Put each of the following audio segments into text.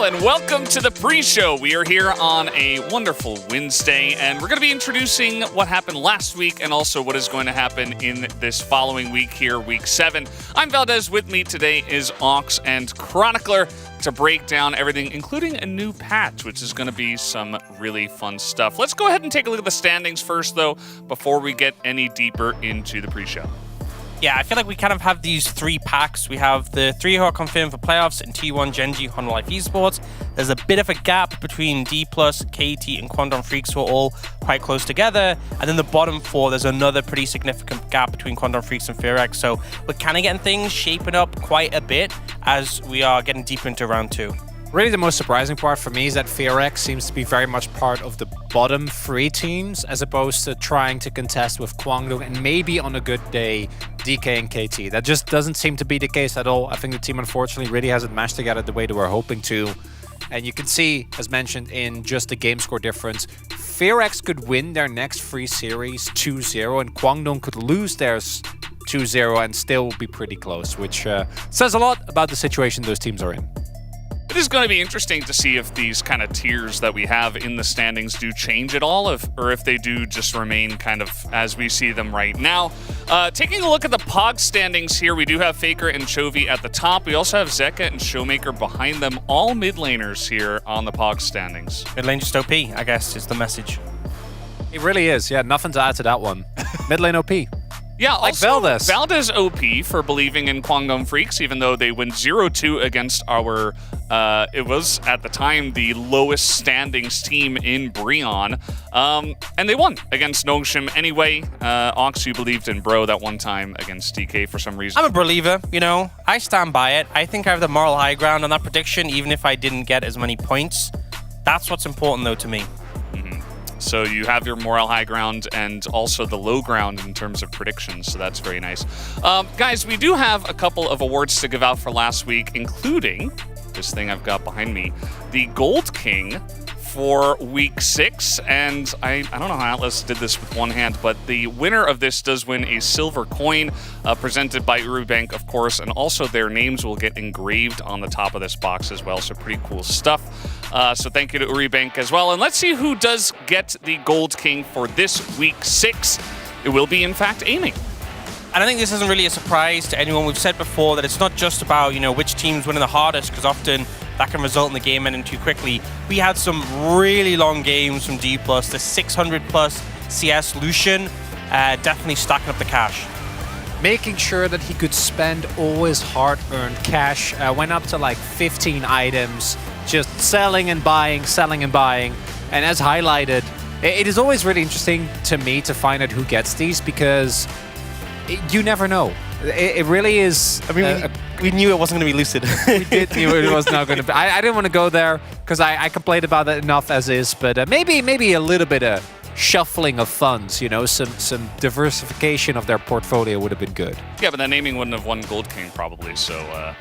Hello and welcome to the pre-show. We are here on a wonderful Wednesday, and we're going to be introducing what happened last week and also what is going to happen in this following week here, week 7. I'm Valdez. With me today is Ox and Chronicler to break down everything, including a new patch, which is going to be some really fun stuff. Let's go ahead and take a look at the standings first, though, before we get any deeper into the pre-show. Yeah, I feel like we kind of have these three packs. We have the three who are confirmed for playoffs in T1, Genji, Honor Life Esports. There's a bit of a gap between D+, KT, and Quantum Freaks, who are all quite close together. And then the bottom four, there's another pretty significant gap between Quantum Freaks and DRX. So we're kind of getting things shaping up quite a bit as we are getting deeper into round 2. Really, the most surprising part for me is that DRX seems to be very much part of the bottom 3 teams, as opposed to trying to contest with Kwangdong and maybe on a good day, DK and KT. That just doesn't seem to be the case at all. I think the team, unfortunately, really hasn't matched together the way they were hoping to. And you can see, as mentioned, in just the game score difference, DRX could win their next 3 series 2-0, and Kwangdong could lose theirs 2-0 and still be pretty close, which says a lot about the situation those teams are in. It is going to be interesting to see if these kind of tiers that we have in the standings do change at all, or if they do just remain kind of as we see them right now. Taking a look at the POG standings here, we do have Faker and Chovy at the top. We also have Zeka and Showmaker behind them, all mid laners here on the POG standings. Mid lane just OP, I guess, is the message. It really is. Yeah, nothing to add to that one. Mid lane OP. Yeah, like also Valdez. Valdez OP for believing in Kwangdong Freaks, even though they win 0-2 against our, it was at the time the lowest standings team in Breon. And they won against Nongshim anyway. Ox, you believed in Bro that one time against DK for some reason. I'm a believer, you know. I stand by it. I think I have the moral high ground on that prediction, even if I didn't get as many points. That's what's important, though, to me. So you have your moral high ground and also the low ground in terms of predictions, so that's very nice. Guys, we do have a couple of awards to give out for last week, including this thing I've got behind me, the Gold King for week 6, and I don't know how Atlas did this with one hand, but the winner of this does win a silver coin presented by Uribank, of course, and also their names will get engraved on the top of this box as well, so pretty cool stuff. So thank you to Uribank as well, and let's see who does get the Gold King for this week 6. It will be, in fact, Aiming. And I think this isn't really a surprise to anyone. We've said before that it's not just about, you know, which team's winning the hardest, because often that can result in the game ending too quickly. We had some really long games from D+, the 600+ CS Lucian, definitely stacking up the cash. Making sure that he could spend all his hard-earned cash. Went up to like 15 items, just selling and buying, and as highlighted, it is always really interesting to me to find out who gets these, because you never know. It really is. I mean, we knew it wasn't going to be Lucid. We did knew it was not going to be. I didn't want to go there because I complained about it enough as is, but maybe a little bit of shuffling of funds, you know, some diversification of their portfolio would have been good. Yeah, but then Aiming wouldn't have won Gold King probably, so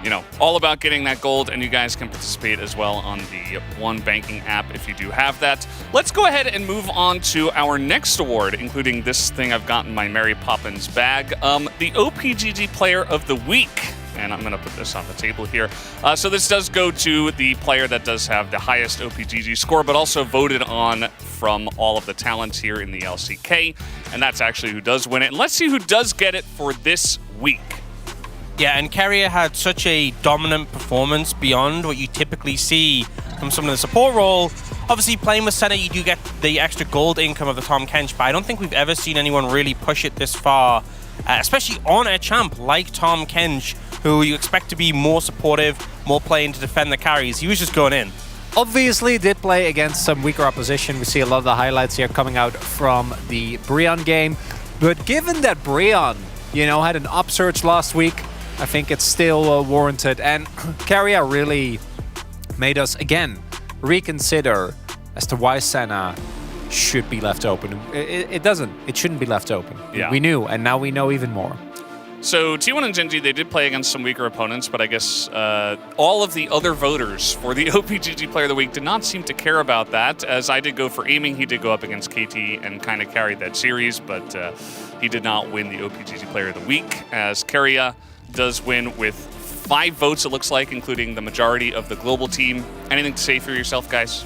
you know, all about getting that gold, and you guys can participate as well on the One Banking app if you do have that. Let's go ahead and move on to our next award, including this thing I've got in my Mary Poppins bag, the OPGG Player of the Week. And I'm going to put this on the table here. So this does go to the player that does have the highest OPGG score, but also voted on from all of the talents here in the LCK. And that's actually who does win it. And let's see who does get it for this week. Yeah, and Carrier had such a dominant performance beyond what you typically see from some of the support role. Obviously, playing with Senna, you do get the extra gold income of the Tahm Kench, but I don't think we've ever seen anyone really push it this far, especially on a champ like Tahm Kench, who you expect to be more supportive, more playing to defend the carries. He was just going in. Obviously did play against some weaker opposition. We see a lot of the highlights here coming out from the Breon game. But given that Breon, you know, had an upsurge last week, I think it's still warranted. And Carrier really made us, again, reconsider as to why Senna should be left open. It doesn't. It shouldn't be left open. Yeah. We knew, and now we know even more. So T1 and Genji, they did play against some weaker opponents, but I guess all of the other voters for the OPGG Player of the Week did not seem to care about that, as I did go for Aiming. He did go up against KT and kind of carried that series, but he did not win the OPGG Player of the Week, as Carrier does win with 5 votes, it looks like, including the majority of the global team. Anything to say for yourself, guys?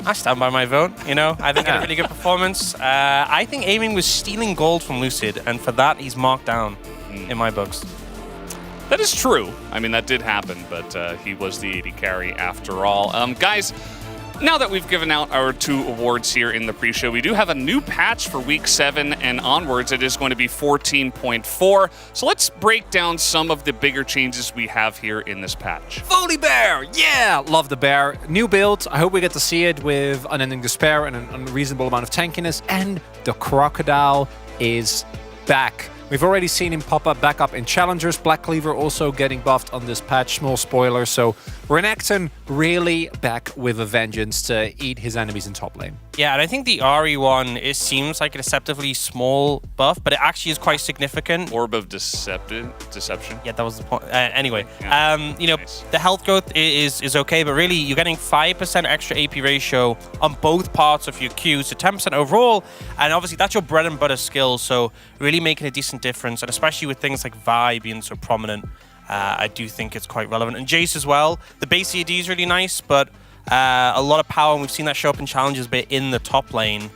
I stand by my vote, you know. I think he had a really good performance. I think Aiming was stealing gold from Lucid, and for that, he's marked down in my books. That is true. I mean, that did happen, but he was the AD carry after all. Guys, now that we've given out our 2 awards here in the pre-show, we do have a new patch for Week 7 and onwards. It is going to be 14.4. So let's break down some of the bigger changes we have here in this patch. Volibear! Yeah! Love the bear. New build. I hope we get to see it with Unending Despair and an unreasonable amount of tankiness. And the Crocodile is back. We've already seen him pop up back up in Challengers. Black Cleaver also getting buffed on this patch. Small spoiler. So Renekton really back with a vengeance to eat his enemies in top lane. Yeah, and I think the Ari one, it seems like a deceptively small buff, but it actually is quite significant. Orb of Deception. Yeah, that was the point. Anyway, Yeah. you know, Nice. the health growth is okay, but really you're getting 5% extra AP ratio on both parts of your Q, so 10% overall, and obviously that's your bread and butter skill, so really making a decent difference, and especially with things like Vi being so prominent, I do think it's quite relevant. And Jace as well, the base AD is really nice, but a lot of power, and we've seen that show up in challenges, but in the top lane.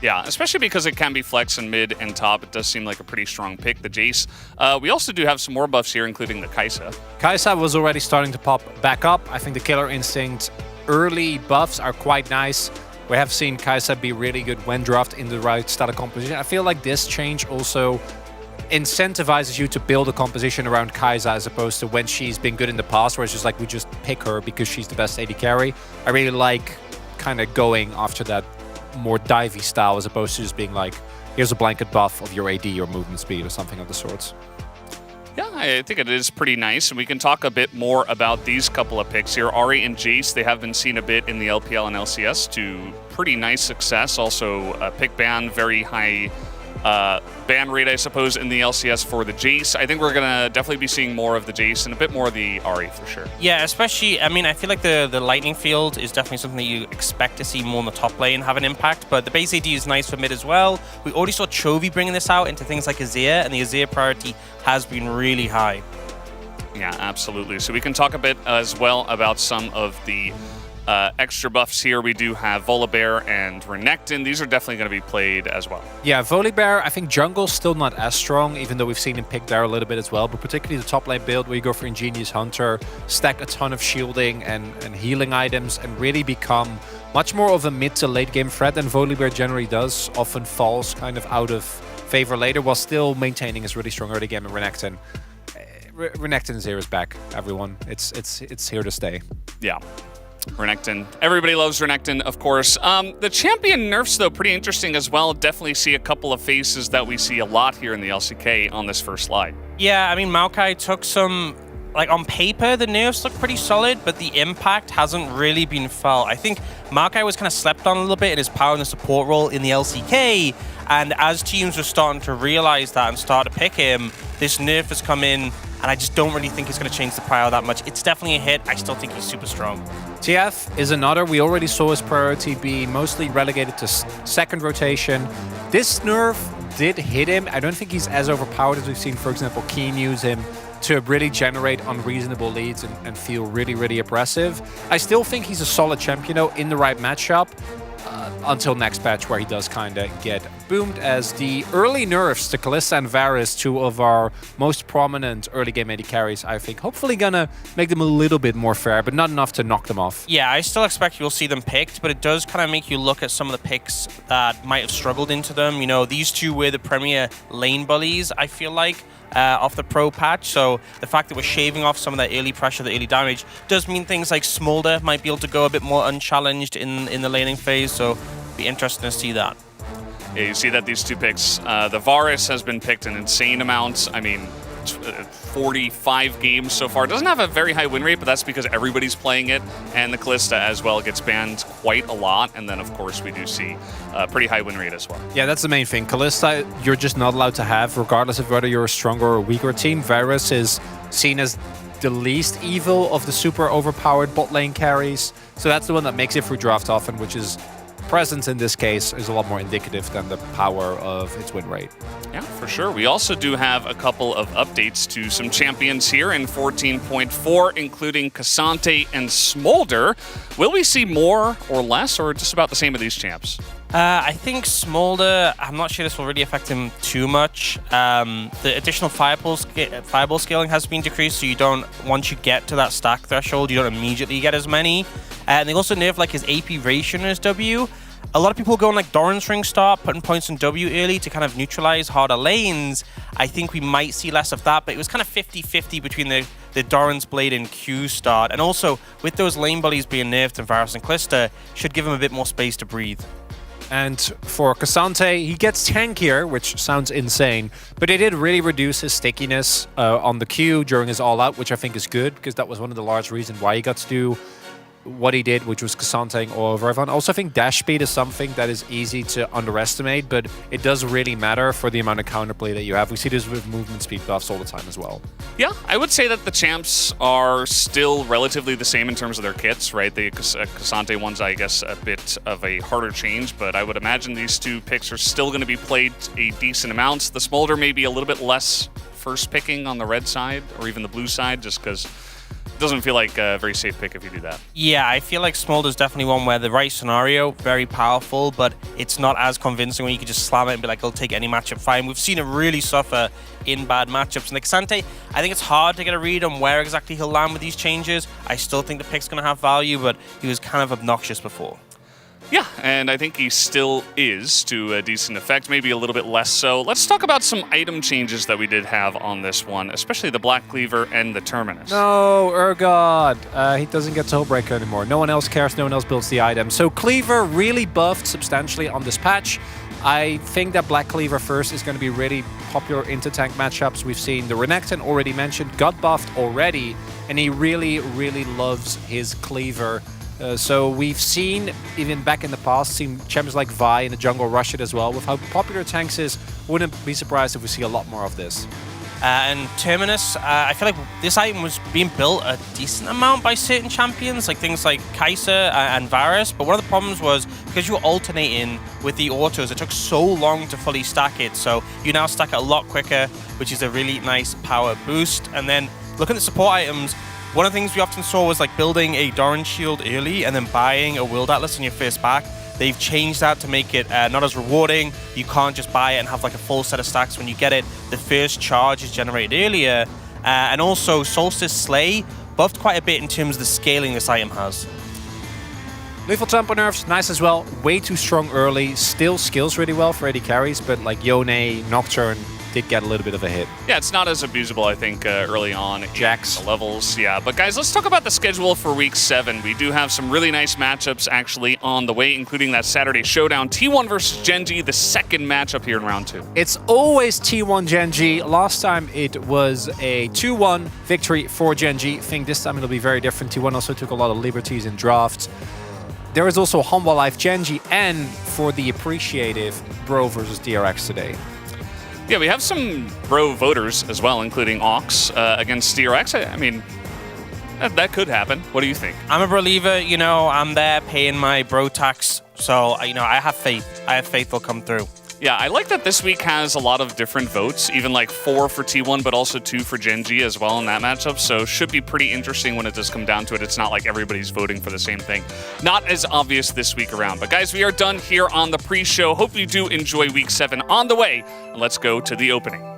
Yeah, especially because it can be flex in mid and top. It does seem like a pretty strong pick, the Jace. We also do have some more buffs here, including the Kai'Sa. Kai'Sa was already starting to pop back up. I think the Killer Instinct early buffs are quite nice. We have seen Kai'Sa be really good when drafted in the right starter composition. I feel like this change also incentivizes you to build a composition around Kai'Sa as opposed to when she's been good in the past, where it's just like we just pick her because she's the best AD carry. I really like kind of going after that more divey style as opposed to just being like, here's a blanket buff of your AD or movement speed or something of the sorts. Yeah, I think it is pretty nice, and we can talk a bit more about these couple of picks here. Ari and Jace, they have been seen a bit in the LPL and LCS to pretty nice success. Also, pick ban, very high ban rate, I suppose, in the LCS for the Jace. I think we're going to definitely be seeing more of the Jace and a bit more of the Ari for sure. Yeah, especially, I mean, I feel like the lightning field is definitely something that you expect to see more in the top lane have an impact, but the base AD is nice for mid as well. We already saw Chovy bringing this out into things like Azir, and the Azir priority has been really high. Yeah, absolutely. So we can talk a bit as well about some of the extra buffs here. We do have Volibear and Renekton. These are definitely going to be played as well. Yeah, Volibear, I think jungle's still not as strong, even though we've seen him pick there a little bit as well, but particularly the top lane build where you go for Ingenious Hunter, stack a ton of shielding and healing items, and really become much more of a mid to late game threat than Volibear generally does. Often falls kind of out of favor later while still maintaining his really strong early game in Renekton. Renekton's here is back, everyone. It's here to stay. Yeah. Renekton. Everybody loves Renekton, of course. The champion nerfs, though, pretty interesting as well. Definitely see a couple of faces that we see a lot here in the LCK on this first slide. Yeah, I mean, Maokai took some, like on paper, the nerfs look pretty solid, but the impact hasn't really been felt. I think Maokai was kind of slept on a little bit in his power and the support role in the LCK, and as teams were starting to realize that and start to pick him, this nerf has come in, and I just don't really think it's going to change the prio that much. It's definitely a hit. I still think he's super strong. TF is another. We already saw his priority be mostly relegated to second rotation. This nerf did hit him. I don't think he's as overpowered as we've seen, for example, Keen use him to really generate unreasonable leads and feel really, really oppressive. I still think he's a solid champion, though, in the right matchup. Until next patch, where he does kind of get boomed, as the early nerfs to Kalista and Varus, 2 of our most prominent early game AD carries, I think hopefully gonna make them a little bit more fair, but not enough to knock them off. Yeah, I still expect you'll see them picked, but it does kind of make you look at some of the picks that might have struggled into them. You know, these 2 were the premier lane bullies, I feel like, off the pro patch, so the fact that we're shaving off some of that early pressure, the early damage, does mean things like Smolder might be able to go a bit more unchallenged in the laning phase, so be interesting to see that. Yeah, you see that these 2 picks, the Varus has been picked in insane amounts. I mean, 45 games so far. Doesn't have a very high win rate, but that's because everybody's playing it. And the Kalista as well gets banned quite a lot. And then, of course, we do see a pretty high win rate as well. Yeah, that's the main thing. Kalista, you're just not allowed to have, regardless of whether you're a stronger or weaker team. Varus is seen as the least evil of the super overpowered bot lane carries. So that's the one that makes it through draft often, which is presence in this case is a lot more indicative than the power of its win rate. Yeah, for sure. We also do have a couple of updates to some champions here in 14.4, including Cassante and Smolder. Will we see more or less, or just about the same of these champs? I think Smolder, I'm not sure this will really affect him too much. The additional fireball scaling has been decreased, so you don't, once you get to that stack threshold, you don't immediately get as many. And they also nerfed like his AP ratio in his W. A lot of people go on like Doran's Ring start, putting points in W early to kind of neutralize harder lanes. I think we might see less of that, but it was kind of 50-50 between the Doran's Blade and Q start. And also, with those lane bullies being nerfed in Varus and Calista, should give him a bit more space to breathe. And for Cassante, he gets tankier, which sounds insane, but it did really reduce his stickiness on the Q during his all-out, which I think is good, because that was one of the large reasons why he got to do what he did, which was Cassanteing all over everyone. Also, I think dash speed is something that is easy to underestimate, but it does really matter for the amount of counterplay that you have. We see this with movement speed buffs all the time as well. Yeah, I would say that the champs are still relatively the same in terms of their kits, right? The Cassante one's, I guess, a bit of a harder change, but I would imagine these two picks are still going to be played a decent amount. The Smolder may be a little bit less first picking on the red side or even the blue side, just because it doesn't feel like a very safe pick if you do that. Yeah, I feel like Smolder's definitely one where the right scenario, very powerful, but it's not as convincing when you can just slam it and be like, I'll take any matchup fine. We've seen it really suffer in bad matchups. And like Cassante, I think it's hard to get a read on where exactly he'll land with these changes. I still think the pick's going to have value, but he was kind of obnoxious before. Yeah, and I think he still is to a decent effect, maybe a little bit less so. Let's talk about some item changes that we did have on this one, especially the Black Cleaver and the Terminus. No, Urgod. He doesn't get Soulbreaker anymore. No one else cares, no one else builds the item. So Cleaver really buffed substantially on this patch. I think that Black Cleaver first is going to be really popular into tank matchups. We've seen the Renekton already mentioned, got buffed already, and he really, really loves his Cleaver. So we've seen, even back in the past, seen champions like Vi in the jungle rush it as well. With how popular tanks is, wouldn't be surprised if we see a lot more of this. And Terminus, I feel like this item was being built a decent amount by certain champions, like things like Kai'Sa and Varus, but one of the problems was because you were alternating with the autos, it took so long to fully stack it, so you now stack it a lot quicker, which is a really nice power boost. And then looking at support items, one of the things we often saw was like building a Doran shield early and then buying a World Atlas on your first back. They've changed that to make it not as rewarding. You can't just buy it and have like a full set of stacks when you get it. The first charge is generated earlier. And also Solstice Slay buffed quite a bit in terms of the scaling this item has. Lethal Tempo nerfs, nice as well. Way too strong early. Still skills really well for AD carries, but like Yone, Nocturne did get a little bit of a hit. Yeah, it's not as abusable, I think, early on. Jax. In the levels, yeah. But guys, let's talk about the schedule for Week 7. We do have some really nice matchups actually on the way, including that Saturday showdown. T1 versus Genji, the second matchup here in round 2. It's always T1 Genji. Last time it was a 2-1 victory for Genji. I think this time it'll be very different. T1 also took a lot of liberties in drafts. There is also Humble Life Genji, and for the appreciative, Bro versus DRX today. Yeah, we have some Bro voters as well, including Ox against DRX. I mean, that could happen. What do you think? I'm a believer, you know, I'm there paying my Bro tax, so, you know, I have faith. I have faith they'll come through. Yeah, I like that this week has a lot of different votes, even like 4 for T1, but also 2 for Genji as well in that matchup. So should be pretty interesting when it does come down to it. It's not like everybody's voting for the same thing. Not as obvious this week around. But guys, we are done here on the pre-show. Hope you do enjoy Week 7 on the way. Let's go to the opening.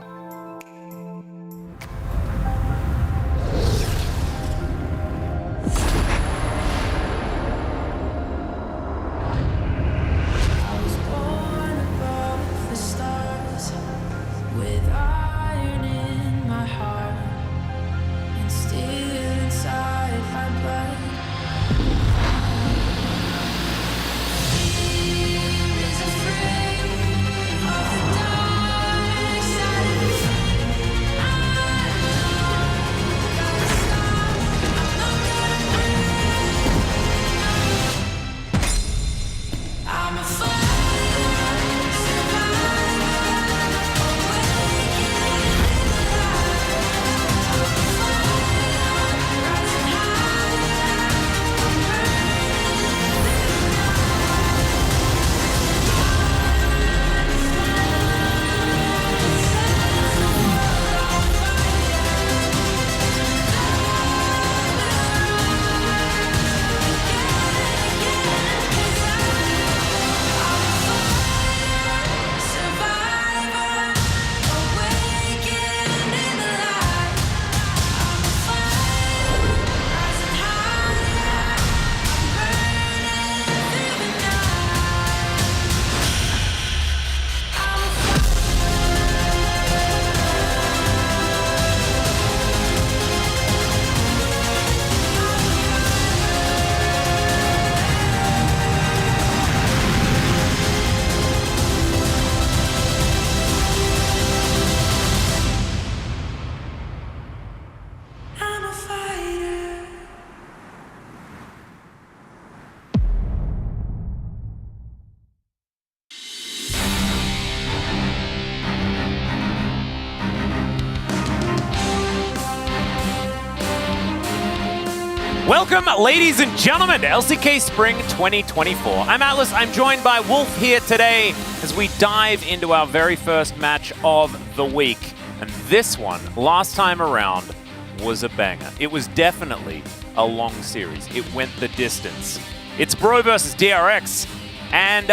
Welcome, ladies and gentlemen, to LCK Spring 2024. I'm Atlas. I'm joined by Wolf here today as we dive into our very first match of the week. And this one, last time around, was a banger. It was definitely a long series. It went the distance. It's Bro versus DRX. And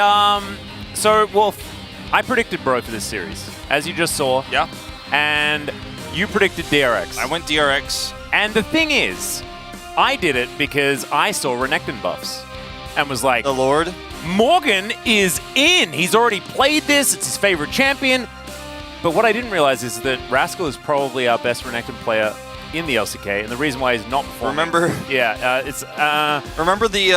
so, Wolf, I predicted Bro for this series, as you just saw. Yeah. And you predicted DRX. I went DRX. And the thing is, I did it because I saw Renekton buffs and was like, The Lord. Morgan is in. He's already played this. It's his favorite champion. But what I didn't realize is that Rascal is probably our best Renekton player in the LCK, and the reason why he's not performing. Remember? Yeah, it's Remember the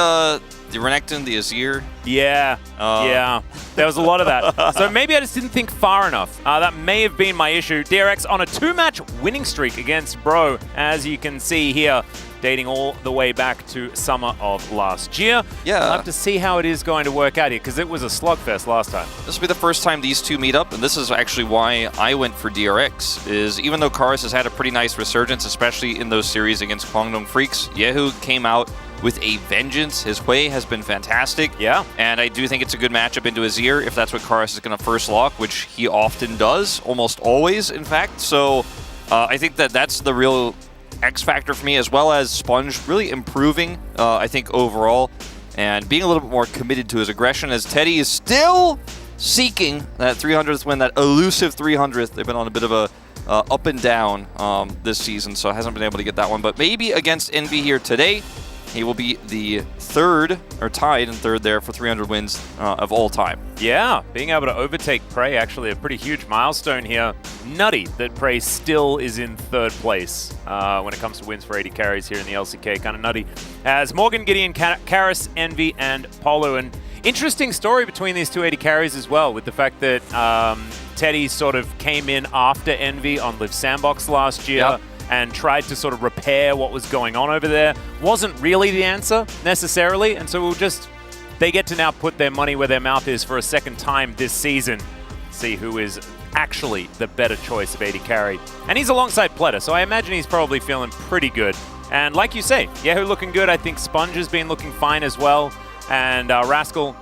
Renekton, the Azir? yeah, yeah. There was a lot of that. So maybe I just didn't think far enough. That may have been my issue. DRX on a 2-match winning streak against Bro, as you can see here, dating all the way back to summer of last year. Yeah. We'll have to see how it is going to work out here, because it was a slugfest last time. This will be the first time these two meet up, and this is actually why I went for DRX, is even though Karus has had a pretty nice resurgence, especially in those series against Kwangdong Freaks, Yehu came out with a vengeance. His way has been fantastic. Yeah. And I do think it's a good matchup into Azir if that's what Karus is going to first lock, which he often does, almost always, in fact. So I think that that's the real X factor for me, as well as Sponge really improving, I think, overall, and being a little bit more committed to his aggression, as Teddy is still seeking that 300th win, that elusive 300th. They've been on a bit of a up and down this season, so hasn't been able to get that one. But maybe against Envy here today, he will be the third, or tied in third there for 300 wins of all time. Yeah, being able to overtake Prey, actually a pretty huge milestone here. Nutty that Prey still is in third place when it comes to wins for 80 carries here in the LCK. Kind of nutty. As Morgan, Gideon, Karras, Envy, and Polo. And interesting story between these two 80 carries as well, with the fact that Teddy sort of came in after Envy on Live Sandbox last year. Yep. And tried to sort of repair what was going on over there. Wasn't really the answer, necessarily, and so they get to now put their money where their mouth is for a second time this season. See who is actually the better choice of 80 carry. And he's alongside Pleta, so I imagine he's probably feeling pretty good. And like you say, Yehu looking good. I think Sponge has been looking fine as well. And Rascal,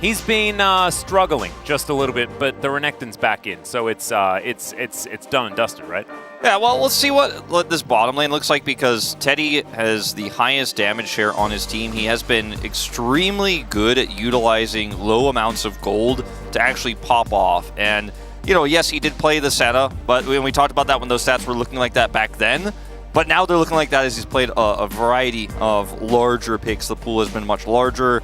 he's been struggling just a little bit, but the Renekton's back in, so it's done and dusted, right? Yeah, well, let's see what this bottom lane looks like, because Teddy has the highest damage share on his team. He has been extremely good at utilizing low amounts of gold to actually pop off. And, you know, yes, he did play the Seta, but when we talked about that when those stats were looking like that back then, but now they're looking like that as he's played a variety of larger picks. The pool has been much larger.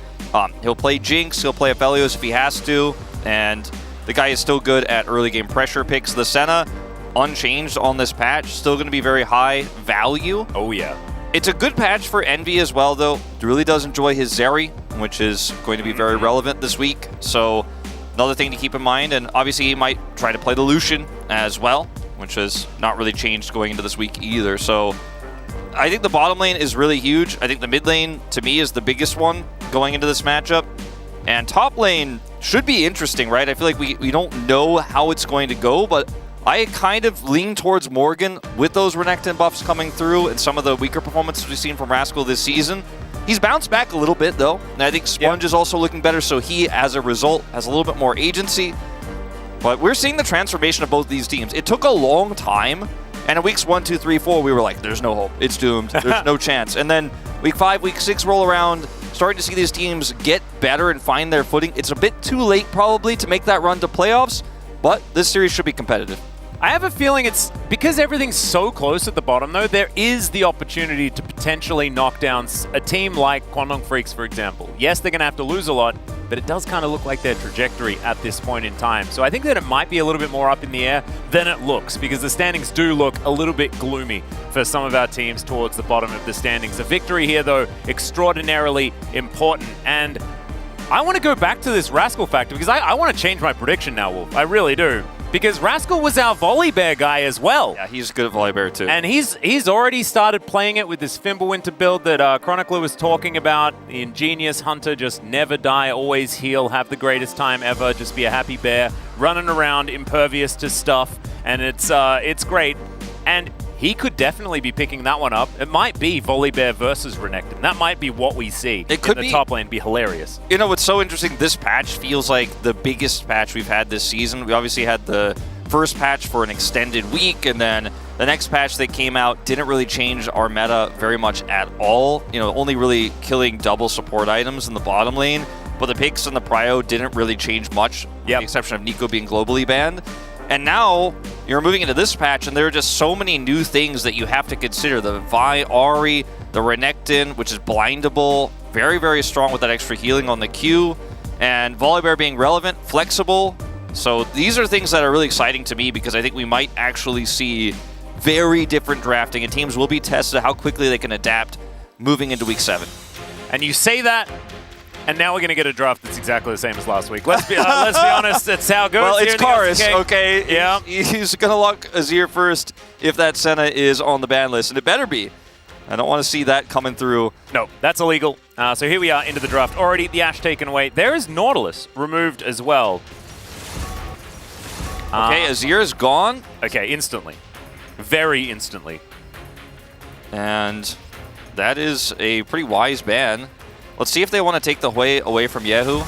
He'll play Jinx, he'll play Aphelios if he has to, and the guy is still good at early game pressure picks. The Senna, unchanged on this patch, still going to be very high value. Oh yeah. It's a good patch for Envy as well, though. He really does enjoy his Zeri, which is going to be very relevant this week. So another thing to keep in mind, and obviously he might try to play the Lucian as well, which has not really changed going into this week either. So I think the bottom lane is really huge. I think the mid lane, to me, is the biggest one going into this matchup. And top lane should be interesting, right? I feel like we don't know how it's going to go, but I kind of lean towards Morgan with those Renekton buffs coming through and some of the weaker performances we've seen from Rascal this season. He's bounced back a little bit, though, and I think Sponge is also looking better, so he, as a result, has a little bit more agency. But we're seeing the transformation of both these teams. It took a long time, and in weeks 1, 2, 3, 4, we were like, there's no hope. It's doomed. There's no chance. And then week 5, week 6 roll around, starting to see these teams get better and find their footing. It's a bit too late, probably, to make that run to playoffs, but this series should be competitive. I have a feeling it's because everything's so close at the bottom, though, there is the opportunity to potentially knock down a team like Kwangdong Freaks, for example. Yes, they're going to have to lose a lot, but it does kind of look like their trajectory at this point in time. So I think that it might be a little bit more up in the air than it looks, because the standings do look a little bit gloomy for some of our teams towards the bottom of the standings. A victory here, though, extraordinarily important. And I want to go back to this Rascal factor, because I want to change my prediction now, Wolf. I really do. Because Rascal was our Volibear guy as well. Yeah, he's good at Volibear too. And he's already started playing it with this Fimbulwinter build that Chronicler was talking about. The ingenious hunter, just never die, always heal, have the greatest time ever, just be a happy bear, running around, impervious to stuff, and it's great. And he could definitely be picking that one up. It might be Volibear versus Renekton. That might be what we see It could in the be. top lane. Be hilarious. You know what's so interesting? This patch feels like the biggest patch we've had this season. We obviously had the first patch for an extended week, and then the next patch that came out didn't really change our meta very much at all. You know, only really killing double support items in the bottom lane. But the picks and the prio didn't really change much, with the exception of Nico being globally banned. And now you're moving into this patch, and there are just so many new things that you have to consider. The Vi, Ahri, the Renekton, which is blindable, very, very strong with that extra healing on the Q, and Volibear being relevant, flexible. So these are things that are really exciting to me because I think we might actually see very different drafting, and teams will be tested how quickly they can adapt moving into Week 7. And you say that, and now we're going to get a draft that's exactly the same as last week. Let's be honest, that's how it goes. Well, here it's in the Karis, LCK. okay? Yeah. He's going to lock Azir first if that Senna is on the ban list, and it better be. I don't want to see that coming through. No, that's illegal. So here we are into the draft. Already the Ashe taken away. There is Nautilus removed as well. Okay, Azir is gone. Okay, instantly. Very instantly. And that is a pretty wise ban. Let's see if they want to take the away from Yehu.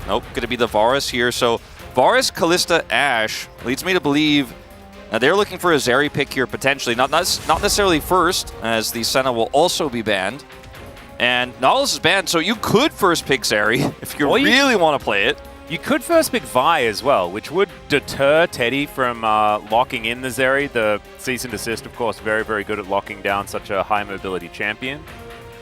Nope, going to be the Varus here. So Varus, Kalista, Ashe leads me to believe they're looking for a Zeri pick here potentially. Not necessarily first, as the Senna will also be banned. And Nautilus is banned, so you could first pick Zeri if you really want to play it. You could first pick Vi as well, which would deter Teddy from locking in the Zeri. The Cease and Desist, of course, very, very good at locking down such a high mobility champion.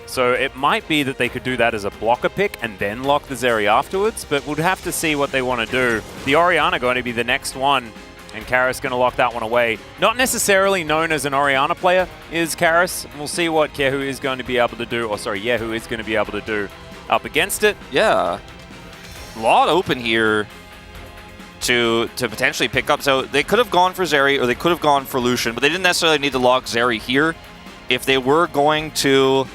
So it might be that they could do that as a blocker pick and then lock the Zeri afterwards, but we'll have to see what they want to do. The Orianna going to be the next one, and Karis going to lock that one away. Not necessarily known as an Orianna player is Karis. We'll see what Yehu is going to be able to do, or sorry, Yehu is going to be able to do up against it. Yeah. A lot open here to potentially pick up. So they could have gone for Zeri or they could have gone for Lucian, but they didn't necessarily need to lock Zeri here. If they were going to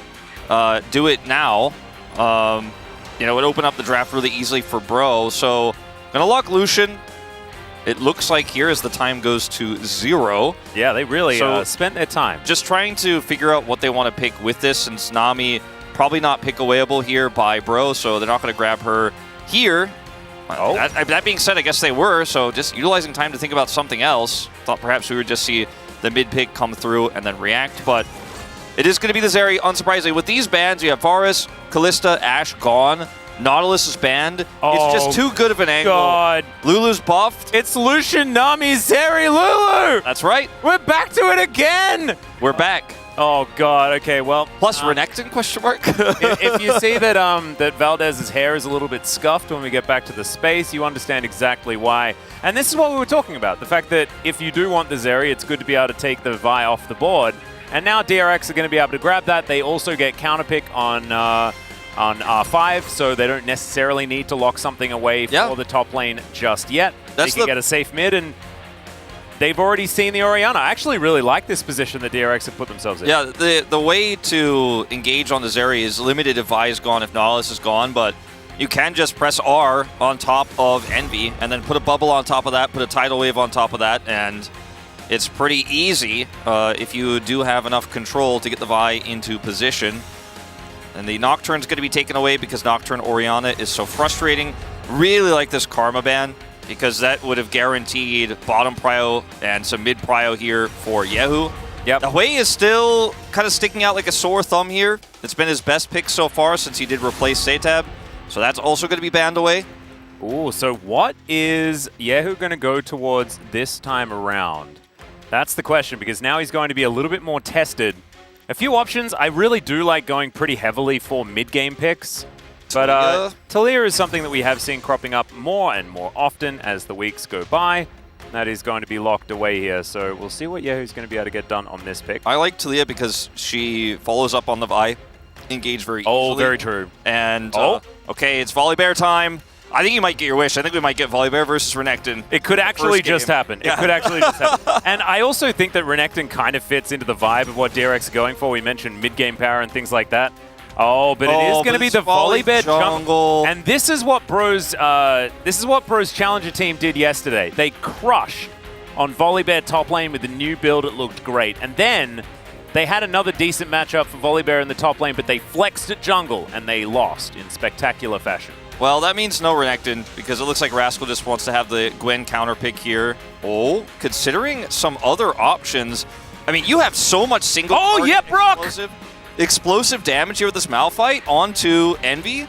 do it now, you know, it would open up the draft really easily for Bro. So gonna lock Lucian. It looks like here as the time goes to 0. Yeah, they really spent their time. Just trying to figure out what they want to pick with this, since Nami probably not pick-awayable here by Bro, so they're not going to grab her here. Oh. That being said, I guess they were, so just utilizing time to think about something else. Thought perhaps we would just see the mid-pick come through and then react, but it is going to be the Zeri, unsurprisingly. With these bans, you have Varus, Kalista, Ashe gone. Nautilus is banned. Oh, it's just too good of an angle. God. Lulu's buffed. It's Lucian, Nami, Zeri, Lulu! That's right. We're back to it again! We're back. Oh, God. Okay, well... Plus Renekton, question mark? if you see that that Valdez's hair is a little bit scuffed when we get back to the space, you understand exactly why. And this is what we were talking about. The fact that if you do want the Zeri, it's good to be able to take the Vi off the board. And now DRX are going to be able to grab that. They also get counterpick on R5, so they don't necessarily need to lock something away for the top lane just yet. They can get a safe mid, and they've already seen the Orianna. I actually really like this position that DRX have put themselves in. Yeah, the way to engage on the Zeri is limited if Vi is gone, if Nautilus is gone, but you can just press R on top of Envy, and then put a bubble on top of that, put a tidal wave on top of that, and it's pretty easy if you do have enough control to get the Vi into position. And the Nocturne's going to be taken away because Nocturne Orianna is so frustrating. Really like this Karma ban because that would have guaranteed bottom prio and some mid prio here for Yehu. Yep. The Hui is still kind of sticking out like a sore thumb here. It's been his best pick so far since he did replace Satab. So that's also going to be banned away. Ooh, so what is Yehu going to go towards this time around? That's the question, because now he's going to be a little bit more tested. A few options. I really do like going pretty heavily for mid-game picks. But Talia is something that we have seen cropping up more and more often as the weeks go by. That is going to be locked away here. So we'll see what Yehu's going to be able to get done on this pick. I like Talia because she follows up on the Vi, engage very easily. Oh, very true. And, okay, it's Volibear time. I think you might get your wish. I think we might get Volibear versus Renekton. It could actually just happen. Yeah. It could actually just happen. And I also think that Renekton kind of fits into the vibe of what DRX is going for. We mentioned mid-game power and things like that. Oh, but it is going to be the Volibear jungle. And this is what Bro's Challenger team did yesterday. They crush On Volibear top lane with the new build, it looked great. And then they had another decent matchup for Volibear in the top lane, but they flexed at jungle and they lost in spectacular fashion. Well, that means no Renekton, because it looks like Rascal just wants to have the Gwen counter pick here. Oh, considering some other options, I mean, you have so much single explosive damage here with this Malphite onto Envy.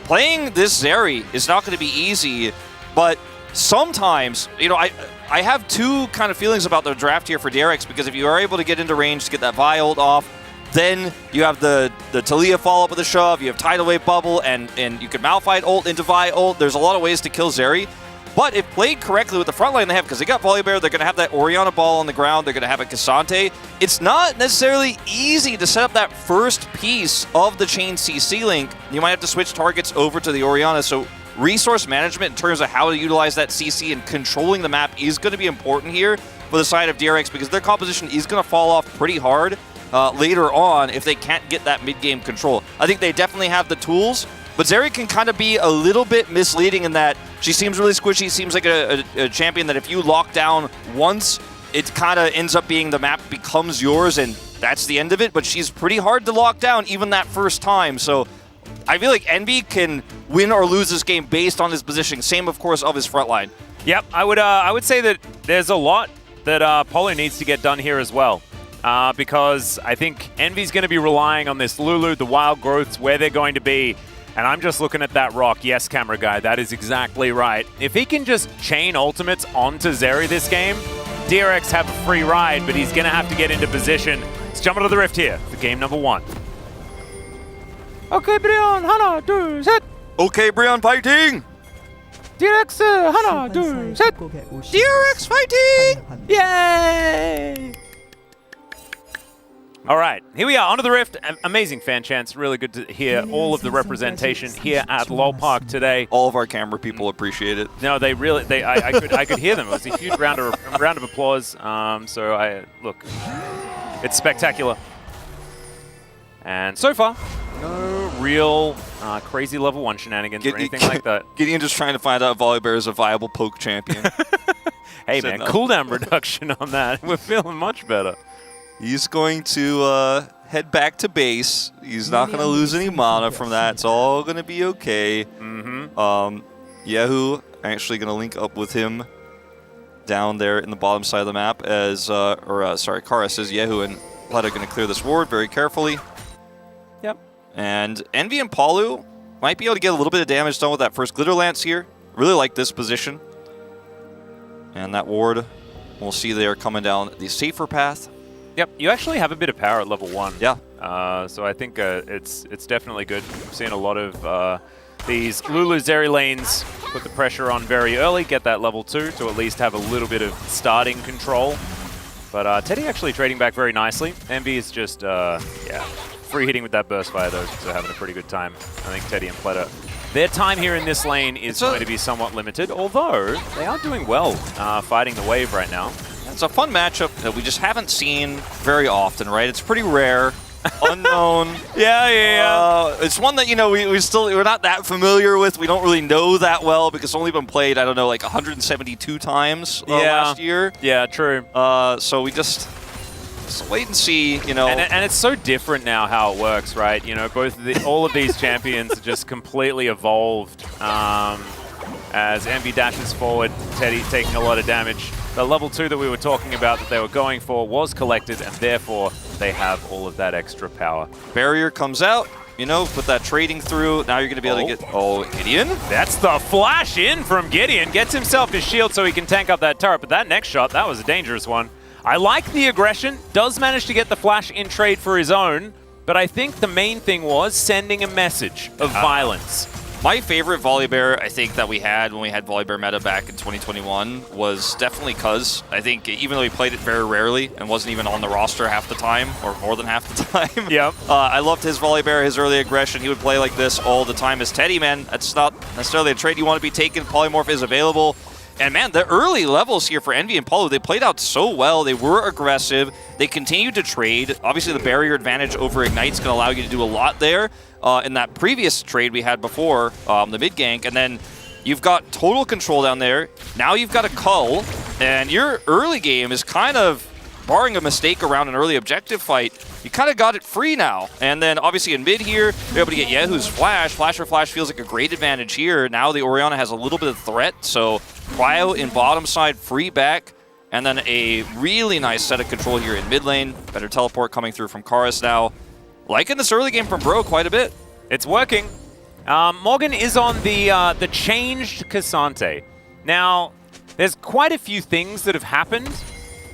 Playing this Zeri is not going to be easy, but sometimes, you know, I have two kind of feelings about the draft here for DRX, because if you are able to get into range to get that Vi ult off, then you have the Taliyah follow-up with a shove, you have Tidal Wave Bubble, and you can Malphite ult into Vi ult. There's a lot of ways to kill Zeri. But if played correctly with the front line they have, because they got Volibear, they're going to have that Orianna ball on the ground, they're going to have a Cassante. It's not necessarily easy to set up that first piece of the chain CC link. You might have to switch targets over to the Orianna, so resource management in terms of how to utilize that CC and controlling the map is going to be important here for the side of DRX, because their composition is going to fall off pretty hard later on if they can't get that mid-game control. I think they definitely have the tools, but Zeri can kind of be a little bit misleading in that she seems really squishy, seems like a champion that if you lock down once, it kind of ends up being the map becomes yours and that's the end of it, but she's pretty hard to lock down even that first time. So I feel like Envy can win or lose this game based on his positioning. Same, of course, of his front line. Yep, I would say that there's a lot that Polo needs to get done here as well. Because I think Envy's going to be relying on this Lulu, the wild growths, where they're going to be. And I'm just looking at that rock. Yes, camera guy, that is exactly right. If he can just chain ultimates onto Zeri this game, DRX have a free ride, but he's going to have to get into position. Let's jump into the rift here for game number 1. Okay, Brian, Hana, do, set. Okay, Brian fighting! DRX, Hana, do, set. DRX fighting! Yay! All right, here we are, onto the rift. Amazing fan chants. Really good to hear all of the representation here at LoL Park today. All of our camera people appreciate it. No, they really, I could hear them. It was a huge round of applause. Look, it's spectacular. And so far, no real crazy level 1 shenanigans or anything like that. Gideon just trying to find out if Volibear is a viable poke champion. Hey man, cooldown reduction on that. We're feeling much better. He's going to head back to base. He's not going to lose any mana from that. It's all going to be okay. Yehu actually going to link up with him down there in the bottom side of the map as, Kara says Yehu and Pleta are going to clear this ward very carefully. Yep. And Envy and Palu might be able to get a little bit of damage done with that first Glitter Lance here. Really like this position. And that ward, we'll see they are coming down the safer path. Yep, you actually have a bit of power at level 1. Yeah. So I think it's definitely good. I've seen a lot of these Lulu Zeri lanes put the pressure on very early, get that level 2 to at least have a little bit of starting control. But Teddy actually trading back very nicely. Envy is just, free hitting with that burst fire though, so having a pretty good time. I think Teddy and Pleta, their time here in this lane is going to be somewhat limited, although they are doing well fighting the wave right now. It's a fun matchup that we just haven't seen very often, right? It's pretty rare, unknown. It's one that, you know, we're not that familiar with. We don't really know that well because it's only been played, I don't know, like 172 times last year. Yeah, true. So we just wait and see, you know. And it's so different now how it works, right? You know, all of these champions are just completely evolved. As Envy dashes forward, Teddy taking a lot of damage. The level 2 that we were talking about that they were going for was collected, and therefore they have all of that extra power. Barrier comes out, you know, put that trading through. Now you're going to be able to get... Oh, Gideon? That's the flash in from Gideon. Gets himself his shield so he can tank up that turret, but that next shot, that was a dangerous one. I like the aggression. Does manage to get the flash in trade for his own, but I think the main thing was sending a message of violence. My favorite Volibear, I think, that we had when we had Volibear meta back in 2021 was definitely Cuz. I think even though he played it very rarely and wasn't even on the roster half the time, or more than half the time. Yep. I loved his Volibear, his early aggression. He would play like this all the time as Teddy, man. That's not necessarily a trade you want to be taken. Polymorph is available. And man, the early levels here for Envy and Palu, they played out so well. They were aggressive. They continued to trade. Obviously, the barrier advantage over Ignite's going to allow you to do a lot there. In that previous trade we had before, the mid gank, and then you've got total control down there. Now you've got a Cull. And your early game is kind of, barring a mistake around an early objective fight, you kind of got it free now. And then obviously in mid here, you're able to get Yehu's flash. Flash for flash feels like a great advantage here. Now the Orianna has a little bit of threat, so Cryo in bottom side, free back. And then a really nice set of control here in mid lane. Better teleport coming through from Karis now. Liking this early game from Bro quite a bit. It's working. Morgan is on the changed Cassante. Now, there's quite a few things that have happened.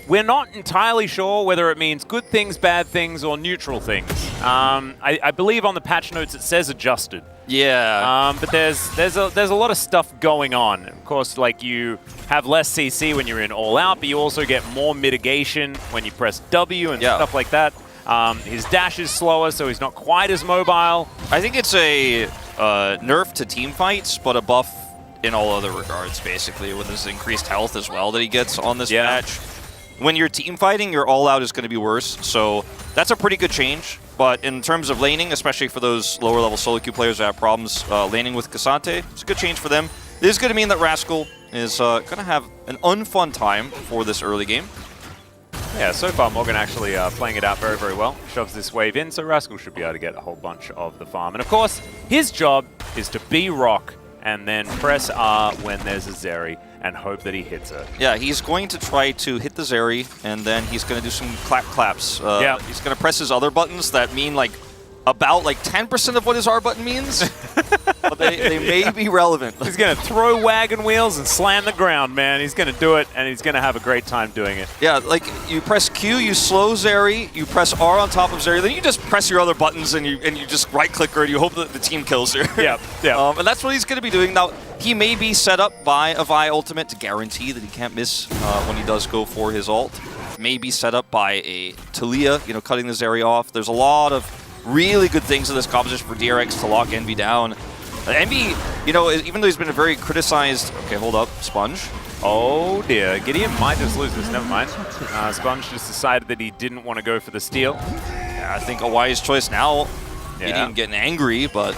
We're not entirely sure whether it means good things, bad things, or neutral things. I believe on the patch notes it says adjusted. Yeah. But there's a lot of stuff going on. Of course, like you have less CC when you're in all out, but you also get more mitigation when you press W and stuff like that. His dash is slower, so he's not quite as mobile. I think it's a nerf to team fights, but a buff in all other regards, basically, with his increased health as well that he gets on this patch. When you're team fighting, your all-out is going to be worse, so that's a pretty good change. But in terms of laning, especially for those lower-level solo queue players that have problems laning with Cassante, it's a good change for them. This is going to mean that Rascal is going to have an unfun time for this early game. Yeah, so far Morgan actually playing it out very, very well. Shoves this wave in, so Rascal should be able to get a whole bunch of the farm. And of course, his job is to be Rock and then press R when there's a Zeri and hope that he hits her. Yeah, he's going to try to hit the Zeri, and then he's going to do some claps. He's going to press his other buttons that mean like about like 10% of what his R button means, but they may be relevant. He's going to throw wagon wheels and slam the ground, man. He's going to do it, and he's going to have a great time doing it. Yeah, like you press Q, you slow Zeri, you press R on top of Zeri, then you just press your other buttons and you just right-click her and you hope that the team kills her. Yeah. And that's what he's going to be doing. Now, he may be set up by a Vi ultimate to guarantee that he can't miss when he does go for his ult. May be set up by a Talia, cutting the Zeri off. There's a lot of really good things in this composition for DRX to lock Envy down. Envy, even though he's been a very criticized... Okay, hold up. Sponge. Oh dear, Gideon might just lose this, never mind. Sponge just decided that he didn't want to go for the steal. Yeah, I think a wise choice now. Gideon getting angry, but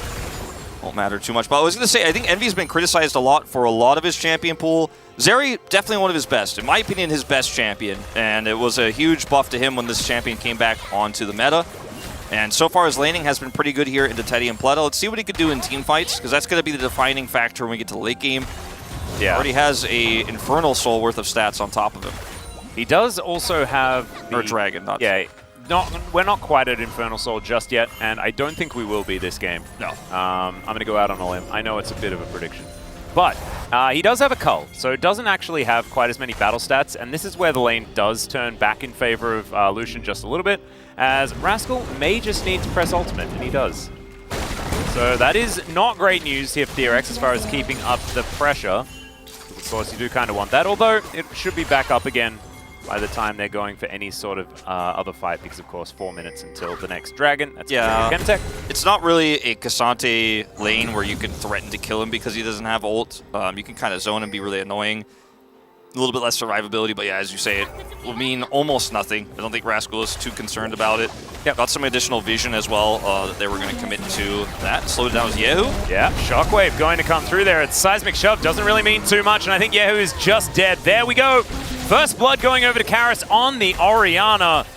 won't matter too much. But I was going to say, I think Envy's been criticized a lot for a lot of his champion pool. Zeri, definitely one of his best. In my opinion, his best champion. And it was a huge buff to him when this champion came back onto the meta. And so far, his laning has been pretty good here into Teddy and Pleta. Let's see what he could do in team fights, because that's going to be the defining factor when we get to the late game. Yeah. Already has a Infernal Soul worth of stats on top of him. He does also have... Or Dragon, not... Yeah, we're not quite at Infernal Soul just yet, and I don't think we will be this game. No. I'm going to go out on a limb. I know it's a bit of a prediction. But he does have a Cull, so it doesn't actually have quite as many battle stats, and this is where the lane does turn back in favor of Lucian just a little bit, as Rascal may just need to press ultimate, and he does. So that is not great news here for DRX as far as keeping up the pressure. Of course, you do kind of want that, although it should be back up again by the time they're going for any sort of other fight, because of course 4 minutes until the next dragon. That's Chemtech. It's not really a Cassante lane where you can threaten to kill him because he doesn't have ult. You can kind of zone and be really annoying. A little bit less survivability, but yeah, as you say, it will mean almost nothing. I don't think Rascal is too concerned about it. Yeah, got some additional vision as well that they were going to commit to that. Slowed it down with Yehu. Yeah, Shockwave going to come through there. It's Seismic Shove, doesn't really mean too much, and I think Yehu is just dead. There we go. First blood going over to Karis on the Orianna.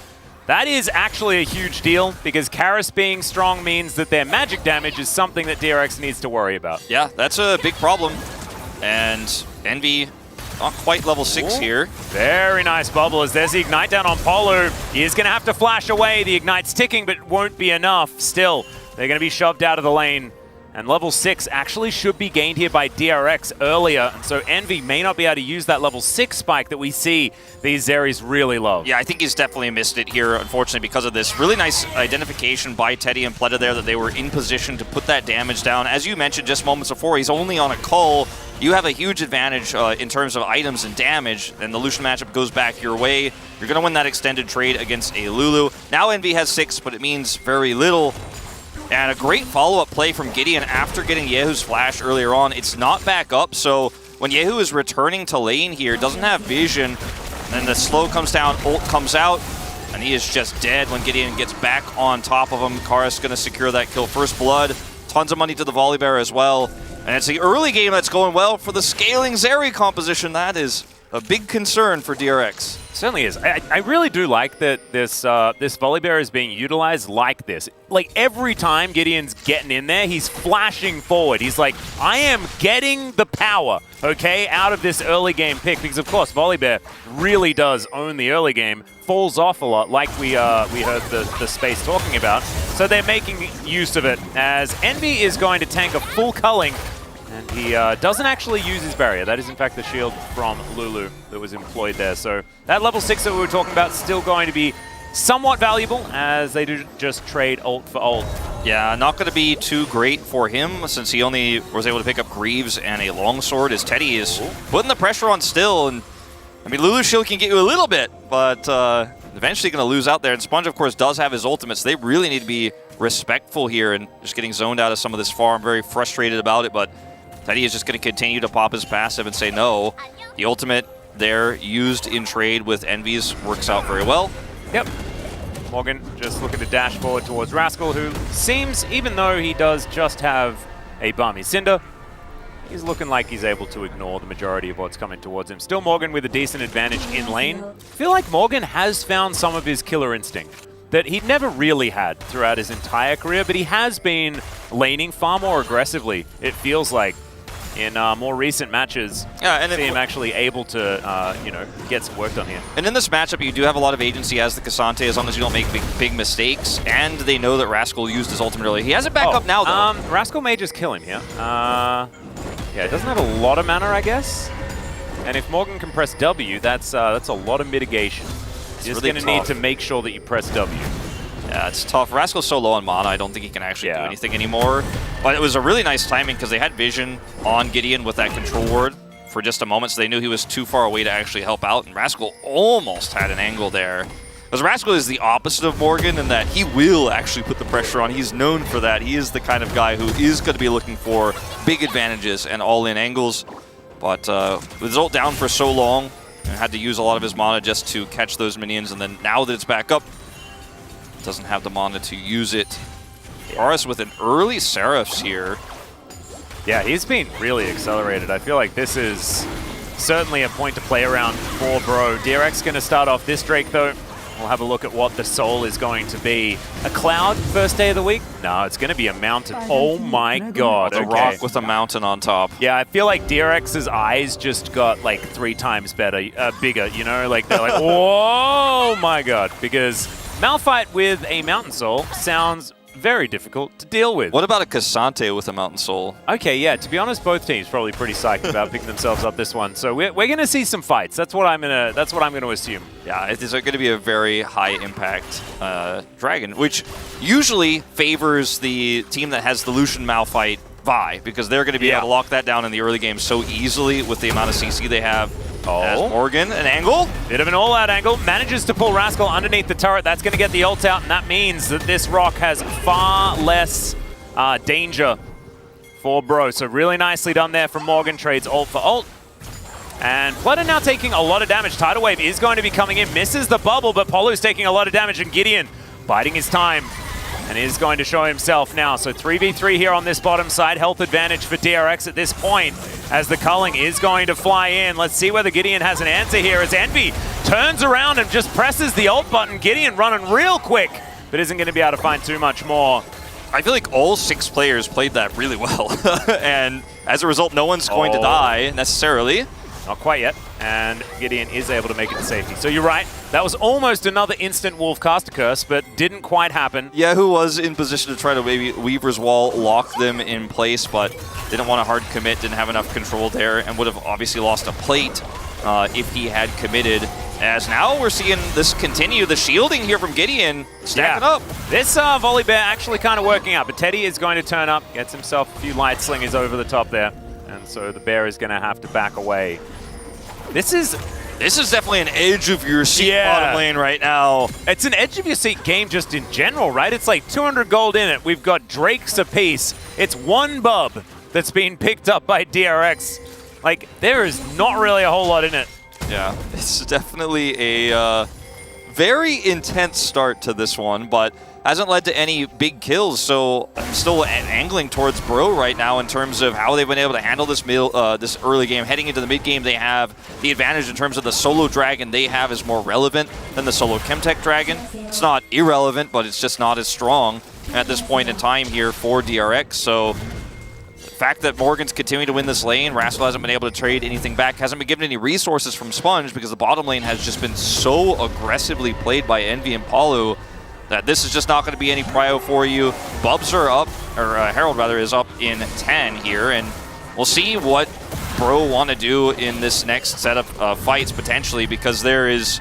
That is actually a huge deal, because Karis being strong means that their magic damage is something that DRX needs to worry about. Yeah, that's a big problem. And Envy... not quite level 6 here. Very nice bubble as there's the Ignite down on Polo. He is going to have to flash away. The Ignite's ticking, but won't be enough. Still, they're going to be shoved out of the lane. And level 6 actually should be gained here by DRX earlier. And so Envy may not be able to use that level 6 spike that we see these Zeris really love. Yeah, I think he's definitely missed it here, unfortunately, because of this really nice identification by Teddy and Pleta there that they were in position to put that damage down. As you mentioned just moments before, he's only on a Cull. You have a huge advantage in terms of items and damage, and the Lucian matchup goes back your way. You're going to win that extended trade against a Lulu. Now Envy has 6, but it means very little. And a great follow-up play from Gideon after getting Yehu's flash earlier on. It's not back up, so when Yehu is returning to lane here, doesn't have vision, and the slow comes down, ult comes out, and he is just dead when Gideon gets back on top of him. Karis going to secure that kill. First blood, tons of money to the Volibear as well. And it's the early game that's going well for the scaling Zeri composition. That is a big concern for DRX. Certainly is. I really do like that this Volibear is being utilized like this. Like every time Gideon's getting in there, he's flashing forward. He's like, I am getting the power, okay, out of this early game pick. Because of course, Volibear really does own the early game, falls off a lot, like we heard the space talking about. So they're making use of it as Envy is going to tank a full culling. And he doesn't actually use his barrier. That is, in fact, the shield from Lulu that was employed there. So that level 6 that we were talking about is still going to be somewhat valuable as they do just trade ult for ult. Yeah, not going to be too great for him since he only was able to pick up Greaves and a longsword as Teddy is putting the pressure on still. And I mean, Lulu's shield can get you a little bit, but eventually going to lose out there. And Sponge, of course, does have his ultimate, so they really need to be respectful here and just getting zoned out of some of this farm. Very frustrated about it, but Teddy is just going to continue to pop his passive and say no. The ultimate there used in trade with Envy's works out very well. Yep. Morgan just looking to dash forward towards Rascal, who seems, even though he does just have a Balmy Cinder, he's looking like he's able to ignore the majority of what's coming towards him. Still Morgan with a decent advantage in lane. I feel like Morgan has found some of his killer instinct that he'd never really had throughout his entire career, but he has been laning far more aggressively, it feels like, in more recent matches. Yeah, and see him actually able to, get some work done here. And in this matchup, you do have a lot of agency as the Cassante, as long as you don't make big mistakes. And they know that Rascal used his ultimate early. He has it back up now, though. Rascal may just kill him here. Yeah, it doesn't have a lot of mana, I guess. And if Morgan can press W, that's a lot of mitigation. You're just really going to need to make sure that you press W. Yeah, it's tough. Rascal's so low on mana, I don't think he can actually do anything anymore. But it was a really nice timing because they had vision on Gideon with that control ward for just a moment, so they knew he was too far away to actually help out, and Rascal almost had an angle there. Because Rascal is the opposite of Morgan in that he will actually put the pressure on. He's known for that. He is the kind of guy who is going to be looking for big advantages and all-in angles. But with his ult down for so long, and had to use a lot of his mana just to catch those minions, and then now that it's back up, doesn't have the mana to use it. Aris with an early Seraphs here. Yeah, he's been really accelerated. I feel like this is certainly a point to play around for Bro. DRX going to start off this Drake, though. We'll have a look at what the soul is going to be. A cloud first day of the week? No, it's going to be a mountain. Oh my god. A rock with a mountain on top. Yeah, I feel like DRX's eyes just got like 3 times bigger, you know? Like they're like, whoa my god. Because Malphite with a Mountain Soul sounds very difficult to deal with. What about a Cassante with a Mountain Soul? Okay, yeah, to be honest, both teams probably pretty psyched about picking themselves up this one. So we're going to see some fights. That's what I'm going to assume. Yeah, it is going to be a very high impact dragon, which usually favors the team that has the Lucian Malphite Vi, because they're going to be able to lock that down in the early game so easily with the amount of CC they have. As Morgan, an angle. Bit of an all-out angle. Manages to pull Rascal underneath the turret. That's going to get the ult out, and that means that this rock has far less danger for Bro. So really nicely done there from Morgan. Trades ult for ult. And Pledder now taking a lot of damage. Tidal Wave is going to be coming in. Misses the bubble, but Polu's taking a lot of damage, and Gideon biding his time. And is going to show himself now. So 3v3 here on this bottom side. Health advantage for DRX at this point as the culling is going to fly in. Let's see whether Gideon has an answer here as Envy turns around and just presses the ult button. Gideon running real quick, but isn't going to be able to find too much more. I feel like all 6 players played that really well. And as a result, no one's going to die necessarily. Not quite yet. And Gideon is able to make it to safety. So you're right. That was almost another instant Wolf Caster Curse, but didn't quite happen. Yeah, who was in position to try to maybe Weaver's Wall lock them in place, but didn't want to hard commit, didn't have enough control there, and would have obviously lost a plate if he had committed. As now we're seeing this continue, the shielding here from Gideon stacking up. This Volibear actually kind of working out, but Teddy is going to turn up, gets himself a few light slingers over the top there, and so the bear is going to have to back away. This is definitely an edge of your seat bottom lane right now. It's an edge of your seat game just in general, right? It's like 200 gold in it. We've got Drakes apiece. It's one bub that's being picked up by DRX. Like, there is not really a whole lot in it. Yeah, it's definitely a very intense start to this one, but hasn't led to any big kills, so I'm still angling towards Bro right now in terms of how they've been able to handle this this early game. Heading into the mid game, they have the advantage in terms of the solo dragon they have is more relevant than the solo Chemtech dragon. It's not irrelevant, but it's just not as strong at this point in time here for DRX. So the fact that Morgan's continuing to win this lane, Rascal hasn't been able to trade anything back, hasn't been given any resources from Sponge because the bottom lane has just been so aggressively played by Envy and Palu that this is just not going to be any prio for you. Bubs are up, or Herald rather, is up in 10 here, and we'll see what Bro want to do in this next set of fights potentially, because there is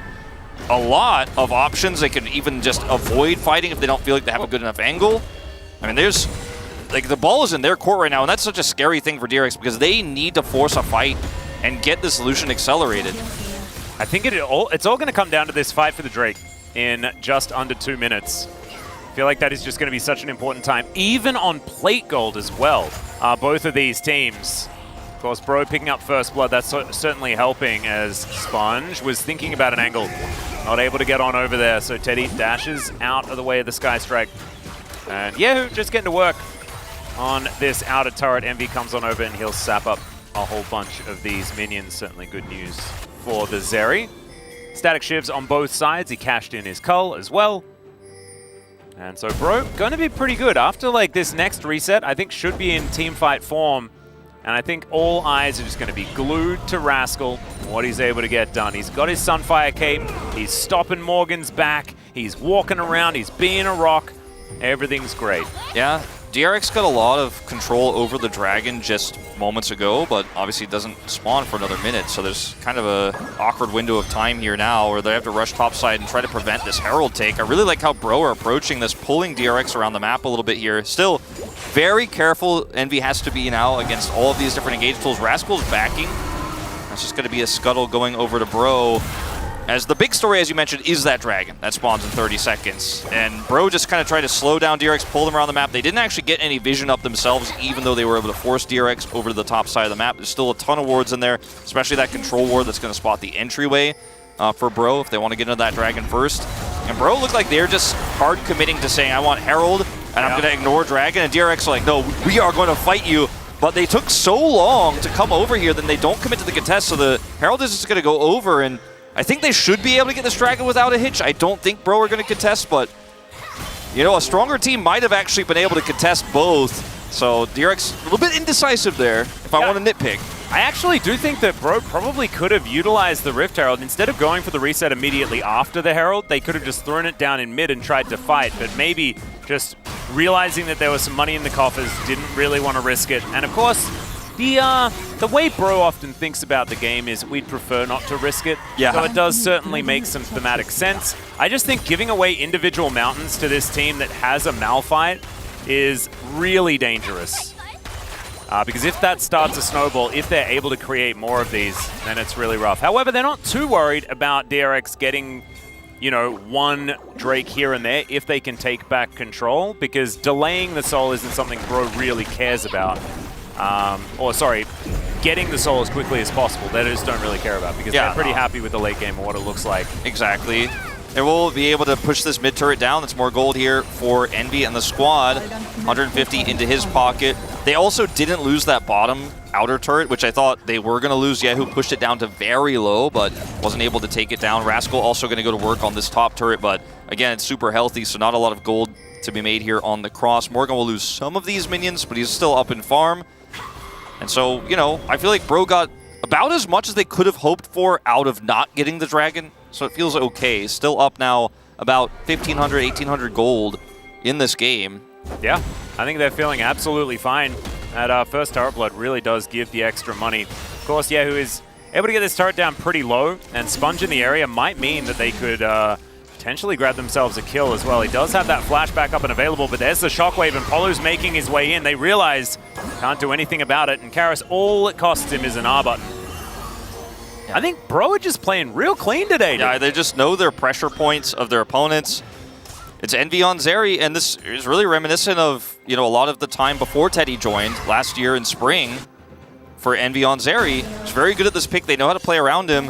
a lot of options. They can even just avoid fighting if they don't feel like they have a good enough angle. I mean, there's, like, the ball is in their court right now, and that's such a scary thing for DRX because they need to force a fight and get this solution accelerated. I think it's all going to come down to this fight for the Drake in just under 2 minutes. I feel like that is just going to be such an important time, even on plate gold as well. Both of these teams. Of course, Bro picking up first blood, that's certainly helping, as Sponge was thinking about an angle. Not able to get on over there, so Teddy dashes out of the way of the Sky Strike. And Yahoo just getting to work on this outer turret. Envy comes on over and he'll sap up a whole bunch of these minions. Certainly good news for the Zeri. Static shivs on both sides. He cashed in his cull as well. And so Bro going to be pretty good. After like this next reset, I think should be in team fight form. And I think all eyes are just going to be glued to Rascal, what he's able to get done. He's got his Sunfire cape. He's stopping Morgan's back. He's walking around. He's being a rock. Everything's great. Yeah, DRX got a lot of control over the dragon just moments ago, but obviously it doesn't spawn for another minute, so there's kind of a awkward window of time here now where they have to rush topside and try to prevent this Herald take. I really like how Bro are approaching this, pulling DRX around the map a little bit here. Still, very careful Envy has to be now against all of these different engage tools. Rascal's backing. That's just going to be a scuttle going over to Bro. As the big story, as you mentioned, is that dragon that spawns in 30 seconds. And Bro just kind of tried to slow down DRX, pull them around the map. They didn't actually get any vision up themselves, even though they were able to force DRX over to the top side of the map. There's still a ton of wards in there, especially that control ward that's going to spot the entryway for Bro if they want to get into that dragon first. And Bro looked like they're just hard committing to saying, I want Herald, and I'm going to ignore dragon. And DRX are like, no, we are going to fight you. But they took so long to come over here, then they don't commit to the contest, so the Herald is just going to go over, and I think they should be able to get this dragon without a hitch. I don't think Bro are going to contest, but, you know, a stronger team might have actually been able to contest both. So DRX a little bit indecisive there, if I want to nitpick. I actually do think that Bro probably could have utilized the Rift Herald. Instead of going for the reset immediately after the Herald, they could have just thrown it down in mid and tried to fight, but maybe just realizing that there was some money in the coffers, didn't really want to risk it. And of course, the way Bro often thinks about the game is we'd prefer not to risk it. Yeah. So it does certainly make some thematic sense. I just think giving away individual mountains to this team that has a Malphite is really dangerous. Because if that starts a snowball, if they're able to create more of these, then it's really rough. However, they're not too worried about DRX getting, you know, one Drake here and there if they can take back control, because delaying the soul isn't something Bro really cares about. Getting the soul as quickly as possible, they just don't really care about, because they're pretty happy with the late game and what it looks like. Exactly. And we'll be able to push this mid turret down. That's more gold here for Envy and the squad. 150 into his pocket. They also didn't lose that bottom outer turret, which I thought they were going to lose. Yahoo pushed it down to very low, but wasn't able to take it down. Rascal also going to go to work on this top turret, but again, it's super healthy, so not a lot of gold to be made here on the cross. Morgan will lose some of these minions, but he's still up in farm. And so, you know, I feel like Bro got about as much as they could have hoped for out of not getting the dragon, so it feels okay. Still up now about 1,500, 1,800 gold in this game. Yeah, I think they're feeling absolutely fine. That first turret blood really does give the extra money. Of course, Yahoo is able to get this turret down pretty low, and Sponge in the area might mean that they could potentially grab themselves a kill as well. He does have that flashback up and available, but there's the shockwave, and Polu's making his way in. They realize can't do anything about it, and Karis, all it costs him is an R button. I think Bro are just playing real clean today. Yeah, they just know their pressure points of their opponents. It's Envy on Zeri, and this is really reminiscent of, you know, a lot of the time before Teddy joined last year in spring for Envy on Zeri. He's very good at this pick. They know how to play around him.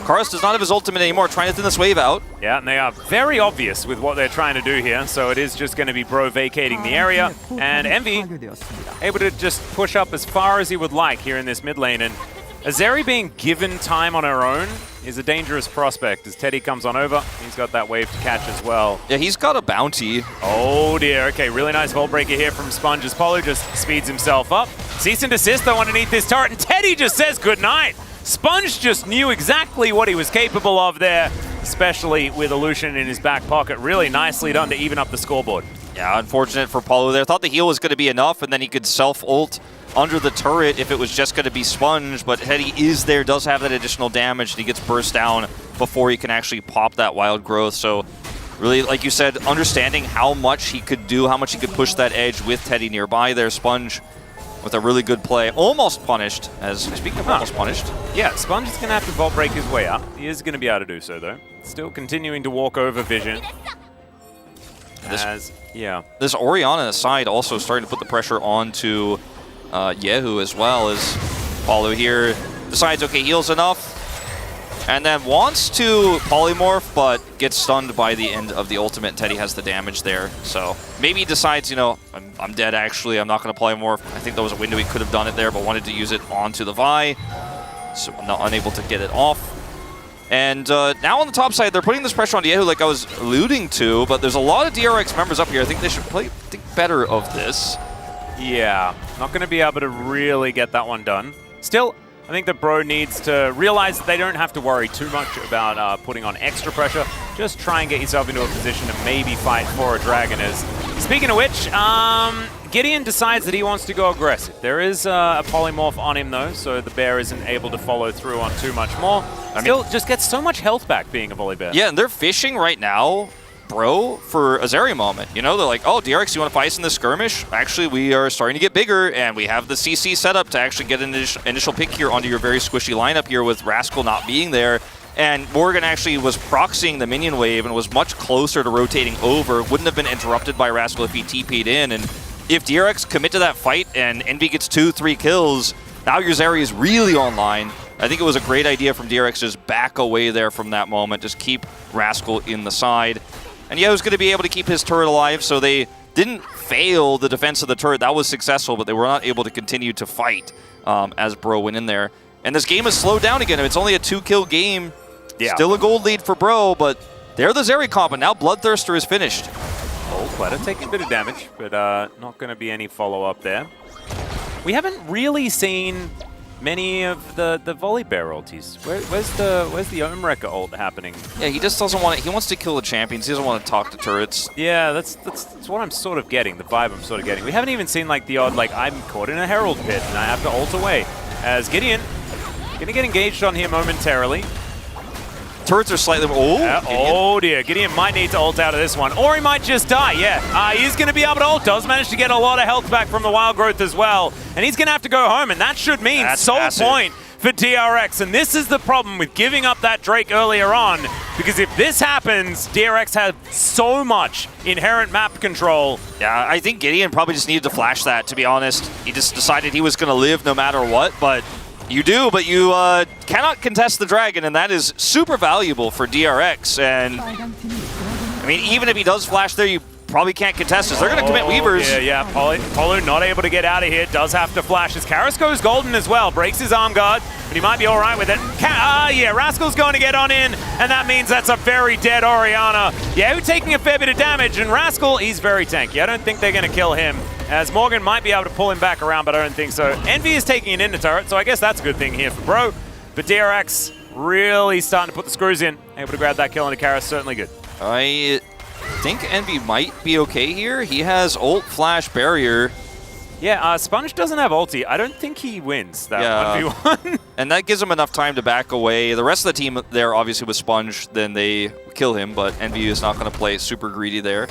Karus does not have his ultimate anymore, trying to thin this wave out. Yeah, and they are very obvious with what they're trying to do here, so it is just going to be Bro vacating the area, and Envy able to just push up as far as he would like here in this mid lane, and Azeri being given time on her own is a dangerous prospect as Teddy comes on over. He's got that wave to catch as well. Yeah, he's got a bounty. Oh dear, okay, really nice Vault Breaker here from Sponge as Polo just speeds himself up. Cease and desist though underneath this turret, and Teddy just says goodnight. Sponge just knew exactly what he was capable of there, especially with Illusion in his back pocket. Really nicely done to even up the scoreboard. Yeah, unfortunate for Polo there. Thought the heal was going to be enough, and then he could self-ult under the turret if it was just going to be Sponge, but Teddy is there, does have that additional damage, and he gets burst down before he can actually pop that wild growth. So really, like you said, understanding how much he could do, how much he could push that edge with Teddy nearby there. Sponge with a really good play. Almost punished, as speaking of almost punished. Yeah, Sponge is going to have to Vault Break his way up. He is going to be able to do so, though. Still continuing to walk over Vision. This Orianna aside also starting to put the pressure onto Yehu as well, as Paulo here decides, okay, heals enough, and then wants to polymorph, but gets stunned by the end of the ultimate. Teddy has the damage there, so maybe he decides, you know, I'm dead actually, I'm not going to polymorph. I think there was a window he could have done it there, but wanted to use it onto the Vi, so I'm not unable to get it off. And now on the top side, they're putting this pressure on Yehu like I was alluding to, but there's a lot of DRX members up here. I think they should think better of this. Yeah, not going to be able to really get that one done. Still, I think that Bro needs to realize that they don't have to worry too much about putting on extra pressure. Just try and get yourself into a position to maybe fight for a dragon. Speaking of which, Gideon decides that he wants to go aggressive. There is a polymorph on him though, so the bear isn't able to follow through on too much more. Still, just gets so much health back being a volley bear. Yeah, and they're fishing right now, Bro, for a Zeri moment. You know, they're like, oh, DRX, you want to fight us in this skirmish? Actually, we are starting to get bigger, and we have the CC set up to actually get an initial pick here onto your very squishy lineup here with Rascal not being there. And Morgan actually was proxying the minion wave and was much closer to rotating over. Wouldn't have been interrupted by Rascal if he TP'd in. And if DRX commit to that fight and Envy gets 2-3 kills, now your Zeri is really online. I think it was a great idea from DRX to just back away there from that moment. Just keep Rascal in the side. And Yehu's going to be able to keep his turret alive, so they didn't fail the defense of the turret. That was successful, but they were not able to continue to fight as Bro went in there. And this game has slowed down again. It's only a 2-kill game. Yeah. Still a gold lead for Bro, but they're the Zeri comp, and now Bloodthirster is finished. Oh, Quetta taking a bit of damage, but not going to be any follow-up there. We haven't really seen many of the volley bear ultis. Where's the Omreka ult happening? Yeah, he just doesn't want it. He wants to kill the champions. He doesn't want to talk to turrets. Yeah, that's what I'm sort of getting, the vibe I'm sort of getting. We haven't even seen like the odd, like, I'm caught in a Herald pit and I have to ult away. As Gideon gonna get engaged on here momentarily. Turrets are slightly... Oh dear, Gideon might need to ult out of this one, or he might just die, yeah. He's going to be able to ult, does manage to get a lot of health back from the wild growth as well, and he's going to have to go home, and that should mean soul point for DRX, and this is the problem with giving up that Drake earlier on, because if this happens, DRX has so much inherent map control. Yeah, I think Gideon probably just needed to flash that, to be honest. He just decided he was going to live no matter what, but... You do, but you cannot contest the dragon, and that is super valuable for DRX. And I mean, even if he does flash there, you probably can't contest this. They're going to commit Weavers. Yeah. Polo not able to get out of here. Does have to flash. As Karras goes golden as well. Breaks his arm guard, but he might be all right with it. Yeah, Rascal's going to get on in, and that means that's a very dead Orianna. Yeah, taking a fair bit of damage, and Rascal, he's very tanky. I don't think they're going to kill him, as Morgan might be able to pull him back around, but I don't think so. Envy is taking it in the turret, so I guess that's a good thing here for Bro. But DRX really starting to put the screws in. Able to grab that kill into Karras, certainly good. I think Envy might be okay here. He has ult, flash, barrier. Yeah, Sponge doesn't have ulti. I don't think he wins that 1v1. And that gives him enough time to back away. The rest of the team there, obviously, with Sponge, then they kill him, but Envy is not going to play super greedy there.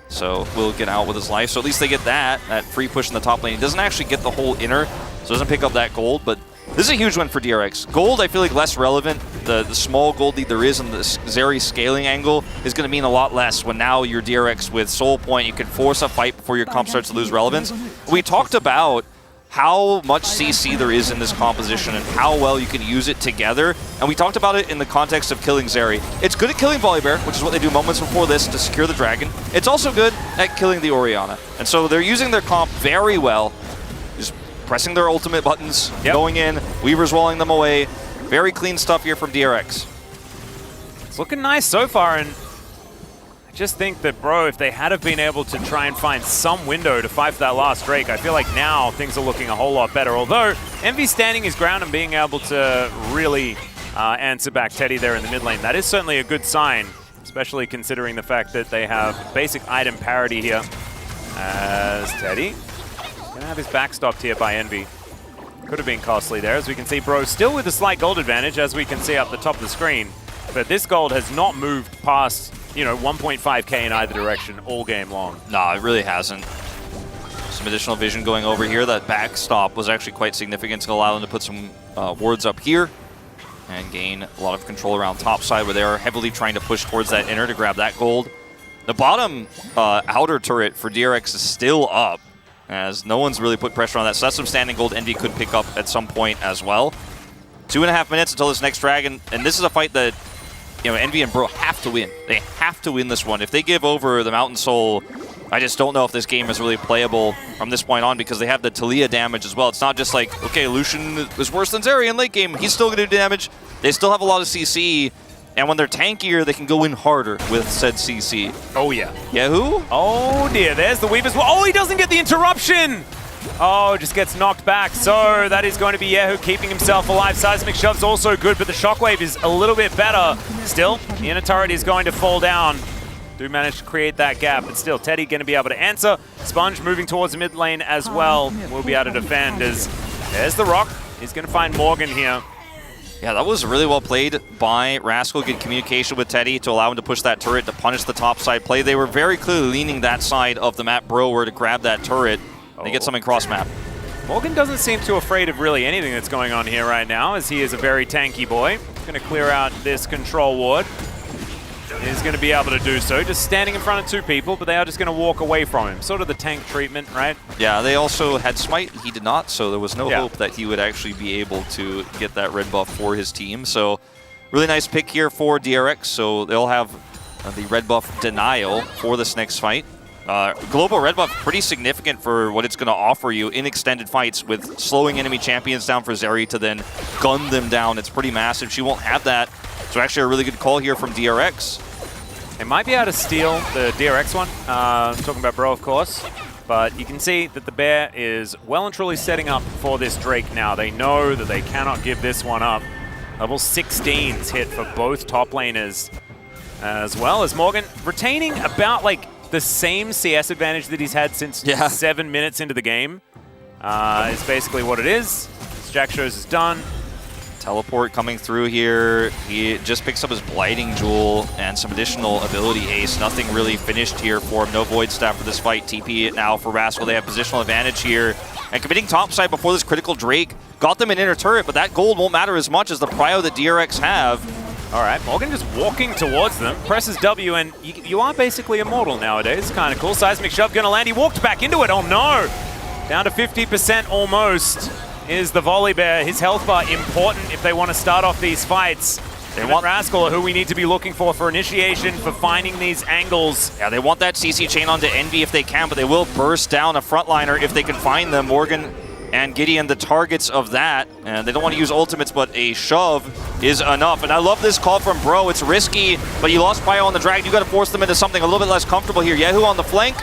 So will get out with his life. So at least they get that free push in the top lane. He doesn't actually get the whole inner, so doesn't pick up that gold, but this is a huge win for DRX. Gold, I feel like, less relevant. The small gold lead there is in the Zeri scaling angle is going to mean a lot less when now you're DRX with Soul Point. You can force a fight before your comp starts to lose relevance. We talked about how much CC there is in this composition and how well you can use it together. And we talked about it in the context of killing Zeri. It's good at killing Volibear, which is what they do moments before this to secure the dragon. It's also good at killing the Orianna. And so they're using their comp very well, just pressing their ultimate buttons, going in, Weaver's walling them away. Very clean stuff here from DRX. It's looking nice so far, and I just think that, bro, if they had have been able to try and find some window to fight for that last Drake, I feel like now things are looking a whole lot better. Although, Envy standing his ground and being able to really answer back Teddy there in the mid lane, that is certainly a good sign, especially considering the fact that they have basic item parity here. As Teddy gonna have his back stopped here by Envy. Could have been costly there. As we can see, bro still with a slight gold advantage, as we can see up the top of the screen. But this gold has not moved past, you know, 1.5k in either direction all game long. Nah, it really hasn't. Some additional vision going over here. That backstop was actually quite significant to allow them to put some wards up here and gain a lot of control around top side, where they are heavily trying to push towards that inner to grab that gold. The bottom outer turret for DRX is still up, as no one's really put pressure on that. So that's some standing gold Envy could pick up at some point as well. 2.5 minutes until this next dragon, and this is a fight that, you know, Envy and Bro have to win. They have to win this one. If they give over the Mountain Soul, I just don't know if this game is really playable from this point on, because they have the Talia damage as well. It's not just like, okay, Lucian is worse than Zeri in late game. He's still going to do damage. They still have a lot of CC, and when they're tankier, they can go in harder with said CC. Oh, yeah. Yahoo? Oh, dear. There's the Weavers. Oh, he doesn't get the interruption. Oh, just gets knocked back. So that is going to be Yahoo keeping himself alive. Seismic Shove's also good, but the Shockwave is a little bit better. Still, the inner turret is going to fall down. Do manage to create that gap, but still, Teddy going to be able to answer. Sponge moving towards the mid lane as well. Will be able to defend, as there's the rock. He's going to find Morgan here. Yeah, that was really well played by Rascal. Good communication with Teddy to allow him to push that turret to punish the top side play. They were very clearly leaning that side of the map, Bro, where to grab that turret. They get something cross map. Morgan doesn't seem too afraid of really anything that's going on here right now, as he is a very tanky boy. He's going to clear out this control ward. He's going to be able to do so, just standing in front of two people, but they are just going to walk away from him. Sort of the tank treatment, right? Yeah, they also had Smite. He did not, so there was no hope that he would actually be able to get that red buff for his team. So really nice pick here for DRX. So they'll have the red buff denial for this next fight. Global red buff, pretty significant for what it's going to offer you in extended fights, with slowing enemy champions down for Zeri to then gun them down. It's pretty massive. She won't have that. So actually a really good call here from DRX. They might be able to steal the DRX one. I'm talking about Bro, of course. But you can see that the Bear is well and truly setting up for this Drake now. They know that they cannot give this one up. Level 16's hit for both top laners, as well as Morgan retaining about like the same CS advantage that he's had since 7 minutes into the game. Is basically what it is. This Jack shows is done. Teleport coming through here. He just picks up his Blighting Jewel and some additional ability haste. Nothing really finished here for him. No Void Staff for this fight. TP now for Rascal. They have positional advantage here. And committing topside before this critical Drake got them an inner turret, but that gold won't matter as much as the prio that DRX have. All right, Morgan just walking towards them, presses W, and you are basically immortal nowadays. Kind of cool. Seismic Shove gonna land. He walked back into it. Oh no! Down to 50% almost is the Volibear. His health bar important if they want to start off these fights. They want Rascal, who we need to be looking for initiation, for finding these angles. Yeah, they want that CC chain onto Envy if they can, but they will burst down a frontliner if they can find them. Morgan and Gideon, the targets of that. And they don't want to use ultimates, but a shove is enough. And I love this call from Bro. It's risky, but you lost Prio on the Dragon. You got to force them into something a little bit less comfortable here. Yahoo on the flank.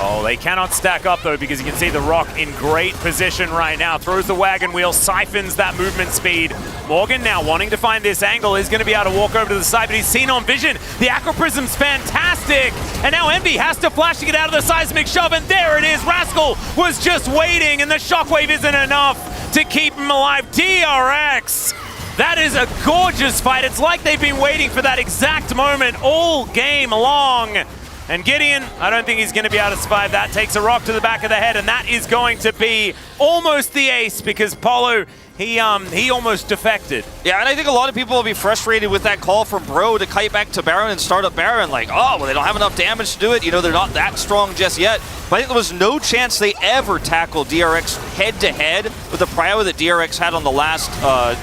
Oh, they cannot stack up, though, because you can see the Rock in great position right now. Throws the wagon wheel, siphons that movement speed. Morgan now wanting to find this angle is going to be able to walk over to the side, but he's seen on vision. The Acro Prism's fantastic. And now Envy has to flash to get out of the Seismic Shove, and there it is. Rascal was just waiting, and the Shockwave isn't enough to keep him alive. DRX! That is a gorgeous fight. It's like they've been waiting for that exact moment all game long. And Gideon, I don't think he's going to be able to survive that. Takes a rock to the back of the head, and that is going to be almost the ace because Polo, he almost defected. Yeah, and I think a lot of people will be frustrated with that call from Bro to kite back to Baron and start up Baron. Like, oh, well, they don't have enough damage to do it. You know, they're not that strong just yet. But I think there was no chance they ever tackled DRX head-to-head with the prio that DRX had on the last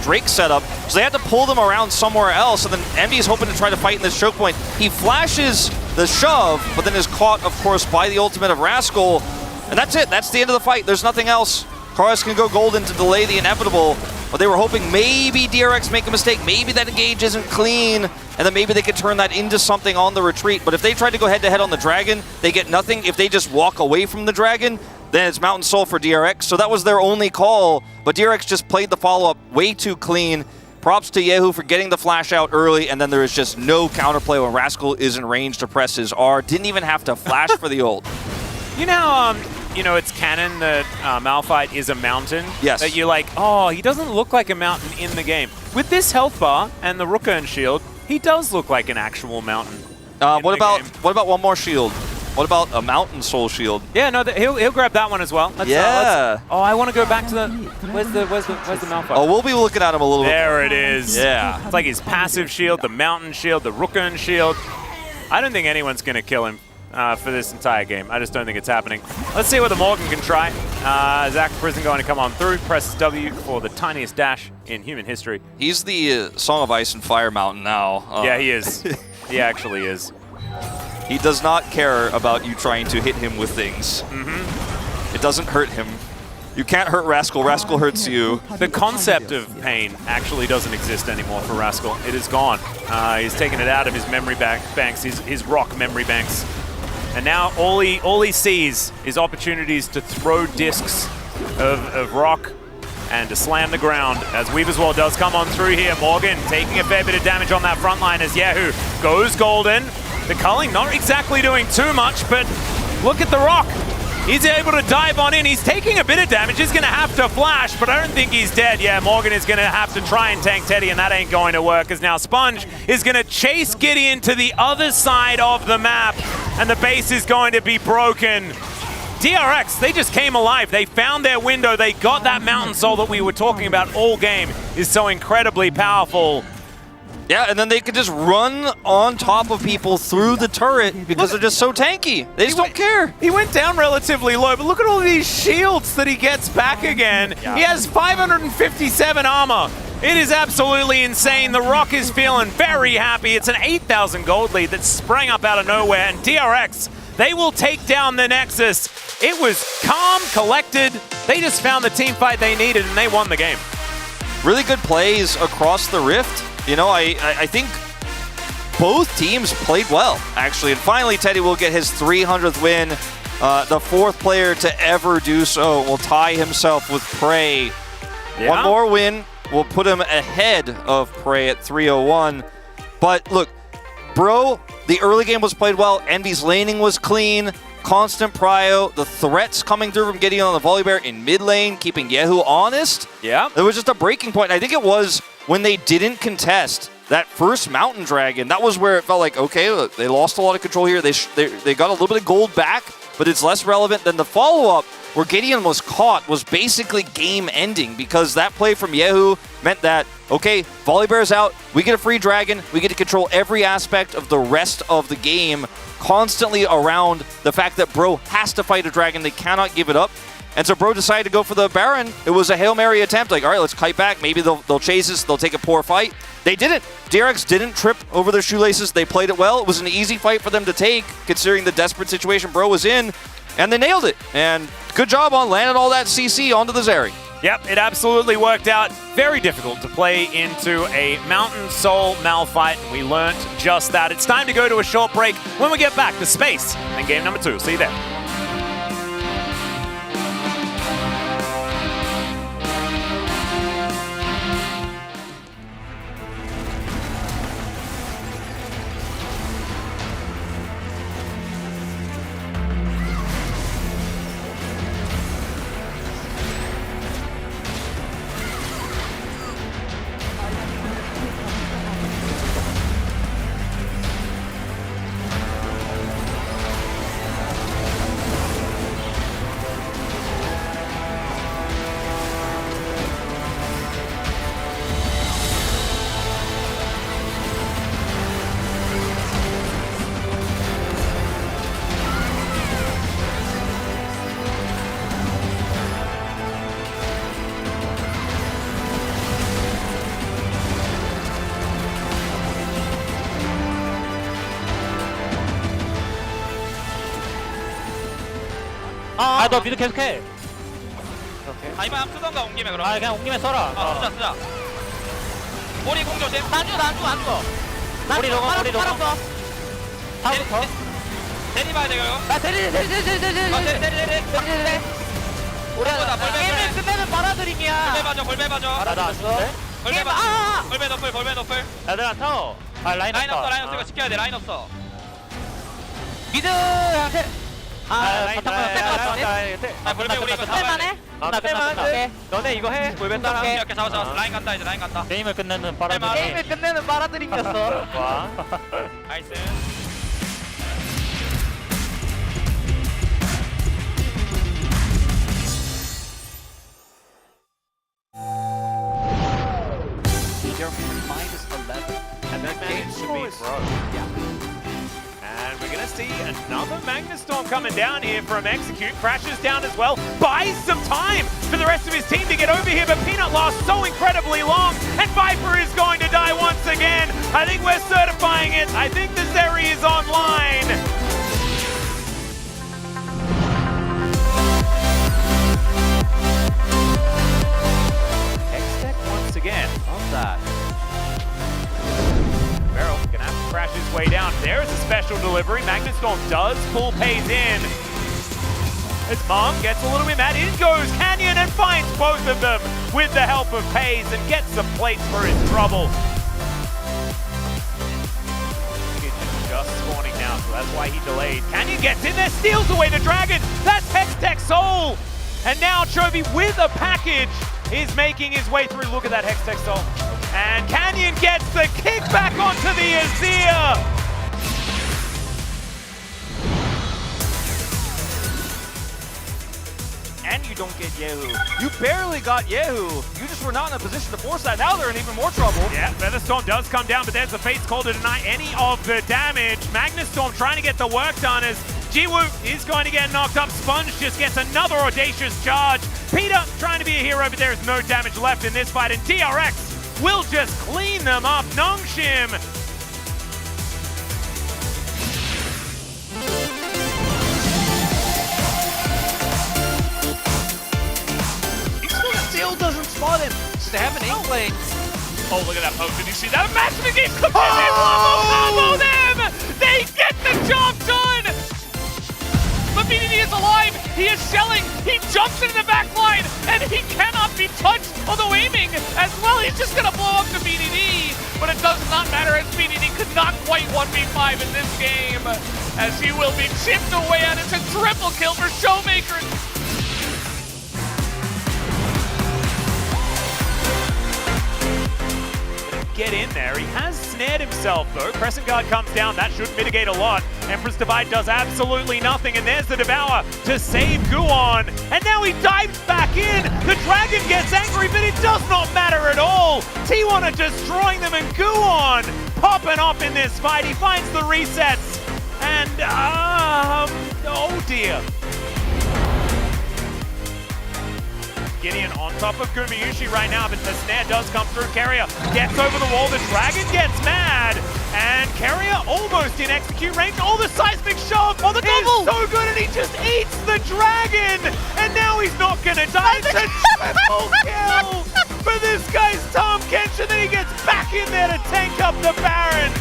Drake setup. So they had to pull them around somewhere else. And then Envy is hoping to try to fight in this choke point. He flashes the shove, but then is caught, of course, by the ultimate of Rascal. And that's it. That's the end of the fight. There's nothing else. Karthus can go golden to delay the inevitable, but they were hoping maybe DRX make a mistake, maybe that engage isn't clean, and then maybe they could turn that into something on the retreat. But if they try to go head-to-head on the Dragon, they get nothing. If they just walk away from the Dragon, then it's Mountain Soul for DRX. So that was their only call, but DRX just played the follow-up way too clean. Props to Yehu for getting the flash out early, and then there is just no counterplay when Rascal is in range to press his R. Didn't even have to flash for the ult. You know, it's canon that Malphite is a mountain. Yes. That you're like, oh, he doesn't look like a mountain in the game. With this health bar and the Rookern shield, he does look like an actual mountain. What about one more shield? What about a Mountain Soul shield? Yeah, no, he'll grab that one as well. Yeah. Oh, I want to go back to the. Where's the Malphite? Oh, we'll be looking at him a little bit. There it is. Yeah. It's like his passive shield, the mountain shield, the Rookern shield. I don't think anyone's going to kill him for this entire game. I just don't think it's happening. Let's see what the Morgan can try. Zach Prison going to come on through. Presses W for the tiniest dash in human history. He's the Song of Ice and Fire Mountain now. Yeah, he is. He actually is. He does not care about you trying to hit him with things. It doesn't hurt him. You can't hurt Rascal. Rascal hurts you. The concept of pain actually doesn't exist anymore for Rascal. It is gone. He's taken it out of his memory banks, his rock memory banks. And now all he sees is opportunities to throw discs of rock and to slam the ground as Weaver's Wall does come on through here. Morgan taking a fair bit of damage on that front line as Yehu goes golden. The culling not exactly doing too much, but look at the rock. He's able to dive on in. He's taking a bit of damage. He's going to have to flash, but I don't think he's dead. Yeah, Morgan is going to have to try and tank Teddy, and that ain't going to work, as now Sponge is going to chase Gideon to the other side of the map, and the base is going to be broken. DRX, they just came alive. They found their window. They got that Mountain Soul that we were talking about all game is so incredibly powerful. Yeah, and then they could just run on top of people through the turret because they're just so tanky. They just don't care. He went down relatively low, but look at all these shields that he gets back again. Yeah. He has 557 armor. It is absolutely insane. The Rock is feeling very happy. It's an 8,000 gold lead that sprang up out of nowhere, and DRX, they will take down the Nexus. It was calm, collected. They just found the team fight they needed, and they won the game. Really good plays across the Rift. You know, I think both teams played well, actually. And finally, Teddy will get his 300th win. The fourth player to ever do so will tie himself with Prey. Yeah. One more win will put him ahead of Prey at 301. But look, Bro, the early game was played well. Envy's laning was clean. Constant prio, the threats coming through from Gideon on the volley bear in mid lane, keeping Yehu honest. Yeah. There was just a breaking point. I think it was when they didn't contest that first Mountain Dragon. That was where it felt like, okay, look, they lost a lot of control here. They got a little bit of gold back, but it's less relevant than the follow-up where Gideon was caught was basically game ending because that play from Yehu meant that, okay, volley bear's out, we get a free dragon, we get to control every aspect of the rest of the game, constantly around the fact that Bro has to fight a dragon. They cannot give it up. And so Bro decided to go for the Baron. It was a Hail Mary attempt. Like, all right, let's kite back. Maybe they'll chase us. They'll take a poor fight. They didn't. DRX didn't trip over their shoelaces. They played it well. It was an easy fight for them to take, considering the desperate situation Bro was in. And they nailed it. And good job on landing all that CC onto the Zeri. Yep, it absolutely worked out. Very difficult to play into a Mountain Soul Malphite, and we learnt just that. It's time to go to a short break. When we get back, the Space, and game number 2. See you there. 아, 너 미드 계속해. 아 이번 한번 쓰던가 온 김에 그럼. 아, 그냥 온 김에 써라. 쓰자. 머리 공조 됨. 안 줘. 우리 로고, 우리 로고. 다음부터. 대리 봐야 돼요. 나 대리. 대리. 우리 게임을 끝내는 빨아들임이야. 골배 봐줘. 나안 죽는데? 골배 봐. 골배 너플. 애들 안 타워. 아, 라인 라인 없다. 없어. 이거 지켜야 돼. 라인 없어. 미드한테. 라인 골배 우리 이거 잡아야 돼. 나 끝났다. 너네 이거 해. 골배 따라. 오케이 잡았어. 라인 간다 이제 라인 간다. 게임을 끝내는 빨아들임. 게임을 끝내는 빨아들임이었어. 와. 나이스. And that game should be broke. And we're going to see another Magnus Storm coming down here from Execute. Crashes down as well. Buys some time for the rest of his team to get over here, but Peanut lasts so incredibly long. And Viper is going to die once again. I think we're certifying it. I think the Zeri is online. X-Tech once again. Love that. Barrel gonna have to crash his way down. There's a special delivery. Magnus Storm does pull Pays in. As Mom gets a little bit mad, in goes Canyon and finds both of them with the help of Pays and gets some plates for his trouble. Kitchen just spawning now, so that's why he delayed. Canyon gets in there, steals away the dragon. That's Hextech Soul. And now Chovy with a package is making his way through. Look at that Hextech Soul. And Canyon gets the kick back onto the Azir. And you don't get Yehu. You barely got Yehu. You just were not in a position to force that. Now they're in even more trouble. Yeah, Featherstorm does come down, but there's the Fate's call to deny any of the damage. Magnus Storm trying to get the work done as Jiwoo is going to get knocked up. Sponge just gets another audacious charge. Peter trying to be a hero, but there is no damage left in this fight. And DRX will just clean them up. Nongshim. Still doesn't spot him. So they have an inkling. Oh, look at that poke. Did you see that? Max McGee's completely combo them! They get the job done! But BDD is alive. He is shelling. He jumps into the back line, and he cannot be touched, although aiming as well. He's just going to blow up the BDD. But it does not matter, as BDD could not quite 1v5 in this game, as he will be chipped away at. It's a triple kill for Showmaker. Get in there. He has snared himself though. Crescent Guard comes down. That should mitigate a lot. Empress Divide does absolutely nothing. And there's the Devour to save Guon. And now he dives back in. The Dragon gets angry, but it does not matter at all. T1 are destroying them and Guon popping off in this fight. He finds the resets. And, oh dear. Gideon on top of Gumayushi right now, but the snare does come through. Carrier gets over the wall. The Dragon gets mad. And Carrier almost in execute range. Oh, the seismic shove is so good, and he just eats the Dragon. And now he's not going to die. It's a triple kill for this guy's Tom Kench, and then he gets back in there to tank up the Baron.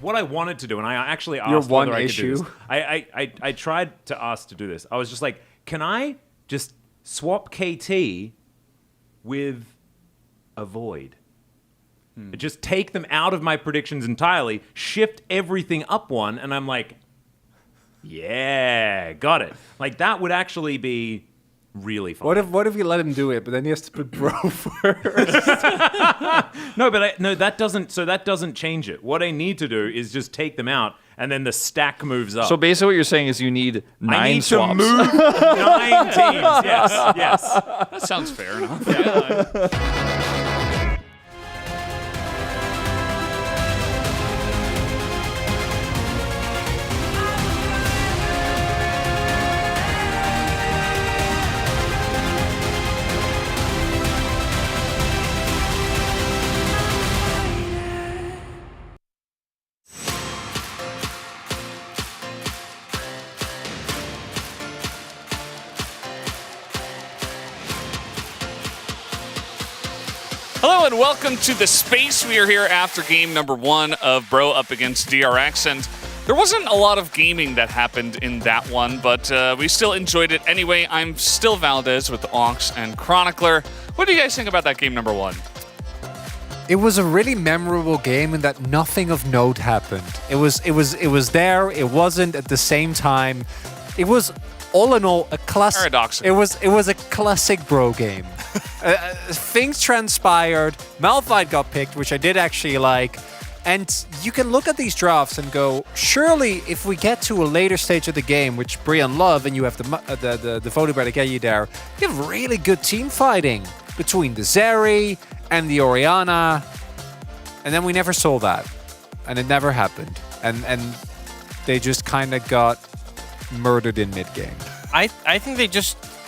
What I wanted to do, and I actually asked Your one whether I could do issue? this. I tried to ask to do this. I was just like, can I just swap KT with a Void? Just take them out of my predictions entirely, shift everything up one, and I'm like, yeah, got it. Like, that would actually be really fun. What if you let him do it, but then he has to put bro first? No, but that doesn't change it. What I need to do is just take them out, and then the stack moves up. So basically what you're saying is you need 9 I need swaps. to move 9 teams. Yes. That sounds fair enough. Yeah. Hello and welcome to the space. We are here after game number 1 of Bro up against DRX, and there wasn't a lot of gaming that happened in that one, but we still enjoyed it anyway. I'm still Valdez with Ox and Chronicler. What do you guys think about that game number 1? It was a really memorable game in that nothing of note happened. It was there. It wasn't at the same time. It was all in all a classic. Paradoxical. It was a classic Bro game. Things transpired. Malphite got picked, which I did actually like. And you can look at these drafts and go, surely if we get to a later stage of the game, which Brian love, and you have the Volibear to get you there, you have really good team fighting between the Zeri and the Orianna. And then we never saw that. And it never happened. And they just kind of got murdered in mid-game. I think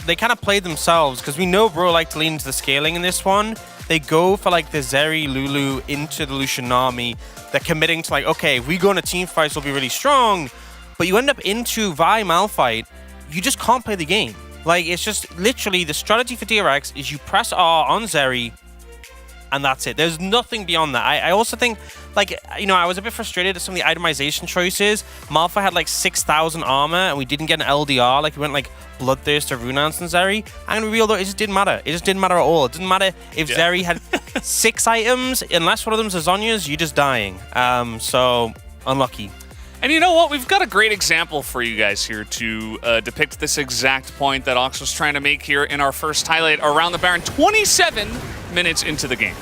they kind of played themselves, because we know Bro like to lean into the scaling in this one. They go for like the Zeri, Lulu into the Lucian army. They're committing to like, okay, if we go into team fights, we'll be really strong. But you end up into Vi Malphite, you just can't play the game. Like, it's just literally the strategy for DRX is you press R on Zeri, and that's it. There's nothing beyond that. I also think, like, you know, I was a bit frustrated at some of the itemization choices. Malphite had like 6,000 armor, and we didn't get an LDR. Like, we went like Bloodthirst or Runance and Zeri. I'm gonna be real though, it just didn't matter. It just didn't matter at all. It didn't matter if Zeri had 6 items. Unless one of them's a Zhonya's, you're just dying. So, unlucky. And you know what? We've got a great example for you guys here to depict this exact point that Ox was trying to make here in our first highlight around the Baron. 27 minutes into the game.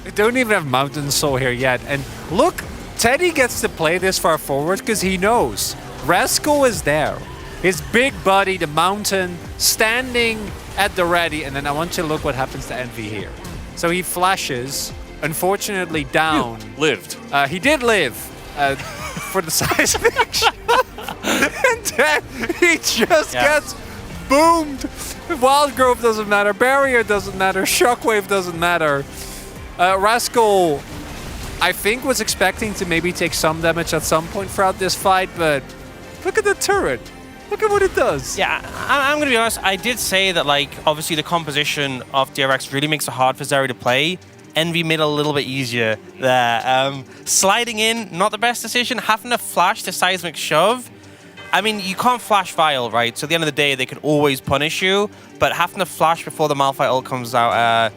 They don't even have Mountain Soul here yet. And look, Teddy gets to play this far forward because he knows Rascal is there. His big buddy, the Mountain, standing at the ready. And then I want you to look what happens to Envy here. So he flashes, unfortunately down. Lived. He did live for the size of the and then he just gets boomed. Wild Grove doesn't matter. Barrier doesn't matter. Shockwave doesn't matter. Rascal, I think, was expecting to maybe take some damage at some point throughout this fight, but look at the turret. Look at what it does. Yeah, I'm going to be honest. I did say that, like, obviously the composition of DRX really makes it hard for Zeri to play. Envy made it a little bit easier there. Sliding in, not the best decision. Having to flash the seismic shove. I mean, you can't flash Vile, right? So at the end of the day, they could always punish you. But having to flash before the Malphite ult comes out,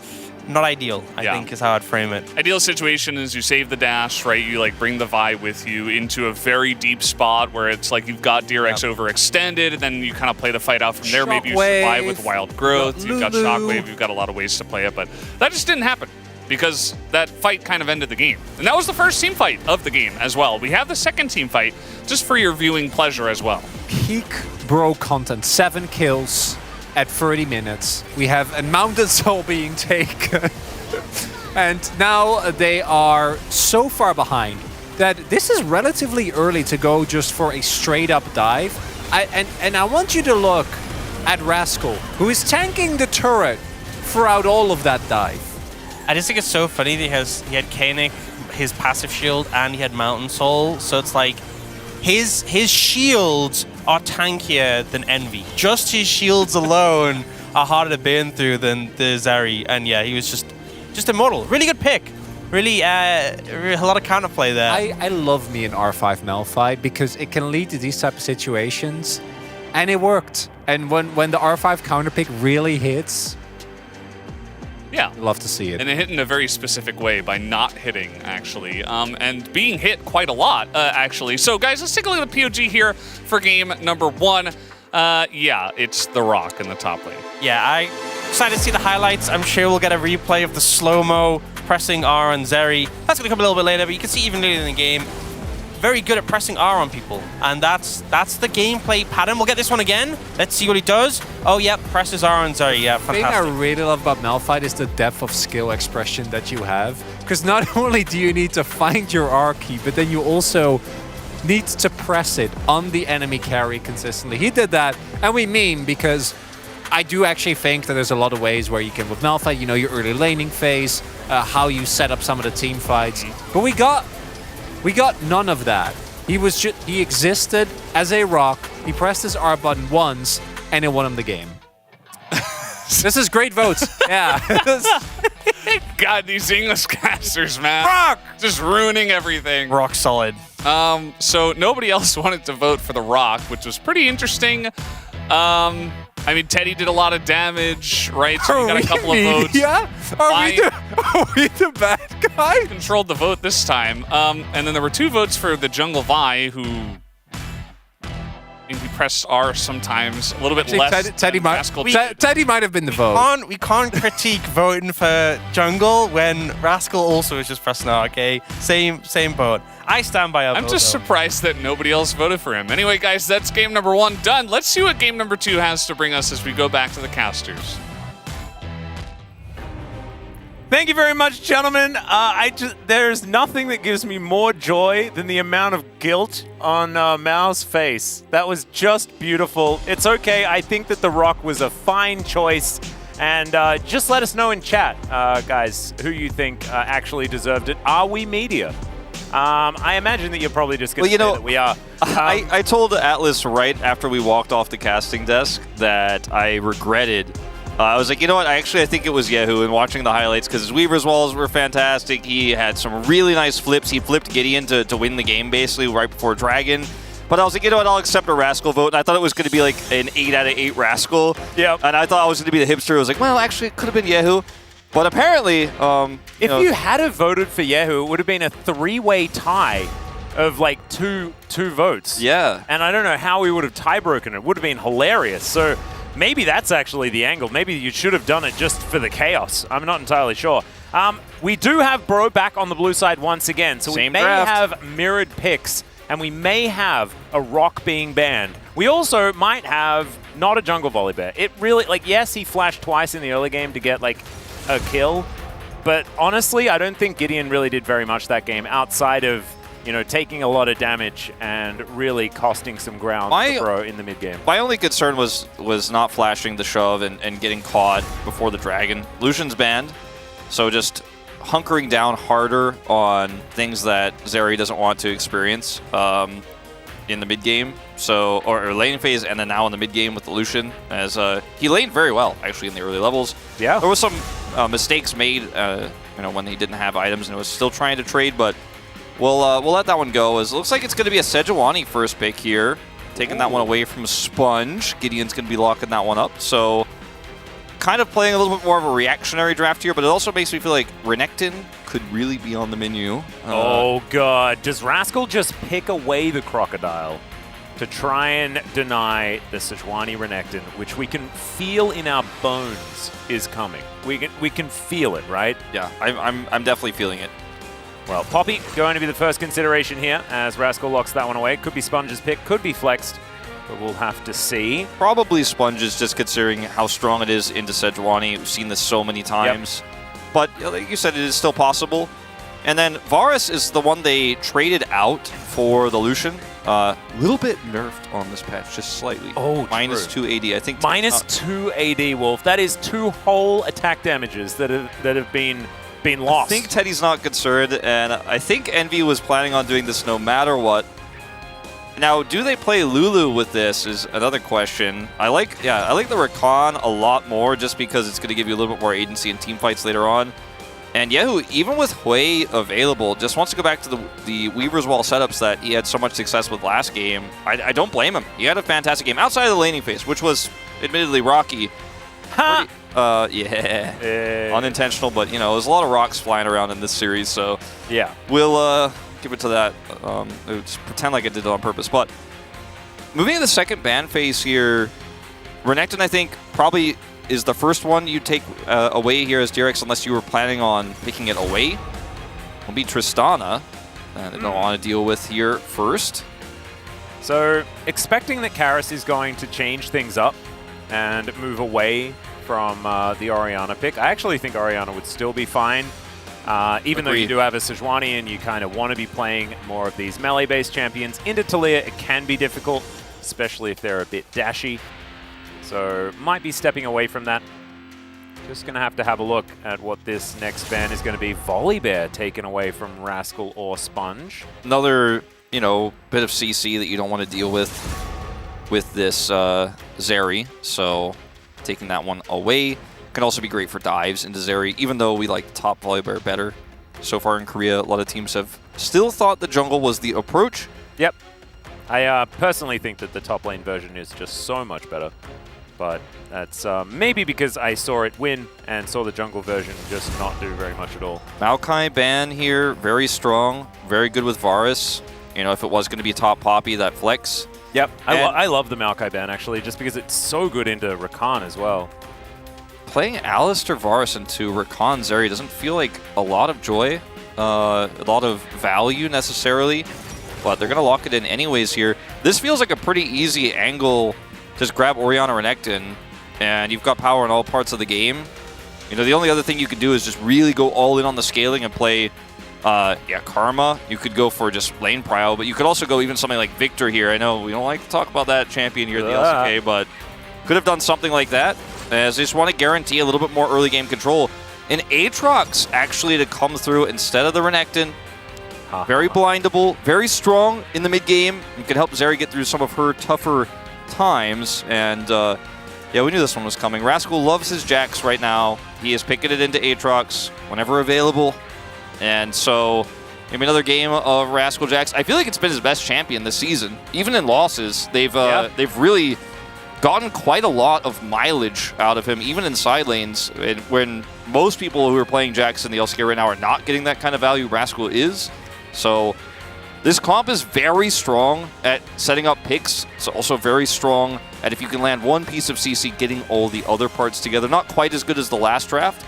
not ideal, I think, is how I'd frame it. Ideal situation is you save the dash, right? You like bring the Vi with you into a very deep spot where it's like you've got DRX overextended, and then you kind of play the fight out from there. Maybe you survive with Wild Growth. You've got Shockwave. You've got a lot of ways to play it, but that just didn't happen because that fight kind of ended the game. And that was the first team fight of the game as well. We have the second team fight just for your viewing pleasure as well. Peak Bro content, 7 kills at 30 minutes. We have a Mountain Soul being taken. And now they are so far behind that this is relatively early to go just for a straight up dive. And I want you to look at Rascal, who is tanking the turret throughout all of that dive. I just think it's so funny that he had Koenig, his passive shield, and he had Mountain Soul. So it's like his shields are tankier than Envy. Just his shields alone are harder to burn through than the Zeri. And yeah, he was just immortal. Really good pick. Really a lot of counterplay there. I love me an R5 Malphite because it can lead to these type of situations, and it worked. And when the R5 counterpick really hits, yeah, I'd love to see it. And it hit in a very specific way by not hitting, actually, and being hit quite a lot, actually. So, guys, let's take a look at the POG here for game number 1. Yeah, it's The Rock in the top lane. Yeah, I'm excited to see the highlights. I'm sure we'll get a replay of the slow-mo pressing R on Zeri. That's going to come a little bit later, but you can see even later in the game, very good at pressing R on people. And that's the gameplay pattern. We'll get this one again. Let's see what he does. Oh, yep, presses R on Zeri. Yeah, fantastic. The thing I really love about Malphite is the depth of skill expression that you have. Because not only do you need to find your R key, but then you also need to press it on the enemy carry consistently. He did that, and we meme because I do actually think that there's a lot of ways where you can, with Malphite, you know, your early laning phase, how you set up some of the team fights. But we got none of that. He existed as a rock. He pressed his R button once, and it won him the game. This is great votes. Yeah. God, these English casters, man. Rock! Just ruining everything. Rock solid. So nobody else wanted to vote for the Rock, which was pretty interesting. I mean, Teddy did a lot of damage, right? So we got a couple of votes. Yeah? Are we the bad guy? Controlled the vote this time. And then there were 2 votes for the Jungle Vi, who he pressed R sometimes, a little bit less. Teddy might have been the vote. We can't critique voting for jungle when Rascal also is just pressing R, okay? Same vote. I stand by our I'm vote, just though. surprised that nobody else voted for him. Anyway, guys, that's game number 1 done. Let's see what game number 2 has to bring us as we go back to the casters. Thank you very much, gentlemen. There's nothing that gives me more joy than the amount of guilt on Mao's face. That was just beautiful. It's okay. I think that the Rock was a fine choice. And just let us know in chat, guys, who you think actually deserved it. Are we media? I imagine that you're probably just going to say that we are. I told Atlas right after we walked off the casting desk that I regretted. I was like, you know what? I think it was Yehu, and watching the highlights, because his Weaver's Walls were fantastic. He had some really nice flips. He flipped Gideon to win the game, basically, right before Dragon. But I was like, you know what? I'll accept a Rascal vote. And I thought it was going to be like an 8 out of 8 Rascal. Yeah. And I thought I was going to be the hipster. I was like, well, actually, it could have been Yehu. But apparently, if you had have voted for Yehu, it would have been a 3-way tie of like two votes. Yeah. And I don't know how we would have tie broken it. It would have been hilarious. So maybe that's actually the angle. Maybe you should have done it just for the chaos. I'm not entirely sure. We do have Bro back on the blue side once again. So we may have mirrored picks, and we may have a Rock being banned. We also might have not a Jungle Volibear. It really, like, yes, he flashed twice in the early game to get, like, a kill. But honestly, I don't think Gideon really did very much that game outside of, you know, taking a lot of damage and really costing some ground for Bro in the mid game. My only concern was not flashing the shove and getting caught before the Dragon. Lucian's banned, so just hunkering down harder on things that Zeri doesn't want to experience in the mid game. So, or lane phase, and then now in the mid game with the Lucian, as he laned very well actually in the early levels. Yeah, there was some mistakes made, you know, when he didn't have items and was still trying to trade, but we'll let that one go. As it looks like it's going to be a Sejuani first pick here, taking that one away from Sponge. Gideon's going to be locking that one up. So, kind of playing a little bit more of a reactionary draft here, but it also makes me feel like Renekton could really be on the menu. Oh god, does Rascal just pick away the Crocodile to try and deny the Sejuani Renekton, which we can feel in our bones is coming? We can feel it, right? Yeah, I'm definitely feeling it. Well, Poppy going to be the first consideration here as Rascal locks that one away. Could be Sponge's pick, could be flexed, but we'll have to see. Probably Sponge's, just considering how strong it is into Sejuani. We've seen this so many times. Yep. But like you said, it is still possible. And then Varus is the one they traded out for the Lucian. Little bit nerfed on this patch, just slightly. Oh, minus 2 AD, I think. Minus 2 AD, Wolf. That is 2 whole attack damages that have been lost. I think Teddy's not concerned, and I think Envy was planning on doing this no matter what. Now, do they play Lulu with this is another question. I like the Rakan a lot more just because it's going to give you a little bit more agency in team fights later on. And Yehu, even with Hui available, just wants to go back to the Weaver's Wall setups that he had so much success with last game. I don't blame him. He had a fantastic game outside of the laning phase, which was admittedly rocky. Ha! Yeah. Unintentional, but you know, there's a lot of rocks flying around in this series, so yeah, we'll give it to that. Just pretend like I did it on purpose. But moving to the second ban phase here, Renekton, I think, probably is the first one you take away here as DRX, unless you were planning on picking it away. Will be Tristana, and I don't want to deal with here first. So, expecting that Karis is going to change things up and move away from the Orianna pick. I actually think Orianna would still be fine. Even though you do have a Sejuani and you kind of want to be playing more of these melee-based champions. Into Taliyah, it can be difficult, especially if they're a bit dashy. So, might be stepping away from that. Just going to have a look at what this next ban is going to be. Volibear taken away from Rascal or Sponge. Another, you know, bit of CC that you don't want to deal with this Zeri. So, taking that one away. can also be great for dives into Zeri, even though we like top Volibear better. So far in Korea, a lot of teams have still thought the jungle was the approach. Yep. I personally think that the top lane version is just so much better. But that's maybe because I saw it win and saw the jungle version just not do very much at all. Maokai ban here, very strong, very good with Varus. You know, if it was going to be top Poppy, that flex. Yep, I love the Maokai ban actually, just because it's so good into Rakan as well. Playing Alistar Varus into Rakan Zeri doesn't feel like a lot of joy, a lot of value necessarily, but they're going to lock it in anyways here. This feels like a pretty easy angle. Just grab Orianna Renekton, and you've got power in all parts of the game. You know, the only other thing you could do is just really go all in on the scaling and play, Karma. You could go for just lane prio, but you could also go even something like Victor here. I know we don't like to talk about that champion here at the LCK, but could have done something like that, as they just want to guarantee a little bit more early game control. And Aatrox actually to come through instead of the Renekton. Very blindable, very strong in the mid game. You could help Zeri get through some of her tougher times, and yeah, we knew this one was coming. Rascal loves his Jax right now. He is picking it into Aatrox whenever available, and so maybe another game of Rascal Jax. I feel like it's been his best champion this season. Even in losses, they've really gotten quite a lot of mileage out of him, even in side lanes, when most people who are playing Jax in the LCK right now are not getting that kind of value. Rascal is. So this comp is very strong at setting up picks. It's also very strong at, if you can land one piece of CC, getting all the other parts together. Not quite as good as the last draft,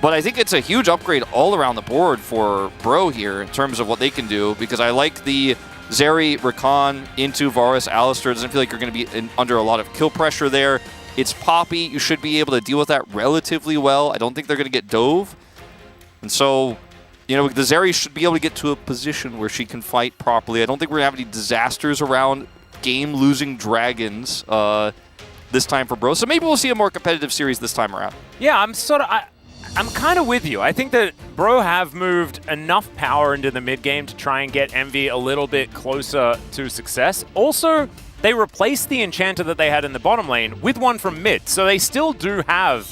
but I think it's a huge upgrade all around the board for Bro here in terms of what they can do, because I like the Zeri, Rakan into Varus, Alistar. It doesn't feel like you're going to be under a lot of kill pressure there. It's Poppy. You should be able to deal with that relatively well. I don't think they're going to get Dove. And so, you know, the Zeri should be able to get to a position where she can fight properly. I don't think we're going to have any disasters around game-losing dragons this time for Bro. So maybe we'll see a more competitive series this time around. Yeah, I'm kind of with you. I think that Bro have moved enough power into the mid game to try and get Envy a little bit closer to success. Also, they replaced the enchanter that they had in the bottom lane with one from mid, so they still do have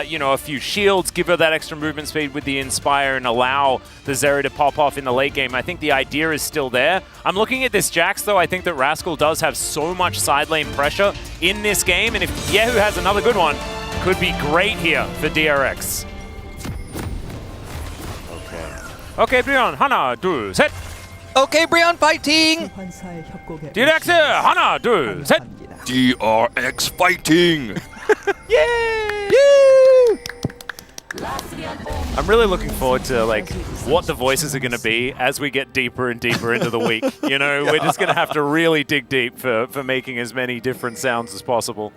you know, a few shields, give her that extra movement speed with the Inspire and allow the Zeri to pop off in the late game. I think the idea is still there. I'm looking at this Jax, though. I think that Rascal does have so much side lane pressure in this game, and if Yehu has another good one, could be great here for DRX. Okay, Brion, 하나, 둘, 셋! Okay, Brion fighting! DRX, 하나, 둘, 셋! DRX fighting! Yay! I'm really looking forward to like what the voices are going to be as we get deeper and deeper into the week. You know, we're just going to have to really dig deep for making as many different sounds as possible.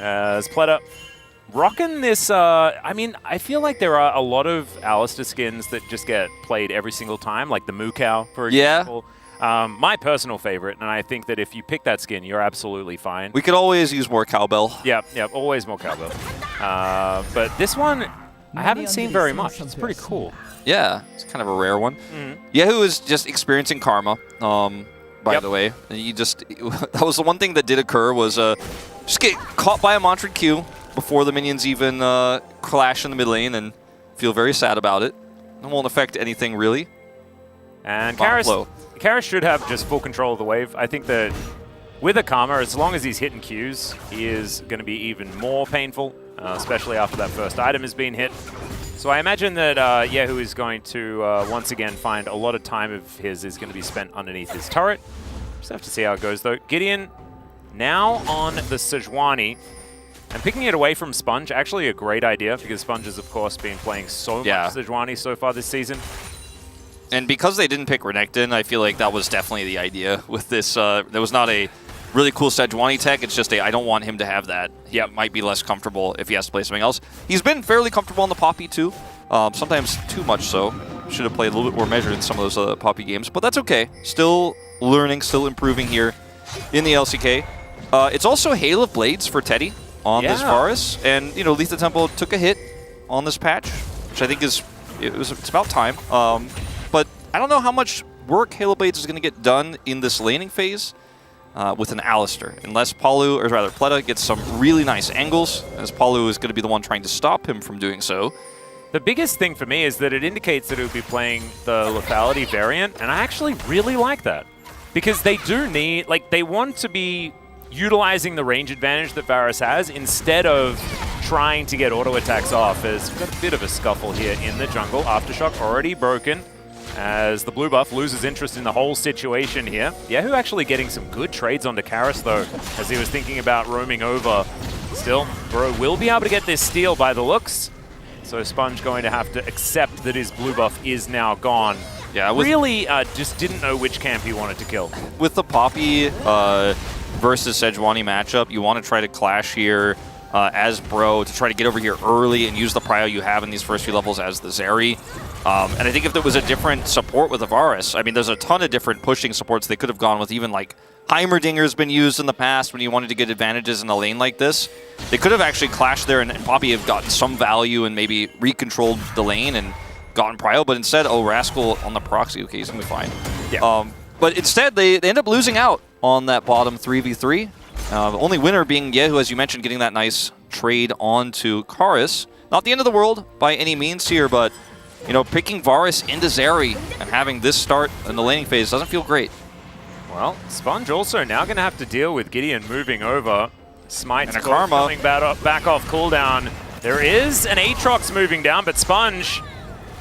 As Pleta rocking this, I mean, I feel like there are a lot of Alistar skins that just get played every single time, like the Mukau, for example. My personal favorite, and I think that if you pick that skin, you're absolutely fine. We could always use more cowbell. Yep, always more cowbell. But this one, I haven't seen very much. It's pretty cool. Yeah, it's kind of a rare one. Yehu is just experiencing karma, by the way. And that was the one thing that did occur, was just get caught by a Mantrid Q before the minions even clash in the mid lane, and feel very sad about it. It won't affect anything, really. And Karis should have just full control of the wave. I think that with a Karma, as long as he's hitting Qs, he is going to be even more painful, especially after that first item has been hit. So I imagine that Yehu is going to once again find a lot of time of his is going to be spent underneath his turret. Just have to see how it goes, though. Gideon now on the Sejuani. And picking it away from Sponge, actually a great idea, because Sponge has, of course, been playing so much Sejuani so far this season. And because they didn't pick Renekton, I feel like that was definitely the idea with this. There was not a really cool Sejuani tech. It's just I don't want him to have that. He might be less comfortable if he has to play something else. He's been fairly comfortable on the Poppy, too. Sometimes too much so. Should have played a little bit more measured in some of those Poppy games. But that's okay. Still learning, still improving here in the LCK. It's also Hail of Blades for Teddy on this Varus. And, you know, Letha Temple took a hit on this patch, which I think it's about time. But I don't know how much work Hail of Blades is going to get done in this laning phase. with an Alistar. Unless Palu, or rather Pleta, gets some really nice angles, as Palu is going to be the one trying to stop him from doing so. The biggest thing for me is that it indicates that it would be playing the lethality variant, and I actually really like that. Because they do need, like, they want to be utilizing the range advantage that Varus has instead of trying to get auto attacks off, as we've got a bit of a scuffle here in the jungle. Aftershock already broken as the blue buff loses interest in the whole situation here. Yehu actually getting some good trades onto Karis though, as he was thinking about roaming over. Still, Bro will be able to get this steal by the looks. So Sponge going to have to accept that his blue buff is now gone. Yeah, really just didn't know which camp he wanted to kill. With the Poppy versus Sejuani matchup, you want to try to clash here as Bro to try to get over here early and use the prio you have in these first few levels as the Zeri. And I think if there was a different support with Varus, I mean, there's a ton of different pushing supports they could have gone with. Even like Heimerdinger's been used in the past when you wanted to get advantages in a lane like this. They could have actually clashed there and Poppy have gotten some value and maybe recontrolled the lane and gotten prio, but instead, Rascal on the proxy. Okay, he's going to be fine. Yeah. But instead, they end up losing out on that bottom 3v3. The only winner being Yehu, as you mentioned, getting that nice trade onto Karis. Not the end of the world by any means here, but you know, picking Varus into Zeri and having this start in the laning phase doesn't feel great. Well, Sponge also now going to have to deal with Gideon moving over. Smite's and a Karma coming back off cooldown. There is an Aatrox moving down, but Sponge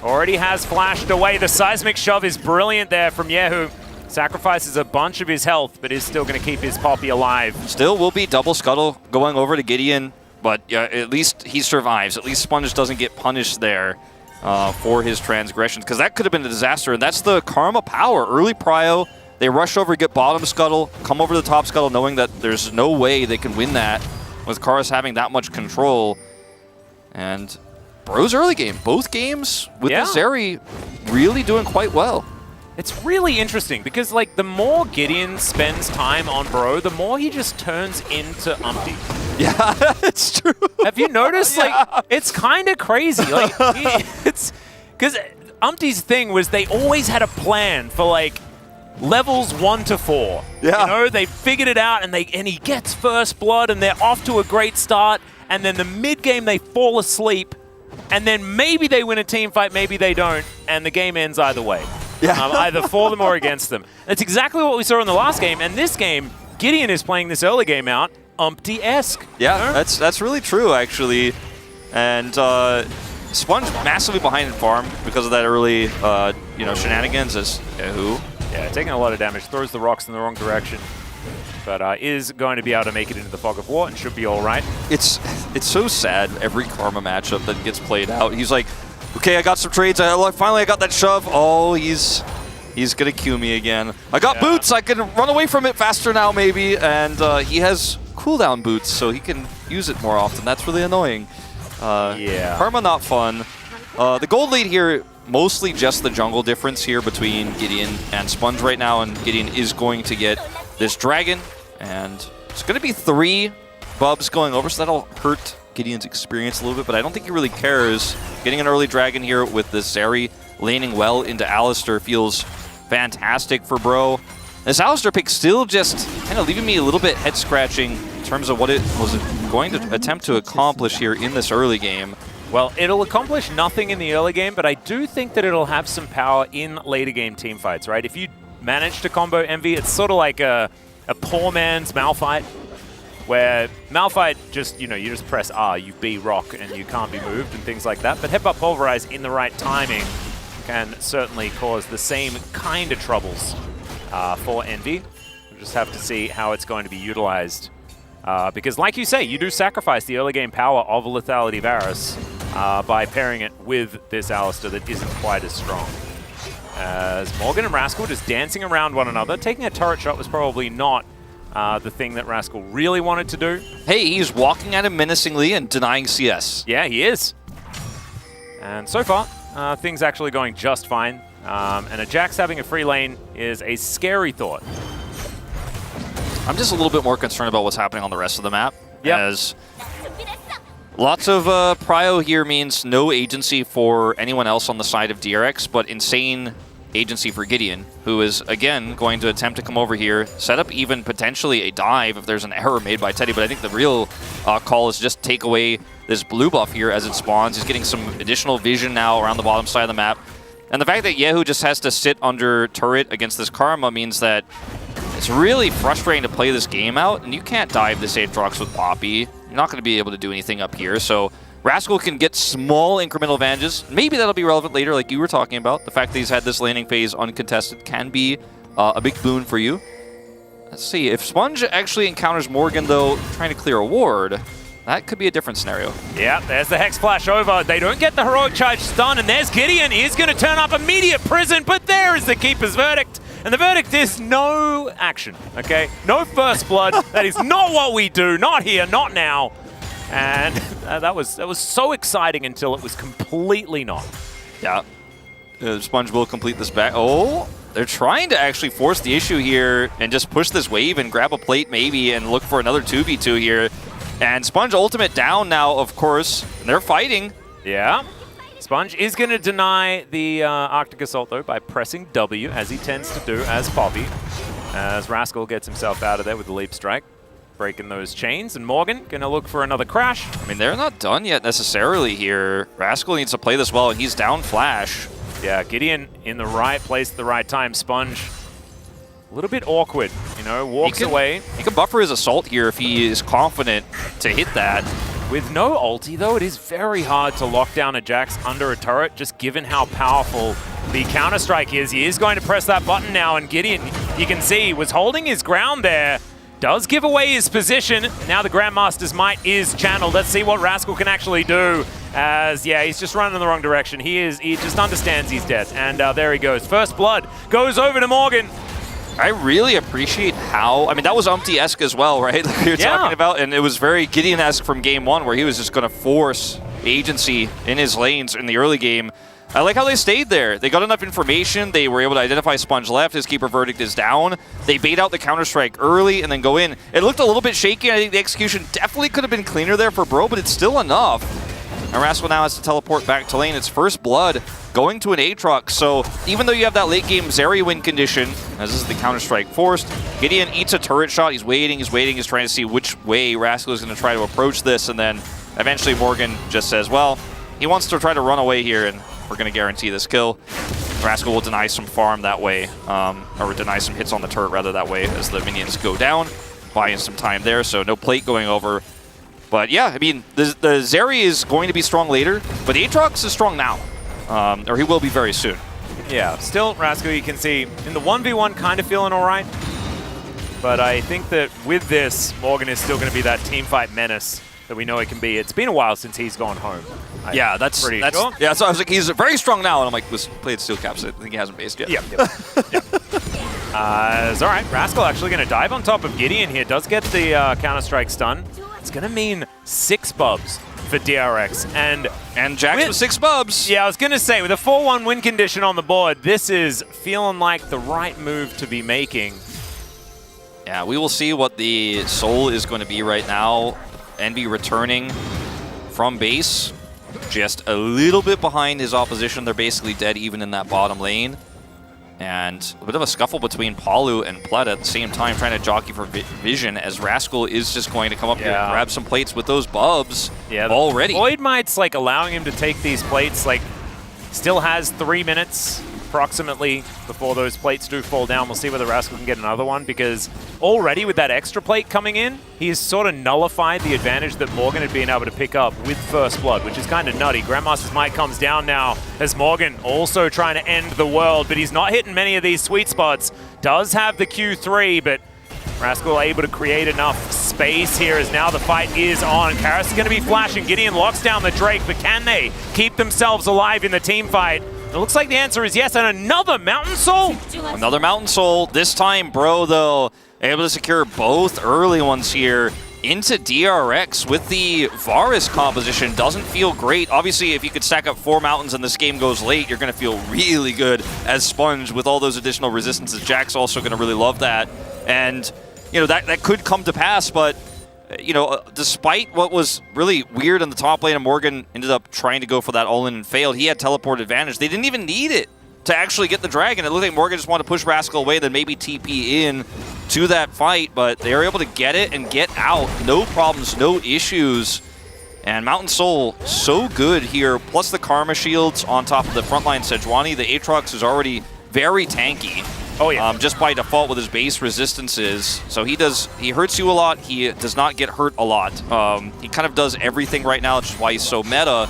already has flashed away. The seismic shove is brilliant there from Yehu. Sacrifices a bunch of his health, but is still going to keep his Poppy alive. Still will be double scuttle going over to Gideon, but at least he survives. At least Sponge doesn't get punished there for his transgressions, because that could have been a disaster, and that's the Karma power. Early prio, they rush over, get bottom scuttle, come over to the top scuttle, knowing that there's no way they can win that with Karis having that much control. And Bro's early game, both games with the Zeri really doing quite well. It's really interesting because, like, the more Gideon spends time on Bro, the more he just turns into Umpty. Yeah, it's true. Have you noticed? Like, it's kind of crazy. Like, it's because Umpty's thing was they always had a plan for like levels 1 to 4. Yeah, you know, they figured it out, and he gets first blood, and they're off to a great start. And then the mid game they fall asleep, and then maybe they win a team fight, maybe they don't, and the game ends either way. Yeah. Either for them or against them. That's exactly what we saw in the last game. And this game, Gideon is playing this early game out Umpty-esque. Yeah, you know? that's really true, actually. And Sponge massively behind in farm because of that early, shenanigans as Yehu. Yeah, taking a lot of damage. Throws the rocks in the wrong direction. But is going to be able to make it into the Fog of War and should be all right. It's so sad, every Karma matchup that gets played out. He's like, okay, I got some trades. Finally, I got that shove. Oh, he's going to Q me again. I got boots. I can run away from it faster now, maybe. And he has cooldown boots, so he can use it more often. That's really annoying. Karma not fun. The gold lead here, mostly just the jungle difference here between Gideon and Sponge right now. And Gideon is going to get this dragon. And it's going to be 3 bubs going over, so that'll hurt Gideon's experience a little bit, but I don't think he really cares. Getting an early dragon here with this Zeri laning well into Alistar feels fantastic for Bro. This Alistar pick still just kind of leaving me a little bit head-scratching in terms of what it was going to attempt to accomplish here in this early game. Well, it'll accomplish nothing in the early game, but I do think that it'll have some power in later game teamfights, right? If you manage to combo Envy, it's sort of like a poor man's Malphite, where Malphite just, you just press R, you B rock, and you can't be moved and things like that. But Headbutt Pulverize in the right timing can certainly cause the same kind of troubles for Envy. We'll just have to see how it's going to be utilized. Because like you say, you do sacrifice the early game power of a Lethality Varus by pairing it with this Alistar that isn't quite as strong. As Morgan and Rascal just dancing around one another. Taking a turret shot was probably not the thing that Rascal really wanted to do. Hey, he's walking at him menacingly and denying CS. Yeah, he is. And so far, things actually going just fine. And a Jax having a free lane is a scary thought. I'm just a little bit more concerned about what's happening on the rest of the map. Yep. As lots of prio here means no agency for anyone else on the side of DRX, but insane agency for Gideon, who is, again, going to attempt to come over here, set up even potentially a dive if there's an error made by Teddy, but I think the real call is just take away this blue buff here as it spawns. He's getting some additional vision now around the bottom side of the map. And the fact that Yehu just has to sit under turret against this Karma means that it's really frustrating to play this game out, and you can't dive this Aatrox with Poppy. You're not going to be able to do anything up here, so Rascal can get small incremental advantages. Maybe that'll be relevant later, like you were talking about. The fact that he's had this laning phase uncontested can be a big boon for you. Let's see, if Sponge actually encounters Morgan, though, trying to clear a ward, that could be a different scenario. Yeah, there's the Hex Flash over. They don't get the Heroic Charge stun, and there's Gideon. He's going to turn up immediate prison, but there is the Keeper's verdict. And the verdict is no action, okay? No first blood. That is not what we do. Not here, not now. And that was so exciting until it was completely not. Yeah. Sponge will complete this back. Oh, they're trying to actually force the issue here and just push this wave and grab a plate maybe and look for another 2v2 here. And Sponge ultimate down now, of course. And they're fighting. Yeah. Sponge is going to deny the Arctic Assault, though, by pressing W, as he tends to do as Poppy. As Rascal gets himself out of there with the Leap Strike, breaking those chains. And Morgan going to look for another crash. I mean, they're not done yet necessarily here. Rascal needs to play this well, and he's down Flash. Yeah, Gideon in the right place at the right time. Sponge, a little bit awkward, you know, walks away. He can buffer his assault here if he is confident to hit that. With no ulti, though, it is very hard to lock down a Jax under a turret, just given how powerful the Counter-Strike is. He is going to press that button now, and Gideon, you can see, was holding his ground there. Does give away his position. Now the Grandmaster's might is channeled. Let's see what Rascal can actually do. As, yeah, he's just running in the wrong direction. He just understands he's dead. And there he goes. First blood goes over to Morgan. I really appreciate how, I mean, that was Umpty-esque as well, right? Like we were talking about, and it was very Gideon-esque from game one, where he was just going to force agency in his lanes in the early game. I like how they stayed there. They got enough information. They were able to identify Sponge left. His Keeper verdict is down. They bait out the Counter-Strike early and then go in. It looked a little bit shaky. I think the execution definitely could have been cleaner there for Bro, but it's still enough. And Rascal now has to teleport back to lane. It's first blood going to an Aatrox. So even though you have that late game Zeri win condition, as this is the Counter-Strike forced, Gideon eats a turret shot. He's waiting, he's trying to see which way Rascal is going to try to approach this. And then eventually Morgan just says, well, he wants to try to run away here, and we're going to guarantee this kill. Rascal will deny some farm that way, or deny some hits on the turret rather that way as the minions go down, buying some time there. So no plate going over. But yeah, I mean, the Zeri is going to be strong later, but Aatrox is strong now. Or he will be very soon. Yeah, still, Rascal, you can see, in the 1v1, kind of feeling all right. But I think that with this, Morgan is still going to be that teamfight menace that we know he can be. It's been a while since he's gone home. Yeah, that's sure. Yeah, so I was like, he's very strong now, and I'm like, was played Steel Caps. I think he hasn't based yet. Yep. It's all right. Rascal actually going to dive on top of Gideon here. Does get the Counter-Strike stun. It's going to mean 6 bubs for DRX. And Jax with 6 bubs. Yeah, I was going to say, with a 4-1 win condition on the board, this is feeling like the right move to be making. Yeah, we will see what the soul is going to be right now. Envy returning from base. Just a little bit behind his opposition. They're basically dead even in that bottom lane. And a bit of a scuffle between Palu and Pled at the same time, trying to jockey for vision, as Rascal is just going to come up here and grab some plates with those bubs already. Void Might's like allowing him to take these plates, like still has 3 minutes approximately before those plates do fall down. We'll see whether Rascal can get another one, because already with that extra plate coming in, he has sort of nullified the advantage that Morgan had been able to pick up with First Blood, which is kind of nutty. Grandmaster's Might comes down now as Morgan also trying to end the world, but he's not hitting many of these sweet spots. Does have the Q3, but Rascal able to create enough space here as now the fight is on. Karis is going to be flashing. Gideon locks down the Drake, but can they keep themselves alive in the team fight? It looks like the answer is yes, and another Mountain Soul. Another Mountain Soul. This time, Bro, though, able to secure both early ones here into DRX with the Varus composition. Doesn't feel great. Obviously, if you could stack up 4 mountains and this game goes late, you're going to feel really good as Sponge with all those additional resistances. Jack's also going to really love that. And, you know, that could come to pass, but you know, despite what was really weird in the top lane, and Morgan ended up trying to go for that all-in and failed, he had teleport advantage. They didn't even need it. to actually get the dragon. It looked like Morgan just wanted to push Rascal away, then maybe TP in to that fight, but they were able to get it and get out. No problems, no issues. And Mountain Soul, so good here, plus the Karma shields on top of the frontline Sejuani. The Aatrox is already very tanky. Oh, yeah. Just by default with his base resistances. So he hurts you a lot, he does not get hurt a lot. He kind of does everything right now, which is why he's so meta.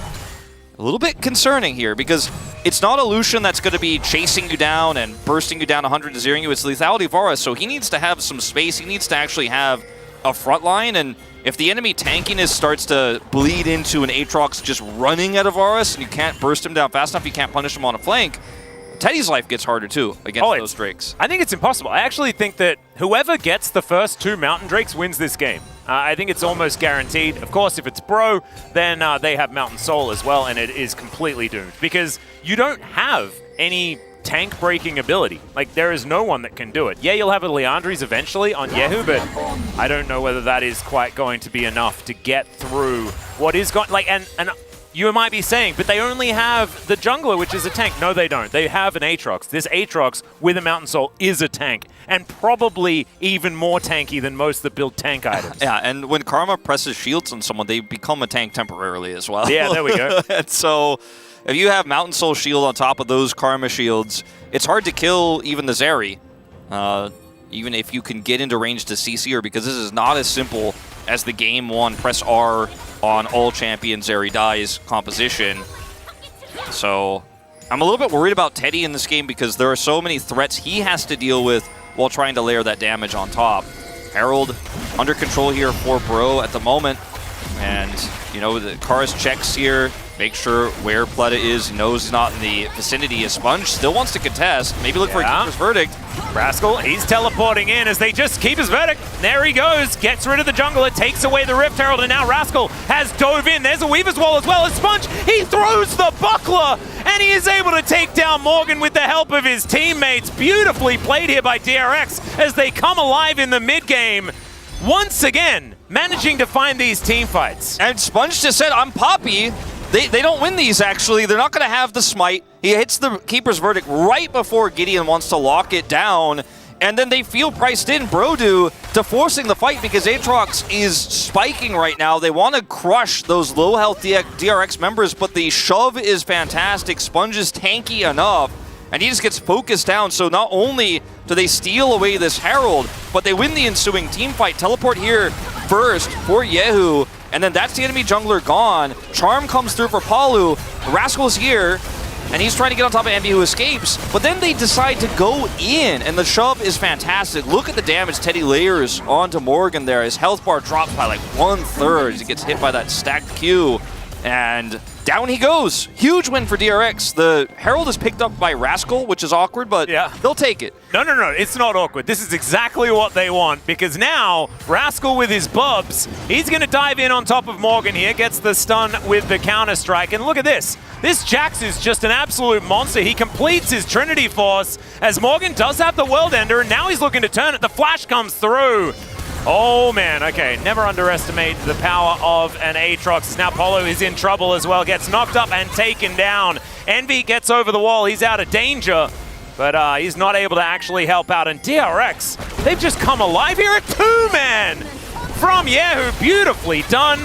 A little bit concerning here, because it's not a Lucian that's going to be chasing you down and bursting you down 100 to 0ing you. It's Lethality Varus, so he needs to have some space. He needs to actually have a front line, and if the enemy tankiness starts to bleed into an Aatrox just running at a Varus, and you can't burst him down fast enough, you can't punish him on a flank, Teddy's life gets harder too against those Drakes. I think it's impossible. I actually think that whoever gets the first 2 Mountain Drakes wins this game. I think it's almost guaranteed. Of course, if it's Bro, then they have Mountain Soul as well, and it is completely doomed. Because you don't have any tank breaking ability. Like, there is no one that can do it. Yeah, you'll have a Leandries eventually on Yehu, but I don't know whether that is quite going to be enough to get through what is going... Like, and you might be saying, but they only have the jungler, which is a tank. No, they don't. They have an Aatrox. This Aatrox with a Mountain Soul is a tank, and probably even more tanky than most that build tank items. Yeah, and when Karma presses shields on someone, they become a tank temporarily as well. Yeah, there we go. And so, if you have Mountain Soul shield on top of those Karma shields, it's hard to kill even the Zeri. Even if you can get into range to CC her, because this is not as simple as the game 1 press R on all champion Zeri dies composition. So I'm a little bit worried about Teddy in this game because there are so many threats he has to deal with while trying to layer that damage on top. Herald under control here for Bro at the moment. And, you know, the Kara's checks here, make sure where Pleta is, he knows he's not in the vicinity. Sponge still wants to contest, maybe look for a Keeper's Verdict. Rascal, he's teleporting in as they just keep his verdict. There he goes, gets rid of the jungler, takes away the Rift Herald, and now Rascal has dove in. There's a Weaver's Wall as well as Sponge. He throws the buckler, and he is able to take down Morgan with the help of his teammates. Beautifully played here by DRX as they come alive in the mid-game. Once again, managing to find these team fights. And Sponge just said, I'm Poppy. They don't win these, actually. They're not going to have the smite. He hits the Keeper's Verdict right before Gideon wants to lock it down. And then they feel priced in, Brodu, to forcing the fight because Aatrox is spiking right now. They want to crush those low-health DRX members, but the shove is fantastic. Sponge is tanky enough, and he just gets focused down. So not only do they steal away this Herald, but they win the ensuing team fight. Teleport here first for Yehu, and then that's the enemy jungler gone. Charm comes through for Palu. Rascal's here, and he's trying to get on top of Envy, who escapes. But then they decide to go in, and the shove is fantastic. Look at the damage Teddy layers onto Morgan there. His health bar drops by like 1/3 as he gets hit by that stacked Q. And down he goes. Huge win for DRX. The Herald is picked up by Rascal, which is awkward, but they'll take it. No, it's not awkward. This is exactly what they want, because now Rascal with his bubs, he's going to dive in on top of Morgan here, gets the stun with the counter-strike, and look at this. This Jax is just an absolute monster. He completes his Trinity Force as Morgan does have the World Ender, and now he's looking to turn it. The flash comes through. Oh man, okay, never underestimate the power of an Aatrox. Now Polo is in trouble as well, gets knocked up and taken down. Envy gets over the wall, he's out of danger, but he's not able to actually help out. And DRX, they've just come alive here, a 2-man from Yehu, beautifully done.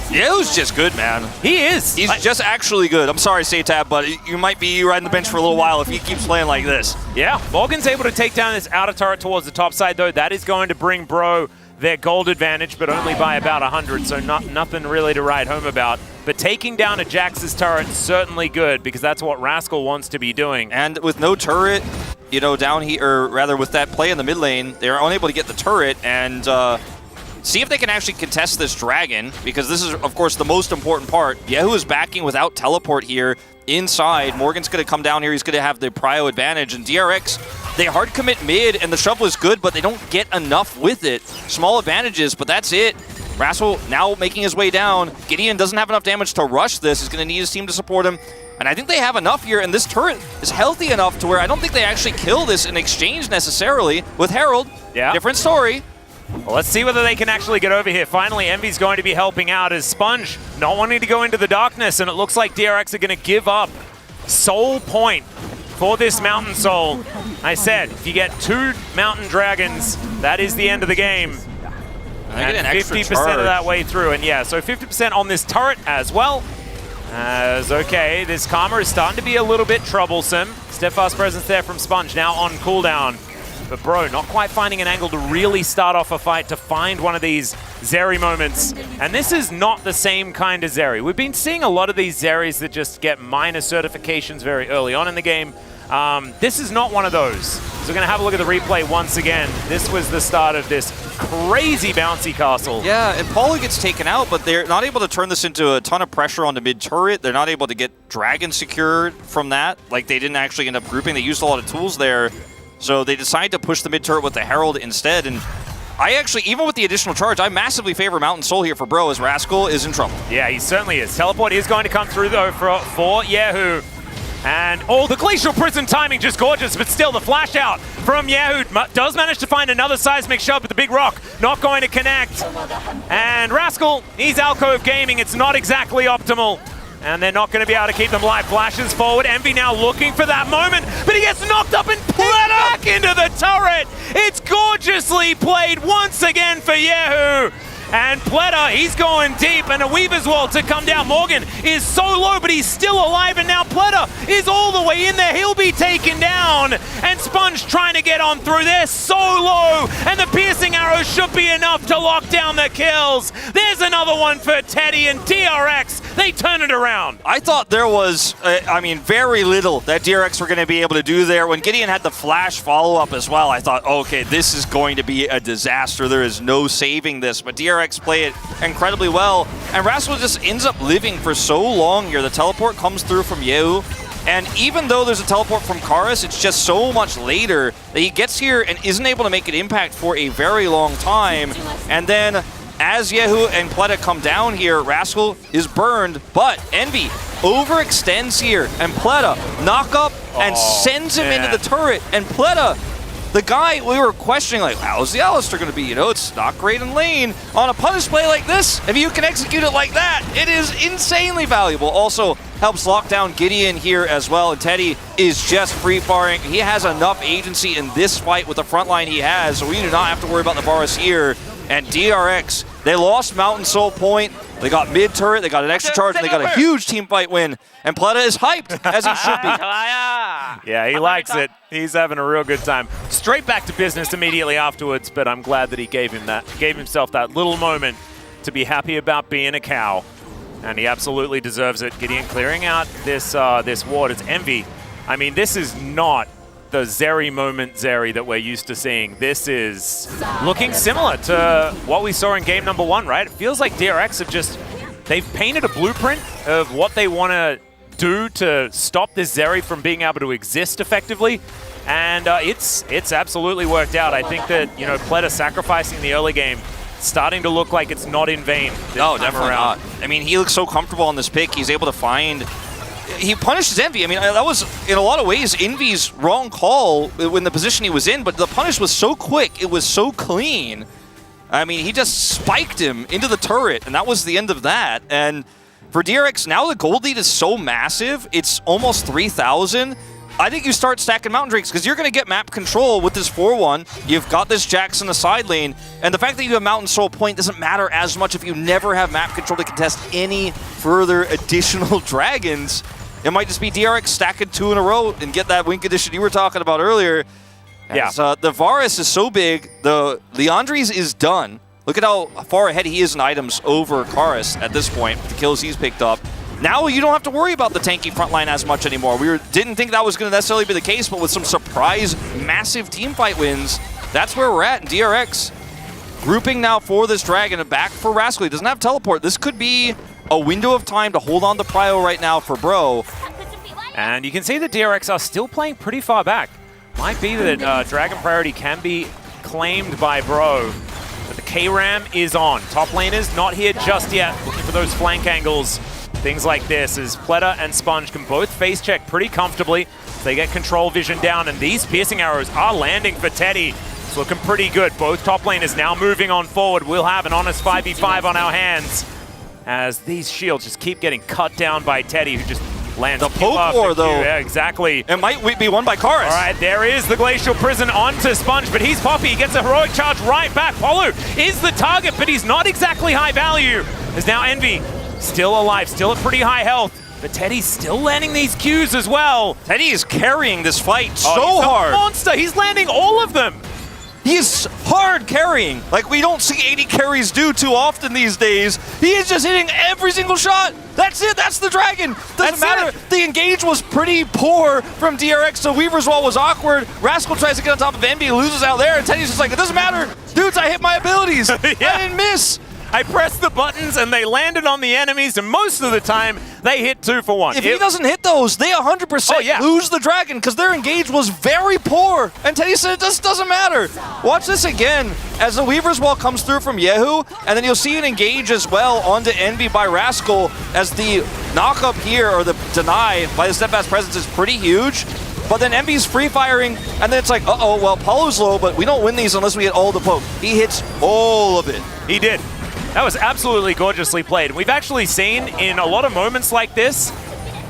Yehu's just good, man. He is. He's just actually good. I'm sorry, Satab, but you might be riding the bench for a little while if he keeps playing like this. Yeah, Morgan's able to take down this outer turret towards the top side, though. That is going to bring Bro their gold advantage, but only by about 100, so nothing really to write home about. But taking down a Jax's turret is certainly good, because that's what Rascal wants to be doing. And with no turret, you know, down here, or rather with that play in the mid lane, they're unable to get the turret, and see if they can actually contest this dragon, because this is, of course, the most important part. Yehu is backing without teleport here inside. Morgan's going to come down here. He's going to have the prio advantage. And DRX, they hard commit mid, and the shove was good, but they don't get enough with it. Small advantages, but that's it. Rascal now making his way down. Gideon doesn't have enough damage to rush this. He's going to need his team to support him. And I think they have enough here, and this turret is healthy enough to where I don't think they actually kill this in exchange necessarily. With Herald, different story. Well, let's see whether they can actually get over here. Finally, Envy's going to be helping out as Sponge not wanting to go into the darkness, and it looks like DRX are going to give up Soul Point. for this Mountain Soul. I said, if you get 2 Mountain Dragons, that is the end of the game. And And an extra 50% charge. of that way through. And yeah, so 50% on this turret as well. As, okay, this Karma is starting to be a little bit troublesome. Steadfast presence there from Sponge, now on cooldown. But bro, not quite finding an angle to really start off a fight, to find one of these Zeri moments. And this is not the same kind of Zeri. We've been seeing a lot of these Zeris that just get minor certifications very early on in the game. This is not one of those. So we're going to have a look at the replay once again. This was the start of this crazy bouncy castle. Yeah, and Paulo gets taken out, but they're not able to turn this into a ton of pressure on the mid-turret. They're not able to get Dragon secured from that. Like, they didn't actually end up grouping. They used a lot of tools there. So they decided to push the mid-turret with the Herald instead. And I actually, even with the additional charge, I massively favor Mountain Soul here for Bro, as Rascal is in trouble. Yeah, he certainly is. Teleport is going to come through, though, for Yahoo. And, oh, the Glacial Prison timing just gorgeous, but still the flash out from Yahoo does manage to find another seismic shove with the big rock. Not going to connect. And Rascal, he's Alcove Gaming. It's not exactly optimal. And they're not going to be able to keep them alive. Flashes forward. Envy now looking for that moment, but he gets knocked up and pulled back into the turret. It's gorgeously played once again for Yahoo. And Pleta, he's going deep, and a Weaver's Wall to come down. Morgan is so low, but he's still alive, and now Pleta is all the way in there. He'll be taken down, and Sponge trying to get on through. They're so low, and the piercing arrows should be enough to lock down the kills. There's another one for Teddy, and DRX, they turn it around. I thought there was, very little that DRX were going to be able to do there. When Gideon had the flash follow-up as well, I thought, okay, this is going to be a disaster. There is no saving this, but DRX play it incredibly well, and Rascal just ends up living for so long here. The teleport comes through from Yeu, and even though there's a teleport from Karis, it's just so much later that he gets here and isn't able to make an impact for a very long time. And then as Yehu and Pleta come down here, Rascal is burned, but Envy overextends here, and Pleta knock up and sends him into the turret, and Pleta, the guy we were questioning, like, how's the Alistair going to be? You know, it's not great in lane. On a punish play like this, if you can execute it like that, it is insanely valuable. Also helps lock down Gideon here as well, and Teddy is just free-faring. He has enough agency in this fight with the front line he has, so we do not have to worry about the Varus here. And DRX, they lost Mountain Soul point. They got mid-turret, they got an extra charge, and they got a huge team fight win. And Pleta is hyped, as he should be. Yeah, he likes it. He's having a real good time. Straight back to business immediately afterwards, but I'm glad that he gave himself that little moment to be happy about being a cow. And he absolutely deserves it. Gideon clearing out this ward. It's Envy. I mean, this is not the Zeri moment Zeri that we're used to seeing. This is looking similar to what we saw in game number 1, right? It feels like DRX they've painted a blueprint of what they want to do to stop this Zeri from being able to exist effectively. And it's absolutely worked out. I think that, you know, Pleta sacrificing the early game, starting to look like it's not in vain. No, definitely not. I mean, he looks so comfortable on this pick. He's able to find... He punishes Envy. I mean, that was, in a lot of ways, Envy's wrong call in the position he was in, but the punish was so quick, it was so clean. I mean, he just spiked him into the turret, and that was the end of that. And for DRX, now the gold lead is so massive, it's almost 3,000. I think you start stacking Mountain Drakes, because you're going to get map control with this 4-1. You've got this Jax in the side lane, and the fact that you have Mountain Soul point doesn't matter as much if you never have map control to contest any further additional dragons. It might just be DRX stacking 2 in a row and get that win condition you were talking about earlier. Yeah. As, the Varus is so big, the Leandres is done. Look at how far ahead he is in items over Karis at this point, with the kills he's picked up. Now you don't have to worry about the tanky front line as much anymore. We didn't think that was going to necessarily be the case, but with some surprise massive team fight wins, that's where we're at in DRX. Grouping now for this Dragon and back for Rascal. He doesn't have teleport. This could be a window of time to hold on to Prio right now for Bro. And you can see that DRX are still playing pretty far back. Might be that Dragon priority can be claimed by Bro. But the K-Ram is on. Top laners not here just yet. Looking for those flank angles. Things like this as Pleta and Sponge can both face check pretty comfortably. They get control vision down, and these piercing arrows are landing for Teddy. It's looking pretty good. Both top laners now moving on forward. We'll have an honest 5v5 on our hands as these shields just keep getting cut down by Teddy, who just Lands The Q poke after war, Q. though. Yeah, exactly. It might be won by Karis. All right, there is the Glacial Prison onto Sponge, but he's Poppy. He gets a heroic charge right back. Polu is the target, but he's not exactly high value. As now Envy still alive, still at pretty high health. But Teddy's still landing these Qs as well. Teddy is carrying this fight He's so a hard. monster. He's landing all of them. He's hard carrying. Like, we don't see 80 carries do too often these days. He is just hitting every single shot. That's it. That's the dragon. Doesn't matter. The engage was pretty poor from DRX, so Weaver's Wall was awkward. Rascal tries to get on top of Envy, loses out there, and Teddy's just like, it doesn't matter. Dudes, I hit my abilities. I didn't miss. I pressed the buttons and they landed on the enemies, and most of the time they hit 2 for 1. If he doesn't hit those, they 100% lose the dragon because their engage was very poor. And Teddy said it just doesn't matter. Watch this again as the Weaver's Wall comes through from Yehu, and then you'll see an engage as well onto Envy by Rascal as the knock up here, or the deny by the Steadfast Presence, is pretty huge. But then Envy's free firing, and then it's like, uh-oh, well, Polo's low, but we don't win these unless we hit all the poke. He hits all of it. He did. That was absolutely gorgeously played. We've actually seen in a lot of moments like this,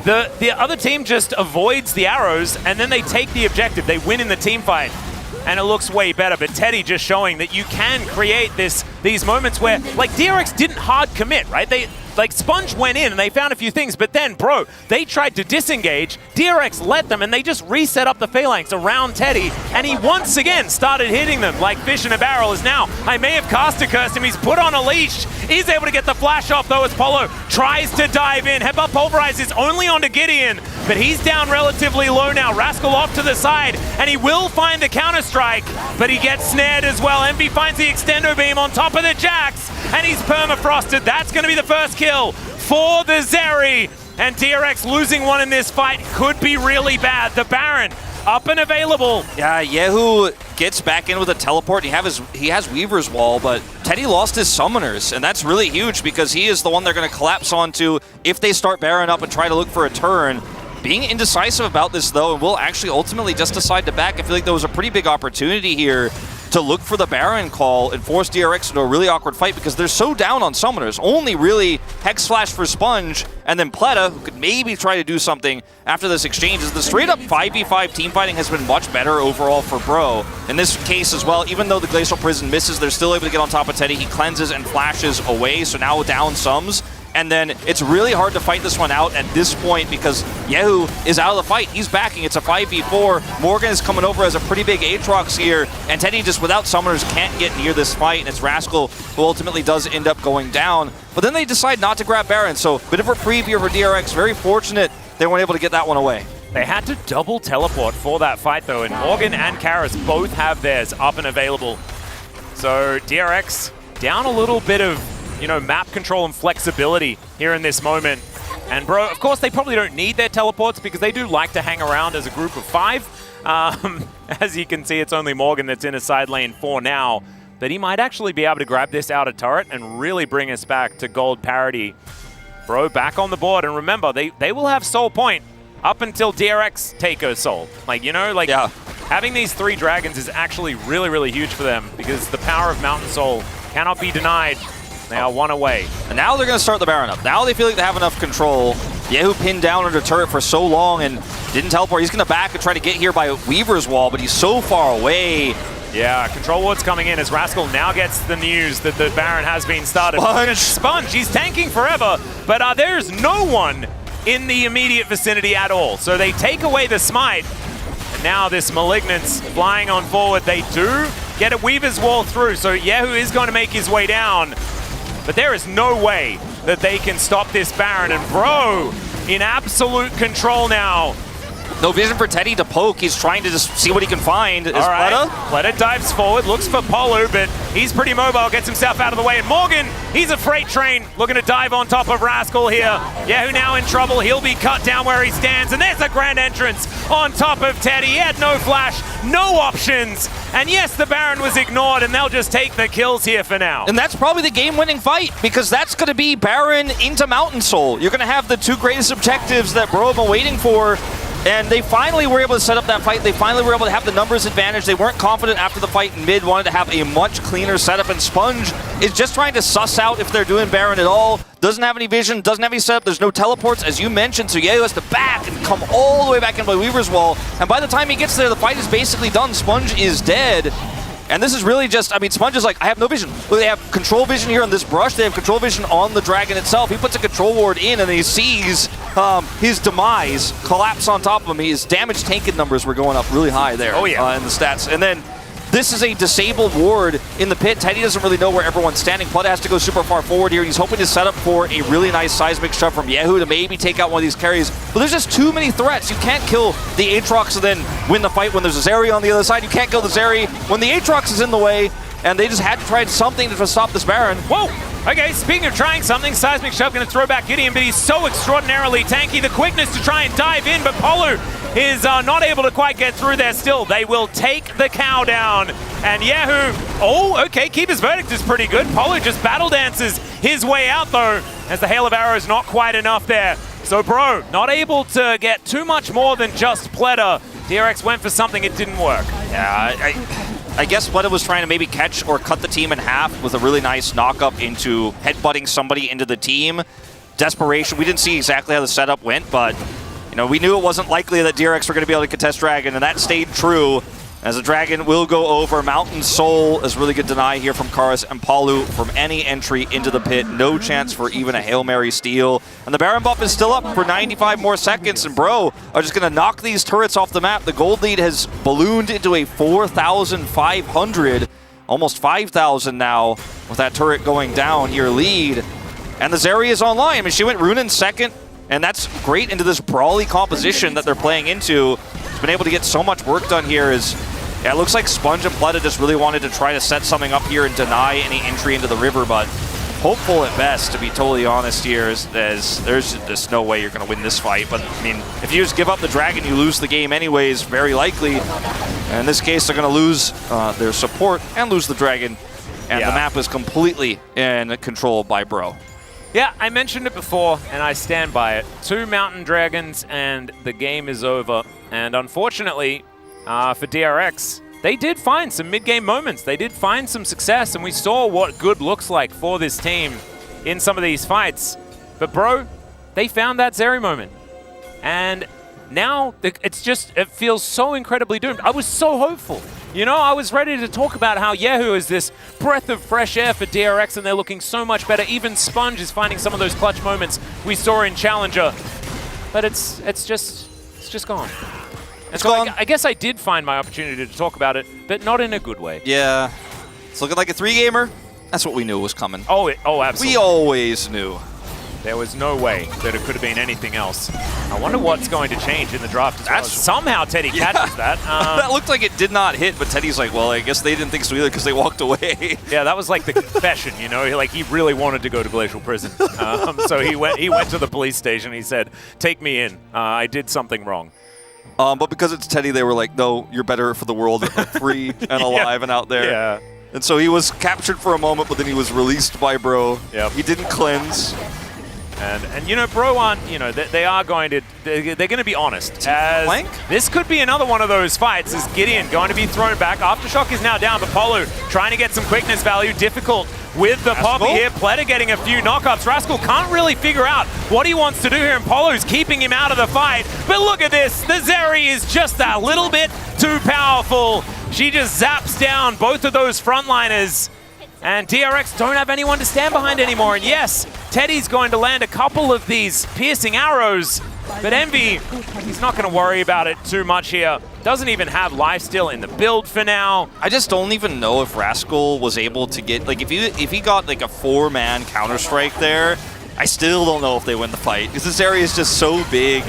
the other team just avoids the arrows and then they take the objective. They win in the team fight and it looks way better. But Teddy just showing that you can create these moments where, like, DRX didn't hard commit, right? Like, Sponge went in and they found a few things, but then, bro, they tried to disengage, DRX let them, and they just reset up the phalanx around Teddy, and he once again started hitting them like fish in a barrel. Is now, I may have caster cursed him, he's put on a leash, he's able to get the flash off though as Polo tries to dive in. Headbutt Pulverize is only onto Gideon, but he's down relatively low now. Rascal off to the side, and he will find the counter-strike, but he gets snared as well. Envy finds the extendo beam on top of the Jax, and he's permafrosted. That's going to be the first kill for the Zeri, and DRX losing one in this fight could be really bad. The Baron up and available. Yeah, Yehu gets back in with a teleport. He has Weaver's Wall, but Teddy lost his summoners, and that's really huge because he is the one they're going to collapse onto if they start Baron up and try to look for a turn. Being indecisive about this, though, and will actually ultimately just decide to back. I feel like there was a pretty big opportunity here to look for the Baron call and force DRX into a really awkward fight because they're so down on summoners. Only really Hex Flash for Sponge, and then Pleta, who could maybe try to do something after this exchange. As the straight-up 5v5 team fighting has been much better overall for Bro. In this case as well, even though the Glacial Prison misses, they're still able to get on top of Teddy. He cleanses and flashes away, so now down sums. And then it's really hard to fight this one out at this point because Yehu is out of the fight. He's backing. It's a 5v4. Morgan is coming over as a pretty big Aatrox here, and Teddy just without summoners can't get near this fight, and it's Rascal who ultimately does end up going down. But then they decide not to grab Baron, so bit of a preview for DRX. Very fortunate they weren't able to get that one away. They had to double teleport for that fight though, and Morgan and Karis both have theirs up and available. So DRX down a little bit of, you know, map control and flexibility here in this moment. And bro, of course, they probably don't need their teleports because they do like to hang around as a group of 5. As you can see, it's only Morgan that's in a side lane for now. But he might actually be able to grab this outer turret and really bring us back to gold parity. Bro, back on the board. And remember, they will have soul point up until DRX take her soul. Like, you know, like having these 3 dragons is actually really, really huge for them because the power of Mountain Soul cannot be denied. They are one away. And now they're going to start the Baron up. Now they feel like they have enough control. Yehu pinned down under turret for so long and didn't teleport. He's going to back and try to get here by Weaver's Wall, but he's so far away. Yeah, control ward's coming in as Rascal now gets the news that the Baron has been started. Sponge, he's tanking forever, but there's no one in the immediate vicinity at all. So they take away the smite, and now this Malignance flying on forward. They do get a Weaver's Wall through, so Yehu is going to make his way down. But there is no way that they can stop this Baron. And Bro, in absolute control now. No vision for Teddy to poke. He's trying to just see what he can find. Is All right, Pleta? Pleta dives forward, looks for Polu, but he's pretty mobile, gets himself out of the way. And Morgan, he's a freight train, looking to dive on top of Rascal here. Yehu now in trouble. He'll be cut down where he stands. And there's a grand entrance on top of Teddy. He had no flash, no options. And yes, the Baron was ignored, and they'll just take the kills here for now. And that's probably the game-winning fight, because that's going to be Baron into Mountain Soul. You're going to have the 2 greatest objectives that Bro have been waiting for. And they finally were able to set up that fight. They finally were able to have the numbers advantage. They weren't confident after the fight in mid, wanted to have a much cleaner setup, and Sponge is just trying to suss out if they're doing Baron at all. Doesn't have any vision, doesn't have any setup, there's no teleports, as you mentioned, so Yeo has to back and come all the way back in by Weaver's Wall. And by the time he gets there, the fight is basically done. Sponge is dead. And this is really just, I mean, Sponge is like, I have no vision. Well, they have control vision here on this brush. They have control vision on the dragon itself. He puts a control ward in and he sees his demise collapse on top of him. His damage tanked numbers were going up really high there in the stats. And then this is a disabled ward in the pit. Teddy doesn't really know where everyone's standing. Plutta has to go super far forward here. He's hoping to set up for a really nice seismic shove from Yehu to maybe take out one of these carries. But there's just too many threats. You can't kill the Aatrox and then win the fight when there's a Zeri on the other side. You can't kill the Zeri when the Aatrox is in the way. And they just had to try something to stop this Baron. Whoa! Okay, speaking of trying something, Seismic Shove going to throw back Gideon, but he's so extraordinarily tanky. The quickness to try and dive in, but Polu is not able to quite get through there still. They will take the cow down. And Yahoo, okay, Keeper's Verdict is pretty good. Polu just battle dances his way out, though, as the Hail of Arrows not quite enough there. So, bro, not able to get too much more than just Pletta. DRX went for something, it didn't work. Yeah, I guess Pletta was trying to maybe catch or cut the team in half with a really nice knock-up into headbutting somebody into the team. Desperation. We didn't see exactly how the setup went, but you know, we knew it wasn't likely that DRX were going to be able to contest Dragon, and that stayed true. As the Dragon will go over. Mountain Soul is really good deny here from Karis and Palu from any entry into the pit. No chance for even a Hail Mary steal. And the Baron buff is still up for 95 more seconds, and bro are just going to knock these turrets off the map. The gold lead has ballooned into a 4,500, almost 5,000 now with that turret going down, your lead. And the Zeri is online. I mean, she went Rune in second, and that's great into this brawly composition that they're playing into. It's been able to get so much work done here. Yeah, it looks like Sponge and Pletta just really wanted to try to set something up here and deny any entry into the river, but hopeful at best, to be totally honest here, as there's just no way you're going to win this fight. But, I mean, if you just give up the Dragon, you lose the game anyways, very likely. And in this case, they're going to lose their support and lose the Dragon. And the map is completely in control by Bro. Yeah, I mentioned it before, and I stand by it. 2 Mountain Dragons, and the game is over. And unfortunately, for DRX, they did find some mid-game moments. They did find some success, and we saw what good looks like for this team in some of these fights. But bro, they found that Zeri moment. And now it feels so incredibly doomed. I was so hopeful. You know, I was ready to talk about how Yahoo is this breath of fresh air for DRX, and they're looking so much better. Even Sponge is finding some of those clutch moments we saw in Challenger. But it's just gone. And so I guess I did find my opportunity to talk about it, but not in a good way. Yeah. It's looking like a 3-gamer. That's what we knew was coming. Oh, absolutely. We always knew. There was no way that it could have been anything else. I wonder what's going to change in the draft as well. Somehow Teddy catches that. That looked like it did not hit, but Teddy's like, well, I guess they didn't think so either because they walked away. Yeah, that was like the confession, you know? Like, he really wanted to go to Glacial Prison. So he went to the police station. He said, take me in. I did something wrong. But because it's Teddy, they were like, no, you're better for the world free and alive and out there. Yeah. And so he was captured for a moment, but then he was released by Bro. Yep. He didn't cleanse. And you know, Bro aren't, you know, they're going to be honest. As Blank? This could be another one of those fights. Is Gideon going to be thrown back? Aftershock is now down, but Polu trying to get some quickness value. Difficult with the poppy here. Pletta getting a few knockups. Rascal can't really figure out what he wants to do here, and Polu's keeping him out of the fight. But look at this. The Zeri is just a little bit too powerful. She just zaps down both of those frontliners. And DRX don't have anyone to stand behind anymore. And yes, Teddy's going to land a couple of these piercing arrows. But Envy, he's not going to worry about it too much here. Doesn't even have lifesteal in the build for now. I just don't even know if Rascal was able to get, like, if he got like a 4-man Counter-Strike there, I still don't know if they win the fight, because this area is just so big.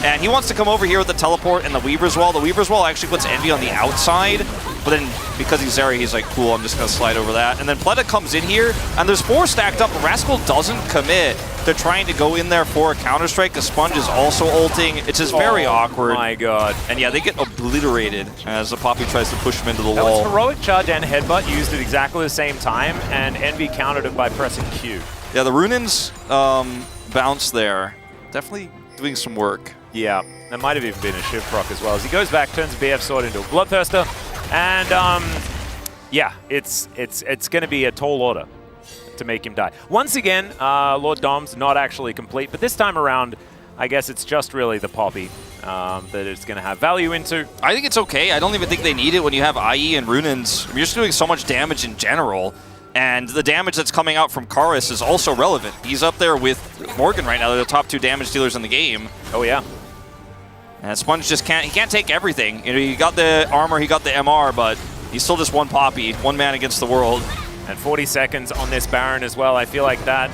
And he wants to come over here with the teleport and the Weaver's Wall. The Weaver's Wall actually puts Envy on the outside, but then because he's Zeri, he's like, cool, I'm just going to slide over that. And then Pletta comes in here, and there's 4 stacked up, but Rascal doesn't commit. They're trying to go in there for a Counter-Strike. The Sponge is also ulting. It's just very awkward. Oh my god. And yeah, they get obliterated as the Poppy tries to push him into the That wall. was Heroic Charge and Headbutt used at exactly the same time, and Envy countered it by pressing Q. Yeah, the Runin's bounce there, definitely doing some work. Yeah. That might have even been a Shiv proc as well. As he goes back, turns a BF sword into a Bloodthirster. And yeah, it's going to be a tall order to make him die. Once again, Lord Dom's not actually complete, but this time around, I guess it's just really the Poppy that it's going to have value into. I think it's okay. I don't even think they need it when you have IE and Runins. You're just doing so much damage in general, and the damage that's coming out from Karis is also relevant. He's up there with Morgan right now. They're the top 2 damage dealers in the game. Oh, yeah. And Sponge just can't, he can't take everything. You know, he got the armor, he got the MR, but he's still just one Poppy, one man against the world. And 40 seconds on this Baron as well. I feel like that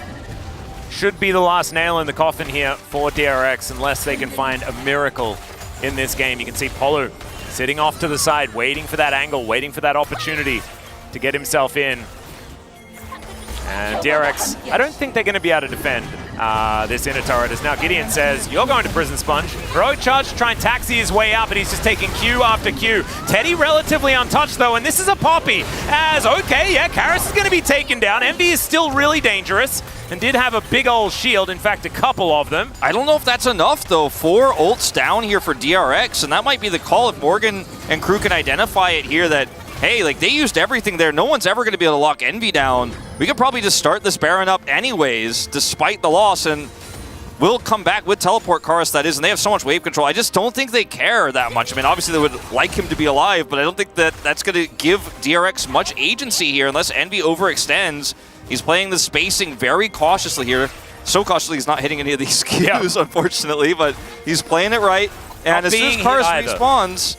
should be the last nail in the coffin here for DRX, unless they can find a miracle in this game. You can see Polu sitting off to the side, waiting for that angle, waiting for that opportunity to get himself in. And DRX, I don't think they're going to be able to defend this inner turret, as now Gideon says, you're going to prison, Sponge. Heroic charge to try and taxi his way out, but he's just taking Q after Q. Teddy relatively untouched, though, and this is a Poppy. As, okay, yeah, Karis is going to be taken down. Envy is still really dangerous and did have a big old shield, in fact, a couple of them. I don't know if that's enough, though. 4 ults down here for DRX, and that might be the call if Morgan and crew can identify it here that, hey, like, they used everything there. No one's ever going to be able to lock Envy down. We could probably just start this Baron up anyways, despite the loss, and we'll come back with teleport Karis, that is, and they have so much wave control. I just don't think they care that much. I mean, obviously they would like him to be alive, but I don't think that that's going to give DRX much agency here unless Envy overextends. He's playing the spacing very cautiously here. So cautiously he's not hitting any of these Qs, unfortunately, but he's playing it right. And as soon as Karis respawns,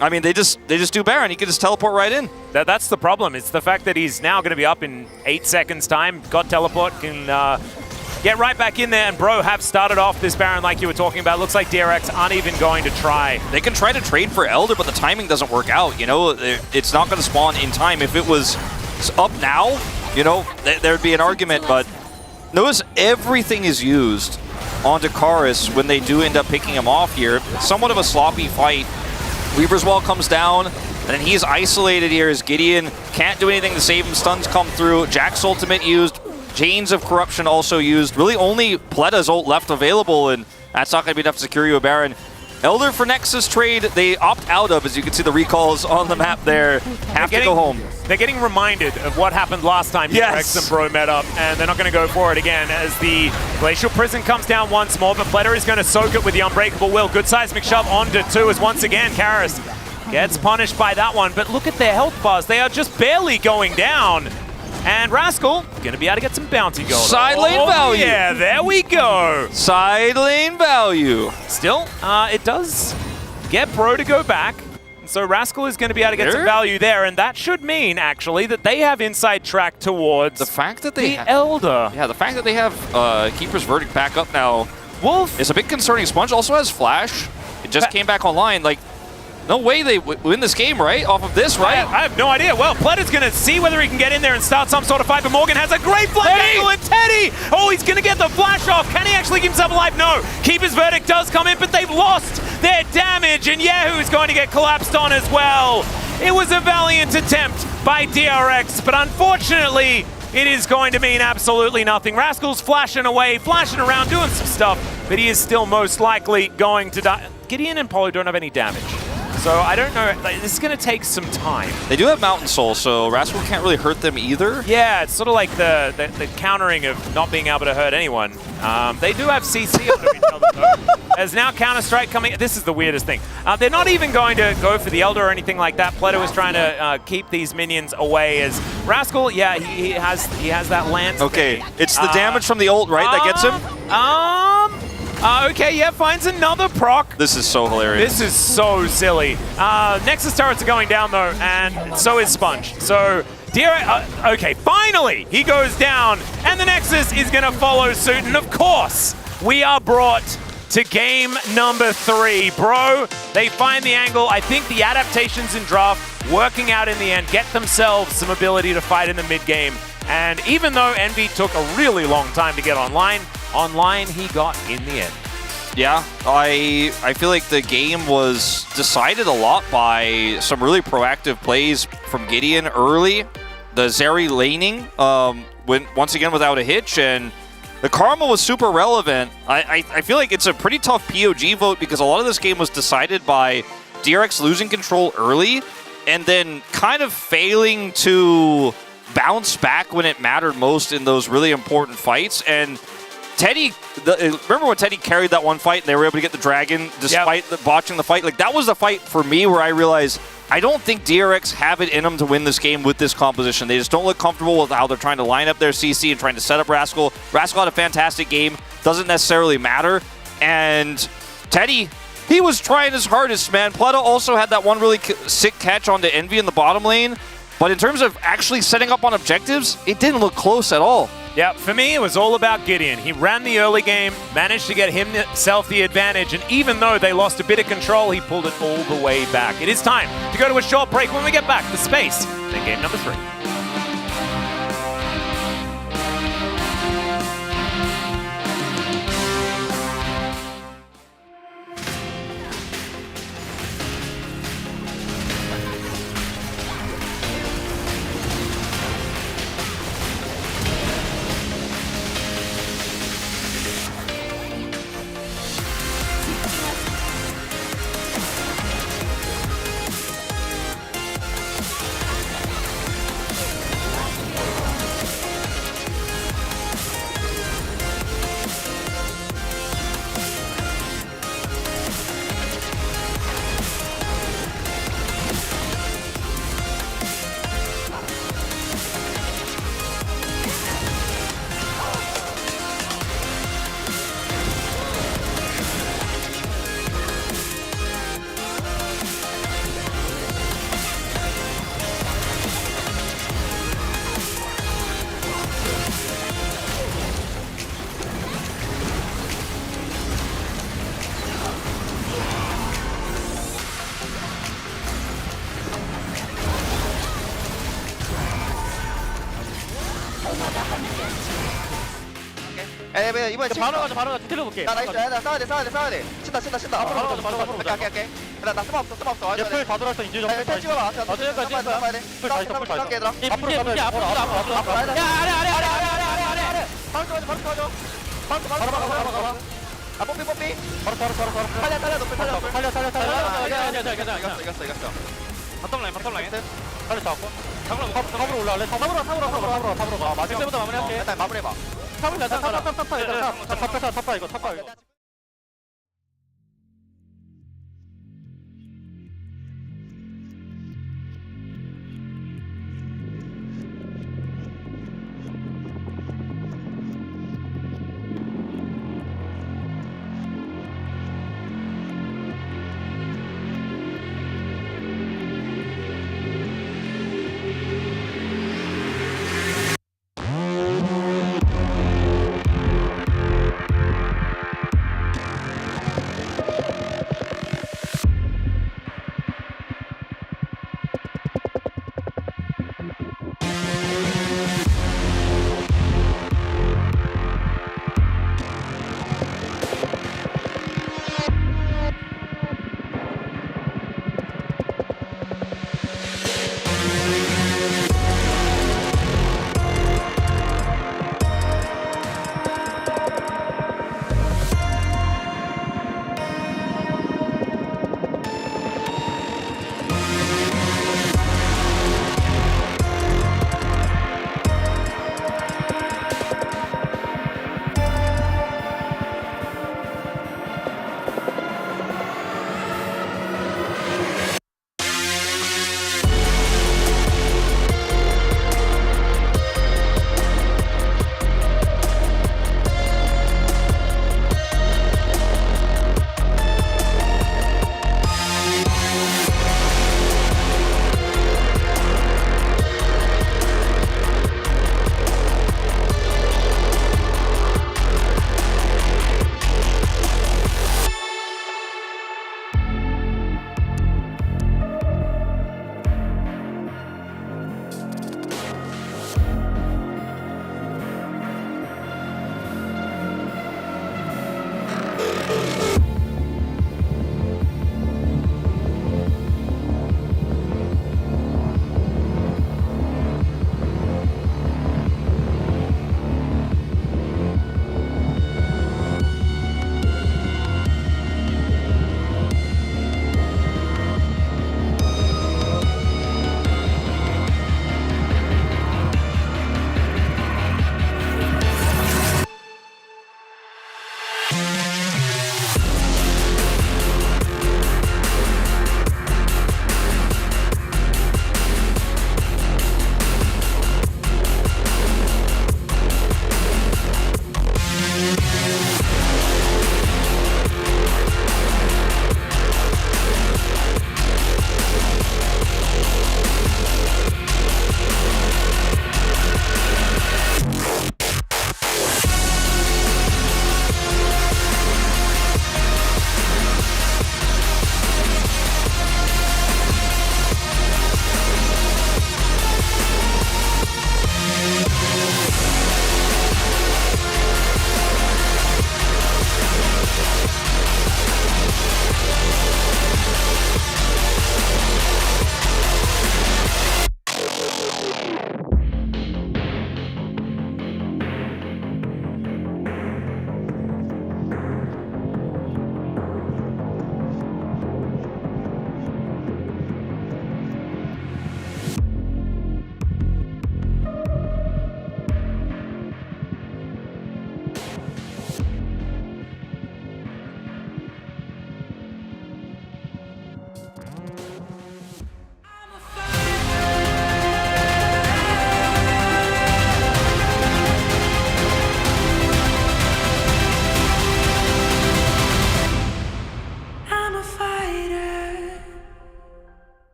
I mean, they just do Baron. He can just teleport right in. That's the problem. It's the fact that he's now going to be up in 8 seconds time. Got teleport, can get right back in there. And Bro have started off this Baron like you were talking about. Looks like DRX aren't even going to try. They can try to trade for Elder, but the timing doesn't work out. You know, it's not going to spawn in time. If it was up now, you know, there'd be an argument. But notice everything is used onto Karis when they do end up picking him off here. It's somewhat of a sloppy fight. Weaver's Wall comes down, and then he's isolated here as Gideon can't do anything to save him. Stuns come through. Jack's ultimate used. Chains of Corruption also used. Really only Pleda's ult left available, and that's not going to be enough to secure you a Baron. Elder for Nexus trade, they opt out of, as you can see the recalls on the map there. Have to go home. They're getting reminded of what happened last time DRX and Bro met up, and they're not going to go for it again as the Glacial Prison comes down once more, but Pleta is going to soak it with the Unbreakable Will. Good seismic shove onto 2 as once again Karis gets punished by that one, but look at their health bars. They are just barely going down. And Rascal, going to be able to get some bounty gold. Side lane value. Yeah, there we go. Side lane value. Still, it does get Bro to go back. So Rascal is going to be able to get some value there, and that should mean, actually, that they have inside track towards the fact that they Elder. Yeah, the fact that they have Keeper's Verdict back up now. Wolf is a bit concerning. Sponge also has Flash. It just came back online. Like, no way they win this game, right? Off of this, right? I have no idea. Well, Pleta's going to see whether he can get in there and start some sort of fight, but Morgan has a great flank angle, and Teddy! Oh, he's going to get the flash off. Can he actually keep himself alive? No. Keeper's Verdict does come in, but they've lost their damage, and Yahoo is going to get collapsed on as well. It was a valiant attempt by DRX, but unfortunately, it is going to mean absolutely nothing. Rascal's flashing away, flashing around, doing some stuff, but he is still most likely going to die. Gideon and Polo don't have any damage. So I don't know, like, this is going to take some time. They do have Mountain Soul, so Rascal can't really hurt them either. Yeah, it's sort of like the countering of not being able to hurt anyone. They do have CC under each other, though. There's now Counter-Strike coming. This is the weirdest thing. They're not even going to go for the Elder or anything like that. Pleta was trying to keep these minions away as Rascal, yeah, he has that lance. Okay, it's the damage from the ult, right, that gets him? Okay, yeah, finds another proc. This is so hilarious. This is so silly. Nexus turrets are going down, though, and so is Sponge. So, okay, finally, he goes down, and the Nexus is going to follow suit. And, of course, we are brought to game number 3. Bro, they find the angle. I think the adaptations in draft working out in the end get themselves some ability to fight in the mid-game. And even though Envy took a really long time to get online he got in the end. Yeah, I feel like the game was decided a lot by some really proactive plays from Gideon early. The Zeri laning went once again without a hitch, and the Karma was super relevant. I feel like it's a pretty tough POG vote because a lot of this game was decided by DRX losing control early and then kind of failing to bounce back when it mattered most in those really important fights. And Teddy, remember when Teddy carried that one fight and they were able to get the dragon despite botching the fight? Like, that was the fight for me where I realized I don't think DRX have it in them to win this game with this composition. They just don't look comfortable with how they're trying to line up their CC and trying to set up Rascal. Rascal had a fantastic game. Doesn't necessarily matter. And Teddy, he was trying his hardest, man. Pleta also had that one really sick catch onto Envy in the bottom lane. But in terms of actually setting up on objectives, it didn't look close at all. Yeah, for me, it was all about Gideon. He ran the early game, managed to get himself the advantage, and even though they lost a bit of control, he pulled it all the way back. It is time to go to a short break. When we get back, the Space, then game number 3. 이번에 바로 가자 뒤틀어볼게. 나 나이스. 나 싸워야 돼. 친다. 바로 가자. 할게. 나 스마 없어. 와줘. 풀 다 들어왔어. 인질 좀. 텔 찍어봐. 잡아야 돼. 풀 다 있어. 얘들아. 앞으로. 야, 아래. 바로 가자. 바로 가. 아, 뽀삐. 바로. 탈려. 높이 탈려. 이겼어. 바텀 라인. 탈려 잡고. 탑으로 올라갈래? 탑으로 가. 마지막 때부터 마무리할게. 일단 마무리해봐. 탑 이거.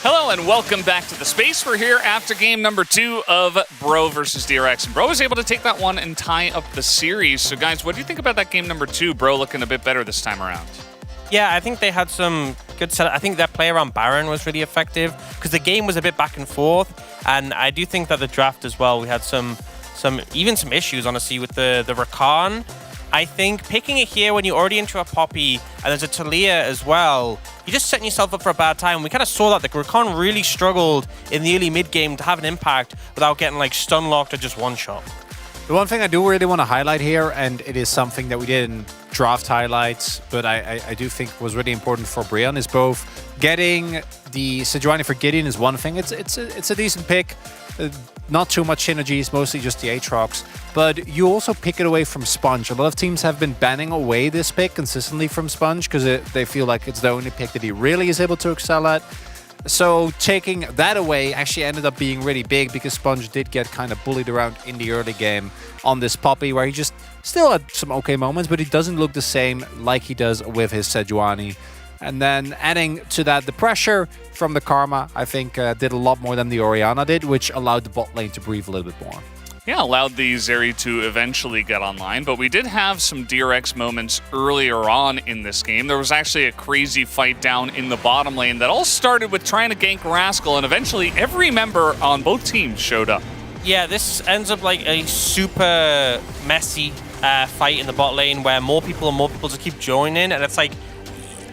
Hello and welcome back to the space. We're here after game number 2 of Bro versus DRX. And Bro was able to take that one and tie up the series. So guys, what do you think about that game number 2? Bro looking a bit better this time around. Yeah, I think they had some good set. I think that play around Baron was really effective because the game was a bit back and forth. And I do think that the draft as well, we had some issues, honestly, with the Rakan. I think picking it here when you're already into a Poppy and there's a Talia as well, you're just setting yourself up for a bad time. We kind of saw that the Rakan really struggled in the early mid game to have an impact without getting like stun locked or just one shot. The one thing I do really want to highlight here, and it is something that we did in draft highlights, but I do think was really important for Brion, is both getting the Sejuani for Gideon is one thing. It's a decent pick. Not too much synergies, mostly just the Aatrox. But you also pick it away from Sponge. A lot of teams have been banning away this pick consistently from Sponge because they feel like it's the only pick that he really is able to excel at. So taking that away actually ended up being really big because Sponge did get kind of bullied around in the early game on this Poppy, where he just still had some okay moments, but he doesn't look the same like he does with his Sejuani. And then adding to that the pressure from the Karma, I think did a lot more than the Orianna did, which allowed the bot lane to breathe a little bit more. Yeah, allowed the Zeri to eventually get online, but we did have some DRX moments earlier on in this game. There was actually a crazy fight down in the bottom lane that all started with trying to gank Rascal, and eventually every member on both teams showed up. Yeah, this ends up like a super messy fight in the bot lane where more people just keep joining, and it's like,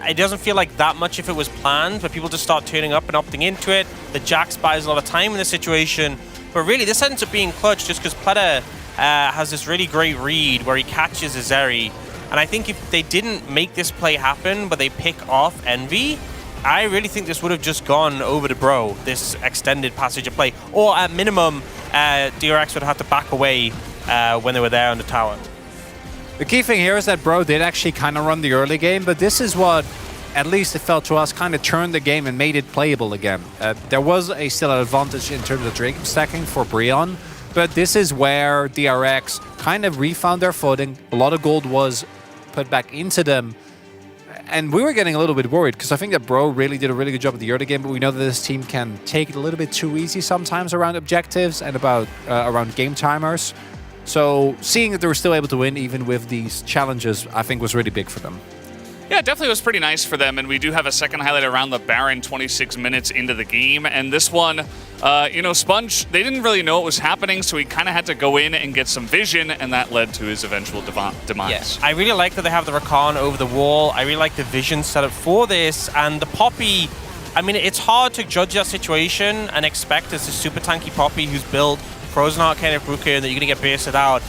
it doesn't feel like that much if it was planned, but people just start turning up and opting into it. The Jax buys a lot of time in this situation. But really, this ends up being clutch just because Pleta has this really great read where he catches a Zeri. And I think if they didn't make this play happen, but they pick off Envy, I really think this would have just gone over to Bro, this extended passage of play. Or at minimum, DRX would have to back away when they were there on the tower. The key thing here is that Bro did actually kind of run the early game, but this is what, at least it felt to us, kind of turned the game and made it playable again. There was still an advantage in terms of Drake stacking for Brion, but this is where DRX kind of refound their footing. A lot of gold was put back into them, and we were getting a little bit worried because I think that Bro really did a really good job at the early game, but we know that this team can take it a little bit too easy sometimes around objectives and around game timers. So seeing that they were still able to win even with these challenges, I think was really big for them. Yeah, it definitely was pretty nice for them, and we do have a second highlight around the Baron 26 minutes into the game, and this one, Sponge, they didn't really know what was happening, so he kind of had to go in and get some vision, and that led to his eventual demise. Yeah, I really like that they have the Rakan over the wall. I really like the vision setup for this, and the Poppy, I mean, it's hard to judge that situation and expect it's a super tanky Poppy who's built Frozen Heart kind of Brooker and that you're going to get bursted out.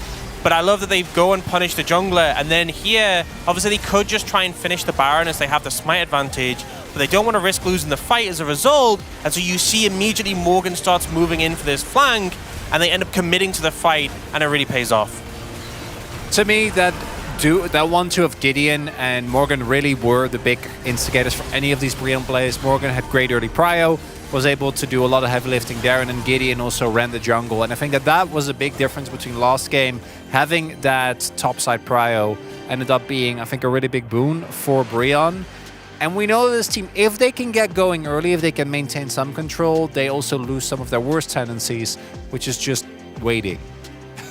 But I love that they go and punish the jungler, and then here, obviously they could just try and finish the Baron as they have the smite advantage, but they don't want to risk losing the fight as a result, and so you see immediately Morgan starts moving in for this flank, and they end up committing to the fight, and it really pays off. To me, that 1-2 of Gideon and Morgan really were the big instigators for any of these Brion plays. Morgan had great early prio, was able to do a lot of heavy lifting there, and then Gideon also ran the jungle. And I think that was a big difference between last game. Having that topside prio ended up being, I think, a really big boon for Brion. And we know this team, if they can get going early, if they can maintain some control, they also lose some of their worst tendencies, which is just waiting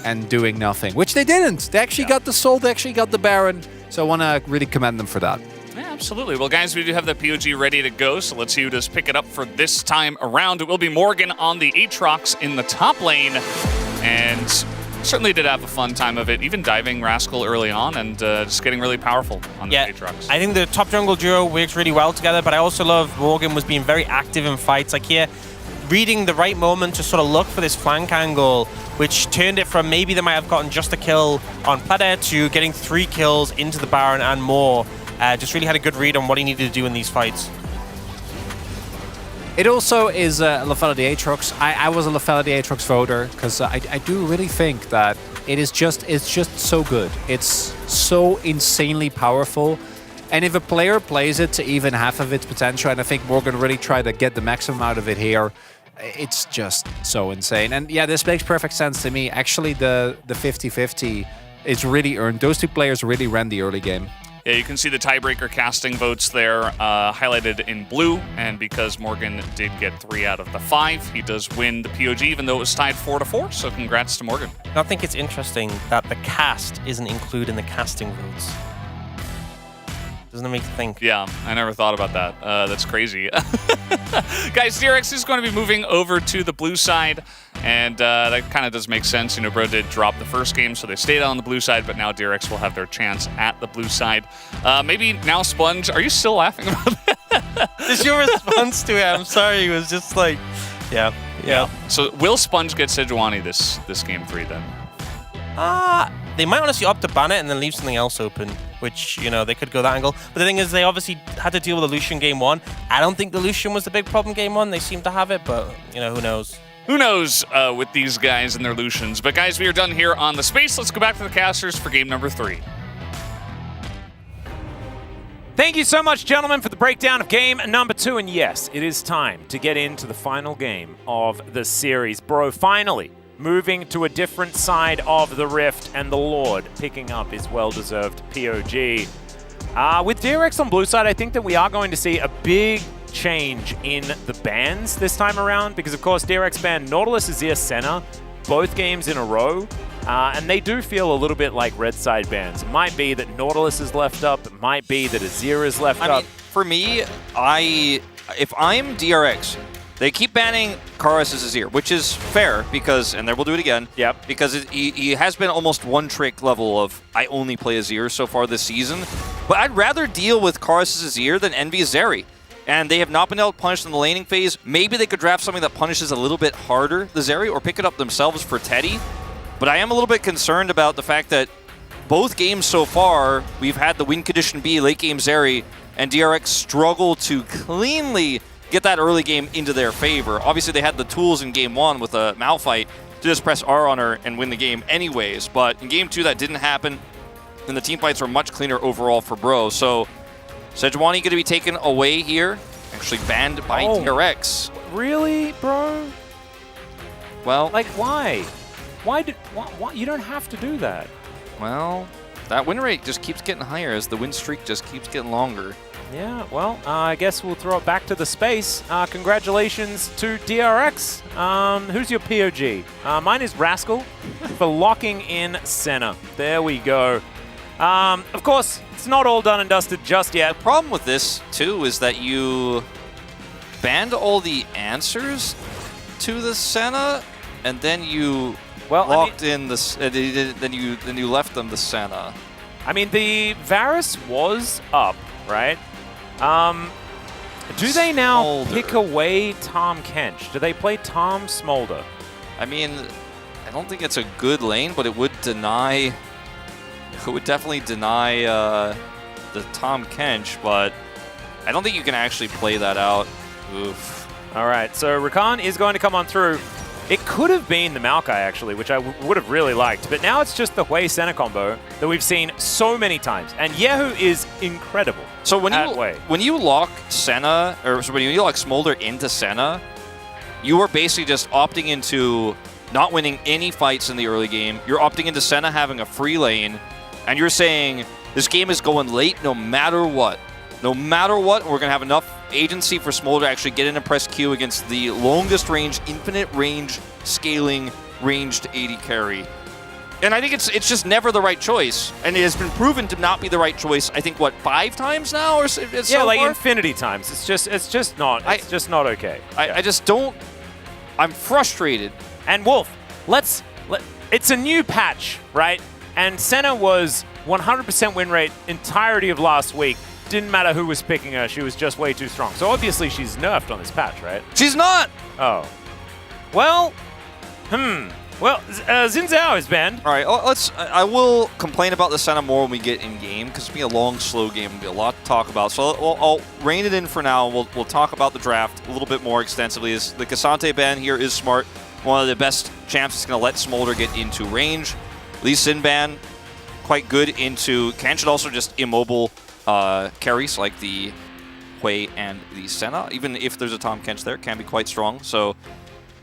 and doing nothing, which they didn't. They actually got the soul, they actually got the Baron. So I want to really commend them for that. Yeah, absolutely. Well, guys, we do have the POG ready to go, so let's see who does pick it up for this time around. It will be Morgan on the Aatrox in the top lane, and certainly did have a fun time of it, even diving Rascal early on and just getting really powerful on the Aatrox. I think the top jungle duo works really well together, but I also love Morgan was being very active in fights. Like here, reading the right moment to sort of look for this flank angle, which turned it from maybe they might have gotten just a kill on Pleta to getting 3 kills into the Baron and more. Just really had a good read on what he needed to do in these fights. It also is Lafella the Aatrox. I was a Lafella the Aatrox voter because I do really think that it's just so good. It's so insanely powerful. And if a player plays it to even half of its potential, and I think Morgan really tried to get the maximum out of it here, it's just so insane. And yeah, this makes perfect sense to me. Actually, the 50-50 is really earned. Those two players really ran the early game. Yeah, you can see the tiebreaker casting votes there highlighted in blue, and because Morgan did get 3 out of the 5, he does win the POG, even though it was tied 4-4, so congrats to Morgan. I think it's interesting that the cast isn't included in the casting votes. Doesn't it make you think? Yeah, I never thought about that. That's crazy. Guys, DRX is going to be moving over to the blue side, and that kind of does make sense. You know, Bro did drop the first game, so they stayed on the blue side, but now DRX will have their chance at the blue side. Maybe now Sponge, are you still laughing about that? Just your response to it, I'm sorry, it was just like, yeah. So will Sponge get Sejuani this game 3 then? They might honestly opt to ban it and then leave something else open, which, you know, they could go that angle. But the thing is, they obviously had to deal with the Lucian game 1. I don't think the Lucian was the big problem game 1. They seem to have it, but, you know, who knows? Who knows with these guys and their Lucians. But guys, we are done here on the space. Let's go back to the casters for game number 3. Thank you so much, gentlemen, for the breakdown of game number 2. And yes, it is time to get into the final game of the series. Bro, finally moving to a different side of the rift, and the Lord picking up his well-deserved POG. With DRX on blue side, I think that we are going to see a big change in the bans this time around, because of course DRX banned Nautilus, Azir, Senna both games in a row, and they do feel a little bit like red side bans. It might be that Nautilus is left up, it might be that Azir is left up. Mean, for me, if I'm DRX, they keep banning Karas as Azir, which is fair because, and then we'll do it again. Yep. Because he has been almost one-trick level of I only play Azir so far this season. But I'd rather deal with Karas as Azir than Envy as Zeri. And they have not been able to punish in the laning phase. Maybe they could draft something that punishes a little bit harder the Zeri, or pick it up themselves for Teddy. But I am a little bit concerned about the fact that both games so far, we've had the win condition be late game Zeri, and DRX struggle to cleanly get that early game into their favor. Obviously, they had the tools in game 1 with a Malphite to just press R on her and win the game anyways. But in game 2, that didn't happen, and the team fights were much cleaner overall for Bro. So Sejuani going to be taken away here, actually banned by DRX. Really, bro? Well, Like, why? Why? You don't have to do that. well, that win rate just keeps getting higher as the win streak just keeps getting longer. Yeah, well, I guess we'll throw it back to the space. Congratulations to DRX. Who's your POG? Mine is Rascal for locking in Senna. There we go. Of course, it's not all done and dusted just yet. The problem with this, too, is that you banned all the answers to the Senna, and then you locked in the... then you left them the Senna. I mean, the Varus was up, right? Do they now Smolder. pick away Tom Kench? Do they play Tom Smolder? I mean, I don't think it's a good lane, but it would deny... It would definitely deny the Tom Kench, but I don't think you can actually play that out. Oof. All right, so Rakan is going to come on through. It could have been the Maokai, actually, which I would have really liked, but now it's just the Hui Senna combo that we've seen so many times, and Yehu is incredible. So when you lock Senna, or when you lock Smolder into Senna, you are basically just opting into not winning any fights in the early game. You're opting into Senna having a free lane, and you're saying this game is going late no matter what. No matter what, we're going to have enough agency for Smolder to actually get in and press Q against the longest range, infinite range, scaling, ranged AD carry. And I think it's just never the right choice. And it has been proven to not be the right choice, I think, what, 5 times now? Or so Yeah, like far? infinity times. It's just not okay. I just don't... I'm frustrated. And Wolf, it's a new patch, right? And Senna was 100% win rate entirety of last week. Didn't matter who was picking her, she was just way too strong. So obviously she's nerfed on this patch, right? She's not! Oh. Well, Xin Zhao is banned. All right, I will complain about the Senna more when we get in game, because it's be a long, slow game. It'll be a lot to talk about. So I'll rein it in for now. We'll talk about the draft a little bit more extensively. The Cassante ban here is smart. One of the best champs is going to let Smolder get into range. Lee Sin ban, quite good into... Can should also just immobile carries like the Hui and the Senna. Even if there's a Tahm Kench there, can be quite strong. So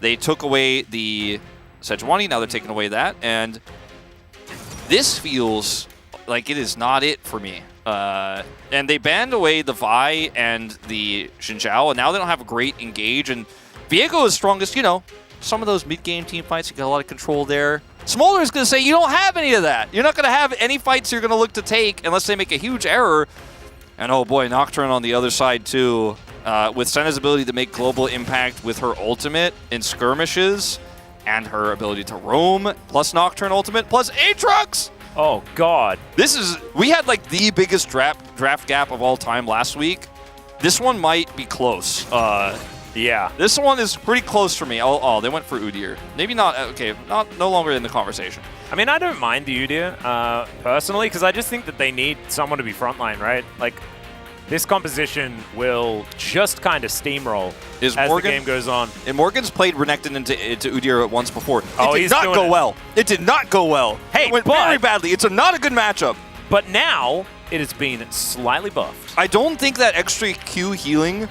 they took away the Sejuani, now they're taking away that. And this feels like it is not it for me. And they banned away the Vi and the Xinjiao, and now they don't have a great engage. And Viego is strongest, you know, some of those mid-game team fights, you got a lot of control there. Smolder is going to say, you don't have any of that. You're not going to have any fights you're going to look to take unless they make a huge error. And oh boy, Nocturne on the other side too. With Senna's ability to make global impact with her ultimate in skirmishes, and her ability to roam, plus Nocturne ultimate, plus Aatrox! Oh, God. We had like the biggest draft gap of all time last week. This one might be close. Yeah. This one is pretty close for me. Oh, they went for Udyr. Maybe not, okay, no longer in the conversation. I mean, I don't mind the Udyr, personally, because I just think that they need someone to be frontline, right? Like, this composition will just kind of steamroll as the game goes on. And Morgan's played Renekton into Udyr once before. Oh, it did not go well. It did not go well. Hey, it went very badly. It's not a good matchup. But now, it has been slightly buffed. I don't think that extra Q healing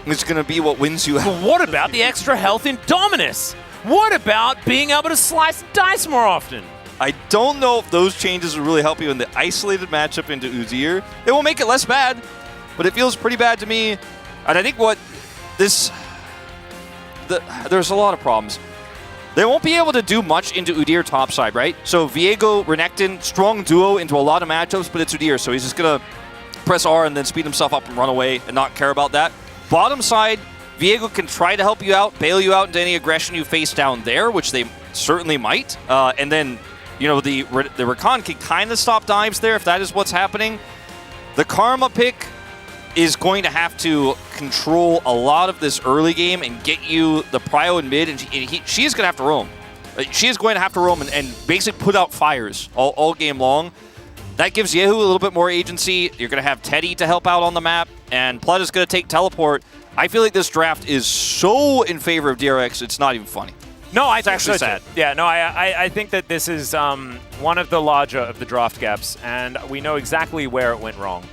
is going to be what wins you out. But what about the extra health in Dominus? What about being able to slice and dice more often? I don't know if those changes will really help you in the isolated matchup into Udyr. It will make it less bad, but it feels pretty bad to me. And I think there's a lot of problems. They won't be able to do much into Udyr topside, right? So Viego, Renekton, strong duo into a lot of matchups, but it's Udyr, so he's just going to press R and then speed himself up and run away and not care about that. Bottom side, Viego can try to help you out, bail you out into any aggression you face down there, which they certainly might. And then, you know, the Rakan can kind of stop dives there if that is what's happening. The Karma pick is going to have to control a lot of this early game and get you the prio in mid, and she is going to have to roam. She is going to have to roam and basically put out fires all game long. That gives Yehu a little bit more agency. You're going to have Teddy to help out on the map, and Plet is going to take teleport. I feel like this draft is so in favor of DRX, it's not even funny. No, it's actually sad. Yeah, no, I think that this is one of the larger of the draft gaps, and we know exactly where it went wrong.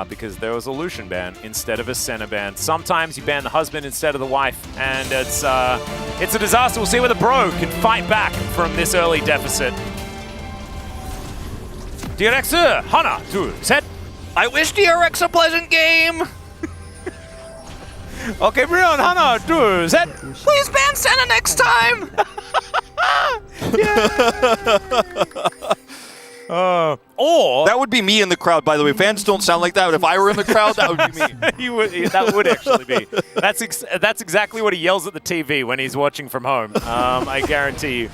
Because there was a Lucian ban instead of a Senna ban. Sometimes you ban the husband instead of the wife, and it's a disaster. We'll see whether Bro can fight back from this early deficit. DRX, Hana, du, set. I wish DRX a pleasant game. Okay, Brion, Hana, du, set. Please ban Senna next time. Or that would be me in the crowd, by the way. Fans don't sound like that, but if I were in the crowd, that would be me. That would actually be. That's exactly what he yells at the TV when he's watching from home. I guarantee you.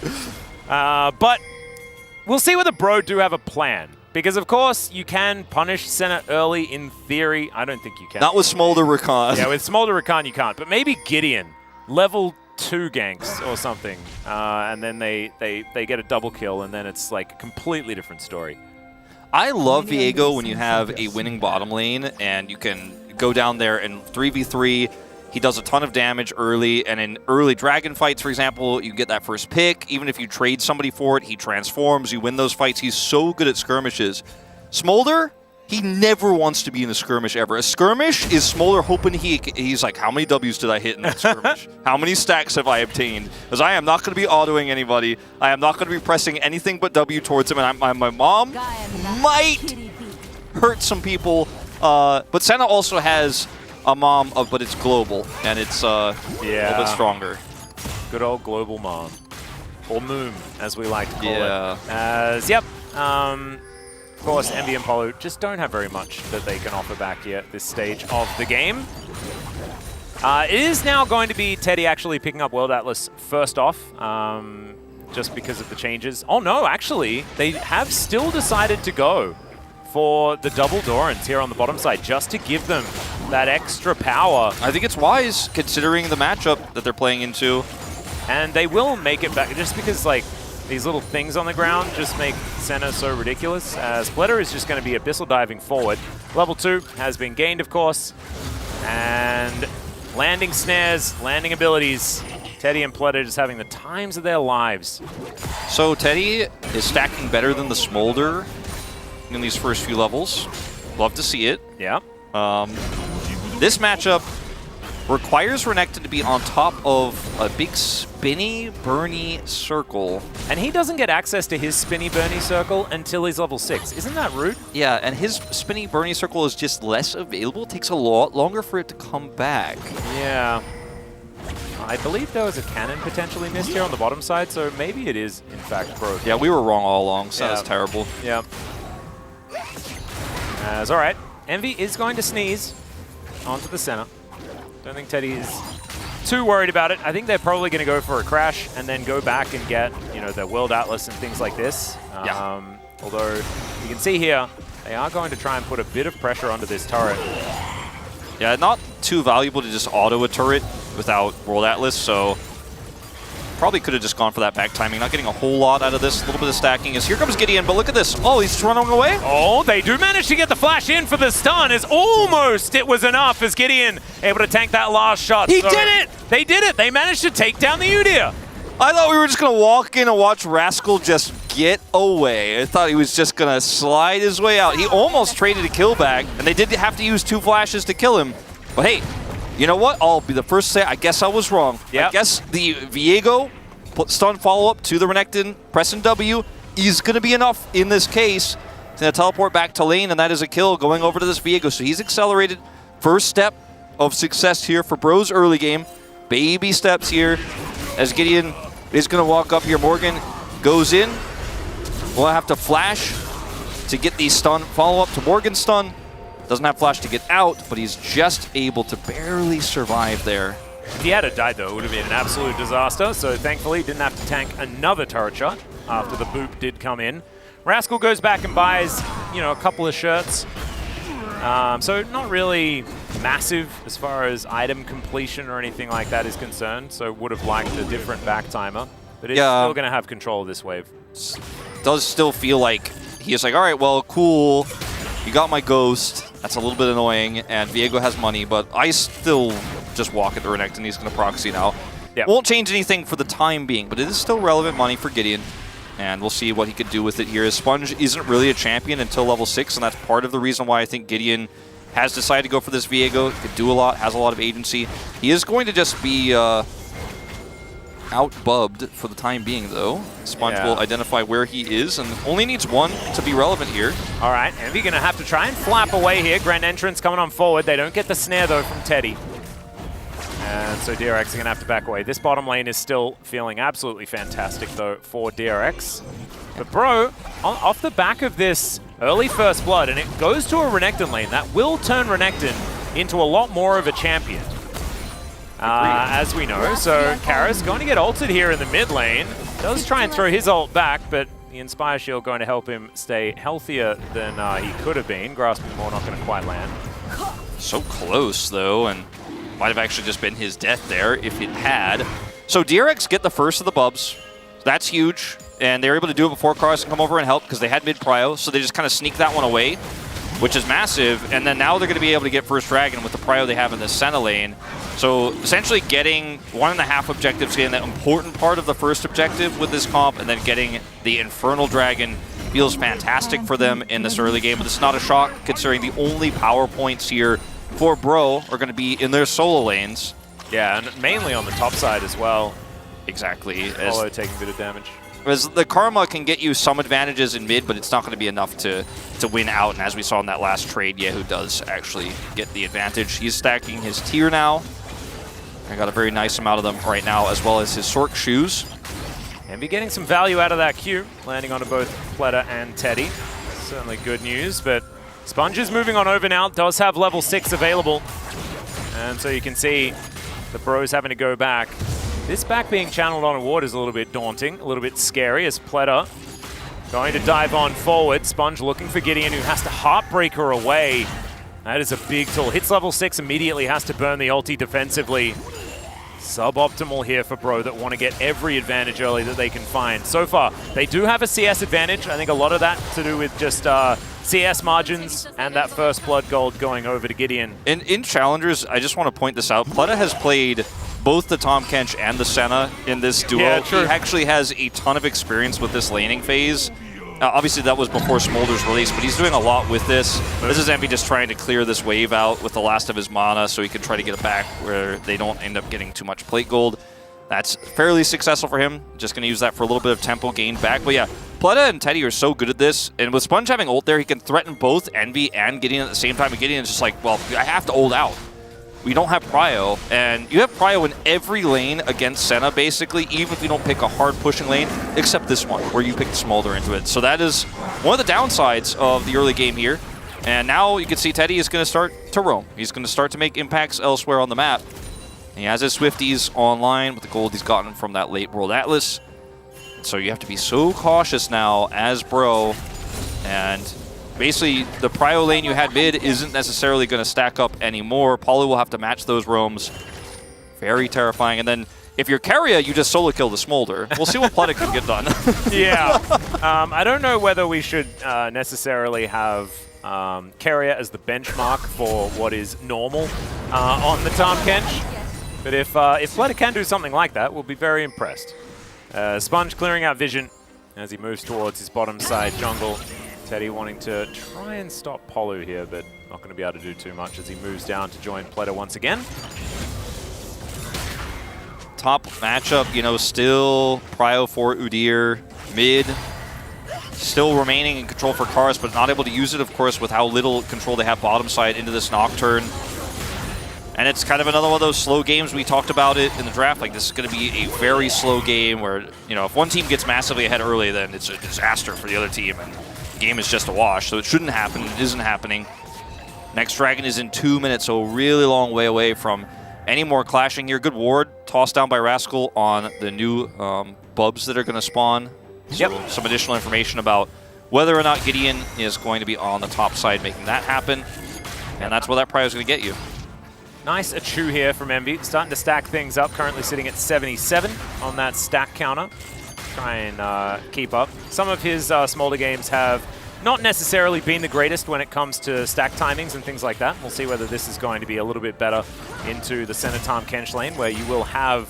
But we'll see whether Bro do have a plan. Because, of course, you can punish Senna early in theory. I don't think you can. Not with Smolder Rakan. Yeah, with Smolder Rakan you can't. But maybe Gideon. Level 2 ganks or something. And then they get a double kill, and then it's like a completely different story. I love Viego when you have a winning bottom lane, and you can go down there and 3v3. He does a ton of damage early, and in early dragon fights, for example, you get that first pick. Even if you trade somebody for it, he transforms, you win those fights. He's so good at skirmishes. Smolder, he never wants to be in a skirmish ever. A skirmish is Smolder hoping he's like, how many W's did I hit in that skirmish? How many stacks have I obtained? Because I am not going to be autoing anybody. I am not going to be pressing anything but W towards him, and my mom might hurt some people. But Senna also has a mom, but it's global, and it's a little bit stronger. Good old global mom. Or Moom, as we like to call it. Yep. Of course, Envy and Polo just don't have very much that they can offer back yet at this stage of the game. It is now going to be Teddy actually picking up World Atlas first off, just because of the changes. Oh no, actually, they have still decided to go for the double Dorans here on the bottom side, just to give them that extra power. I think it's wise, considering the matchup that they're playing into. And they will make it back, just because, like, these little things on the ground just make Senna so ridiculous. Splitter is just going to be Abyssal diving forward. Level 2 has been gained, of course. And landing snares, landing abilities. Teddy and Splitter just having the times of their lives. So Teddy is stacking better than the Smolder in these first few levels. Love to see it. Yeah. This matchup requires Renekton to be on top of a big spinny Bernie circle. And he doesn't get access to his spinny Bernie circle until he's level 6. Isn't that rude? Yeah, and his spinny Bernie circle is just less available. It takes a lot longer for it to come back. Yeah. I believe there was a cannon potentially missed here on the bottom side, so maybe it is, in fact, broken. Yeah, we were wrong all along, so that's Yeah. terrible. Yeah. All right. Envy is going to sneeze onto the center. Don't think Teddy is too worried about it. I think they're probably going to go for a crash and then go back and get, you know, their World Atlas and things like this. Although you can see here, they are going to try and put a bit of pressure onto this turret. Yeah, not too valuable to just auto a turret without World Atlas, so probably could have just gone for that back timing. Not getting a whole lot out of this. A little bit of stacking is here comes Gideon, but look at this. Oh, he's running away. Oh, they do manage to get the flash in for the stun. It's almost it was enough as Gideon able to tank that last shot. He did it! They did it. They managed to take down the Udyr. I thought we were just going to walk in and watch Rascal just get away. I thought he was just going to slide his way out. He almost traded a kill back, and they did have to use 2 flashes to kill him. But hey, you know what? I'll be the first to say I guess I was wrong. Yep. I guess the Viego stun follow-up to the Renekton, pressing W, is going to be enough in this case to teleport back to lane, and that is a kill going over to this Viego. So he's accelerated. First step of success here for Bro's early game. Baby steps here as Gideon is going to walk up here. Morgan goes in. We'll have to flash to get the stun follow-up to Morgan's stun. Doesn't have flash to get out, but he's just able to barely survive there. If he had died, though, it would have been an absolute disaster. So thankfully, he didn't have to tank another turret shot after the boop did come in. Rascal goes back and buys, you know, a couple of shirts. So not really massive as far as item completion or anything like that is concerned. So would have liked a different back timer. But it's still going to have control of this wave. Does still feel like he is like, all right, well, cool. You got my ghost. That's a little bit annoying. And Viego has money, but I still just walk at the Renekton. He's going to proxy now. Yep. Won't change anything for the time being, but it is still relevant money for Gideon. And we'll see what he could do with it here. Sponge isn't really a champion until level 6, and that's part of the reason why I think Gideon has decided to go for this Viego. Could do a lot, has a lot of agency. He is going to just be out-bubbed for the time being, though. Sponge will identify where he is, and only needs 1 to be relevant here. All right, Envy going to have to try and flap away here. Grand entrance coming on forward. They don't get the snare, though, from Teddy. And so DRX is going to have to back away. This bottom lane is still feeling absolutely fantastic, though, for DRX. But Bro, off the back of this early first blood, and it goes to a Renekton lane, that will turn Renekton into a lot more of a champion. As we know. So Karis going to get ulted here in the mid lane. Does try and throw his ult back, but the Inspire Shield going to help him stay healthier than he could have been. Grasping Maw not going to quite land. So close, though, and might have actually just been his death there if it had. So DRX get the first of the bubs. That's huge, and they're able to do it before Karis can come over and help because they had mid-prio, so they just kind of sneak that one away, which is massive. And then now they're going to be able to get first dragon with the prio they have in the Senna lane. So essentially getting 1.5 objectives, getting that important part of the first objective with this comp, and then getting the Infernal Dragon feels fantastic for them in this early game. But it's not a shock considering the only power points here for Bro are going to be in their solo lanes. Yeah, and mainly on the top side as well. Exactly. Apollo taking a bit of damage. As the Karma can get you some advantages in mid, but it's not going to be enough to win out. And as we saw in that last trade, Yehu does actually get the advantage. He's stacking his tier now. I got a very nice amount of them right now, as well as his Sork shoes. Envy getting some value out of that Q, landing onto both Pleta and Teddy. Certainly good news, but Sponge is moving on over now, does have level 6 available. And so you can see the Bros having to go back. This back being channeled on a ward is a little bit daunting, a little bit scary as Pleta going to dive on forward. Sponge looking for Gideon, who has to Heartbreaker away. That is a big tool. Hits level 6, immediately has to burn the ulti defensively. Suboptimal here for Bro that want to get every advantage early that they can find. So far, they do have a CS advantage. I think a lot of that to do with just CS margins and that first blood gold going over to Gideon. In Challengers, I just want to point this out. Pleta has played both the Tahm Kench and the Senna in this duo. Yeah, true. He actually has a ton of experience with this laning phase. Obviously, that was before Smolder's release, but he's doing a lot with this. This is Envy just trying to clear this wave out with the last of his mana so he can try to get it back where they don't end up getting too much plate gold. That's fairly successful for him. Just going to use that for a little bit of tempo gain back. But yeah, Pleta and Teddy are so good at this. And with Sponge having ult there, he can threaten both Envy and Gideon at the same time. And Gideon's just like, well, I have to ult out. We don't have Prio. And you have Prio in every lane against Senna, basically, even if you don't pick a hard pushing lane, except this one, where you pick the Smolder into it. So that is one of the downsides of the early game here. And now you can see Teddy is going to start to roam. He's going to start to make impacts elsewhere on the map. He has his Swifties online with the gold he's gotten from that late World Atlas. So you have to be so cautious now as Bro. And basically, the Prio lane you had mid isn't necessarily going to stack up anymore. Paulo will have to match those roams. Very terrifying. And then if you're Keria, you just solo kill the Smolder. We'll see what Pleta can get done. Yeah. I don't know whether we should necessarily have Keria as the benchmark for what is normal on the Tahm Kench. But if Pleta can do something like that, we'll be very impressed. Sponge clearing out vision as he moves towards his bottom side jungle. Teddy wanting to try and stop Polu here, but not going to be able to do too much as he moves down to join Pleta once again. Top matchup, you know, still Prio for Udyr. Mid, still remaining in control for Karus, but not able to use it, of course, with how little control they have bottom side into this Nocturne. And it's kind of another one of those slow games. We talked about it in the draft. Like, this is going to be a very slow game where, you know, if one team gets massively ahead early, then it's a disaster for the other team. And the game is just a wash. So it shouldn't happen. It isn't happening. Next Dragon is in 2 minutes, so a really long way away from any more clashing here. Good ward tossed down by Rascal on the new bubs that are going to spawn. So some additional information about whether or not Gideon is going to be on the top side making that happen. And that's where that Prio is going to get you. Nice Achu here from Envy, starting to stack things up, currently sitting at 77 on that stack counter. Try and keep up. Some of his Smolder games have not necessarily been the greatest when it comes to stack timings and things like that. We'll see whether this is going to be a little bit better into the center Tahm Kench lane, where you will have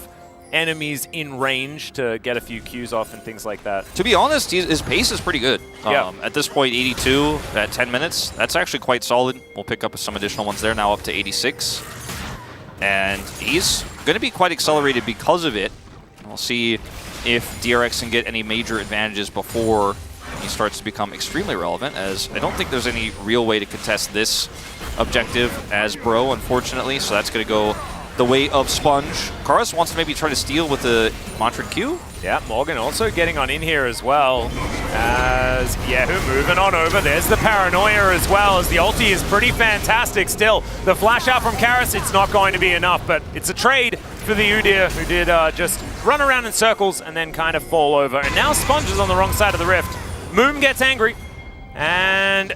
enemies in range to get a few Qs off and things like that. To be honest, his pace is pretty good. Yeah. At this point, 82 at 10 minutes. That's actually quite solid. We'll pick up some additional ones there, now up to 86. And he's going to be quite accelerated because of it. We'll see if DRX can get any major advantages before he starts to become extremely relevant, as I don't think there's any real way to contest this objective as Bro, unfortunately. So that's going to go the way of Sponge. Karus wants to maybe try to steal with the Mantra Q. Yeah, Morgan also getting on in here as well, as Yehu moving on over. There's the Paranoia as well, as the ulti is pretty fantastic still. The flash out from Karus, it's not going to be enough, but it's a trade for the Udyr, who did just run around in circles and then kind of fall over. And now Sponge is on the wrong side of the rift. Moom gets angry, and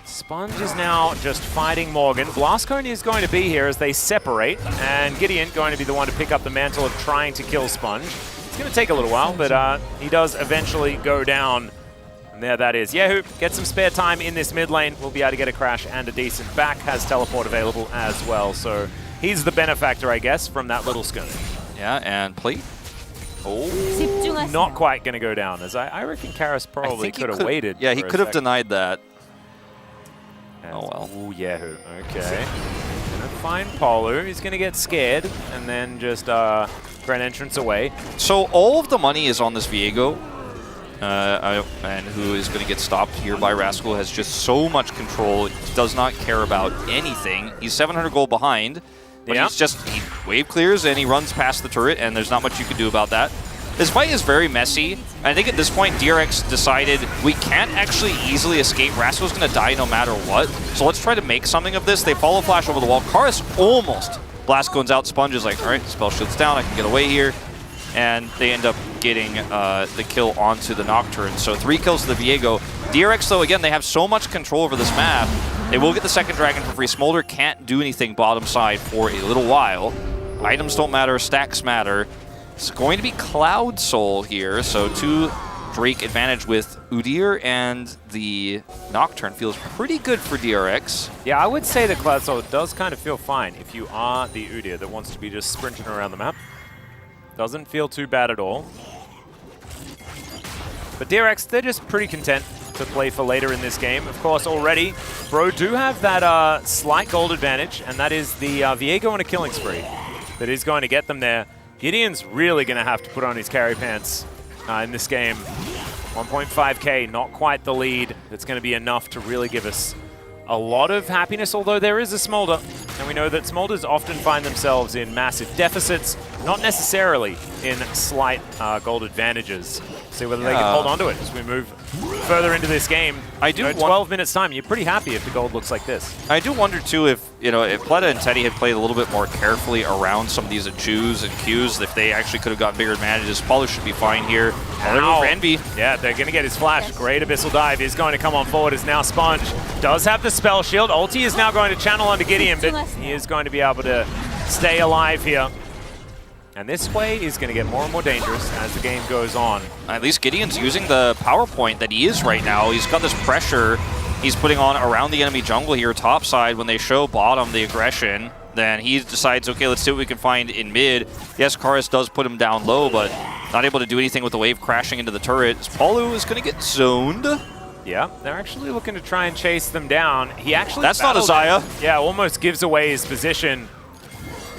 Sponge is now just fighting Morgan. Blastcone is going to be here as they separate, and Gideon going to be the one to pick up the mantle of trying to kill Sponge. It's going to take a little while, but he does eventually go down. And there that is. Yehu gets some spare time in this mid lane. Will be able to get a crash and a decent back. Has teleport available as well. So he's the benefactor, I guess, from that little skirmish. Yeah, and Plate. Oh, not quite going to go down, as I reckon Karus probably could have waited. Yeah, he could have denied that. Oh well. Ooh, Yehu. Okay. Gonna find Polu. He's gonna get scared and then just grant entrance away. So all of the money is on this Viego, and who is going to get stopped here by Rascal. Has just so much control. He does not care about anything. He's 700 gold behind, but he wave clears and he runs past the turret, and there's not much you can do about that. This fight is very messy. I think at this point, DRX decided we can't actually easily escape. Rascal's going to die no matter what. So let's try to make something of this. They follow Flash over the wall. Karus almost blast goes out. Sponge is like, all right, spell shield's down. I can get away here. And they end up getting the kill onto the Nocturne. So 3 kills to the Viego. DRX, though, again, they have so much control over this map. They will get the second Dragon for free. Smolder can't do anything bottom side for a little while. Items don't matter. Stacks matter. It's going to be Cloud Soul here, so 2 Drake advantage with Udyr, and the Nocturne feels pretty good for DRX. Yeah, I would say the Cloud Soul does kind of feel fine if you are the Udyr that wants to be just sprinting around the map. Doesn't feel too bad at all. But DRX, they're just pretty content to play for later in this game. Of course, already, Bro do have that slight gold advantage, and that is the Viego on a killing spree that is going to get them there. Gideon's really going to have to put on his carry pants in this game. 1.5k, not quite the lead. That's going to be enough to really give us a lot of happiness, although there is a Smolder. And we know that Smolders often find themselves in massive deficits, not necessarily in slight gold advantages. See whether they can hold on to it as we move further into this game. I do 12 minutes time, you're pretty happy if the gold looks like this. I do wonder too if, you know, if Pleta and Teddy had played a little bit more carefully around some of these Achus and Qs, if they actually could have gotten bigger advantages. Paulo should be fine here. Wow. For Envy. Yeah, they're going to get his flash. Great Abyssal Dive is going to come on forward as now Sponge does have the spell shield. Ulti is now going to channel onto Gideon, but he is going to be able to stay alive here. And this way is going to get more and more dangerous as the game goes on. At least Gideon's using the power point that he is right now. He's got this pressure he's putting on around the enemy jungle here, top side. When they show bottom the aggression, then he decides, okay, let's see what we can find in mid. Yes, Karis does put him down low, but not able to do anything with the wave crashing into the turret. Palu is going to get zoned. Yeah, they're actually looking to try and chase them down. He actually That's not a Xayah. Yeah, almost gives away his position.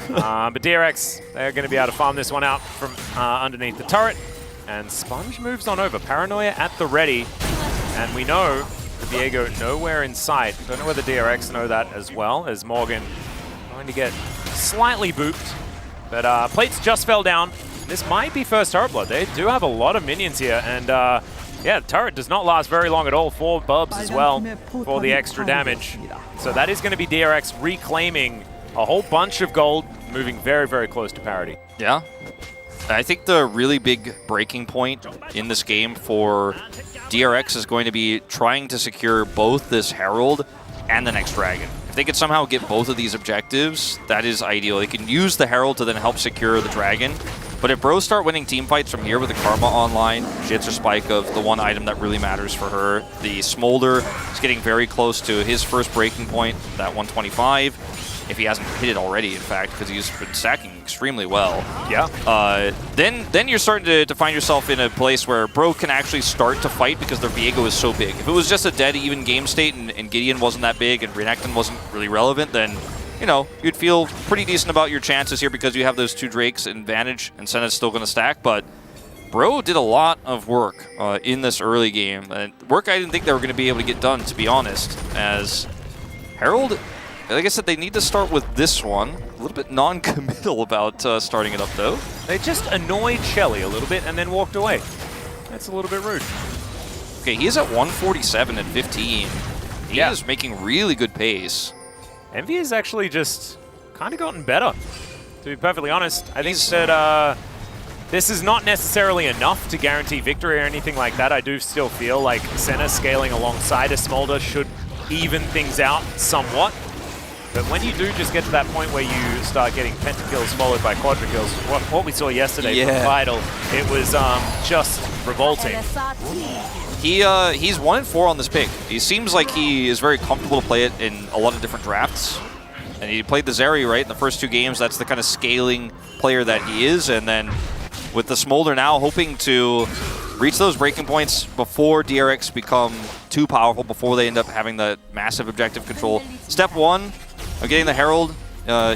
But DRX, they're going to be able to farm this one out from underneath the turret. And Sponge moves on over. Paranoia at the ready. And we know the Viego nowhere in sight. Don't know whether DRX know that as well, as Morgan going to get slightly booped. But plates just fell down. This might be first turret blood. They do have a lot of minions here. And yeah, the turret does not last very long at all. 4 Bubs as well for the extra damage. So that is going to be DRX reclaiming a whole bunch of gold, moving very, very close to parity. Yeah. I think the really big breaking point in this game for DRX is going to be trying to secure both this Herald and the next Dragon. If they could somehow get both of these objectives, that is ideal. They can use the Herald to then help secure the Dragon. But if Bros start winning team fights from here with the Karma online, she hits her spike of the one item that really matters for her. The Smolder is getting very close to his first breaking point, that 125. If he hasn't hit it already, in fact, because he's been stacking extremely well. Yeah. Then you're starting to find yourself in a place where Bro can actually start to fight because their Viego is so big. If it was just a dead even game state and Gideon wasn't that big and Renekton wasn't really relevant, then, you know, you'd feel pretty decent about your chances here because you have those 2 Drakes advantage and Senna's still going to stack. But Bro did a lot of work in this early game. And work I didn't think they were going to be able to get done, to be honest, as Herald... Like I said, they need to start with this one. A little bit non-committal about starting it up, though. They just annoyed Shelly a little bit and then walked away. That's a little bit rude. Okay, he is at 147 at 15. He is making really good pace. Envy has actually just kind of gotten better, to be perfectly honest. I think that this is not necessarily enough to guarantee victory or anything like that. I do still feel like Senna scaling alongside a Smolder should even things out somewhat. But when you do just get to that point where you start getting pentakills followed by quadrakills, what we saw yesterday from Vital, it was just revolting. He's 1-4 on this pick. He seems like he is very comfortable to play it in a lot of different drafts. And he played the Zeri, right, in the first 2 games. That's the kind of scaling player that he is. And then with the Smolder now hoping to reach those breaking points before DRX become too powerful, before they end up having the massive objective control. Step 1 of getting the Herald,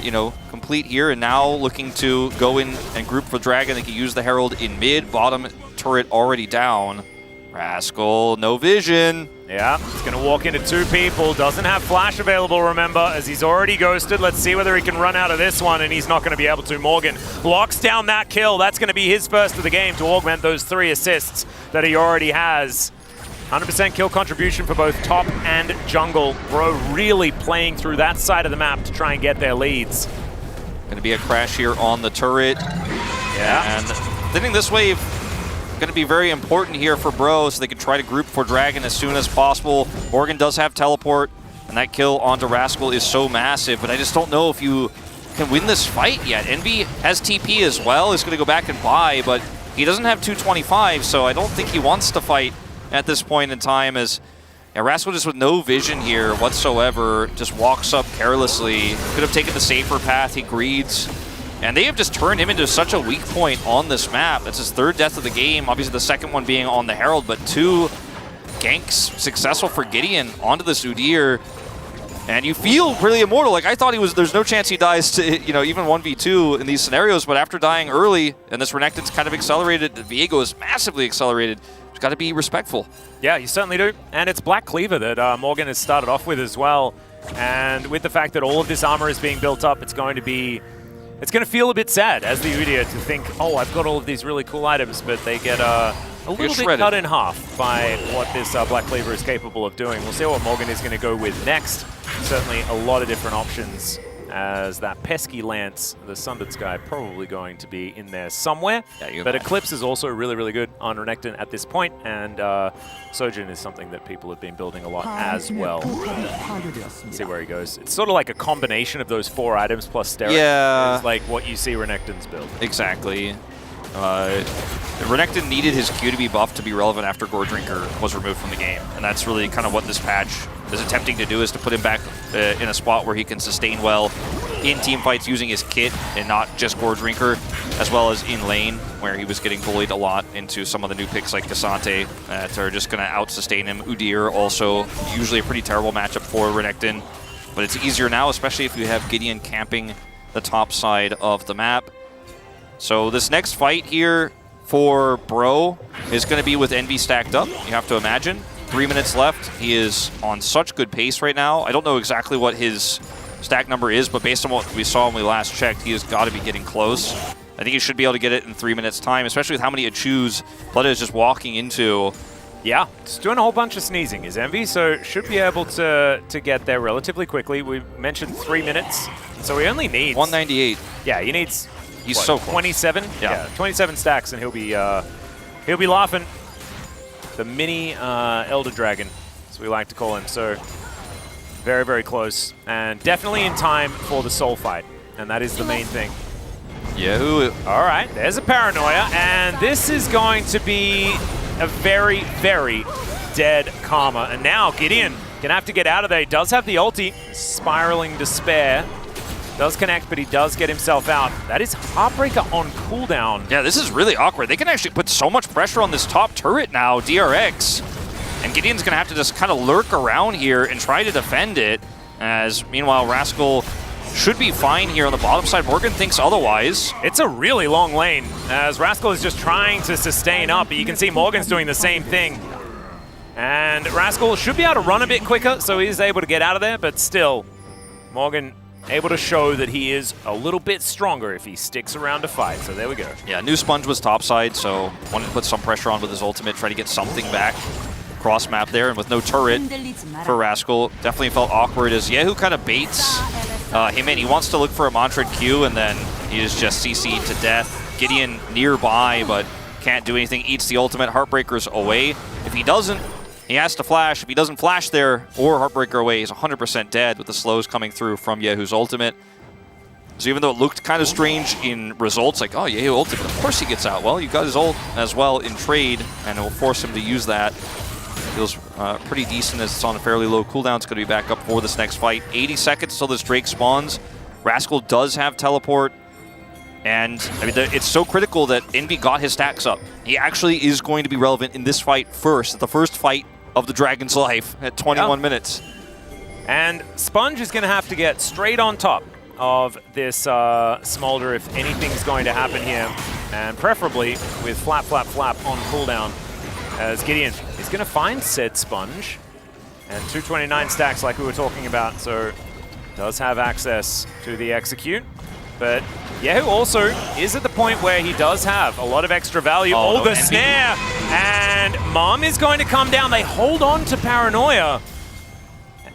you know, complete here, and now looking to go in and group for Dragon. They can use the Herald in mid, bottom turret already down. Rascal, no vision. Yeah, he's going to walk into 2 people. Doesn't have flash available, remember, as he's already ghosted. Let's see whether he can run out of this one, and he's not going to be able to. Morgan locks down that kill. That's going to be his first of the game to augment those 3 assists that he already has. 100% kill contribution for both top and jungle. Bro really playing through that side of the map to try and get their leads. Going to be a crash here on the turret. Yeah. And thinning this wave going to be very important here for Bro, so they can try to group for Dragon as soon as possible. Morgan does have teleport, and that kill onto Rascal is so massive, but I just don't know if you can win this fight yet. Envy has TP as well. He's going to go back and buy, but he doesn't have 225, so I don't think he wants to fight at this point in time, as Rascal just with no vision here whatsoever, just walks up carelessly. Could have taken the safer path, he greeds. And they have just turned him into such a weak point on this map. That's his 3rd death of the game, obviously the 2nd one being on the Herald, but 2 ganks successful for Gideon onto this Udyr. And you feel really immortal. Like, I thought there's no chance he dies to, you know, even 1v2 in these scenarios, but after dying early, and this Renekton's kind of accelerated, Viego is massively accelerated. You've got to be respectful. Yeah, you certainly do. And it's Black Cleaver that Morgan has started off with as well. And with the fact that all of this armor is being built up, it's going to feel a bit sad as the Udyr to think, oh, I've got all of these really cool items, but they get a little bit cut in half by what this Black Cleaver is capable of doing. We'll see what Morgan is going to go with next. Certainly a lot of different options, as that pesky Lance, the Sundered Sky, probably going to be in there somewhere. Yeah, but Eclipse is also really, really good on Renekton at this point, and Sojin is something that people have been building a lot as well. Let's see where he goes. It's sort of like a combination of those 4 items plus Sterak. Yeah. It's like what you see Renekton's build. Exactly. Renekton needed his Q to be buffed to be relevant after Gore Drinker was removed from the game, and that's really kind of what this patch is attempting to do, is to put him back in a spot where he can sustain well in team fights using his kit and not just Gore Drinker, as well as in lane, where he was getting bullied a lot into some of the new picks like Cassante that are just going to out-sustain him. Udyr also usually a pretty terrible matchup for Renekton, but it's easier now, especially if you have Gideon camping the top side of the map. So this next fight here for Bro is going to be with Envy stacked up, you have to imagine. 3 minutes left. He is on such good pace right now. I don't know exactly what his stack number is, but based on what we saw when we last checked, he has got to be getting close. I think he should be able to get it in 3 minutes time, especially with how many Achus Blood is just walking into. Yeah, just doing a whole bunch of sneezing is Envy, so should be able to get there relatively quickly. We mentioned 3 minutes, so he only needs 198. Yeah, he needs. He's what, so close. 27. Yeah, 27 stacks, and he'll be laughing. The mini Elder Dragon, as we like to call him. So very, very close, and definitely in time for the soul fight, and that is the main thing. Yahoo! All right, there's a Paranoia, and this is going to be a very, very dead Karma. And now Gideon gonna have to get out of there. He does have the ulti, Spiraling Despair. Does connect, but he does get himself out. That is Heartbreaker on cooldown. Yeah, this is really awkward. They can actually put so much pressure on this top turret now, DRX. And Gideon's going to have to just kind of lurk around here and try to defend it. As, meanwhile, Rascal should be fine here on the bottom side. Morgan thinks otherwise. It's a really long lane, as Rascal is just trying to sustain up, but you can see Morgan's doing the same thing. And Rascal should be able to run a bit quicker, so he's able to get out of there, but still, Morgan able to show that he is a little bit stronger if he sticks around to fight. So there we go. Yeah, New Sponge was topside, so wanted to put some pressure on with his ultimate, try to get something back cross map there, and with no turret for Rascal, definitely felt awkward as Yehu kind of baits him in. He wants to look for a Mantrid Q, and then he is just CC'd to death. Gideon nearby, but can't do anything. Eats the ultimate. Heartbreaker's away. If he doesn't, he has to flash. If he doesn't flash there or Heartbreaker away, he's 100% dead with the slows coming through from Yehu's ultimate. So even though it looked kind of strange in results, like, oh, Yehu ultimate, of course he gets out. Well, you got his ult as well in trade, and it will force him to use that. Feels pretty decent as it's on a fairly low cooldown. It's going to be back up for this next fight. 80 seconds till this Drake spawns. Rascal does have teleport. And I mean, it's so critical that Envy got his stacks up. He actually is going to be relevant in this fight first, the first fight of the Dragon's life at 21 minutes. And Sponge is going to have to get straight on top of this Smolder if anything's going to happen here. And preferably with Flap, Flap, Flap on cooldown. As Gideon is going to find said Sponge. And 229 stacks like we were talking about, so does have access to the execute. But Yehu also is at the point where he does have a lot of extra value. Oh, the snare! And Mom is going to come down. They hold on to Paranoia.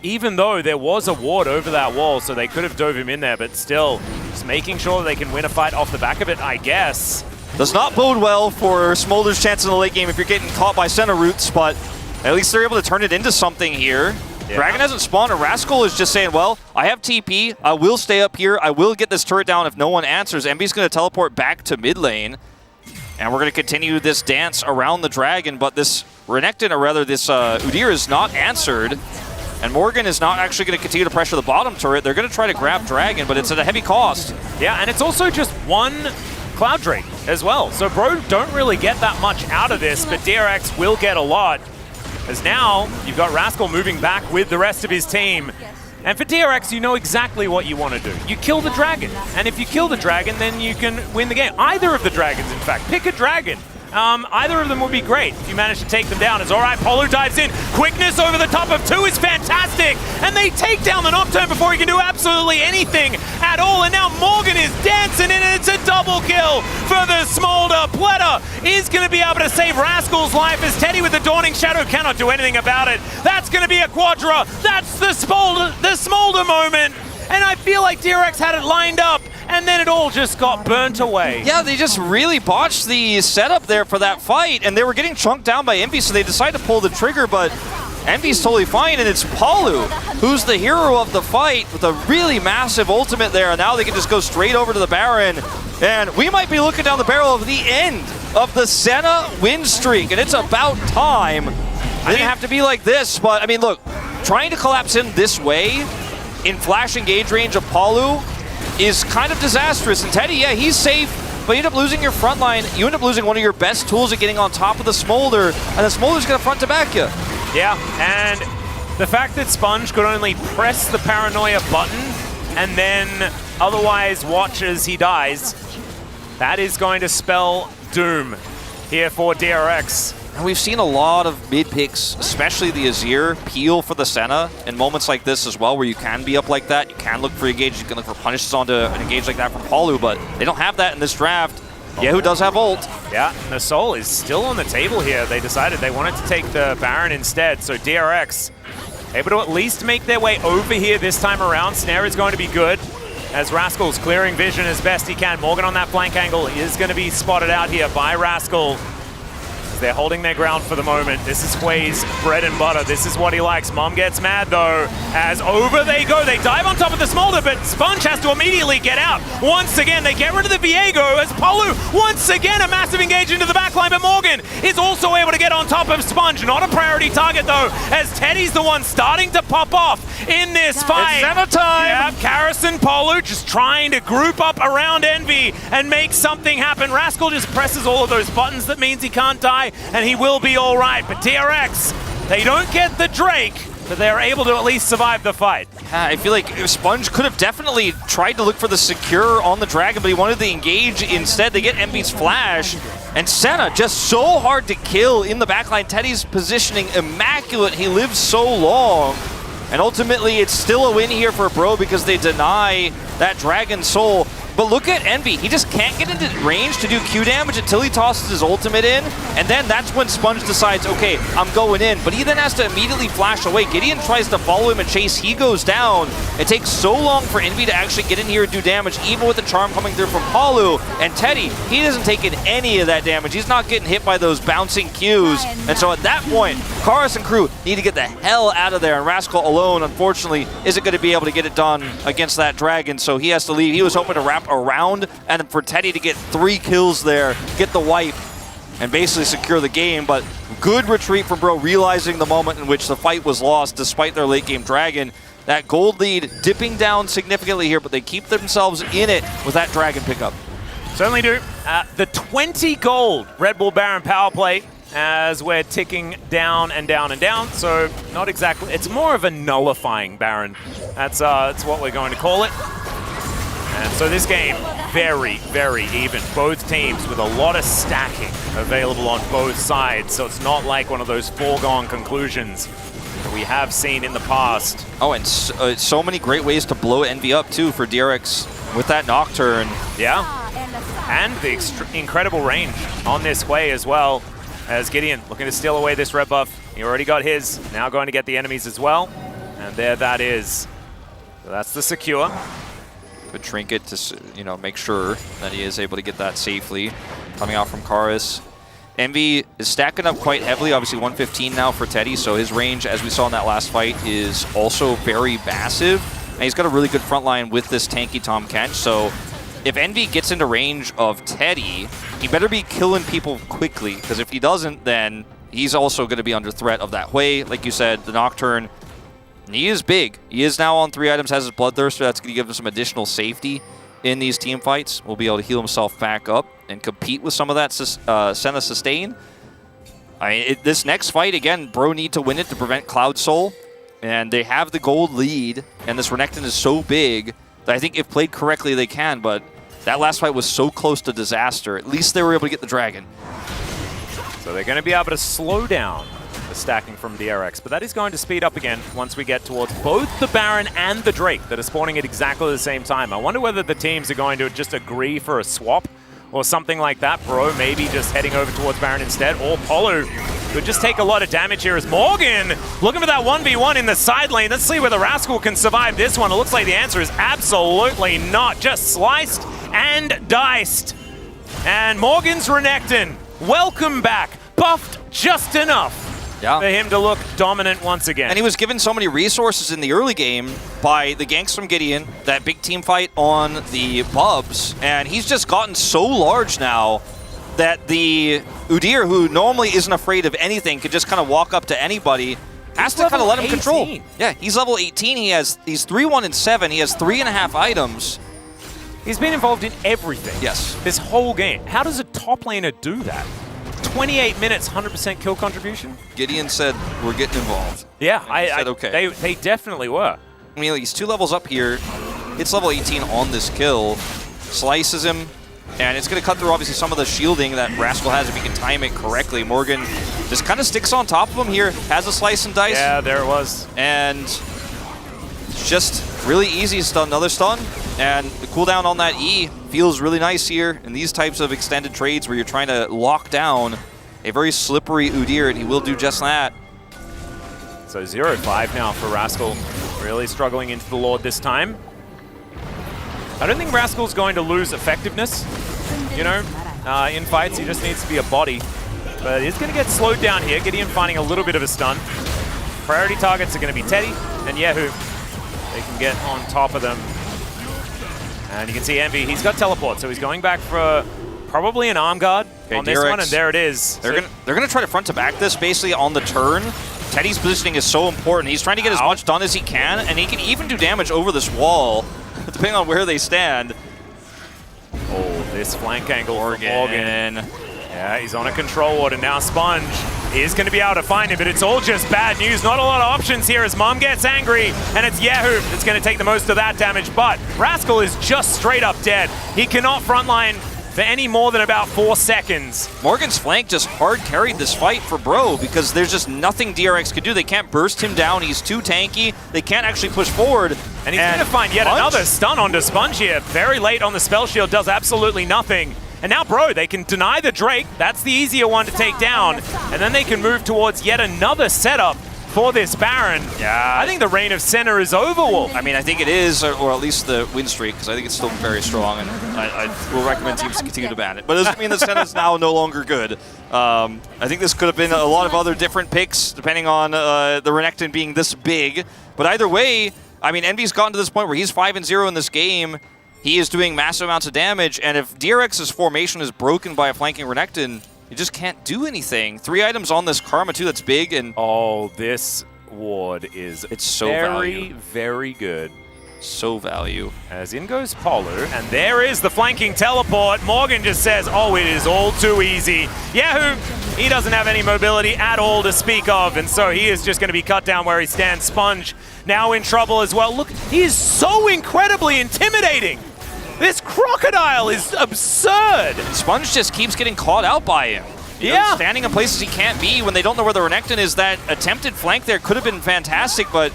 Even though there was a ward over that wall, so they could have dove him in there, but still, just making sure they can win a fight off the back of it, I guess. Does not bode well for Smolder's chances in the late game if you're getting caught by center roots, but at least they're able to turn it into something here. Yeah. Dragon hasn't spawned, and Rascal is just saying, well, I have TP, I will stay up here, I will get this turret down if no one answers. Envy's going to teleport back to mid lane, and we're going to continue this dance around the Dragon, but this Renekton, or rather this Udyr is not answered, and Morgan is not actually going to continue to pressure the bottom turret. They're going to try to grab Dragon, but it's at a heavy cost. Yeah, and it's also just one Cloud Drake as well, so Bro don't really get that much out of this, but DRX will get a lot. As now, you've got Rascal moving back with the rest of his team. And for DRX, you know exactly what you want to do. You kill the dragon. And if you kill the dragon, then you can win the game. Either of the dragons, in fact. Pick a dragon. Either of them would be great if you manage to take them down. As alright, Polu dives in. Quickness over the top of 2 is fantastic. And they take down the Nocturne before he can do absolutely anything at all. And now Morgan is dancing in, and it's a double kill for the Smolder. Pleta is going to be able to save Rascal's life as Teddy with the Dawning Shadow cannot do anything about it. That's going to be a Quadra. That's the Smolder moment. And I feel like DRX had it lined up, and then it all just got burnt away. Yeah, they just really botched the setup there for that fight, and they were getting chunked down by Envy, so they decided to pull the trigger, but Envy's totally fine, and it's Polu who's the hero of the fight with a really massive ultimate there, and now they can just go straight over to the Baron, and we might be looking down the barrel of the end of the Senna win streak, and it's about time. It didn't have to be like this, but I mean, look, trying to collapse him this way in flash engage range of Polu is kind of disastrous. And Teddy, yeah, he's safe, but you end up losing your front line. You end up losing one of your best tools at getting on top of the Smolder, and the Smolder's going to front to back you. Yeah, and the fact that Sponge could only press the Paranoia button and then otherwise watch as he dies, that is going to spell doom here for DRX. And we've seen a lot of mid picks, especially the Azir, peel for the Senna in moments like this as well, where you can be up like that. You can look for engage, you can look for punishes onto an engage like that from Polu, but they don't have that in this draft. Yehu does have ult. Yeah, and the Soul is still on the table here. They decided they wanted to take the Baron instead, so DRX able to at least make their way over here this time around. Snare is going to be good, as Rascal's clearing vision as best he can. Morgan on that flank angle is going to be spotted out here by Rascal. They're holding their ground for the moment. This is Hui's bread and butter. This is what he likes. Mom gets mad, though, as over they go. They dive on top of the Smolder, but Sponge has to immediately get out. Once again, they get rid of the Viego as Polu, once again, a massive engage into the backline, but Morgan is also able to get on top of Sponge. Not a priority target, though, as Teddy's the one starting to pop off in this fight. It's Senna time! Yeah, Karis and Polu just trying to group up around Envy and make something happen. Rascal just presses all of those buttons. That means he can't die, and he will be all right. But DRX, they don't get the Drake, but they're able to at least survive the fight. I feel like Sponge could have definitely tried to look for the secure on the Dragon, but he wanted to engage instead. They get Envy's flash, and Senna just so hard to kill in the backline. Teddy's positioning immaculate. He lives so long, and ultimately it's still a win here for Bro because they deny that Dragon Soul. But look at Envy. He just can't get into range to do Q damage until he tosses his ultimate in. And then that's when Sponge decides, okay, I'm going in. But he then has to immediately flash away. Gideon tries to follow him and chase. He goes down. It takes so long for Envy to actually get in here and do damage, even with the charm coming through from Polu. And Teddy, he hasn't taken any of that damage. He's not getting hit by those bouncing Qs. And so at that point, Karis and crew need to get the hell out of there. And Rascal alone, unfortunately, isn't going to be able to get it done against that Dragon. So he has to leave. He was hoping to wrap around, and for Teddy to get 3 kills there, get the wipe, and basically secure the game. But good retreat from Bro, realizing the moment in which the fight was lost despite their late game Dragon. That gold lead dipping down significantly here, but they keep themselves in it with that Dragon pickup. Certainly do. The 20 gold Red Bull Baron power play as we're ticking down and down and down. So not exactly, it's more of a nullifying Baron. That's what we're going to call it. And so this game, very, very even. Both teams with a lot of stacking available on both sides. So it's not like one of those foregone conclusions that we have seen in the past. Oh, and so many great ways to blow Envy up, too, for DRX with that Nocturne. Yeah. And the incredible range on this way as well, as Gideon looking to steal away this red buff. He already got his, now going to get the enemies as well. And there that is. So that's the secure. Good trinket to make sure that he is able to get that safely. Coming out from Karis. Envy is stacking up quite heavily, obviously 115 now for Teddy, so his range, as we saw in that last fight, is also very massive. And he's got a really good front line with this tanky Tahm Kench, so if Envy gets into range of Teddy, he better be killing people quickly, because if he doesn't, then he's also going to be under threat of that Hui. Like you said, the Nocturne, he is big. He is now on 3 items, has his Bloodthirster. That's going to give him some additional safety in these team fights. Will be able to heal himself back up and compete with some of that Senna sustain. This next fight, again, Bro need to win it to prevent Cloud Soul. And they have the gold lead and this Renekton is so big that I think if played correctly, they can, but that last fight was so close to disaster. At least they were able to get the dragon. So they're going to be able to slow down the stacking from DRX, but that is going to speed up again once we get towards both the Baron and the Drake that are spawning at exactly the same time. I wonder whether the teams are going to just agree for a swap or something like that. Bro maybe just heading over towards Baron instead, or Polo could just take a lot of damage here as Morgan looking for that 1v1 in the side lane. Let's see whether Rascal can survive this one. It looks like the answer is absolutely not. Just sliced and diced. And Morgan's Renekton, welcome back, buffed just enough for him to look dominant once again. And he was given so many resources in the early game by the ganks from Gideon, that big team fight on the Bubs, and he's just gotten so large now that the Udyr, who normally isn't afraid of anything, could just kind of walk up to anybody, has to kind of let him control. Yeah, he's level 18, he's 3-1 and 7, he has 3.5 items. He's been involved in everything. Yes. This whole game. How does a top laner do that? 28 minutes, 100% kill contribution? Gideon said, we're getting involved. Yeah, I said, okay. They definitely were. I mean, he's 2 levels up here. It's level 18 on this kill. Slices him, and it's going to cut through, obviously, some of the shielding that Rascal has if he can time it correctly. Morgan just kind of sticks on top of him here, has a slice and dice. Yeah, there it was. And it's just really easy to stun another stun. And the cooldown on that E feels really nice here in these types of extended trades where you're trying to lock down a very slippery Udyr, and he will do just that. So 0-5 now for Rascal. Really struggling into the Lord this time. I don't think Rascal's going to lose effectiveness, you know, in fights. He just needs to be a body. But he's going to get slowed down here. Gideon finding a little bit of a stun. Priority targets are going to be Teddy and Yahoo. They can get on top of them. And you can see Envy, he's got teleport, so he's going back for probably an arm guard on this DRX, one, and there it is. They're gonna try to front to back this basically on the turn. Teddy's positioning is so important. He's trying to get as much done as he can, and he can even do damage over this wall, depending on where they stand. Oh, this flank angle for Morgan. Yeah, he's on a control ward, and now Sponge is going to be able to find him, but it's all just bad news. Not a lot of options here as Mom gets angry, and it's Yahoo that's going to take the most of that damage, but Rascal is just straight up dead. He cannot frontline for any more than about 4 seconds. Morgan's flank just hard carried this fight for Bro because there's just nothing DRX could do. They can't burst him down. He's too tanky. They can't actually push forward. And he's going to find yet another stun onto Sponge here. Very late on the spell shield, does absolutely nothing. And now, Bro, they can deny the Drake. That's the easier one to take down. And then they can move towards yet another setup for this Baron. Yeah. I think the reign of Senna is over, Wolf. I mean, I think it is, or at least the win streak, because I think it's still very strong, and I will recommend teams to continue to ban it. But it doesn't mean that Senna's now no longer good. I think this could have been a lot of other different picks, depending on the Renekton being this big. But either way, I mean, Envy's gotten to this point where he's 5-0 in this game. He is doing massive amounts of damage, and if DRX's formation is broken by a flanking Renekton, you just can't do anything. 3 items on this Karma, too, that's big, and... Oh, this ward is so very, very good. So value. As in goes Polu, and there is the flanking teleport. Morgan just says, oh, it is all too easy. Yahoo, he doesn't have any mobility at all to speak of, and so he is just going to be cut down where he stands. Sponge now in trouble as well. Look, he is so incredibly intimidating. This crocodile is absurd. And Sponge just keeps getting caught out by him. You know, standing in places he can't be when they don't know where the Renekton is. That attempted flank there could have been fantastic, but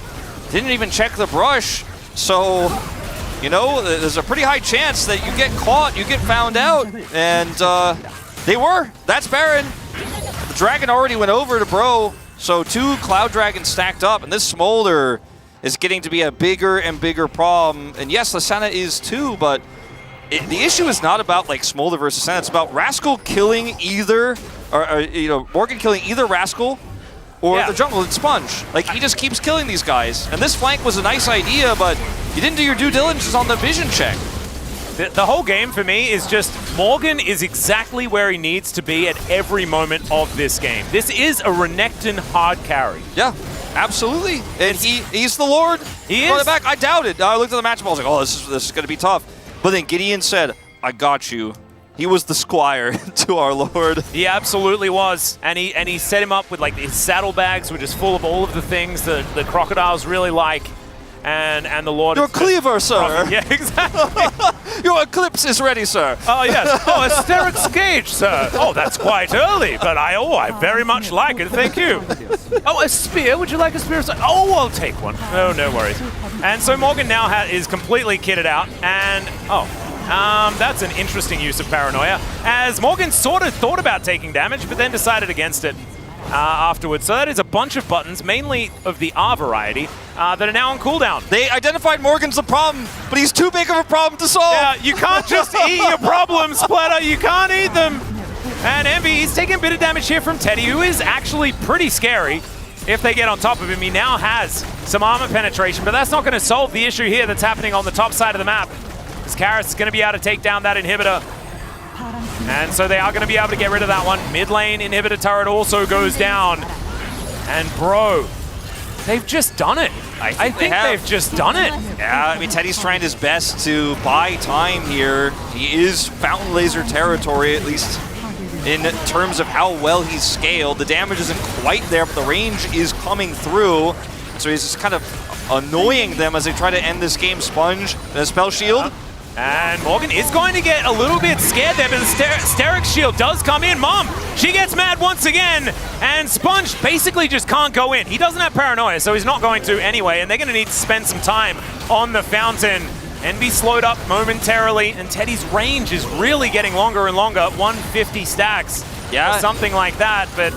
didn't even check the brush. So, you know, there's a pretty high chance that you get caught, you get found out, and they were. That's Baron. The dragon already went over to Bro, so 2 Cloud Dragons stacked up, and this Smolder is getting to be a bigger and bigger problem. And yes, the Senna is too, but the issue is not about like Smolder versus Senna. It's about Rascal killing either, or you know, Morgan killing either Rascal or the jungle and Sponge. Like, he just keeps killing these guys. And this flank was a nice idea, but you didn't do your due diligence on the vision check. The whole game for me is just Morgan is exactly where he needs to be at every moment of this game. This is a Renekton hard carry. Yeah, absolutely. And he's the Lord. He brought is. it back. I doubted. I looked at the matchup. I was like, oh, this is going to be tough. But then Gideon said, I got you. He was the squire to our Lord. He absolutely was. And he set him up with like his saddlebags, which is full of all of the things that the crocodiles really like. and the Lord... Your is just- cleaver, sir! Yeah, exactly. Your eclipse is ready, sir! Oh, yes. Oh, a Sterix Gauge, sir. Oh, that's quite early, but I very much like it. Thank you. Oh, a spear? Would you like a spear, sir? Oh, I'll take one. Oh, no worries. And so Morgan now is completely kitted out, and... that's an interesting use of paranoia, as Morgan sort of thought about taking damage, but then decided against it afterwards. So that is a bunch of buttons, mainly of the R variety, that are now on cooldown. They identified Morgan's the problem, but he's too big of a problem to solve. Yeah, you can't just eat your problems, Splatter. You can't eat them. And Envy, he's taking a bit of damage here from Teddy, who is actually pretty scary. If they get on top of him, he now has some armor penetration, but that's not going to solve the issue here that's happening on the top side of the map. As Karis is going to be able to take down that inhibitor. And so they are going to be able to get rid of that one. Mid lane inhibitor turret also goes down. And bro, they've just done it. I think they've just done it. Yeah, I mean, Teddy's trying his best to buy time here. He is Fountain Laser territory, at least in terms of how well he's scaled. The damage isn't quite there, but the range is coming through. So he's just kind of annoying them as they try to end this game. Sponge, the spell shield. And Morgan is going to get a little bit scared there, but the Sterix shield does come in. Mom, she gets mad once again, and Sponge basically just can't go in. He doesn't have paranoia, so he's not going to anyway, and they're going to need to spend some time on the fountain. Envy slowed up momentarily, and Teddy's range is really getting longer and longer. 150 stacks, or something like that, but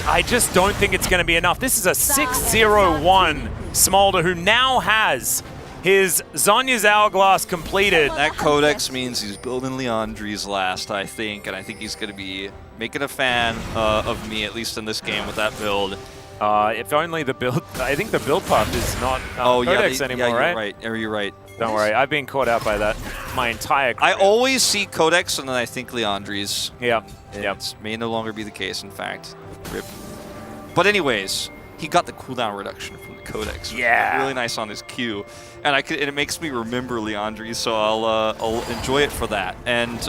I just don't think it's going to be enough. This is a 6-0-1 Smolder, who now has his Zonya's Hourglass completed. That Codex means he's building Leandri's last, I think, and I think he's going to be making a fan of me, at least in this game, with that build. If only the build... I think the build path is not Codex anymore, right? You're right. Don't worry, I've been caught out by that my entire career. I always see Codex and then I think Leandri's. Yeah. It may no longer be the case, in fact. Rip. But anyways, he got the cooldown reduction from the Codex. Yeah. Really nice on his Q. And it makes me remember Leandri, so I'll enjoy it for that. And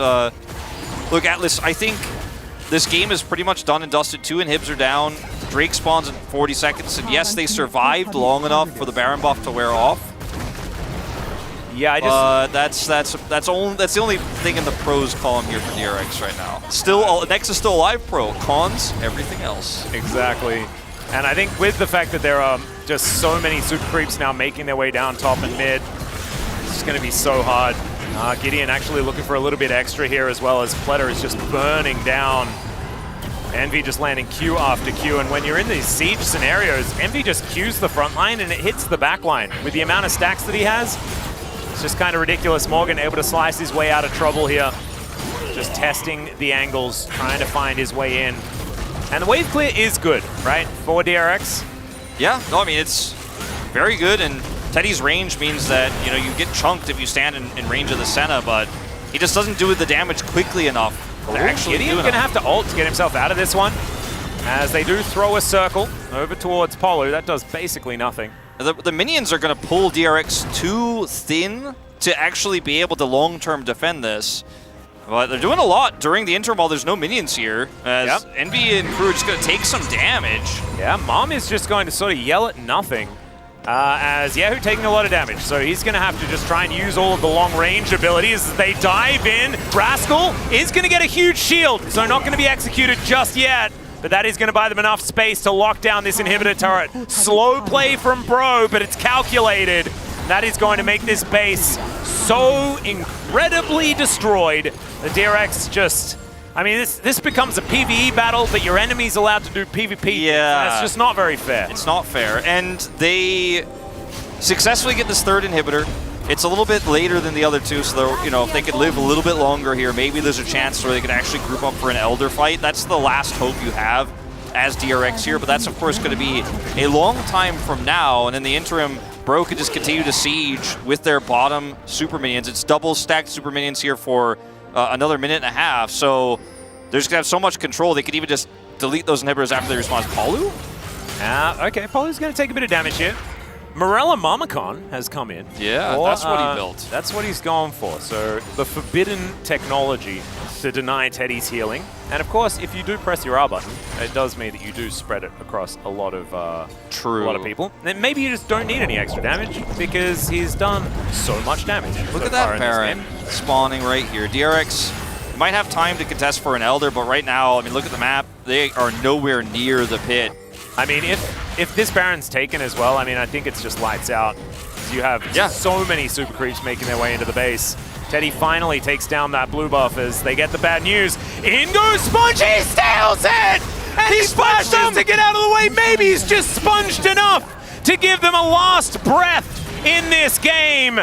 look, Atlas, I think this game is pretty much done and dusted. 2 inhibs are down. Drake spawns in 40 seconds, and yes, they survived long enough for the Baron buff to wear off. Yeah, I just... that's the only thing in the pros column here for DRX right now. Still, Nexus still alive, pro. Cons, everything else. Exactly. And I think with the fact that there are just so many super creeps now making their way down top and mid, it's just going to be so hard. Gideon actually looking for a little bit extra here, as well as Pletter is just burning down. Envy just landing Q after Q, and when you're in these siege scenarios, Envy just Qs the front line and it hits the back line. With the amount of stacks that he has, it's just kind of ridiculous. Morgan able to slice his way out of trouble here. Just testing the angles, trying to find his way in. And the wave clear is good, right, for DRX? Yeah, no, I mean, it's very good, and Teddy's range means that, you know, you get chunked if you stand in range of the Senna, but he just doesn't do the damage quickly enough to actually Gideon's going to have to ult to get himself out of this one, as they do throw a circle over towards Polu. That does basically nothing. The minions are going to pull DRX too thin to actually be able to long-term defend this. But they're doing a lot during the interim while there's no minions here, as Envy and crew are just going to take some damage. Yeah, Mom is just going to sort of yell at nothing, as Yahoo taking a lot of damage. So he's going to have to just try and use all of the long-range abilities as they dive in. Rascal is going to get a huge shield, so not going to be executed just yet. But that is going to buy them enough space to lock down this inhibitor turret. Slow play from Bro, but it's calculated. That is going to make this base so incredibly destroyed. The DRX just... I mean, this becomes a PvE battle, but your enemy's allowed to do PvP. Yeah. That's just not very fair. It's not fair. And they successfully get this third inhibitor. It's a little bit later than the other two, so you know, if they could live a little bit longer here, maybe there's a chance where they could actually group up for an Elder fight. That's the last hope you have as DRX here, but that's of course going to be a long time from now, and in the interim, Bro could just continue to siege with their bottom super minions. It's double stacked super minions here for another minute and a half, so they're just going to have so much control, they could even just delete those inhibitors after they respawn. Polu? Okay, Polu's going to take a bit of damage here. Morella Mamacon has come in. Yeah, Or, that's what he built. That's what he's going for. So the forbidden technology to deny Teddy's healing. And of course, if you do press your R button, it does mean that you do spread it across a lot of True. a lot of people. Then maybe you just don't need any extra damage because he's done so much damage. Look so at far that in this Baron game. spawning right here. DRX might have time to contest for an Elder, but right now, I mean, look at the map. They are nowhere near the pit. I mean, if this Baron's taken as well, I mean, I think it's just lights out. You have so many super creeps making their way into the base. Teddy finally takes down that blue buff as they get the bad news. In goes Sponge, he steals it! And he splashes to get out of the way. Maybe he's just sponged enough to give them a last breath in this game.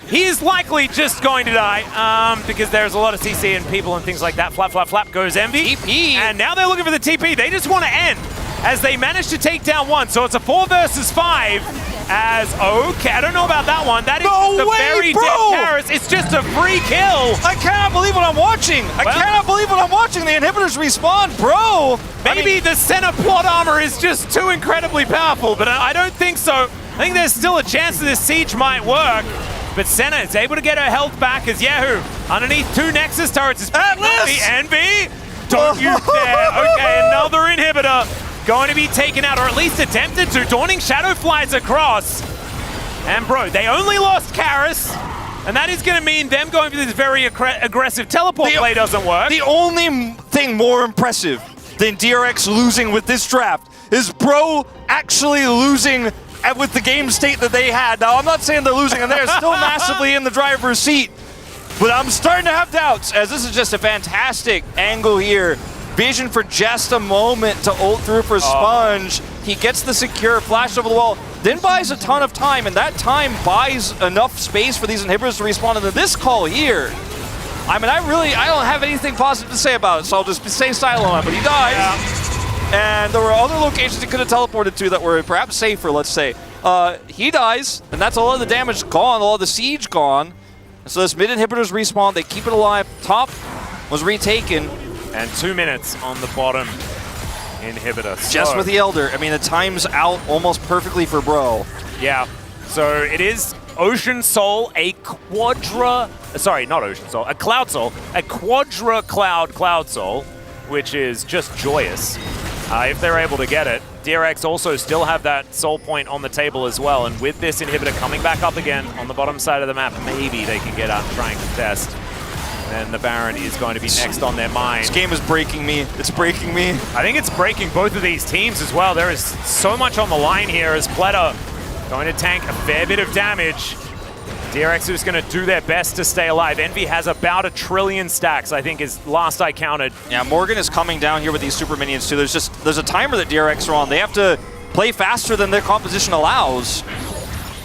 He's likely just going to die because there's a lot of CC and people and things like that. Flap, flap, flap goes Envy. TP. And now they're looking for the TP. They just want to end as they manage to take down one. So it's a 4 versus 5. As, okay, I don't know about that one. That is the very dead Karis. It's just a free kill. I cannot believe what I'm watching. I cannot believe what I'm watching. The inhibitors respawn, bro. Maybe the center plot armor is just too incredibly powerful, but I don't think so. I think there's still a chance that this siege might work. But Senna is able to get her health back as Yahoo underneath 2 Nexus turrets is Envy. Don't you dare. Okay, another inhibitor going to be taken out, or at least attempted to. Dawning Shadow flies across. And bro, they only lost Karis. And that is going to mean them going for this very aggressive teleport play doesn't work. The only thing more impressive than DRX losing with this draft is bro actually losing with the game state that they had. Now, I'm not saying they're losing, and they're still massively in the driver's seat. But I'm starting to have doubts, as this is just a fantastic angle here. Vision for just a moment to ult through for Sponge. He gets the secure flash over the wall, then buys a ton of time, and that time buys enough space for these inhibitors to respawn into this call here. I mean, I don't have anything positive to say about it, so I'll just stay silent on it, but he dies. Yeah. And there were other locations he could have teleported to that were perhaps safer, let's say. He dies, and that's all of the damage gone, all of the siege gone. So this mid inhibitors respawn, they keep it alive. Top was retaken. And 2 minutes on the bottom inhibitor. Just with the Elder. I mean, the time's out almost perfectly for bro. Yeah. So it is Ocean Soul, a Cloud Soul, a Quadra Cloud Soul, which is just joyous if they're able to get it. DRX also still have that soul point on the table as well, and with this inhibitor coming back up again on the bottom side of the map, maybe they can get out and try and contest. And the Baron is going to be next on their mind. This game is breaking me. It's breaking me. I think it's breaking both of these teams as well. There is so much on the line here as Pleta going to tank a fair bit of damage. DRX is going to do their best to stay alive. Envy has about 1 trillion stacks, I think, is last I counted. Yeah, Morgan is coming down here with these super minions too. There's a timer that DRX are on. They have to play faster than their composition allows.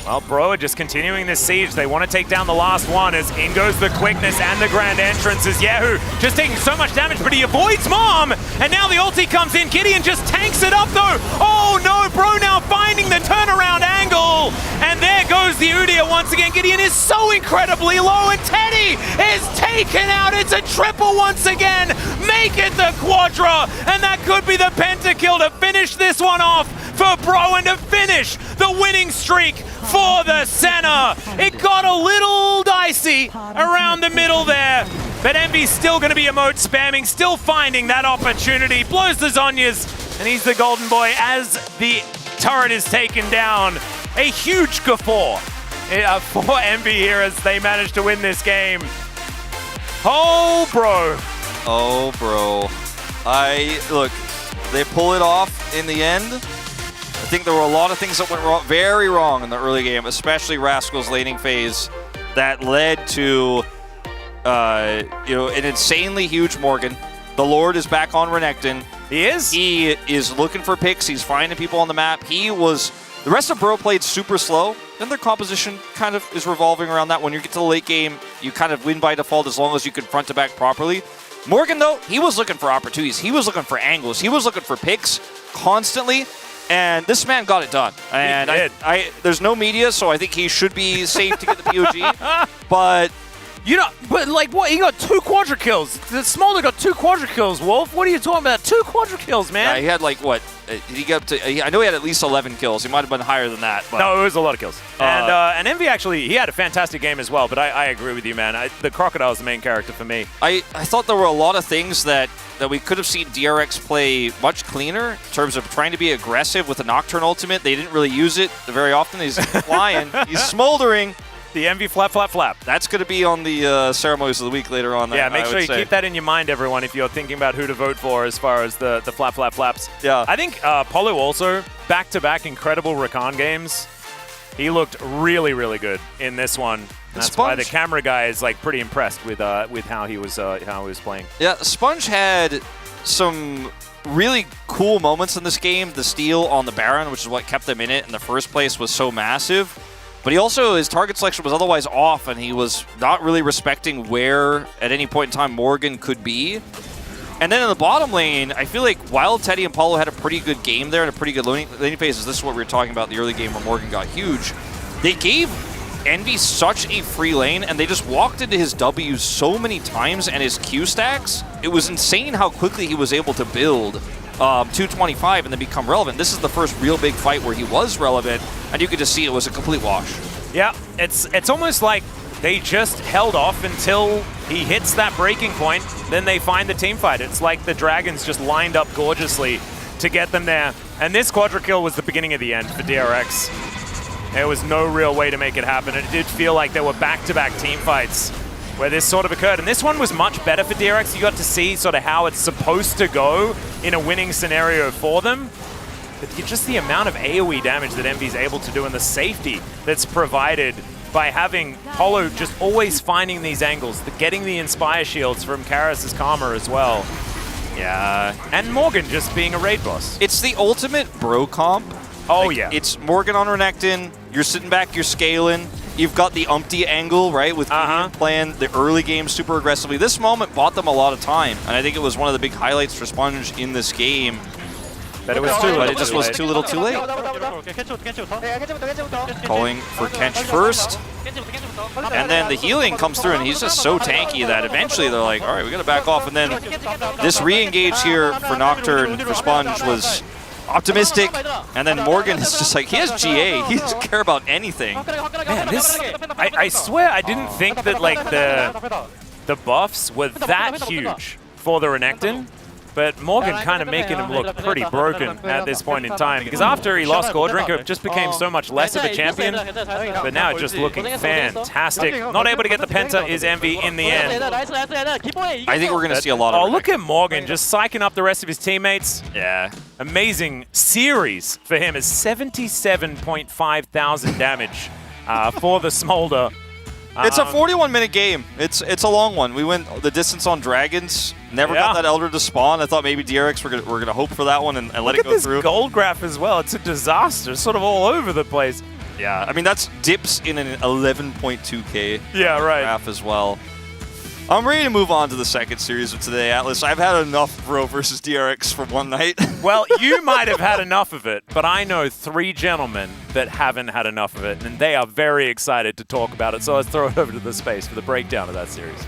Well, bro, just continuing this siege. They want to take down the last one as in goes the quickness and the grand entrance as Yahoo just taking so much damage, but he avoids Mom. And now the ulti comes in. Gideon just tanks it up though. Oh no, bro now finding the turnaround angle. And there goes the Udyr once again. Gideon is so incredibly low and Teddy is taken out. It's a triple once again. Make it the Quadra. And that could be the pentakill to finish this one off for bro and to finish the winning streak for the Senna. It got a little dicey around the middle there, but Envy's still going to be emote spamming, still finding that opportunity. Blows the Zhonyas, and he's the golden boy as the turret is taken down. A huge guffaw for Envy here as they manage to win this game. Oh, bro. Oh, bro. Look, they pull it off in the end. I think there were a lot of things that went wrong, very wrong in the early game, especially Rascal's laning phase, that led to an insanely huge Morgan. The Lord is back on Renekton. He is? He is looking for picks. He's finding people on the map. The rest of Bro played super slow, and their composition kind of is revolving around that. When you get to the late game, you kind of win by default as long as you can front to back properly. Morgan, though, he was looking for opportunities. He was looking for angles. He was looking for picks constantly. And this man got it done. And there's no media, so I think he should be safe to get the POG. But like what? He got 2 quadra kills. The Smolder got 2 quadra kills, Wolf. What are you talking about? 2 quadra kills, man. Yeah, he had like what? Did he get up to? I know he had at least 11 kills. He might have been higher than that. But No, it was a lot of kills. And Envy actually, he had a fantastic game as well, but I agree with you, man. The Crocodile is the main character for me. I thought there were a lot of things that we could have seen DRX play much cleaner in terms of trying to be aggressive with the Nocturne ultimate. They didn't really use it very often. He's flying. He's smoldering. The Envy flap, flap, flap. That's going to be on the ceremonies of the week later on. Yeah, make sure you keep that in your mind, everyone, if you're thinking about who to vote for as far as the flap, flap, flaps. Yeah. I think Polo also, back-to-back incredible Rakan games. He looked really, really good in this one. That's why the camera guy is like pretty impressed with how he was playing. Yeah, Sponge had some really cool moments in this game. The steal on the Baron, which is what kept them in it in the first place, was so massive. But he also, his target selection was otherwise off, and he was not really respecting where, at any point in time, Morgan could be. And then in the bottom lane, I feel like while Teddy and Paulo had a pretty good game there and a pretty good laning phases, this is what we were talking about in the early game where Morgan got huge, they gave Envy such a free lane, and they just walked into his W's so many times and his Q stacks. It was insane how quickly he was able to build 225 and then become relevant. This is the first real big fight where he was relevant, and you could just see it was a complete wash. Yeah, it's almost like they just held off until he hits that breaking point, then they find the team fight. It's like the Dragons just lined up gorgeously to get them there. And this quadra kill was the beginning of the end for DRX. There was no real way to make it happen. It did feel like there were back-to-back team fights where this sort of occurred. And this one was much better for DRX. You got to see sort of how it's supposed to go in a winning scenario for them. But just the amount of AoE damage that Envy's able to do and the safety that's provided by having Polo just always finding these angles, getting the Inspire shields from Karis' Karma as well. Yeah, and Morgan just being a raid boss. It's the ultimate bro comp. Oh, like, yeah. It's Morgan on Renekton, you're sitting back, you're scaling, you've got the umpty angle, right, with playing the early game super aggressively. This moment bought them a lot of time, and I think it was one of the big highlights for Sponge in this game. That it was too little, but it just was too little too late. Calling for Kench first. And then the healing comes through, and he's just so tanky that eventually they're like, all right, we got to back off. And then this re-engage here for Nocturne, for Sponge, was optimistic. And then Morgan is just like, he has GA. He doesn't care about anything. Man, this, I swear I didn't think that like the buffs were that huge for the Renekton. But Morgan kind of making him look pretty broken at this point in time. Because after he lost Gordrinker, it just became so much less of a champion. But now just looking fantastic. Not able to get the Penta is Envy in the end. I think we're going to see a lot of Oh, look at Morgan just psyching up the rest of his teammates. Yeah. Amazing series for him is 77.5 thousand damage for the Smolder. It's a 41-minute game. It's a long one. We went the distance on Dragons. Never got that Elder to spawn. I thought maybe DRX were gonna hope for that one and let it go through. Look at this gold graph as well. It's a disaster. It's sort of all over the place. Yeah, I mean that's dips in an 11.2k graph as well. I'm ready to move on to the second series of today, Atlas. I've had enough Bro versus DRX for one night. Well, you might have had enough of it, but I know three gentlemen that haven't had enough of it, and they are very excited to talk about it. So let's throw it over to the space for the breakdown of that series.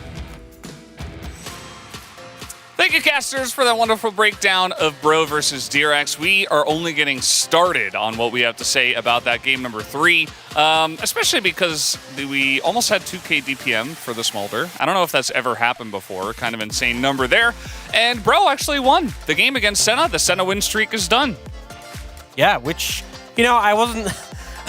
Thank you, casters, for that wonderful breakdown of Bro versus DRX. We are only getting started on what we have to say about that game number 3, especially because we almost had 2k DPM for the Smolder. I don't know if that's ever happened before. Kind of insane number there. And Bro actually won the game against Senna. The Senna win streak is done. Yeah, which, you know, I wasn't...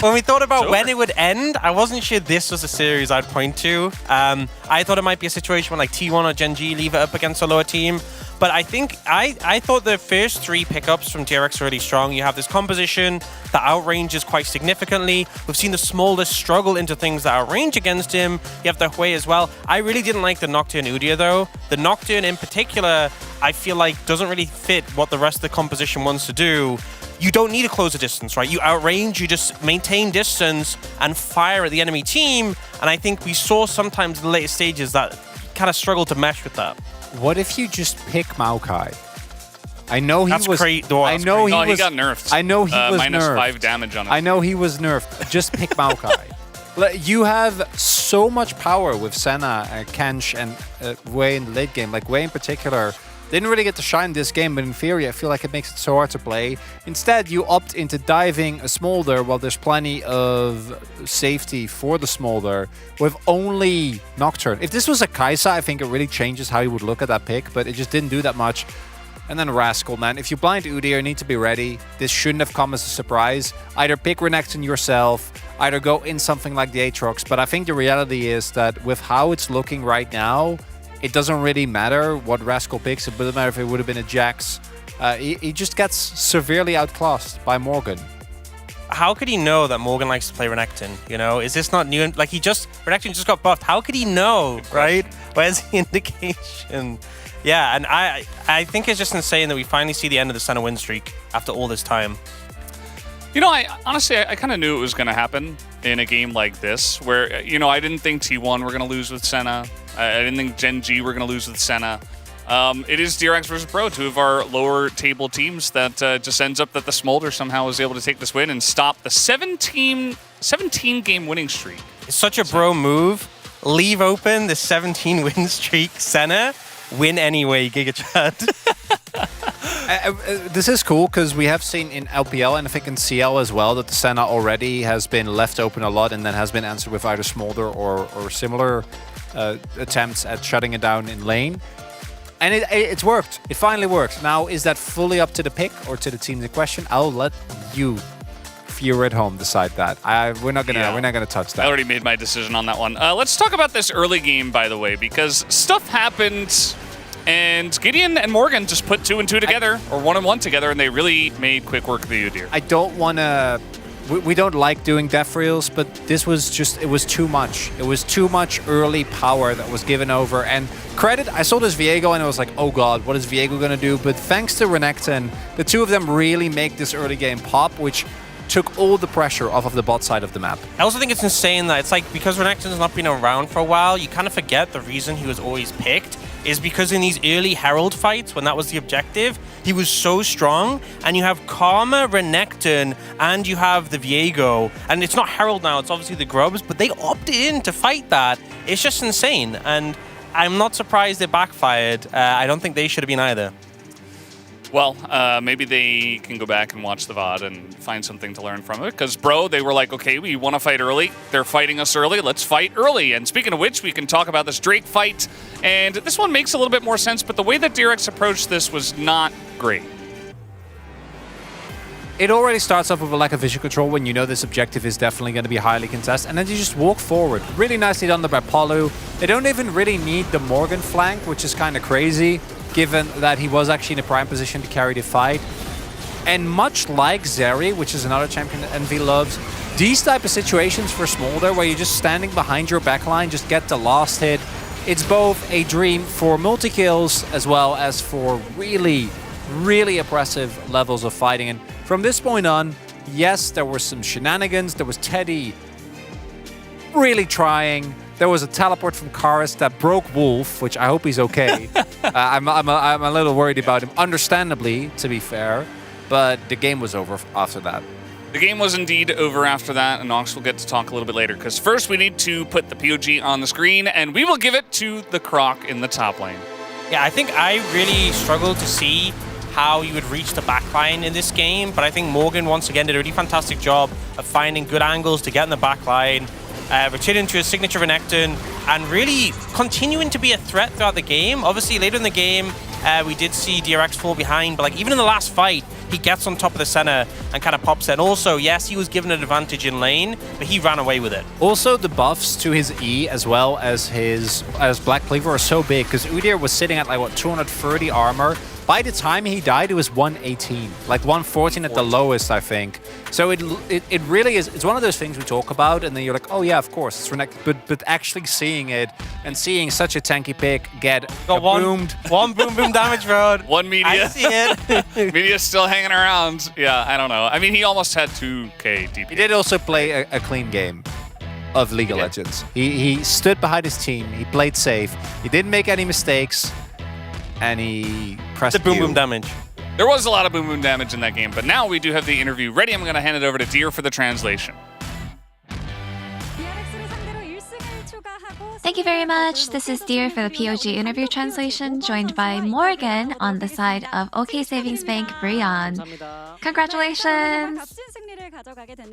When we thought about when it would end, I wasn't sure this was a series I'd point to. I thought it might be a situation where like T1 or Gen G leave it up against a lower team. But I think I thought the first 3 pickups from DRX were really strong. You have this composition that outranges quite significantly. We've seen the Smolder struggle into things that outrange against him. You have the Hui as well. I really didn't like the Nocturne Udyr though. The Nocturne in particular, I feel like doesn't really fit what the rest of the composition wants to do. You don't need to close the distance, right? You outrange, you just maintain distance and fire at the enemy team. And I think we saw sometimes in the later stages that kind of struggled to mesh with that. What if you just pick Maokai? I know he That's was. crazy. No, I know he was. He got nerfed. I know he was minus nerfed. -5 damage on him. I know he was nerfed. Just pick Maokai. You have so much power with Senna, Kench, and Wei in the late game. Like Wei in particular Didn't really get to shine this game, but in theory, I feel like it makes it so hard to play. Instead, you opt into diving a Smolder while there's plenty of safety for the Smolder with only Nocturne. If this was a Kai'Sa, I think it really changes how you would look at that pick, but it just didn't do that much. And then Rascal, man. If you blind Udyr, you need to be ready. This shouldn't have come as a surprise. Either pick Renekton yourself, either go in something like the Aatrox. But I think the reality is that with how it's looking right now, it doesn't really matter what Rascal picks. It doesn't matter if it would have been a Jax. He just gets severely outclassed by Morgan. How could he know that Morgan likes to play Renekton? You know, is this not new? Like Renekton just got buffed. How could he know, right? Where's the indication? Yeah, and I think it's just insane that we finally see the end of the Senna win streak after all this time. You know, I honestly kind of knew it was going to happen in a game like this, where, you know, I didn't think T1 were going to lose with Senna. I didn't think Gen G were going to lose with Senna. It is DRX versus Pro, two of our lower table teams, that just ends up that the Smolder somehow was able to take this win and stop the 17-game winning streak. It's such a Bro move. Leave open the 17 win streak. Senna, win anyway, GigaChad. This is cool because we have seen in LPL and I think in CL as well that the Senna already has been left open a lot and then has been answered with either Smolder or similar attempts at shutting it down in lane. And it's worked. It finally worked. Now, is that fully up to the pick or to the team in question? I'll let you, if you're at home, decide that. We're not gonna touch that. I already made my decision on that one. Let's talk about this early game, by the way, because stuff happened, and Gideon and Morgan just put 2 and 2 together, or 1 and 1 together, and they really made quick work of the Udyr. I don't want to... We don't like doing death reels, but this was just... It was too much. It was too much early power that was given over. And credit, I saw this Viego and I was like, oh god, what is Viego going to do? But thanks to Renekton, the two of them really make this early game pop, which took all the pressure off of the bot side of the map. I also think it's insane that it's like, because Renekton's not been around for a while, you kind of forget the reason he was always picked is because in these early Herald fights, when that was the objective, he was so strong, and you have Karma, Renekton, and you have the Viego, and it's not Herald now, it's obviously the Grubs, but they opted in to fight that. It's just insane, and I'm not surprised it backfired. I don't think they should have been either. Well, maybe they can go back and watch the VOD and find something to learn from it. Because, bro, they were like, okay, we want to fight early. They're fighting us early. Let's fight early. And speaking of which, we can talk about this Drake fight. And this one makes a little bit more sense, but the way that DRX approached this was not great. It already starts off with a lack of vision control when you know this objective is definitely going to be highly contested, and then you just walk forward. Really nicely done there by Palu. They don't even really need the Morgan flank, which is kind of crazy, given that he was actually in a prime position to carry the fight. And much like Zeri, which is another champion that Envy loves, these type of situations for Smolder, where you're just standing behind your backline, just get the last hit, it's both a dream for multi-kills as well as for really, really oppressive levels of fighting. And from this point on, yes, there were some shenanigans. There was Teddy really trying. There was a teleport from Karis that broke Wolf, which I hope he's okay. I'm a little worried about him, understandably, to be fair. But the game was over after that. The game was indeed over after that, and Nox will get to talk a little bit later, because first we need to put the POG on the screen, and we will give it to the Croc in the top lane. Yeah, I think I really struggled to see how you would reach the backline in this game, but I think Morgan once again did a really fantastic job of finding good angles to get in the backline, returning to his signature Renekton, and really continuing to be a threat throughout the game. Obviously, later in the game, we did see DRX fall behind, but like even in the last fight, he gets on top of the center and kind of pops it. And also, yes, he was given an advantage in lane, but he ran away with it. Also, the buffs to his E as well as his Black Cleaver are so big, because Udyr was sitting at like, what, 230 armor. By the time he died, it was 118, like 114 at the lowest, I think. So it really is, it's one of those things we talk about, and then you're like, oh yeah, of course, it's Renekton. But actually seeing it and seeing such a tanky pick get boomed. One boom damage, bro. One media. I see it. Media's still hanging around. Yeah, I don't know. I mean, he almost had 2k DP. He did also play a clean game of League of Legends. He stood behind his team. He played safe. He didn't make any mistakes. And he pressed the boom damage. There was a lot of boom damage in that game, but now we do have the interview ready. I'm going to hand it over to Deer for the translation. Thank Thank you very much. This is Dear for the POG interview translation, joined by Morgan on the side of OK Savings Bank, Brian. Congratulations!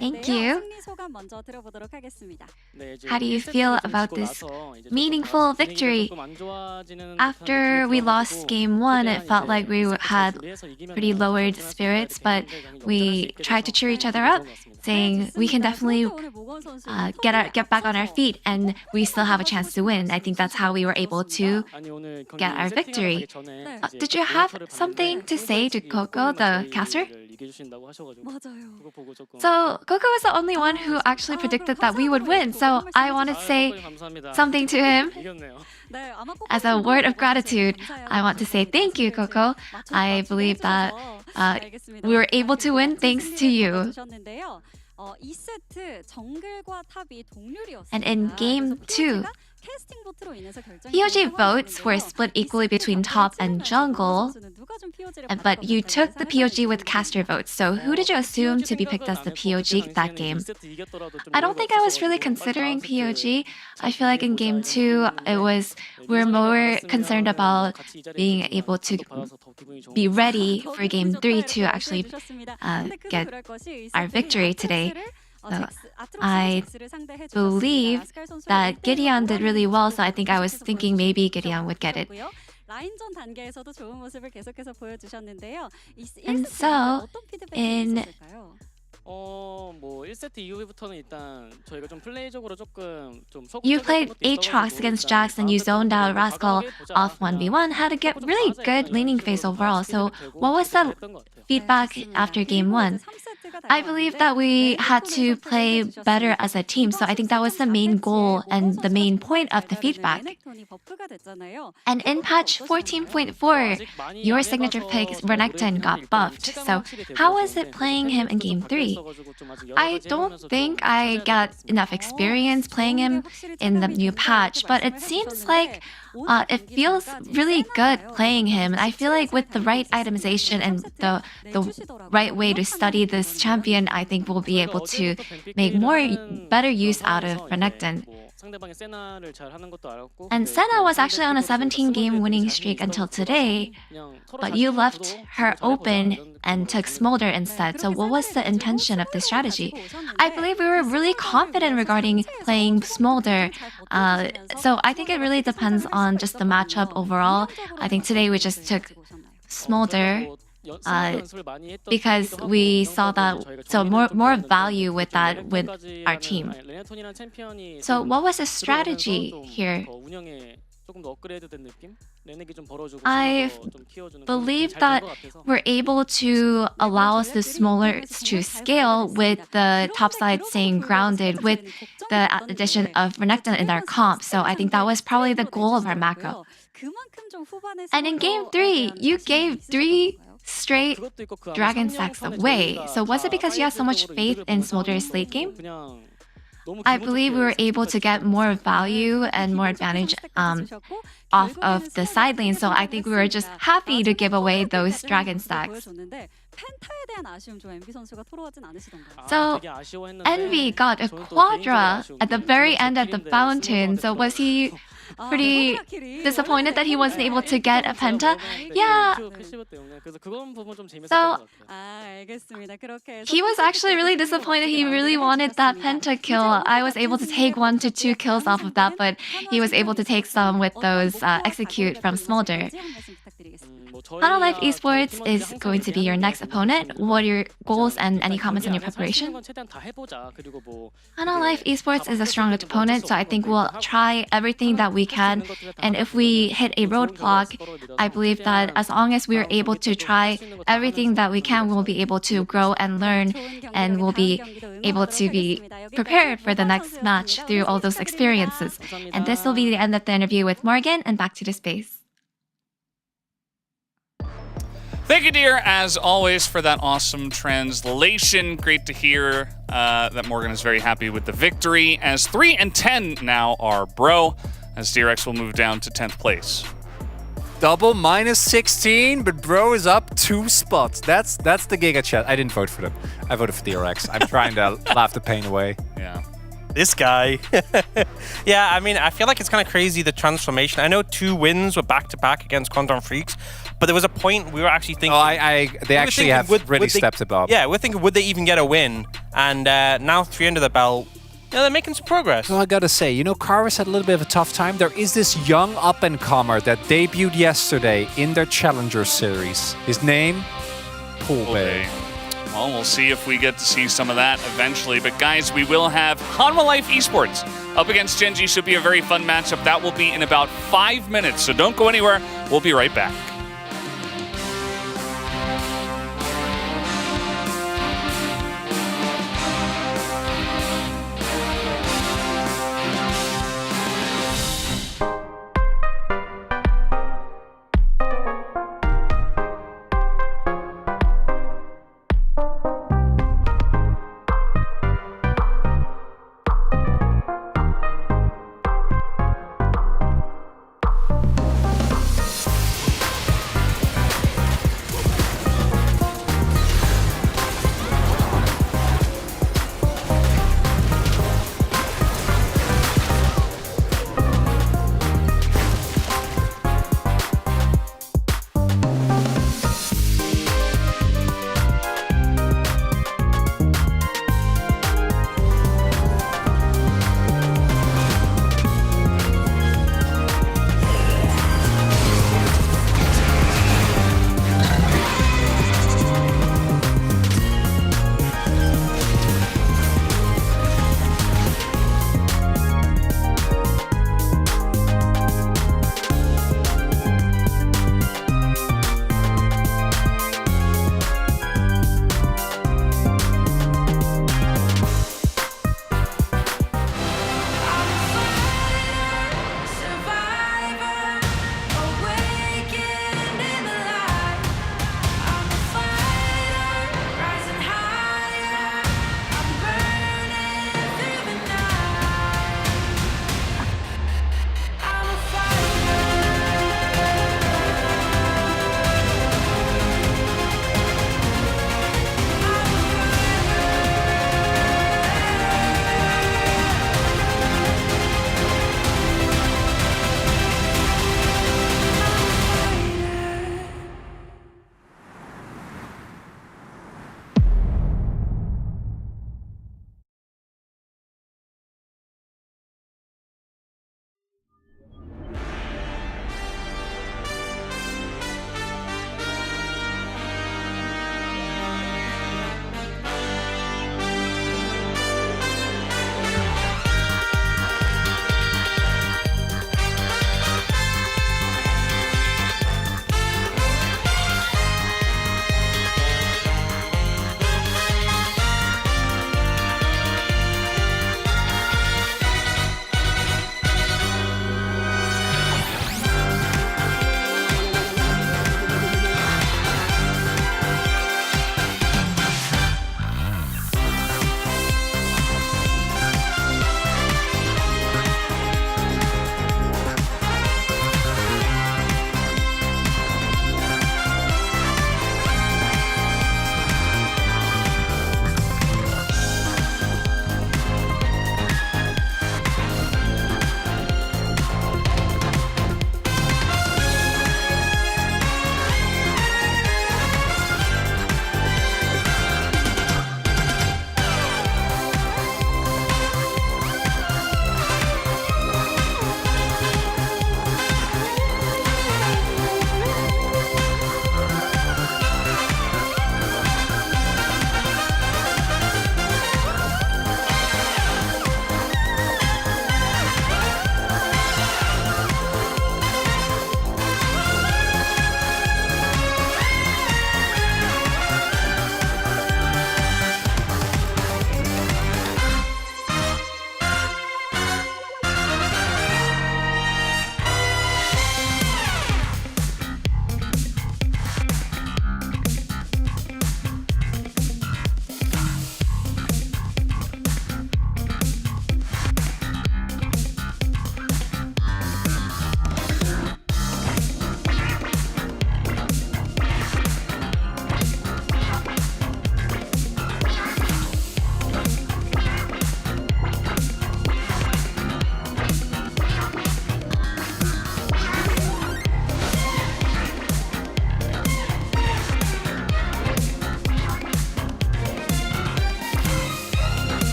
Thank you. How do you feel about this meaningful victory? After we lost game 1, it felt like we had pretty lowered spirits, but we tried to cheer each other up, saying we can definitely get back on our feet and we still have a chance to win. I think that's how we were able to get our victory. Did you have something to say to Coco, the caster? So Coco was the only one who actually predicted that we would win. So I want to say something to him. As a word of gratitude, I want to say thank you, Coco. I believe that we were able to win thanks to you. And in game 2, POG votes were split equally between top and jungle, but you took the POG with caster votes. So who did you assume to be picked as the POG that game? I don't think I was really considering POG. I feel like in game 2, we're more concerned about being able to be ready for game 3 to actually get our victory today. So I believe that Gideon did really well, so I think I was thinking maybe Gideon would get it. And so, in you played Aatrox against Jax and you zoned out Rascal off 1v1, had a really good laning phase overall. So what was the feedback after game 1? I believe that we had to play better as a team, so I think that was the main goal and the main point of the feedback. And in patch 14.4, your signature pick, Renekton, got buffed. So how was it playing him in game 3? I don't think I got enough experience playing him in the new patch, but it seems like it feels really good playing him. I feel like with the right itemization and the right way to study this champion, I think we'll be able to make better use out of Renekton. And Senna was actually on a 17-game winning streak until today, but you left her open and took Smolder instead. So what was the intention of this strategy? I believe we were really confident regarding playing Smolder. So I think it really depends on just the matchup overall. I think today we just took Smolder because we saw that more value with that with our team. So what was the strategy here? I believe that we're able to allow the Smolder to scale with the top side staying grounded with the addition of Renekton in our comp. So I think that was probably the goal of our macro. And in game 3, you gave 3 straight dragon stacks away. So was it because you had so much faith in Smolder's late game? I believe we were able to get more value and more advantage off of the side lane. So I think we were just happy to give away those dragon stacks. So Envy got a Quadra at the very end of the fountain. So was he pretty disappointed that he wasn't able to get a Penta? Yeah. So he was actually really disappointed. He really wanted that Penta kill. I was able to take 1 to 2 kills off of that, but he was able to take some with those execute from Smolder. Life Esports is going to be your next opponent. What are your goals and any comments on your preparation? Life Esports is a strong opponent, so I think we'll try everything that we can. And if we hit a roadblock, I believe that as long as we're able to try everything that we can, we'll be able to grow and learn, and we'll be able to be prepared for the next match through all those experiences. And this will be the end of the interview with Morgan, and back to the space. Thank you, dear, as always, for that awesome translation. Great to hear that Morgan is very happy with the victory, as 3 and 10 now are bro, as DRX will move down to 10th place. Double -16, but bro is up 2 spots. That's the Giga chat. I didn't vote for them. I voted for DRX. I'm trying to laugh the pain away. Yeah. This guy. Yeah, I mean, I feel like it's kind of crazy, the transformation. I know 2 wins were back-to-back against Quantum Freaks, but there was a point we were actually thinking... they actually have really stepped above. Yeah, we're thinking, would they even get a win? And now 3 under the belt, they're making some progress. Well, I gotta say, you know, Carver's had a little bit of a tough time. There is this young up-and-comer that debuted yesterday in their Challenger Series. His name? Poolbay. Well, we'll see if we get to see some of that eventually. But guys, we will have Hanwha Life Esports up against Genji. Should be a very fun matchup. That will be in about 5 minutes. So don't go anywhere. We'll be right back.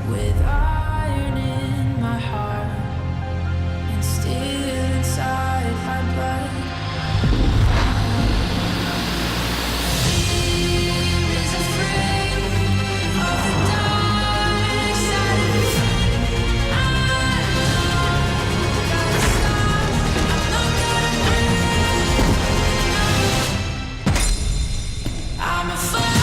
with iron in my heart and steel inside my blood. Fear is afraid of the dark side of me. I know gotta stop. I'm not gonna I'm a fighter, I'm a fighter.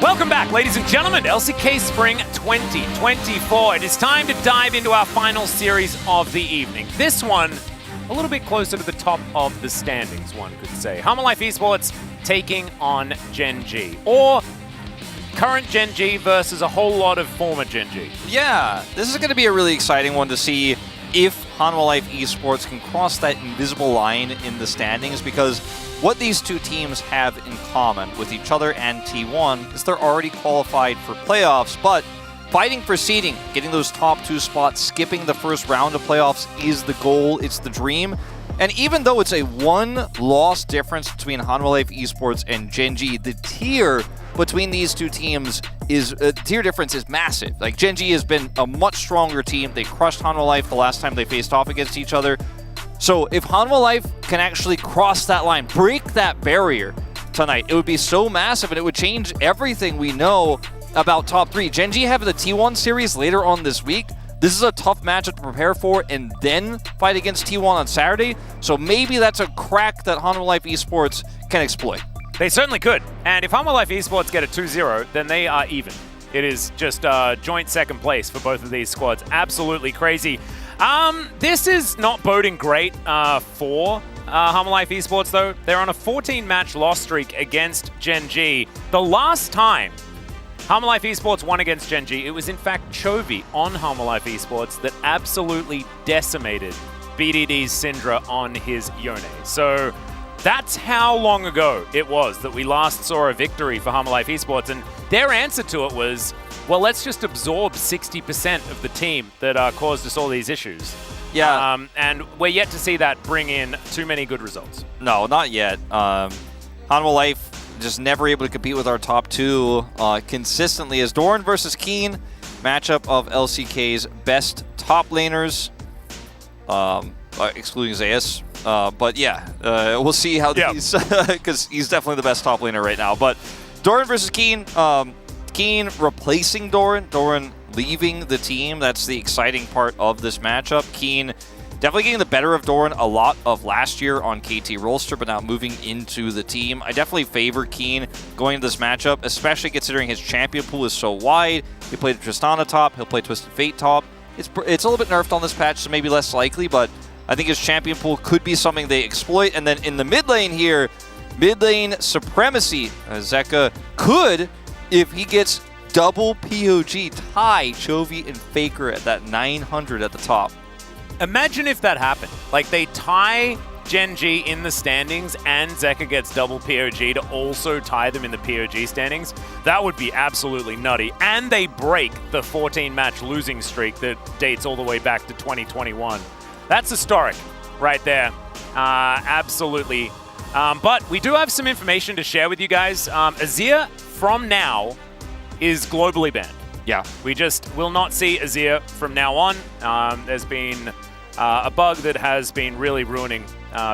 Welcome back, ladies and gentlemen, to LCK Spring 2024. It is time to dive into our final series of the evening. This one, a little bit closer to the top of the standings, one could say. Life Esports taking on Gen G, or current Gen G versus a whole lot of former Gen G. Yeah, this is going to be a really exciting one to see if Life Esports can cross that invisible line in the standings, because what these two teams have in common with each other and T1 is they're already qualified for playoffs, but fighting for seeding, getting those top 2 spots, skipping the first round of playoffs is the goal, it's the dream. And even though it's a 1-loss difference between Life Esports and Gen G, the tier between these two teams is tier difference is massive. Like, Gen G has been a much stronger team. They crushed Life the last time they faced off against each other. So if Life can actually cross that line, break that barrier tonight, it would be so massive, and it would change everything we know about top 3. Gen G have the T1 series later on this week. This is a tough matchup to prepare for and then fight against T1 on Saturday. So maybe that's a crack that Life Esports can exploit. They certainly could. And if Life Esports get a 2-0, then they are even. It is just joint second place for both of these squads. Absolutely crazy. This is not boding great for Life Esports, though. They're on a 14-match loss streak against Gen G. The last time Life Esports won against Gen G, it was in fact Chovy on Life Esports that absolutely decimated BDD's Syndra on his Yone. So that's how long ago it was that we last saw a victory for Life Esports, and their answer to it was, well, let's just absorb 60% of the team that caused us all these issues. Yeah. And we're yet to see that bring in too many good results. No, not yet. Life just never able to compete with our top 2 consistently, as Doran versus Keen, matchup of LCK's best top laners, excluding Zeus. But yeah, we'll see how these, because he's definitely the best top laner right now. But Doran versus Keen, Keen replacing Doran, Doran leaving the team. That's the exciting part of this matchup. Keen definitely getting the better of Doran a lot of last year on KT Rollster, but now moving into the team. I definitely favor Keen going into this matchup, especially considering his champion pool is so wide. He played Tristana top, he'll play Twisted Fate top. It's a little bit nerfed on this patch, so maybe less likely, but I think his champion pool could be something they exploit. And then in the mid lane here, mid lane supremacy. Zeka could, if he gets double POG, tie Chovy and Faker at that 900 at the top. Imagine if that happened. Like, they tie Gen G in the standings and Zeka gets double POG to also tie them in the POG standings. That would be absolutely nutty. And they break the 14-match losing streak that dates all the way back to 2021. That's historic right there. Absolutely. But we do have some information to share with you guys. Azir, from now, is globally banned. Yeah. We just will not see Azir from now on. There's been a bug that has been really ruining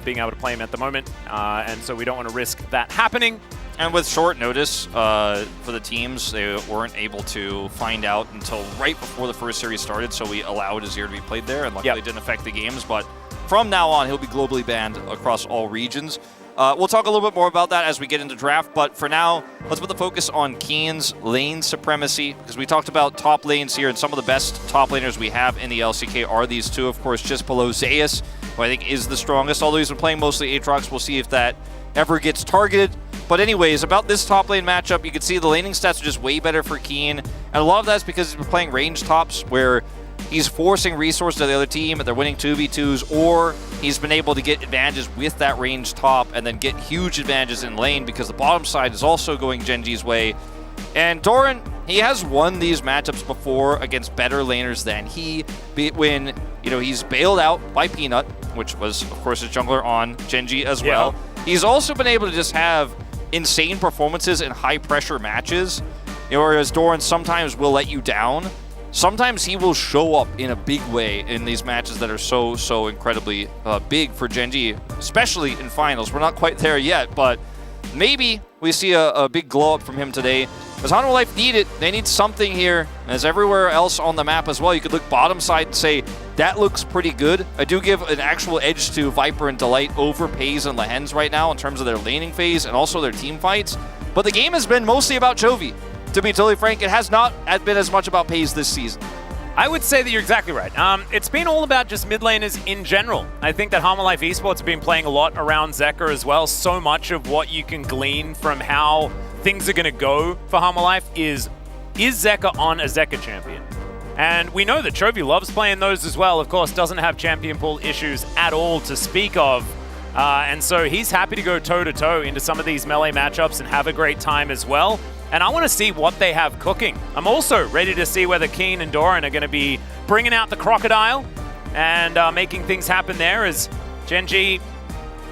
being able to play him at the moment, and so we don't want to risk that happening. And with short notice for the teams, they weren't able to find out until right before the first series started, so we allowed Azir to be played there, and luckily it didn't affect the games. But from now on, he'll be globally banned across all regions. We'll talk a little bit more about that as we get into draft, but for now, let's put the focus on Keen's lane supremacy, because we talked about top lanes here, and some of the best top laners we have in the LCK are these two, of course, just below Zeus, who I think is the strongest, although he's been playing mostly Aatrox. We'll see if that ever gets targeted. But anyways, about this top lane matchup, you can see the laning stats are just way better for Keen, and a lot of that's because he's been playing range tops, where he's forcing resources to the other team, and they're winning 2v2s, or he's been able to get advantages with that range top and then get huge advantages in lane because the bottom side is also going Genji's way. And Doran, he has won these matchups before against better laners than he, when he's bailed out by Peanut, which was, of course, his jungler on Genji as well. He's also been able to just have insane performances in high-pressure matches, whereas Doran sometimes will let you down. Sometimes he will show up in a big way in these matches that are so incredibly big for Genji, especially in finals. We're not quite there yet, but maybe we see a big glow-up from him today. Because Hanwha Life need it. They need something here. As everywhere else on the map as well, you could look bottom side and say, that looks pretty good. I do give an actual edge to Viper and Delight over Paze and Lehens right now in terms of their laning phase and also their team fights. But the game has been mostly about Chovy. To be totally frank, it has not been as much about Paze this season. I would say that you're exactly right. It's been all about just mid laners in general. I think that Hanwha Life Esports have been playing a lot around Zeka as well. So much of what you can glean from how things are going to go for Hanwha Life is Zeka on a Zeka champion? And we know that Chovy loves playing those as well. Of course, doesn't have champion pool issues at all to speak of. And so he's happy to go toe-to-toe into some of these melee matchups and have a great time as well. And I want to see what they have cooking. I'm also ready to see whether Keen and Doran are going to be bringing out the crocodile and making things happen there, as Genji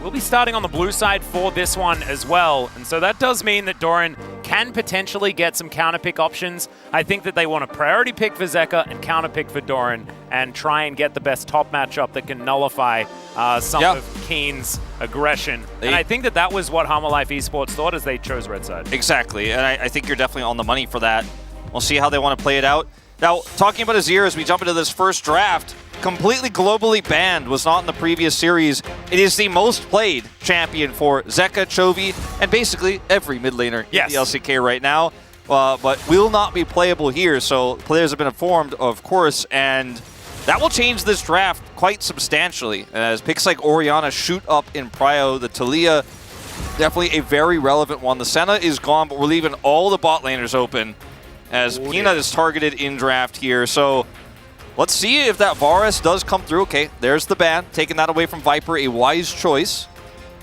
will be starting on the blue side for this one as well. And so that does mean that Doran can potentially get some counter pick options. I think that they want to priority pick for Zeka and counter pick for Doran and try and get the best top matchup that can nullify some of Keen's aggression. And I think that was what Hanwha Life Esports thought as they chose red side. Exactly, and I think you're definitely on the money for that. We'll see how they want to play it out. Now, talking about Azir as we jump into this first draft, completely globally banned, was not in the previous series. It is the most played champion for Zeka, Chovy, and basically every mid laner in the LCK right now, but will not be playable here, so players have been informed, of course, and that will change this draft quite substantially, as picks like Orianna shoot up in prio. The Taliyah, definitely a very relevant one. The Senna is gone, but we're leaving all the bot laners open, as Peanut is targeted in draft here, so let's see if that Varus does come through. Okay, there's the ban, taking that away from Viper, a wise choice.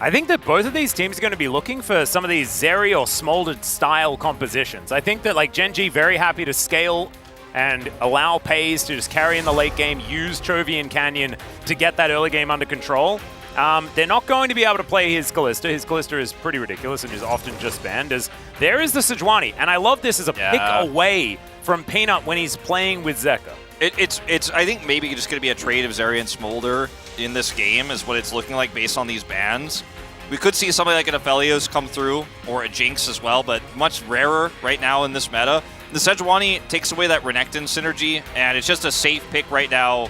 I think that both of these teams are going to be looking for some of these Zeri or Smoldered style compositions. I think that Genji very happy to scale and allow Paze to just carry in the late game, use Chovy and Canyon to get that early game under control. They're not going to be able to play his Kalista. His Kalista is pretty ridiculous and is often just banned, as there is the Sejuani. And I love this as a pick away from Peanut when he's playing with Zeka. It's I think maybe just going to be a trade of Zeri and Smolder in this game is what it's looking like based on these bans. We could see somebody like an Aphelios come through, or a Jinx as well, but much rarer right now in this meta. The Sejuani takes away that Renekton synergy, and it's just a safe pick right now,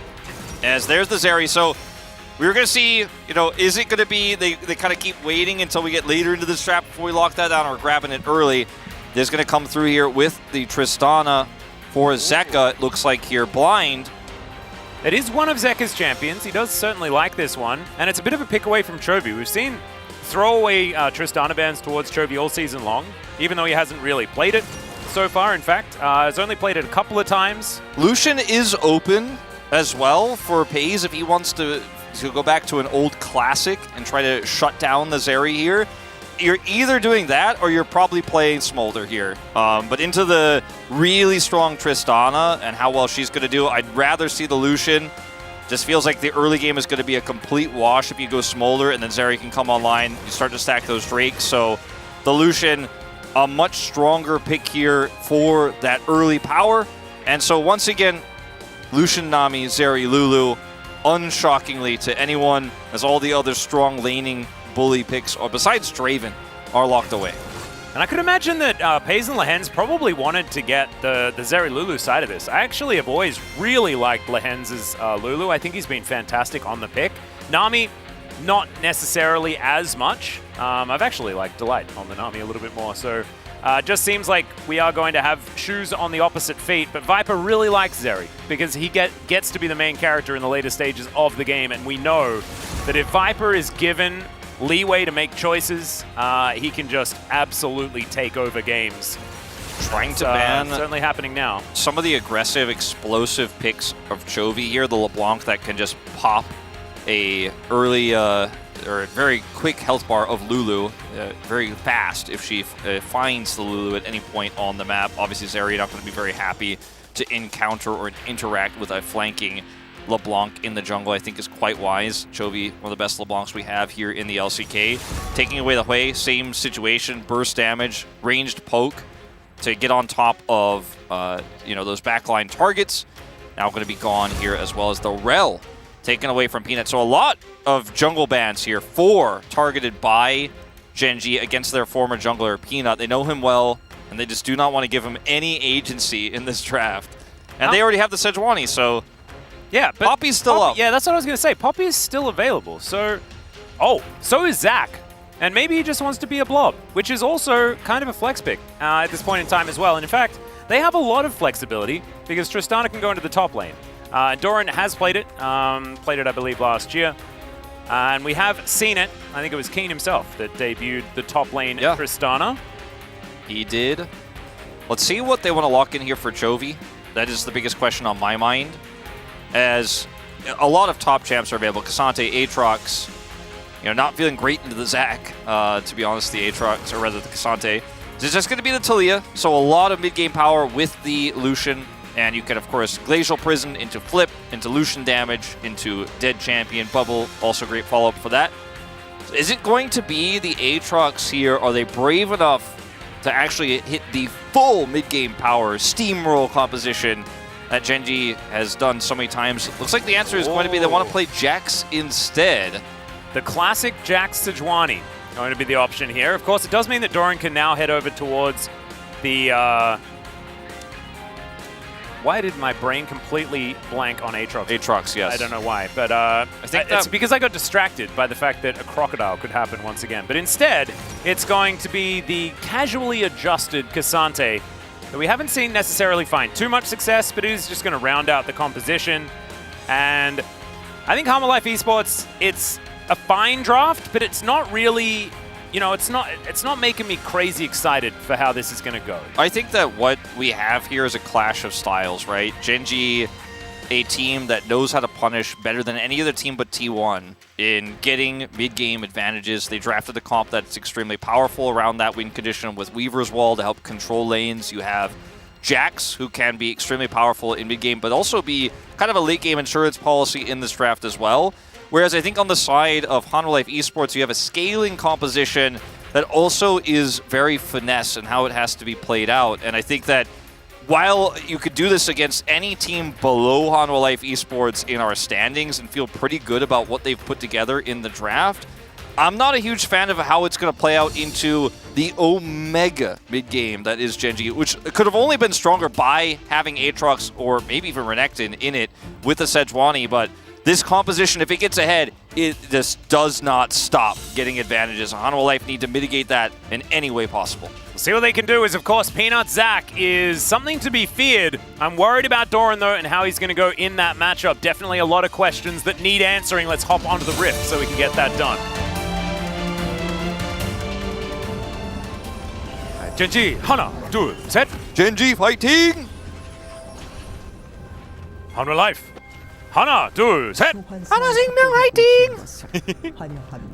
as there's the Zeri. So we were going to see, is it going to be, they kind of keep waiting until we get later into this trap before we lock that down, or grabbing it early. There's going to come through here with the Tristana for Zeka, it looks like here, blind. It is one of Zeka's champions. He does certainly like this one, and it's a bit of a pick away from Chovy. We've seen throwaway Tristana bans towards Chovy all season long, even though he hasn't really played it so far, in fact. Has only played it a couple of times. Lucian is open as well for Paze if he wants to go back to an old classic and try to shut down the Zeri here. You're either doing that or you're probably playing Smolder here. But into the really strong Tristana and how well she's going to do, I'd rather see the Lucian. Just feels like the early game is going to be a complete wash if you go Smolder, and then Zeri can come online. You start to stack those Drakes. So the Lucian, a much stronger pick here for that early power. And so once again, Lucian, Nami, Zeri, Lulu, unshockingly to anyone, as all the other strong laning bully picks, or besides Draven, are locked away. And I could imagine that Pays and Lehens probably wanted to get the Zeri Lulu side of this. I actually have always really liked Lehens' Lulu. I think he's been fantastic on the pick. Nami, not necessarily as much. I've actually liked Delight on the Nami a little bit more. So just seems like we are going to have shoes on the opposite feet. But Viper really likes Zeri because he gets to be the main character in the later stages of the game. And we know that if Viper is given leeway to make choices, he can just absolutely take over games. Trying to ban certainly happening now. Some of the aggressive, explosive picks of Chovy here, the LeBlanc that can just pop a early or very quick health bar of Lulu very fast if she finds the Lulu at any point on the map. Obviously, Zeri not going to be very happy to encounter or interact with a flanking LeBlanc in the jungle. I think is quite wise. Chovy, one of the best LeBlancs we have here in the LCK. Taking away the Hui, same situation, burst damage, ranged poke to get on top of those backline targets. Now going to be gone here, as well as the Rel taken away from Peanut. So a lot of jungle bans here, 4 targeted by Gen.G against their former jungler Peanut. They know him well, and they just do not want to give him any agency in this draft. And they already have the Sejuani, so yeah, but Poppy's still up. Yeah, that's what I was going to say. Poppy is still available. So, so is Zach. And maybe he just wants to be a blob, which is also kind of a flex pick at this point in time as well. And in fact, they have a lot of flexibility because Tristana can go into the top lane. Doran has played it, I believe, last year. And we have seen it. I think it was Keen himself that debuted the top lane Tristana. He did. Let's see what they want to lock in here for Chovy. That is the biggest question on my mind, as a lot of top champs are available. Cassante, Aatrox, not feeling great into the Zac, to be honest, the Aatrox, or rather the Cassante. It's just going to be the Talia, so a lot of mid-game power with the Lucian, and you can, of course, Glacial Prison into Flip, into Lucian damage, into Dead Champion, Bubble, also great follow-up for that. Is it going to be the Aatrox here? Are they brave enough to actually hit the full mid-game power steamroll composition that Gen.G has done so many times? Looks like the answer is going to be they want to play Jax instead. The classic Jax Sejuani going to be the option here. Of course, it does mean that Doran can now head over towards the... Why did my brain completely blank on Aatrox? Aatrox, yes. I don't know why, but I think it's because I got distracted by the fact that a crocodile could happen once again. But instead, it's going to be the casually adjusted Cassante that we haven't seen necessarily find too much success, but is just going to round out the composition. And I think Harmor Life Esports, it's a fine draft, but it's not really... it's not making me crazy excited for how this is going to go. I think that what we have here is a clash of styles, right? Gen.G, a team that knows how to punish better than any other team but T1 in getting mid-game advantages. They drafted a comp that's extremely powerful around that win condition with Weaver's Wall to help control lanes. You have Jax, who can be extremely powerful in mid-game, but also be kind of a late-game insurance policy in this draft as well. Whereas I think on the side of Honor Life Esports, you have a scaling composition that also is very finesse in how it has to be played out. And I think that while you could do this against any team below Honor Life Esports in our standings and feel pretty good about what they've put together in the draft, I'm not a huge fan of how it's going to play out into the Omega mid-game that is Gen.G, which could have only been stronger by having Aatrox or maybe even Renekton in it with the Sejuani, but this composition, if it gets ahead, it just does not stop getting advantages. Honor Life need to mitigate that in any way possible. We'll see what they can do is, of course, Peanut Zac is something to be feared. I'm worried about Doran, though, and how he's going to go in that matchup. Definitely a lot of questions that need answering. Let's hop onto the Rift so we can get that done. Gen.G, Hana, 둘, 셋. Gen.G fighting! Honor Life. 하나, 둘, 셋! 하나 생명 화이팅!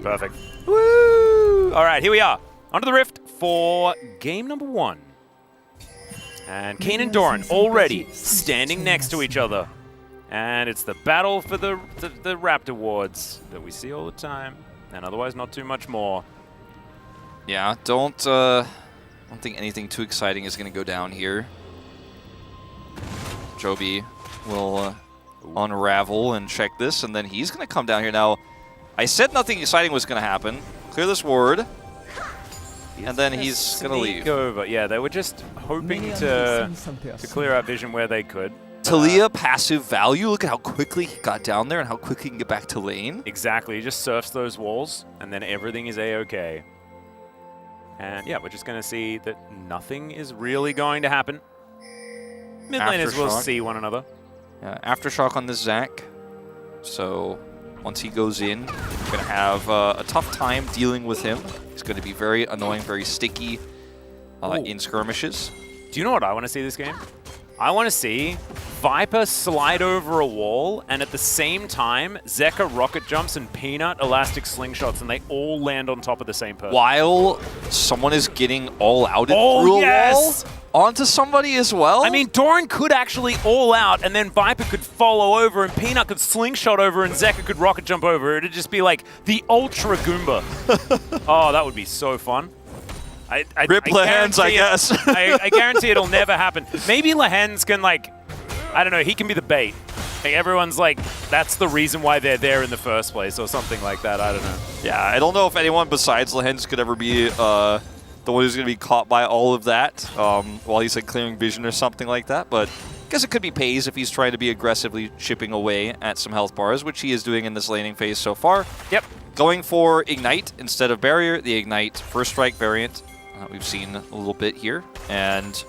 Perfect. Woo! All right, here we are. Onto the Rift for game number 1. And Kane and Doran already standing next to each other. And it's the battle for the Raptor wards that we see all the time, and otherwise not too much more. Yeah, don't think anything too exciting is going to go down here. Joby will unravel and check this, and then he's going to come down here. Now, I said nothing exciting was going to happen. Clear this ward, and then he's going to leave. Over. Yeah, they were just hoping to clear out vision where they could. Talia passive value. Look at how quickly he got down there and how quickly he can get back to lane. Exactly. He just surfs those walls, and then everything is A-okay. And yeah, we're just going to see that nothing is really going to happen. Mid laners will see one another. Yeah, Aftershock on this Zac. So once he goes in, we're going to have a tough time dealing with him. He's going to be very annoying, very sticky in skirmishes. Do you know what I want to see this game? I want to see Viper slide over a wall, and at the same time, Zeka rocket jumps and Peanut elastic slingshots, and they all land on top of the same person. While someone is getting all outed through a wall onto somebody as well. I mean, Doran could actually all out, and then Viper could follow over, and Peanut could slingshot over, and Zeka could rocket jump over. It'd just be like the Ultra Goomba. Oh, that would be so fun. Rip Lehens, I guess. I guarantee it'll never happen. Maybe Lehens can, like, I don't know, he can be the bait. Like, everyone's like, that's the reason why they're there in the first place, or something like that. I don't know. Yeah, I don't know if anyone besides Lehens could ever be the one who's going to be caught by all of that while he's like clearing vision or something like that. But I guess it could be Pays if he's trying to be aggressively chipping away at some health bars, which he is doing in this laning phase so far. Yep. Going for Ignite instead of Barrier, the Ignite First Strike variant. We've seen a little bit here. And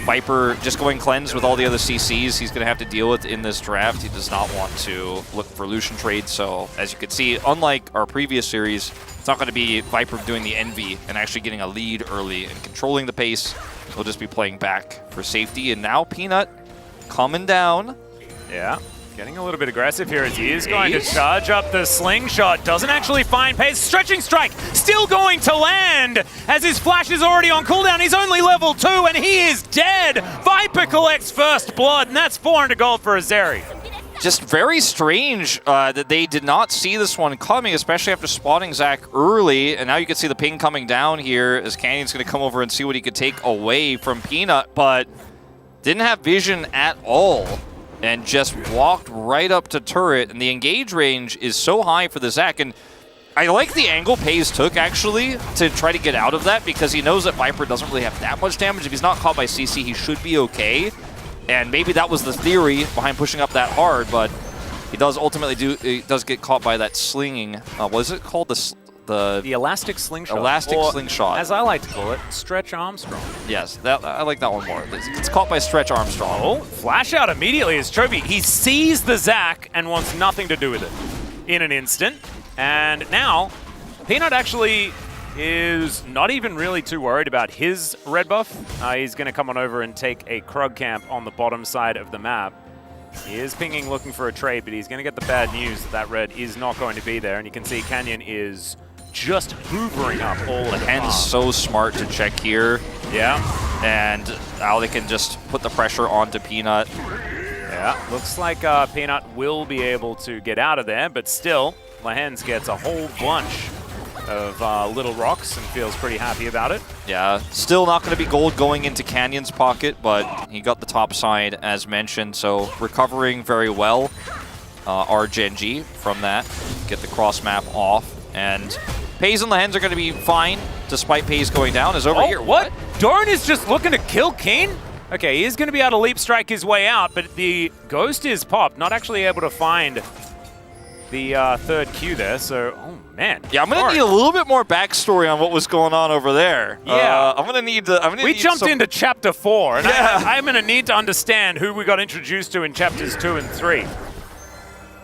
Viper just going Cleanse with all the other CCs he's going to have to deal with in this draft. He does not want to look for Lucian trades. So as you can see, unlike our previous series, it's not going to be Viper doing the Envy and actually getting a lead early and controlling the pace. He'll just be playing back for safety. And now Peanut coming down. Yeah. Getting a little bit aggressive here as he is going to charge up the slingshot. Doesn't actually find Pace. Stretching strike still going to land as his flash is already on cooldown. He's only level 2 and he is dead. Viper collects first blood, and that's 400 gold for Azeri. Just very strange that they did not see this one coming, especially after spotting Zac early. And now you can see the ping coming down here as Canyon's going to come over and see what he could take away from Peanut, but didn't have vision at all. And just walked right up to turret, and the engage range is so high for the Zac. And I like the angle Pays took, actually, to try to get out of that, because he knows that Viper doesn't really have that much damage. If he's not caught by CC, he should be okay. And maybe that was the theory behind pushing up that hard, but he does ultimately get caught by that slinging. What is it called? The elastic slingshot. Elastic slingshot. As I like to call it, Stretch Armstrong. Yes, I like that one more. It's caught by Stretch Armstrong. Oh, flash out immediately as Trophy. He sees the Zac and wants nothing to do with it in an instant. And now, Peanut actually is not even really too worried about his red buff. He's going to come on over and take a Krug camp on the bottom side of the map. He is pinging looking for a trade, but he's going to get the bad news that red is not going to be there. And you can see Canyon is just hoovering up all of the farm. So smart to check here. Yeah. And now they can just put the pressure onto Peanut. Yeah, looks like Peanut will be able to get out of there, but still, Lehens gets a whole bunch of little rocks and feels pretty happy about it. Yeah, still not going to be gold going into Canyon's pocket, but he got the top side as mentioned, so recovering very well. Our Genji from that, get the cross map off, and Pays and Lehens are going to be fine, despite Pays going down. Is over here. What? Doran is just looking to kill Keen? Okay, he is going to be able to leap strike his way out, but the Ghost is popped, not actually able to find the third Q there, so, oh man. Yeah, I'm going to need a little bit more backstory on what was going on over there. Yeah. I'm going to need to... We jumped into Chapter 4, and yeah. I'm going to need to understand who we got introduced to in Chapters 2 and 3.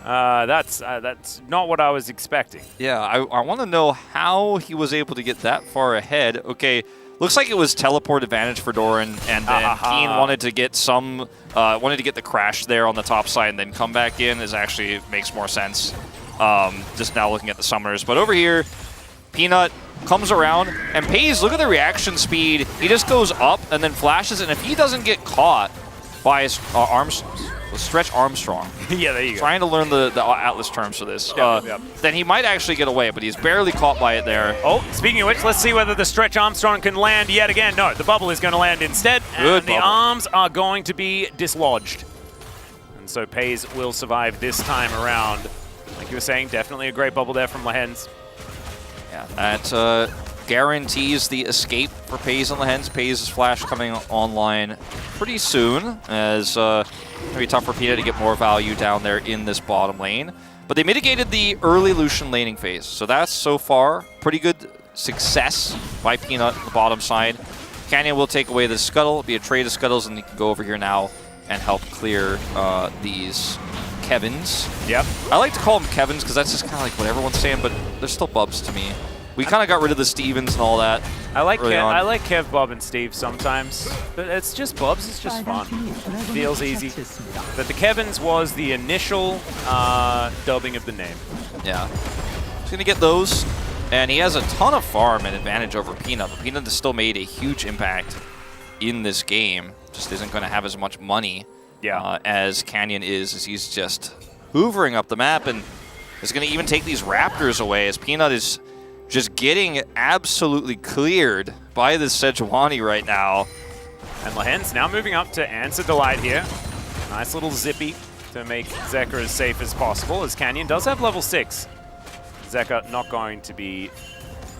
That's not what I was expecting. Yeah, I want to know how he was able to get that far ahead. Okay, looks like it was teleport advantage for Doran, and then Keen wanted to get the crash there on the top side and then come back in. Is actually makes more sense. Just now looking at the summoners, but over here, Peanut comes around and Pays. Look at the reaction speed. He just goes up and then flashes, and if he doesn't get caught by his arms. Stretch Armstrong. Yeah, there you go. Trying to learn the Atlas terms for this. Then he might actually get away, but he's barely caught by it there. Oh, speaking of which, let's see whether the Stretch Armstrong can land yet again. No, the bubble is going to land instead, and the arms are going to be dislodged. And so Pays will survive this time around. Like you were saying, definitely a great bubble there from Lehens. Yeah, that guarantees the escape for Pays and Lehens. Pays' flash coming online pretty soon, as it's going to be tough for Peanut to get more value down there in this bottom lane. But they mitigated the early Lucian laning phase, so that's so far pretty good success by Peanut on the bottom side. Canyon will take away the scuttle, be a trade of scuttles, and he can go over here now and help clear these Kevins. Yep. I like to call them Kevins because that's just kind of like what everyone's saying, but they're still Bubs to me. We kind of got rid of the Stevens and all that. I like Kev, Bob, and Steve sometimes, but it's just Bubs. It's just fun. Feels easy. But the Kevins was the initial dubbing of the name. Yeah. He's going to get those, and he has a ton of farm and advantage over Peanut, but Peanut has still made a huge impact in this game. Just isn't going to have as much money as Canyon is, as he's just hoovering up the map, and is going to even take these Raptors away, as Peanut is just getting absolutely cleared by this Sejuani right now. And Lehens now moving up to answer Delight here. Nice little zippy to make Zeka as safe as possible, as Canyon does have level 6. Zeka not going to be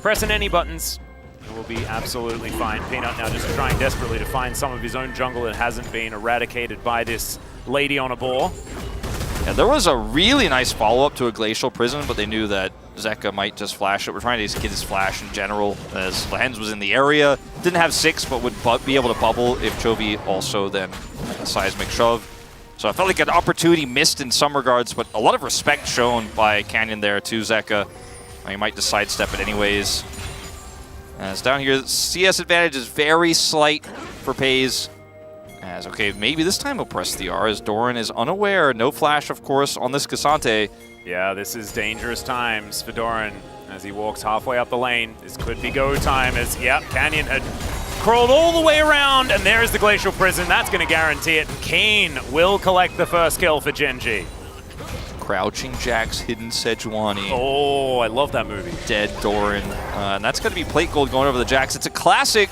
pressing any buttons. It will be absolutely fine. Peanut now just trying desperately to find some of his own jungle that hasn't been eradicated by this lady on a boar. Yeah, there was a really nice follow-up to a Glacial Prison, but they knew that Zeka might just flash it. We're trying to just get his flash in general, as Lehens was in the area. Didn't have 6, but would be able to bubble if Chovy also then a seismic shove. So I felt like an opportunity missed in some regards, but a lot of respect shown by Canyon there to Zeka. He might just sidestep it anyways. As down here, CS advantage is very slight for Pays. As, okay, maybe this time he'll press the R, as Doran is unaware. No flash, of course, on this Cassante. Yeah, this is dangerous times for Doran as he walks halfway up the lane. This could be go time, as, Canyon had crawled all the way around, and there's the Glacial Prison. That's going to guarantee it. Kane will collect the first kill for Genji. Crouching Jack's hidden Sejuani. Oh, I love that movie. Dead Doran. And that's going to be plate gold going over the Jax. It's a classic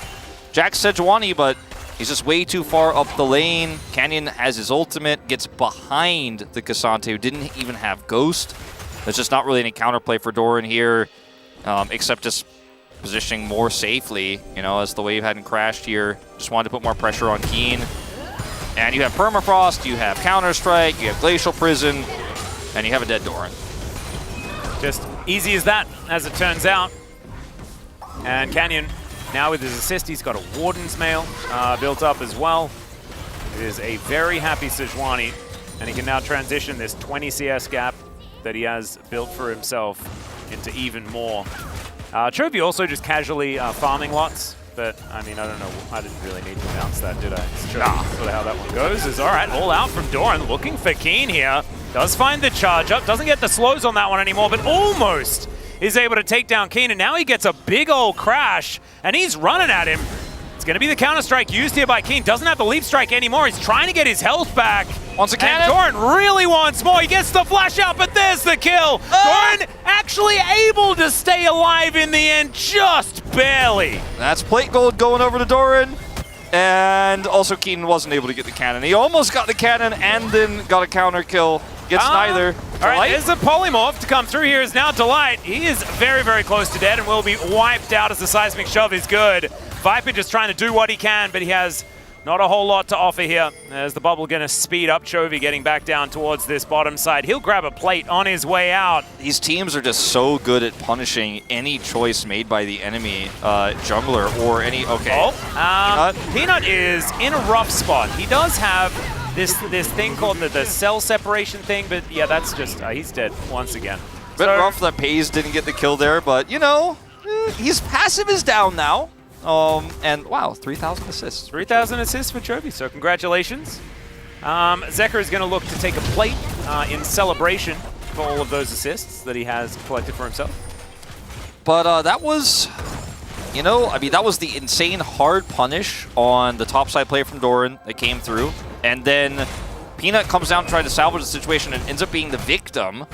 Jack Sejuani, but he's just way too far up the lane. Canyon has his ultimate, gets behind the Cassante, who didn't even have Ghost. There's just not really any counterplay for Doran here, except just positioning more safely, as the wave hadn't crashed here. Just wanted to put more pressure on Keen. And you have Permafrost, you have Counter-Strike, you have Glacial Prison, and you have a dead Doran. Just easy as that, as it turns out. And Canyon, now with his assist, he's got a Warden's Mail built up as well. It is a very happy Sejuani, and he can now transition this 20 CS gap that he has built for himself into even more. Chovy also just casually farming lots, but I mean, I don't know, I didn't really need to announce that, did I? It's sort of how that one goes. Is all right, all out from Doran, looking for Keen here. Does find the charge up, doesn't get the slows on that one anymore, but almost is able to take down Keen, and now he gets a big old crash, and he's running at him. It's going to be the counter-strike used here by Keen. Doesn't have the leap strike anymore. He's trying to get his health back. Wants a cannon. And Doran really wants more. He gets the flash out, but there's the kill. Doran actually able to stay alive in the end, just barely. That's plate gold going over to Doran. And also Keen wasn't able to get the cannon. He almost got the cannon and then got a counter kill. Gets neither. All right, there's a polymorph to come through here. Is now Delight. He is very, very close to dead and will be wiped out as the seismic shove is good. Viper just trying to do what he can, but he has not a whole lot to offer here. As the bubble going to speed up Chovy getting back down towards this bottom side. He'll grab a plate on his way out. These teams are just so good at punishing any choice made by the enemy jungler or any... Okay. Peanut is in a rough spot. He does have this thing called the cell separation thing, but yeah, that's just... he's dead once again. Bit rough that Pays didn't get the kill there, but his passive is down now. And wow, 3,000 assists. 3,000 assists for Chovy, so congratulations. Zeka is going to look to take a plate in celebration for all of those assists that he has collected for himself. But that was, that was the insane hard punish on the topside play from Doran that came through. And then Peanut comes down trying to salvage the situation and ends up being the victim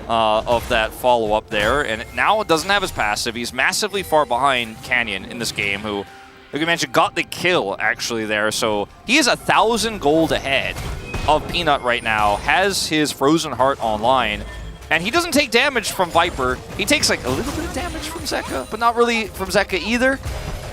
of that follow-up there. And now it doesn't have his passive. He's massively far behind Canyon in this game, who, like we mentioned, got the kill actually there. So he is 1,000 gold ahead of Peanut right now, has his Frozen Heart online, and he doesn't take damage from Viper. He takes like a little bit of damage from Zeka, but not really from Zeka either.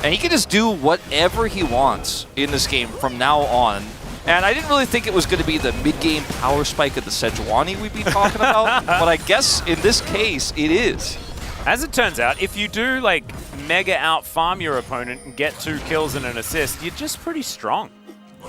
And he can just do whatever he wants in this game from now on. And I didn't really think it was going to be the mid-game power spike of the Sejuani we'd be talking about, but I guess in this case, it is. As it turns out, if you do like mega out-farm your opponent and get 2 kills and an assist, you're just pretty strong.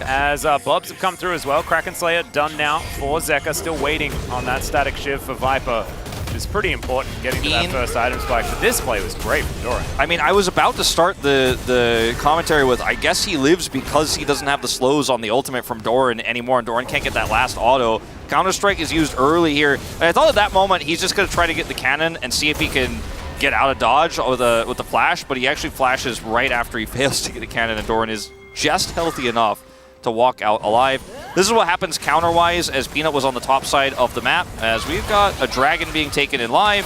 As Bobs have come through as well. Kraken Slayer done now for Zeka, still waiting on that static shiv for Viper, which is pretty important, getting to that first item spike. But this play was great from Doran. I mean, I was about to start the commentary with, I guess he lives because he doesn't have the slows on the ultimate from Doran anymore, and Doran can't get that last auto. Counter-Strike is used early here. And I thought at that moment he's just going to try to get the cannon and see if he can get out of dodge with the flash, but he actually flashes right after he fails to get a cannon, and Doran is just healthy enough to walk out alive. This is what happens counter-wise as Peanut was on the top side of the map, as we've got a dragon being taken in live.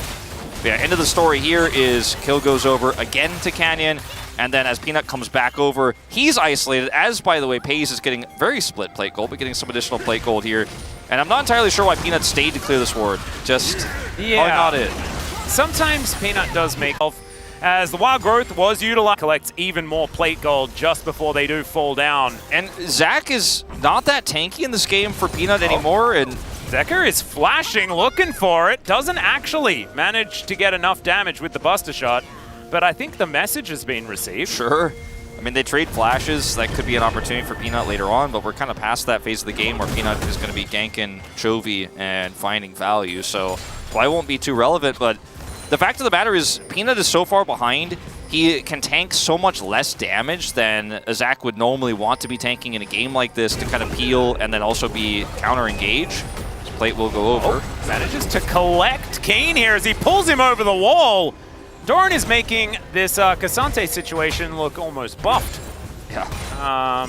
Yeah, end of the story here is kill goes over again to Canyon, and then as Peanut comes back over, he's isolated, as, by the way, Pays is getting very split plate gold, but getting some additional plate gold here. And I'm not entirely sure why Peanut stayed to clear this ward. Just probably not it. Sometimes Peanut does make off, as the Wild Growth was utilized, collects even more plate gold just before they do fall down. And Zach is not that tanky in this game for Peanut anymore, and Zeka is flashing, looking for it. Doesn't actually manage to get enough damage with the Buster Shot, but I think the message has been received. Sure. I mean, they trade flashes. That could be an opportunity for Peanut later on, but we're kind of past that phase of the game where Peanut is going to be ganking Chovy and finding value, so I won't be too relevant, but the fact of the matter is, Peanut is so far behind, he can tank so much less damage than Zach would normally want to be tanking in a game like this to kind of peel and then also be counter-engage. His plate will go over. Oh, manages to collect Kane here as he pulls him over the wall. Doran is making this Cassante situation look almost buffed. Yeah.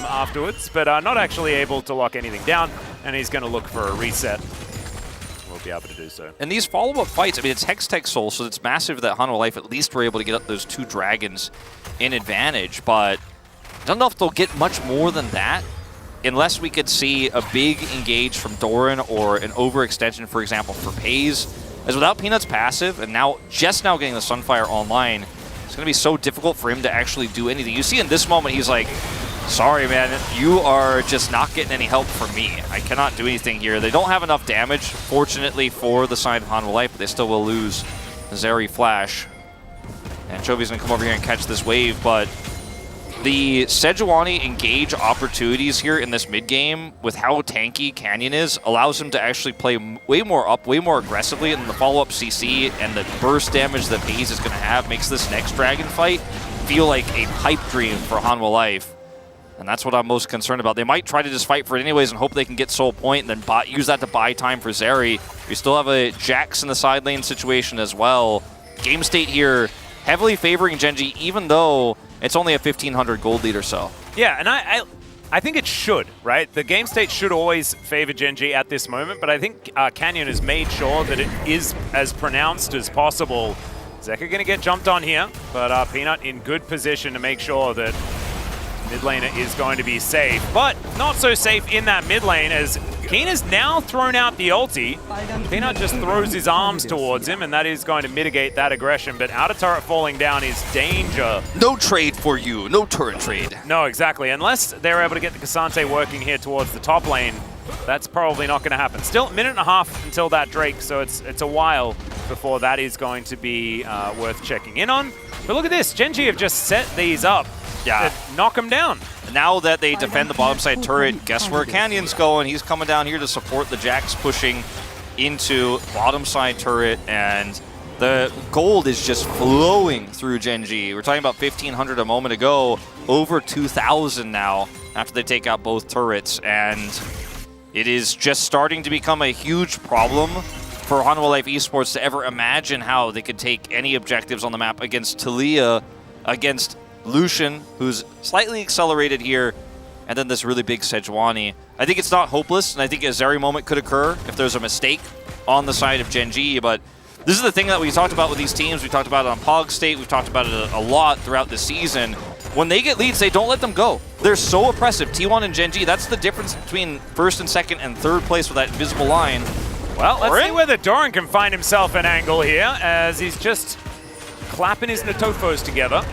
Afterwards, but not actually able to lock anything down, and he's going to look for a reset. Be able to do so. And these follow-up fights, I mean, it's Hextech Soul, so it's massive that Hanwha Life at least were able to get up those 2 dragons in advantage, but I don't know if they'll get much more than that unless we could see a big engage from Doran or an overextension, for example, for Pays. As without Peanut's passive, and now just now getting the Sunfire online, it's going to be so difficult for him to actually do anything. You see in this moment, he's like, sorry, man, you are just not getting any help from me. I cannot do anything here. They don't have enough damage, fortunately, for the side of Hanwha Life, but they still will lose Zeri Flash. And Chovy's going to come over here and catch this wave, but the Sejuani engage opportunities here in this mid-game with how tanky Canyon is allows him to actually play way more up, way more aggressively, and the follow-up CC and the burst damage that Pays is going to have makes this next dragon fight feel like a pipe dream for Hanwha Life. And that's what I'm most concerned about. They might try to just fight for it anyways and hope they can get Soul Point and then use that to buy time for Zeri. We still have a Jax in the side lane situation as well. Game state here heavily favoring Genji, even though it's only a 1,500 gold lead or so. Yeah, and I think it should, right? The game state should always favor Genji at this moment, but I think Canyon has made sure that it is as pronounced as possible. Zeka going to get jumped on here, but Peanut in good position to make sure that mid laner is going to be safe, but not so safe in that mid lane as Keen has now thrown out the ulti. Peanut just throws his arms towards him, and that is going to mitigate that aggression, but outer turret falling down is danger. No trade for you, no turret trade. No, exactly. Unless they're able to get the Cassante working here towards the top lane, that's probably not going to happen. Still a minute and a half until that Drake, so it's a while before that is going to be worth checking in on. But look at this, Genji have just set these up. Yeah. Knock him down. Now that they defend the bottom side turret, guess where Canyon's going? He's coming down here to support the Jax pushing into bottom side turret, and the gold is just flowing through Genji. We're talking about 1,500 a moment ago, over 2,000 now after they take out both turrets, and it is just starting to become a huge problem for Hanwha Life Esports to ever imagine how they could take any objectives on the map against Taliyah, against Lucian, who's slightly accelerated here, and then this really big Sejuani. I think it's not hopeless, and I think a Zeri moment could occur if there's a mistake on the side of Gen G, but this is the thing that we talked about with these teams. We talked about it on Pog State. We've talked about it a lot throughout the season. When they get leads, they don't let them go. They're so oppressive. T1 and Gen G, that's the difference between first and second and third place with that invisible line. Well, let's see whether Doran can find himself an angle here, as he's just clapping his Natofos together.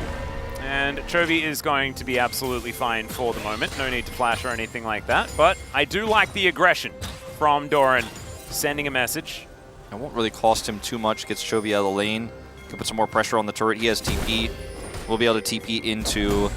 And Chovy is going to be absolutely fine for the moment. No need to flash or anything like that. But I do like the aggression from Doran, sending a message. It won't really cost him too much. Gets Chovy out of the lane. Can put some more pressure on the turret. He has TP. We'll be able to TP into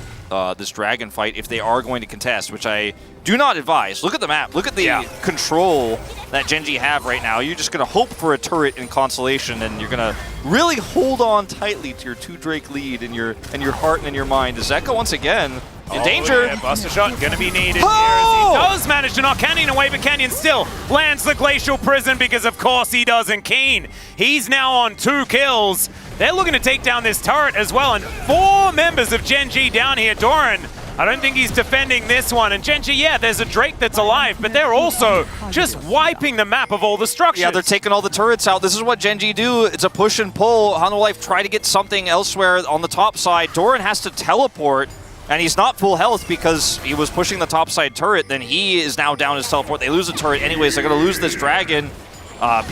this dragon fight if they are going to contest, which I do not advise. Look at the map. Look at the control that Gen G have right now. You're just going to hope for a turret in Constellation, and you're going to really hold on tightly to your 2 Drake lead in your heart and in your mind. Zeka once again in danger. Yeah, Buster shot going to be needed here as he does manage to knock Canyon away, but Canyon still lands the Glacial Prison because of course he does. And Keen, he's now on 2 kills. They're looking to take down this turret as well, and 4 members of Gen G down here. Doran, I don't think he's defending this one. And Gen G, yeah, there's a Drake that's alive, but they're also just wiping the map of all the structures. Yeah, they're taking all the turrets out. This is what Gen G do. It's a push and pull. Hanwha try to get something elsewhere on the top side. Doran has to teleport, and he's not full health because he was pushing the top side turret. Then he is now down his teleport. They lose the turret anyways. They're going to lose this dragon.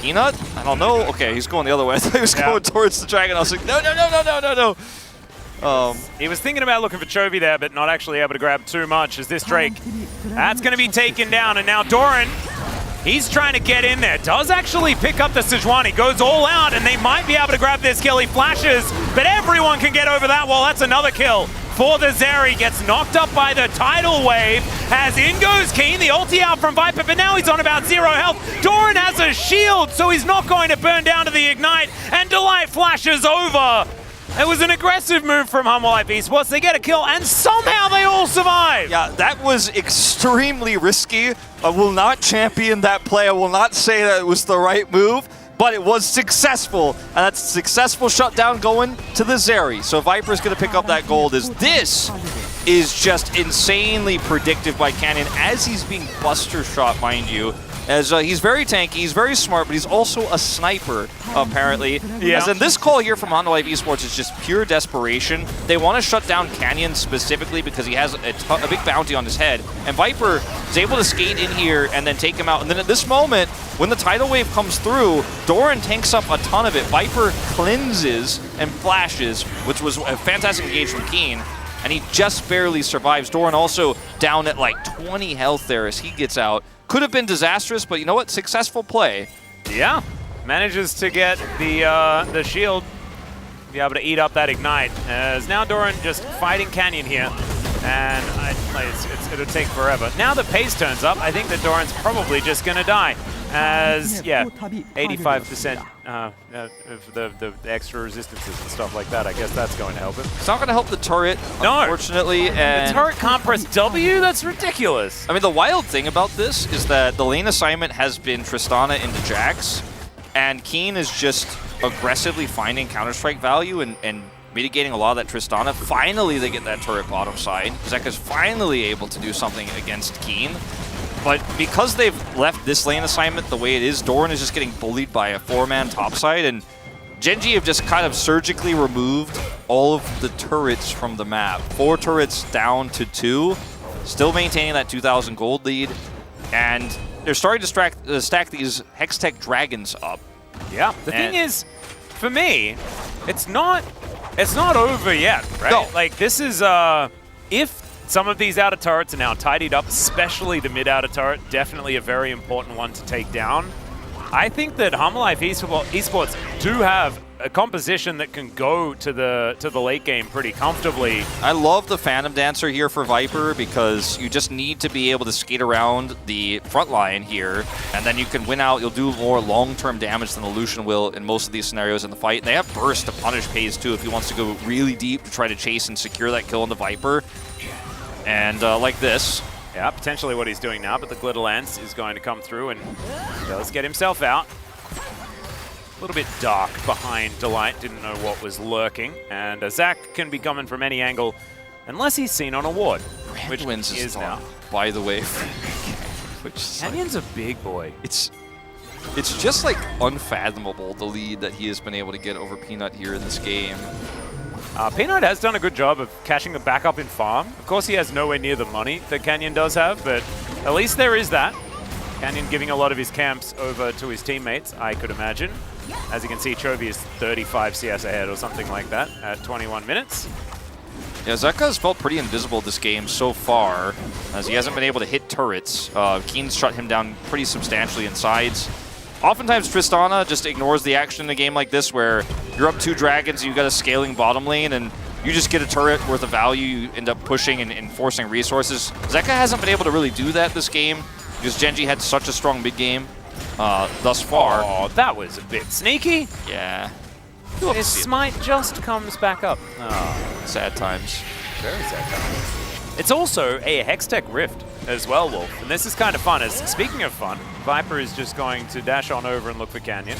Peanut? I don't know. Okay, he's going the other way. I thought he was going towards the dragon. I was like, no. He was thinking about looking for Chovy there, but not actually able to grab too much as this Drake. That's going to be taken down, and now Doran, he's trying to get in there. Does actually pick up the Sejuani, goes all out, and they might be able to grab this kill. He flashes, but everyone can get over that wall. That's another kill for the Zeri. Gets knocked up by the tidal wave as in goes Keen, the ulti out from Viper, but now he's on about 0 health. Doran has a shield, so he's not going to burn down to the ignite, and Delight flashes over. It was an aggressive move from Hanwha Esports. They get a kill, and somehow they all survive. Yeah, that was extremely risky. I will not champion that play. I will not say that it was the right move, but it was successful. And that's a successful shutdown going to the Zeri. So Viper's going to pick up that gold. This is just insanely predictive by Canyon as he's being buster shot, mind you. As he's very tanky, he's very smart, but he's also a sniper, apparently. Yeah. As in this call here from Hanwha Esports is just pure desperation. They want to shut down Canyon specifically because he has a big bounty on his head. And Viper is able to skate in here and then take him out. And then at this moment, when the tidal wave comes through, Doran tanks up a ton of it. Viper cleanses and flashes, which was a fantastic engage from Keen. And he just barely survives. Doran also down at like 20 health there as he gets out. Could have been disastrous, but you know what? Successful play. Yeah, manages to get the shield, be able to eat up that ignite. As now Doran just fighting Canyon here, and it'll take forever. Now that pace turns up, I think that Doran's probably just gonna die. As, yeah, 85% of the extra resistances and stuff like that. I guess that's going to help him. It's not going to help the turret, unfortunately. And the turret can't press W? That's ridiculous. I mean, the wild thing about this is that the lane assignment has been Tristana into Jax, and Keen is just aggressively finding Counter-Strike value and mitigating a lot of that Tristana. Finally, they get that turret bottom side. Zeka's finally able to do something against Keen. But because they've left this lane assignment the way it is, Doran is just getting bullied by a 4-man topside, and Gen G have just kind of surgically removed all of the turrets from the map. 4 turrets down to 2, still maintaining that 2,000 gold lead, and they're starting to stack these Hextech Dragons up. Yeah, the thing is, for me, it's not over yet, right? No. Like, this is, if some of these outer turrets are now tidied up, especially the mid-outer turret, definitely a very important one to take down. I think that Hanwha Esports do have a composition that can go to the late game pretty comfortably. I love the Phantom Dancer here for Viper because you just need to be able to skate around the front line here, and then you can win out. You'll do more long-term damage than the Lucian will in most of these scenarios in the fight. They have Burst to punish Pays too if he wants to go really deep to try to chase and secure that kill on the Viper. And like this. Yeah, potentially what he's doing now, but the Glitter Lance is going to come through and does get himself out. A little bit dark behind Delight, didn't know what was lurking. And Zach can be coming from any angle unless he's seen on a ward, which Wins is now. By the way. which is Canyon's a big boy. it's just like unfathomable the lead that he has been able to get over Peanut here in this game. Peanut has done a good job of cashing the backup in farm. Of course, he has nowhere near the money that Canyon does have, but at least there is that. Canyon giving a lot of his camps over to his teammates, I could imagine. As you can see, Chovy is 35 CS ahead or something like that at 21 minutes. Yeah, Zeka has felt pretty invisible this game so far, as he hasn't been able to hit turrets. Keen's shut him down pretty substantially in sides. Oftentimes, Tristana just ignores the action in a game like this where you're up 2 dragons and you've got a scaling bottom lane, and you just get a turret worth of value, you end up pushing and forcing resources. Zeka hasn't been able to really do that this game, because Genji had such a strong mid game thus far. Oh, that was a bit sneaky. Yeah. His smite just comes back up. Oh, sad times. Very sad times. It's also a Hextech Rift as well, Wolf. And this is kind of fun. As speaking of fun, Viper is just going to dash on over and look for Canyon.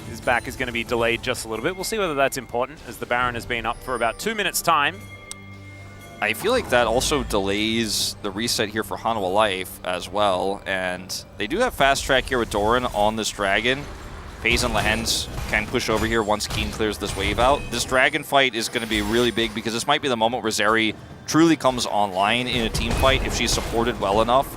His back is going to be delayed just a little bit. We'll see whether that's important, as the Baron has been up for about 2 minutes' time. I feel like that also delays the reset here for Hanwha Life as well, and they do have fast track here with Doran on this dragon. FaZe and Lehens can push over here once Keen clears this wave out. This dragon fight is going to be really big because this might be the moment where Zeri truly comes online in a team fight if she's supported well enough.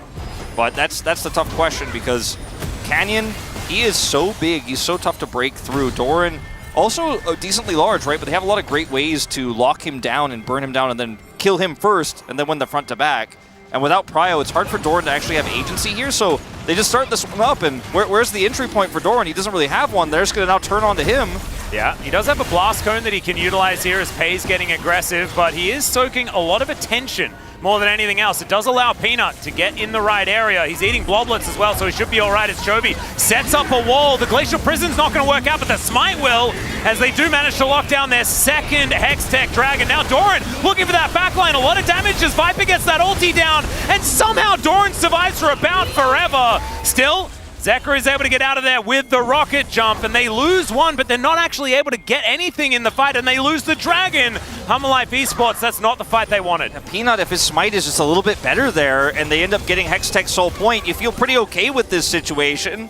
But that's the tough question, because Canyon, he is so big, he's so tough to break through. Doran, also decently large, right? But they have a lot of great ways to lock him down and burn him down and then kill him first and then win the front to back. And without Prio, it's hard for Doran to actually have agency here, so they just start this one up, and where's the entry point for Doran? He doesn't really have one. They're just going to now turn on to him. Yeah, he does have a blast cone that he can utilize here as Pei's getting aggressive, but he is soaking a lot of attention more than anything else. It does allow Peanut to get in the right area. He's eating Bloblets as well, so he should be all right as Chovy sets up a wall. The Glacial Prison's not going to work out, but the Smite will, as they do manage to lock down their second Hextech Dragon. Now Doran looking for that backline. A lot of damage as Viper gets that ulti down, and somehow Doran survives for about forever. Still, Zeka is able to get out of there with the rocket jump, and they lose one, but they're not actually able to get anything in the fight, and they lose the dragon. Hanwha Life Esports, that's not the fight they wanted. Yeah, Peanut, if his smite is just a little bit better there, and they end up getting Hextech Soul Point, you feel pretty okay with this situation.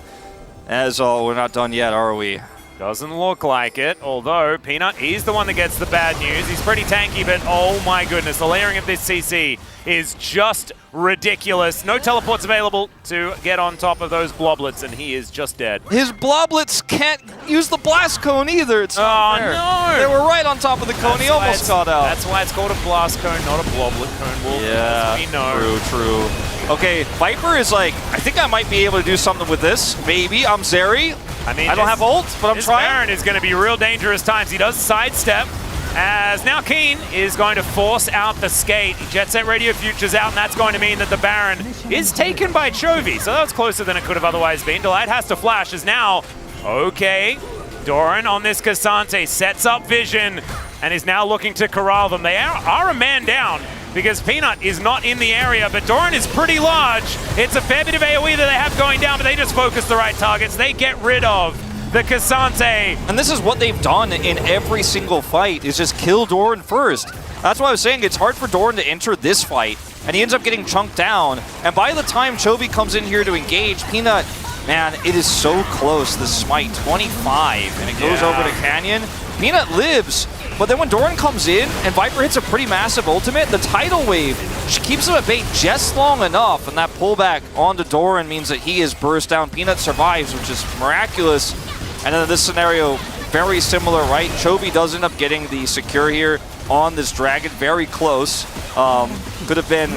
As we're not done yet, are we? Doesn't look like it, although Peanut, he's the one that gets the bad news. He's pretty tanky, but oh my goodness, the layering of this CC is just ridiculous. No teleports available to get on top of those Bloblets, and he is just dead. His Bloblets can't use the Blast Cone either. It's not fair. No! They were right on top of the cone. He almost got out. That's why it's called a Blast Cone, not a Bloblet Cone, Wolf. Yeah, we know. True. Okay, Viper is like, I think I might be able to do something with this. Maybe. I'm Zeri. I mean, I don't have ult, but I'm trying. Baron is going to be real dangerous times. He does sidestep, as now Keen is going to force out the skate. Jet Set Radio Future's out, and that's going to mean that the Baron is taken by Chovy. So that was closer than it could have otherwise been. Delight has to flash, as now, okay, Doran on this Cassante sets up vision and is now looking to corral them. They are a man down, because Peanut is not in the area, but Doran is pretty large. It's a fair bit of AoE that they have going down, but they just focus the right targets. They get rid of the Cassante. And this is what they've done in every single fight, is just kill Doran first. That's why I was saying it's hard for Doran to enter this fight, and he ends up getting chunked down. And by the time Chovy comes in here to engage, Peanut, man, it is so close. The smite, 25, and it goes over to Canyon. Peanut lives, but then when Doran comes in and Viper hits a pretty massive ultimate, the tidal wave keeps him at bay just long enough, and that pullback onto Doran means that he is burst down. Peanut survives, which is miraculous. And then in this scenario, very similar, right? Chovy does end up getting the secure here on this dragon, very close. Could have been,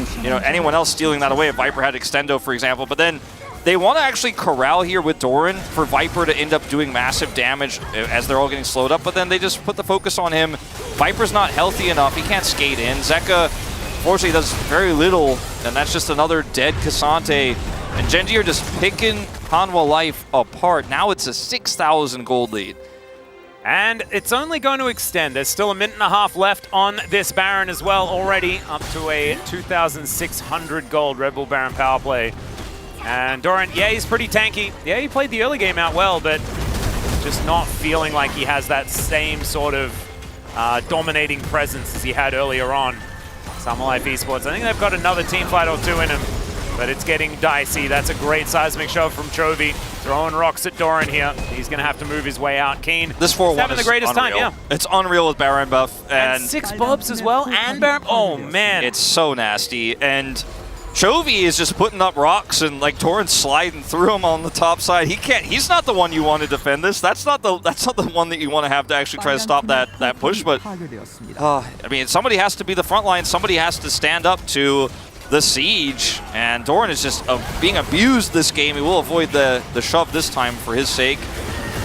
anyone else stealing that away if Viper had Extendo, for example, but then they want to actually corral here with Doran for Viper to end up doing massive damage as they're all getting slowed up, but then they just put the focus on him. Viper's not healthy enough. He can't skate in. Zeka, fortunately, does very little, and that's just another dead Cassante. And Genji are just picking Hanwha Life apart. Now it's a 6,000 gold lead. And it's only going to extend. There's still a minute and a half left on this Baron as well, already up to a 2,600 gold Red Bull Baron power play. And Doran, yeah, he's pretty tanky. Yeah, he played the early game out well, but just not feeling like he has that same sort of dominating presence as he had earlier on. Hanwha Life Esports, I think they've got another team fight or two in him. but it's getting dicey. That's a great seismic shove from Chovy. Throwing rocks at Doran here. He's going to have to move his way out. Keen, this 4-1 having the greatest unreal. time, yeah. It's unreal with Baron buff. And 6 bobs as well, and Baron. Oh, man. It's so nasty. And Chovy is just putting up rocks, and like Doran's sliding through him on the top side. He can't. He's not the one you want to defend this. That's not the one that you want to have to actually try to stop that push. But I mean, somebody has to be the front line. Somebody has to stand up to the siege. And Doran is just being abused this game. He will avoid the shove this time for his sake.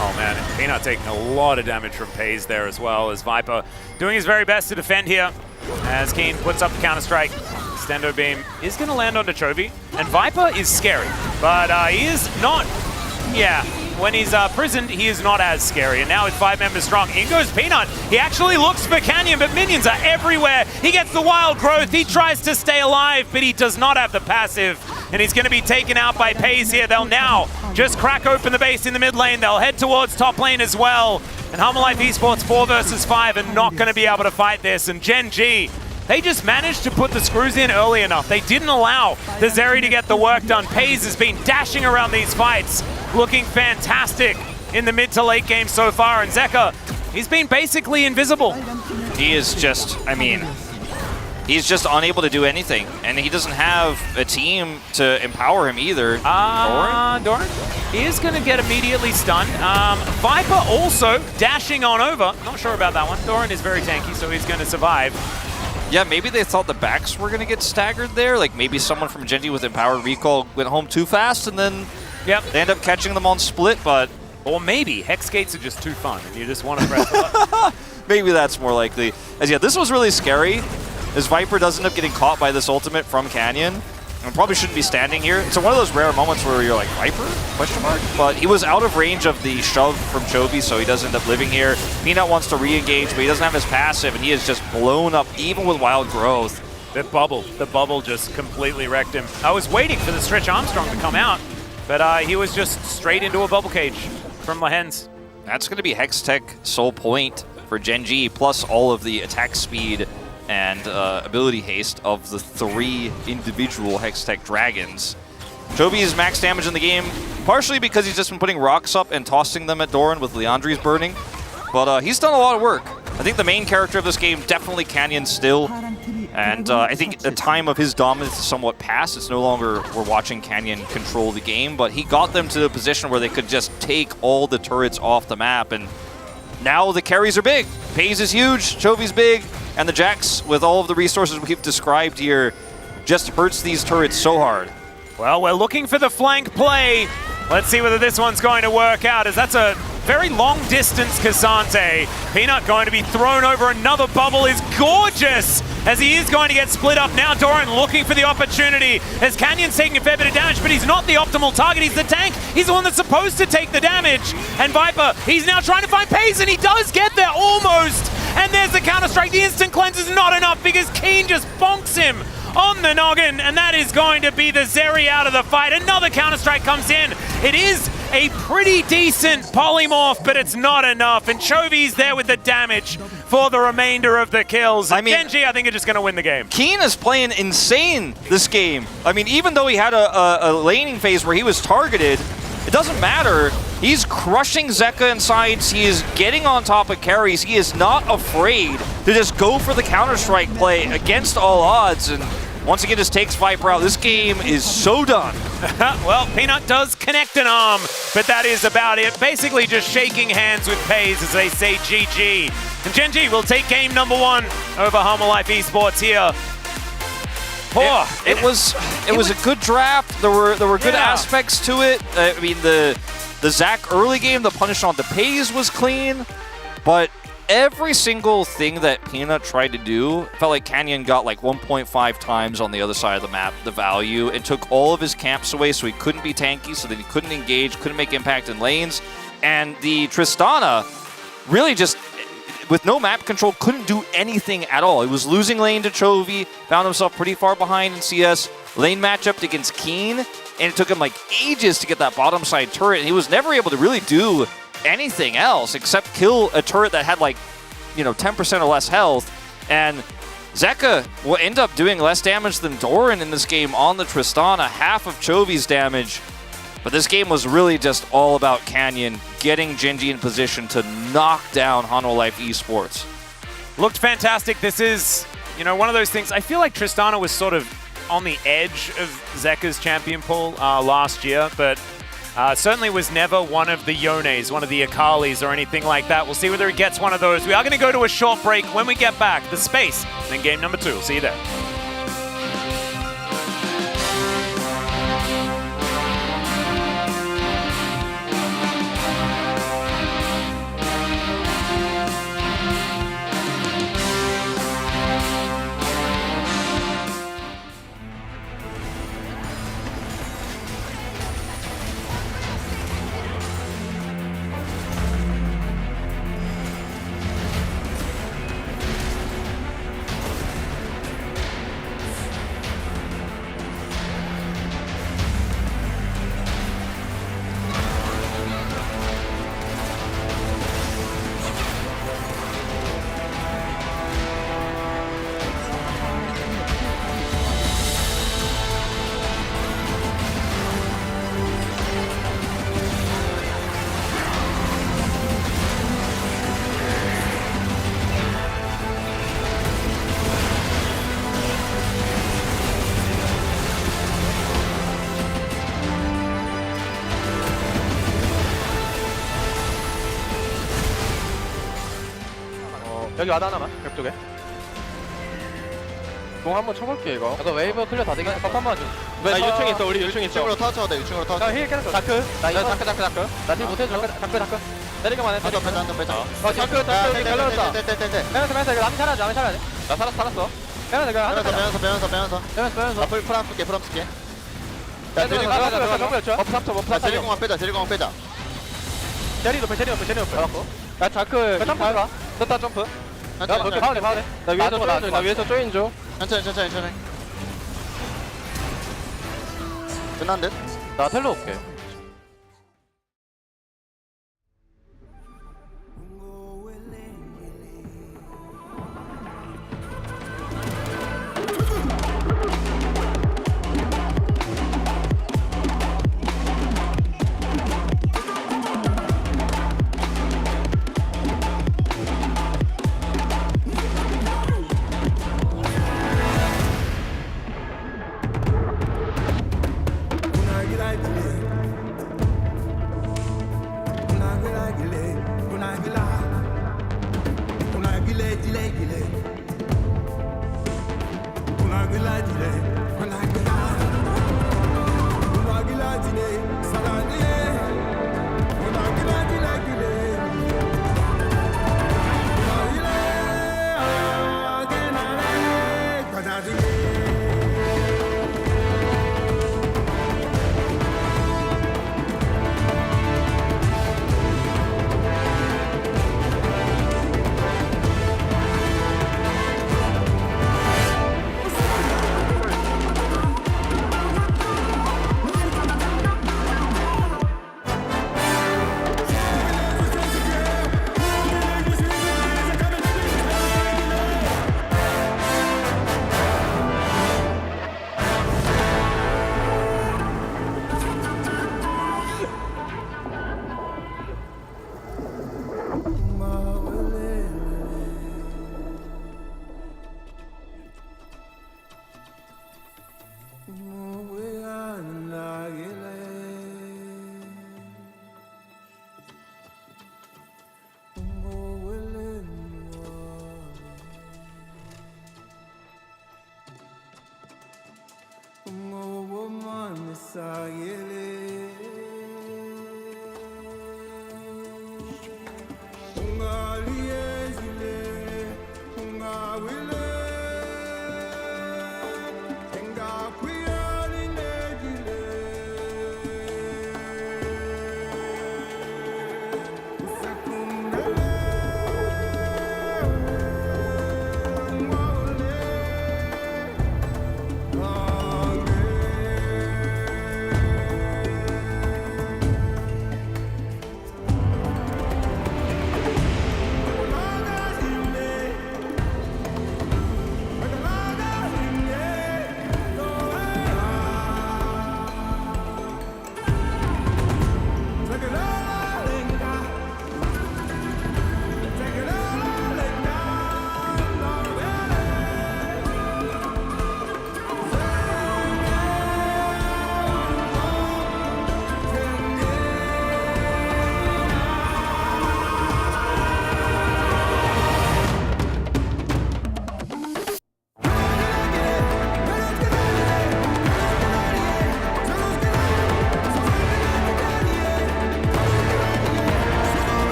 Oh man, Peanut taking a lot of damage from Pays there as well, as Viper doing his very best to defend here. As Keen puts up the counter-strike. Stendo Beam is going to land onto Chovy. And Viper is scary, but he is not, when he's prisoned, he is not as scary. And now with 5 members strong, in goes Peanut. He actually looks for Canyon, but minions are everywhere. He gets the wild growth. He tries to stay alive, but he does not have the passive. And he's going to be taken out by Pays here. They'll now just crack open the base in the mid lane. They'll head towards top lane as well. And Humble Life Esports 4 versus 5 are not going to be able to fight this. And Gen G, they just managed to put the screws in early enough. They didn't allow the Zeri to get the work done. Pays has been dashing around these fights, looking fantastic in the mid to late game so far. And Zeka, he's been basically invisible. He is just, I mean, he's just unable to do anything. And he doesn't have a team to empower him either. Doran is going to get immediately stunned. Viper also dashing on over. Not sure about that one. Doran is very tanky, so he's going to survive. Yeah, maybe they thought the backs were going to get staggered there. Like maybe someone from Genji with Empowered Recall went home too fast and then they end up catching them on split, but... Or maybe Hex Gates are just too fun and you just want to press the button. Maybe that's more likely. As this was really scary, as Viper does end up getting caught by this ultimate from Canyon. And probably shouldn't be standing here. It's one of those rare moments where you're like, Viper? Question mark? But he was out of range of the shove from Chovy, so he does end up living here. Peanut wants to re-engage, but he doesn't have his passive, and he is just blown up, even with wild growth. The bubble just completely wrecked him. I was waiting for the Stretch Armstrong to come out, but he was just straight into a bubble cage from Lehens. That's going to be Hextech Soul Point for Gen G, plus all of the attack speed and ability haste of the 3 individual Hextech Dragons. Chovy is max damage in the game, partially because he's just been putting rocks up and tossing them at Doran with Leandri's burning. But he's done a lot of work. I think the main character of this game, definitely Canyon still. And I think the time of his dominance is somewhat past. It's no longer we're watching Canyon control the game, but he got them to a position where they could just take all the turrets off the map. And now the carries are big. Pays is huge, Chovy's big, and the Jax, with all of the resources we've described here, just hurts these turrets so hard. Well, we're looking for the flank play. Let's see whether this one's going to work out, as that's a very long distance Cassante. Peanut going to be thrown over. Another bubble is gorgeous, as he is going to get split up now. Doran looking for the opportunity, as Canyon's taking a fair bit of damage, but he's not the optimal target. He's the tank. He's the one that's supposed to take the damage. And Viper, he's now trying to find Pays, and he does get there almost. And there's the counter-strike. The instant cleanse is not enough because Keen just bonks him on the noggin, and that is going to be the Zeri out of the fight. Another counter-strike comes in. It is a pretty decent polymorph, but it's not enough. And Chovy's there with the damage for the remainder of the kills. I mean, Genji, I think, are just going to win the game. Keen is playing insane this game. I mean, even though he had a laning phase where he was targeted, it doesn't matter. He's crushing Zeka in sides. He is getting on top of carries. He is not afraid to just go for the Counter-Strike play against all odds. And once again, just takes Viper out. This game is so done. Well, Peanut does connect an arm, but that is about it. Basically just shaking hands with Pays as they say GG. And Gen G will take game number 1 over Humble Life Esports here. It was a good draft. There were good aspects to it. I mean, the Zac early game, the punish on the Pays was clean, but every single thing that Peanut tried to do felt like Canyon got like 1.5 times on the other side of the map, the value, and took all of his camps away so he couldn't be tanky, so that he couldn't engage, couldn't make impact in lanes. And the Tristana really just, with no map control, couldn't do anything at all. He was losing lane to Chovy, found himself pretty far behind in CS. Lane matchup against Keen, and it took him like ages to get that bottom side turret, and he was never able to really do anything else except kill a turret that had like, 10% or less health. And Zeka will end up doing less damage than Doran in this game on the Tristana, half of Chovy's damage. But this game was really just all about Canyon getting Genji in position to knock down Hanwha Esports. Looked fantastic. This is, you know, one of those things. I feel like Tristana was sort of on the edge of Zeka's champion pool last year, but certainly was never one of the Yones, one of the Akalis or anything like that. We'll see whether he gets one of those. We are going to go to a short break. When we get back, the space, and then game number 2. We'll see you there. 여기 와드 하나만, 벽 쪽에. 공 한번 쳐볼게, 이거. 이거 웨이브 클리어 다 되긴 밥 한번 줘. 나 유충 있어, 우리 유충 있어. 유충으로 터쳐야 돼, 유충으로 터쳐. 나 힐 깨놨어. 다크. 나 이거 다크. 나 딜 못해줘. 다크. 때리기만 해. 빼자. 다크. 걸렸다. 빼면서, 이거 남 살아야 돼. 나 살았어. 빼면서. 풀 풀게. 야, 제리공만 빼자. 제리 높여. 알았고. 야, 자크. 점프 가. 됐다, 점프. 야, 볼게. 봐도 돼. 나 위에서 조인 줘. 천천히. 끝난 듯? 나 텔로 올게.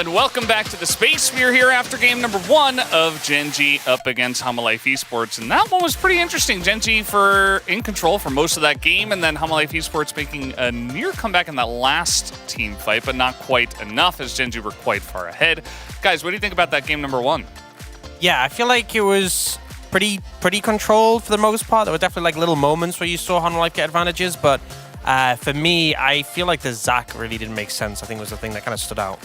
and welcome back to the space. We're here after game number 1 of Genji up against Life Esports, and that one was pretty interesting. Genji in control for most of that game, and then Life Esports making a near comeback in that last team fight, but not quite enough as Genji were quite far ahead. Guys, what do you think about that game number 1? Yeah, I feel like it was pretty controlled for the most part. There were definitely like little moments where you saw Life get advantages, but for me, I feel like the Zac really didn't make sense. I think it was the thing that kind of stood out.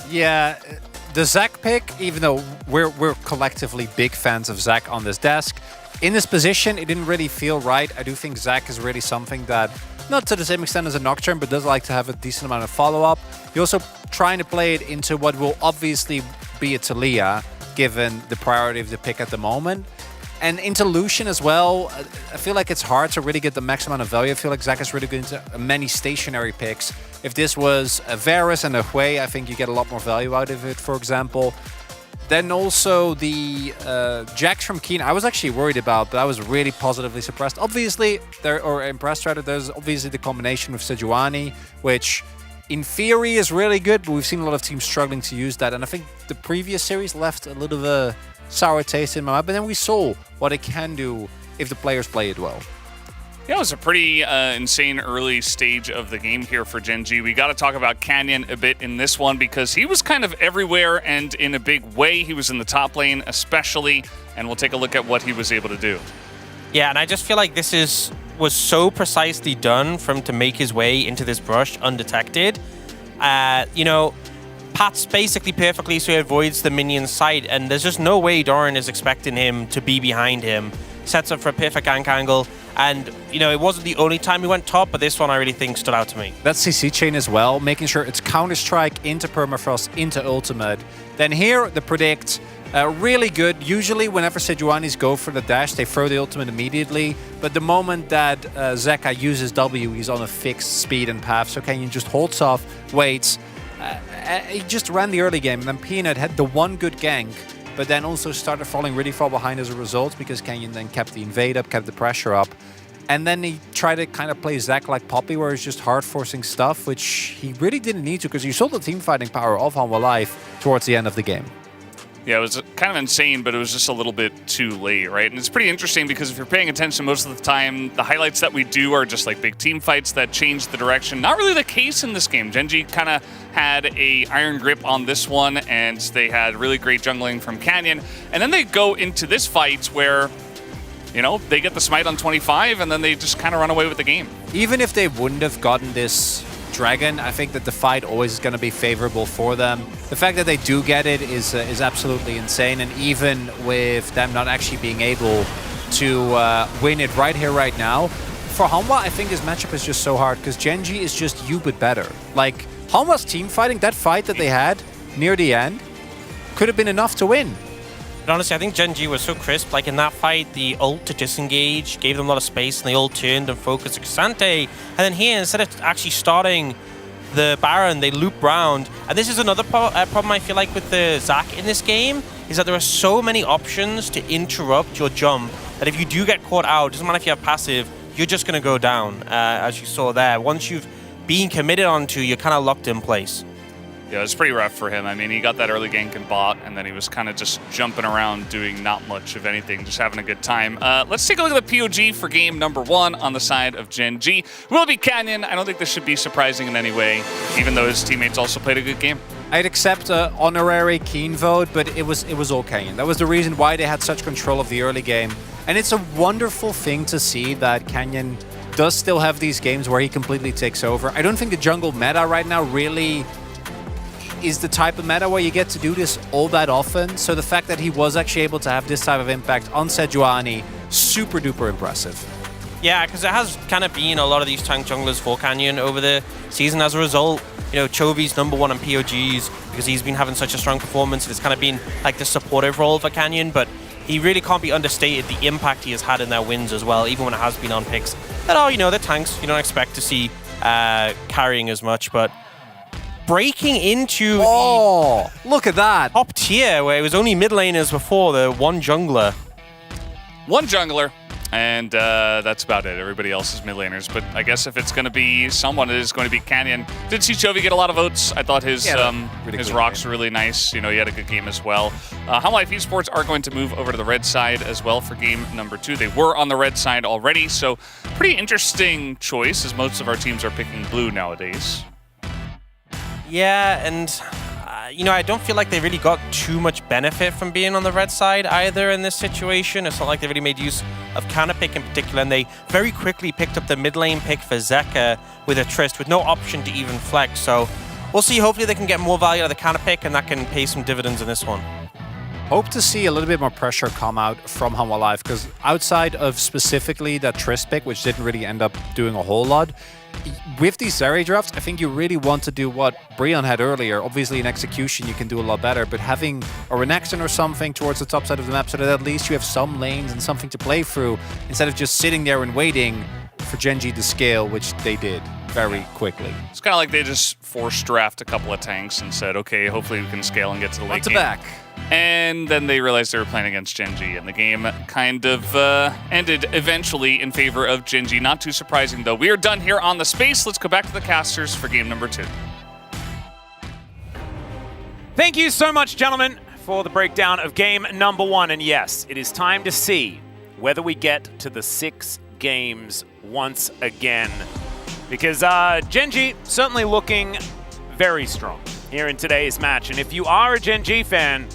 Yeah, the Zac pick, even though we're collectively big fans of Zac on this desk, in this position, it didn't really feel right. I do think Zac is really something that, not to the same extent as a Nocturne, but does like to have a decent amount of follow-up. You're also trying to play it into what will obviously be a Taliyah, given the priority of the pick at the moment. And into Lucian as well, I feel like it's hard to really get the max amount of value. I feel like Zac is really good into many stationary picks. If this was a Varus and a Hui, I think you get a lot more value out of it, for example. Then also the Jax from Keen, I was actually worried about, but I was really positively impressed. Obviously, impressed rather, there's obviously the combination with Sejuani, which in theory is really good, but we've seen a lot of teams struggling to use that. And I think the previous series left a little of a sour taste in my mouth, but then we saw what it can do if the players play it well. Yeah, it was a pretty insane early stage of the game here for Genji. We got to talk about Canyon a bit in this one because he was kind of everywhere and in a big way. He was in the top lane especially, and we'll take a look at what he was able to do. Yeah, and I just feel like this was so precisely done for him to make his way into this brush undetected. Pat's basically perfectly so he avoids the minion's sight, and there's just no way Doran is expecting him to be behind him. Sets up for a perfect gank angle, and it wasn't the only time he went top, but this one I really think stood out to me. That CC chain as well, making sure it's Counter-Strike into Permafrost, into Ultimate. Then here, the predict, really good. Usually whenever Sejuanis go for the dash, they throw the ultimate immediately, but the moment that Zeka uses W, he's on a fixed speed and path, so Canyon just holds off, waits. He just ran the early game, and then Peanut had the one good gank, but then also started falling really far behind as a result because Canyon then kept the invade up, kept the pressure up. And then he tried to kind of play Zac like Poppy, where he's just hard-forcing stuff, which he really didn't need to because you saw the team-fighting power of Hanwha Life towards the end of the game. Yeah, it was kind of insane, but it was just a little bit too late, right? And it's pretty interesting because if you're paying attention most of the time, the highlights that we do are just like big team fights that change the direction. Not really the case in this game. Genji kind of had a iron grip on this one, and they had really great jungling from Canyon. And then they go into this fight where, they get the smite on 25, and then they just kind of run away with the game. Even if they wouldn't have gotten this Dragon, I think that the fight always is going to be favorable for them. The fact that they do get it is absolutely insane, and even with them not actually being able to win it right here, right now, for Hanwha, I think this matchup is just so hard because Genji is just you but better. Like, Hanwha's team fighting, that fight that they had near the end could have been enough to win. But honestly, I think Genji was so crisp. Like in that fight, the ult to disengage gave them a lot of space, and they all turned and focused Xante. And then here, instead of actually starting the Baron, they loop round. And this is another problem I feel like with the Zac in this game, is that there are so many options to interrupt your jump that if you do get caught out, it doesn't matter if you have passive, you're just going to go down, as you saw there. Once you've been committed onto, you're kind of locked in place. Yeah, it was pretty rough for him. I mean, he got that early gank and bot, and then he was kind of just jumping around doing not much of anything, just having a good time. Let's take a look at the POG for game number 1 on the side of Genji. Will be Canyon. I don't think this should be surprising in any way, even though his teammates also played a good game. I'd accept an honorary Keen vote, but it was all Canyon. That was the reason why they had such control of the early game. And it's a wonderful thing to see that Canyon does still have these games where he completely takes over. I don't think the jungle meta right now really is the type of meta where you get to do this all that often. So the fact that he was actually able to have this type of impact on Sejuani, super duper impressive. Yeah, because it has kind of been a lot of these tank junglers for Canyon over the season. As a result, Chovy's #1 on POGs because he's been having such a strong performance. It's kind of been like the supportive role for Canyon, but he really can't be understated the impact he has had in their wins as well, even when it has been on picks that are, the tanks you don't expect to see carrying as much, but breaking into look at that top tier where it was only mid laners before, the one jungler. One jungler And that's about it. Everybody else is mid laners. But I guess if it's going to be someone, it is going to be Canyon. Did see Chovy get a lot of votes. I thought his his rocks were really nice. You know, he had a good game as well. Life Esports are going to move over to the red side as well for game number 2. They were on the red side already, so pretty interesting choice as most of our teams are picking blue nowadays. Yeah, and I don't feel like they really got too much benefit from being on the red side either in this situation. It's not like they really made use of counter pick in particular, and they very quickly picked up the mid lane pick for Zeka with a Trist with no option to even flex. So we'll see. Hopefully they can get more value out of the counter pick, and that can pay some dividends in this one. Hope to see a little bit more pressure come out from Hanwha Life, because outside of specifically that Trist pick, which didn't really end up doing a whole lot, with these Zeri drafts, I think you really want to do what Brion had earlier. Obviously, in execution, you can do a lot better, but having a Renekton or something towards the top side of the map so that at least you have some lanes and something to play through, instead of just sitting there and waiting for Gen G to scale, which they did very quickly. It's kind of like they just forced draft a couple of tanks and said, okay, hopefully we can scale and get to the late game. back. And then they realized they were playing against Gen G, and the game kind of ended eventually in favor of Gen G. Not too surprising, though. We are done here on the space. Let's go back to the casters for game number 2. Thank you so much, gentlemen, for the breakdown of game number 1. And yes, it is time to see whether we get to the 6 games once again. Because Gen G certainly looking very strong here in today's match. And if you are a Gen G fan,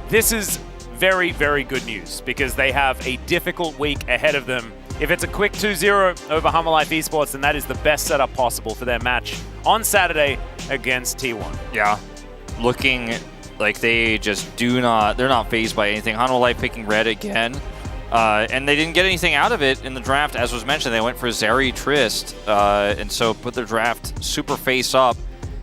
this is very, very good news, because they have a difficult week ahead of them. If it's a quick 2-0 over Life Esports, then that is the best setup possible for their match on Saturday against T1. Yeah, looking like they just they're not fazed by anything. Life picking red again. And they didn't get anything out of it in the draft, as was mentioned. They went for Zeri Trist, and so put their draft super face up.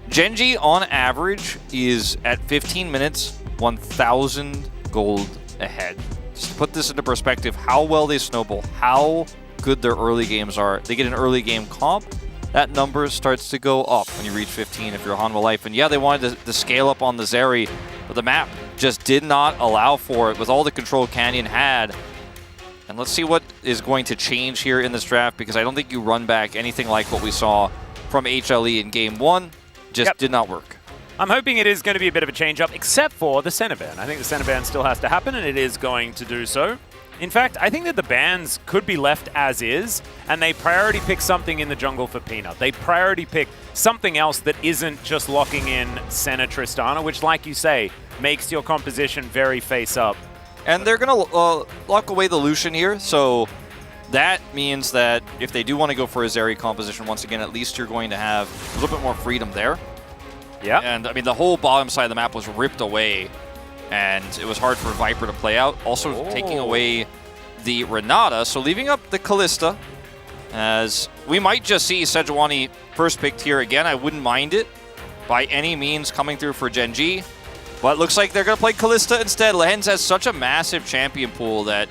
Gen G, on average, is at 15 minutes, 1,000 gold ahead. Just to put this into perspective, how well they snowball, how good their early games are. They get an early game comp, that number starts to go up when you reach 15 if you're Hanwha Life. And yeah, they wanted to scale up on the Zeri, but the map just did not allow for it with all the control Canyon had. And let's see what is going to change here in this draft, because I don't think you run back anything like what we saw from HLE in game 1. Just did not work. I'm hoping it is going to be a bit of a change-up, except for the center ban. I think the center ban still has to happen, and it is going to do so. In fact, I think that the bans could be left as is, and they priority pick something in the jungle for Peanut. They priority pick something else that isn't just locking in Senna Tristana, which, like you say, makes your composition very face-up. And they're going to lock away the Lucian here, so that means that if they do want to go for a Zeri composition, once again, at least you're going to have a little bit more freedom there. Yeah. And, I mean, the whole bottom side of the map was ripped away, and it was hard for Viper to play out. Also taking away the Renata, so leaving up the Kalista, as we might just see Sejuani first picked here again. I wouldn't mind it by any means coming through for Gen G. But it looks like they're going to play Kalista instead. Lehens has such a massive champion pool that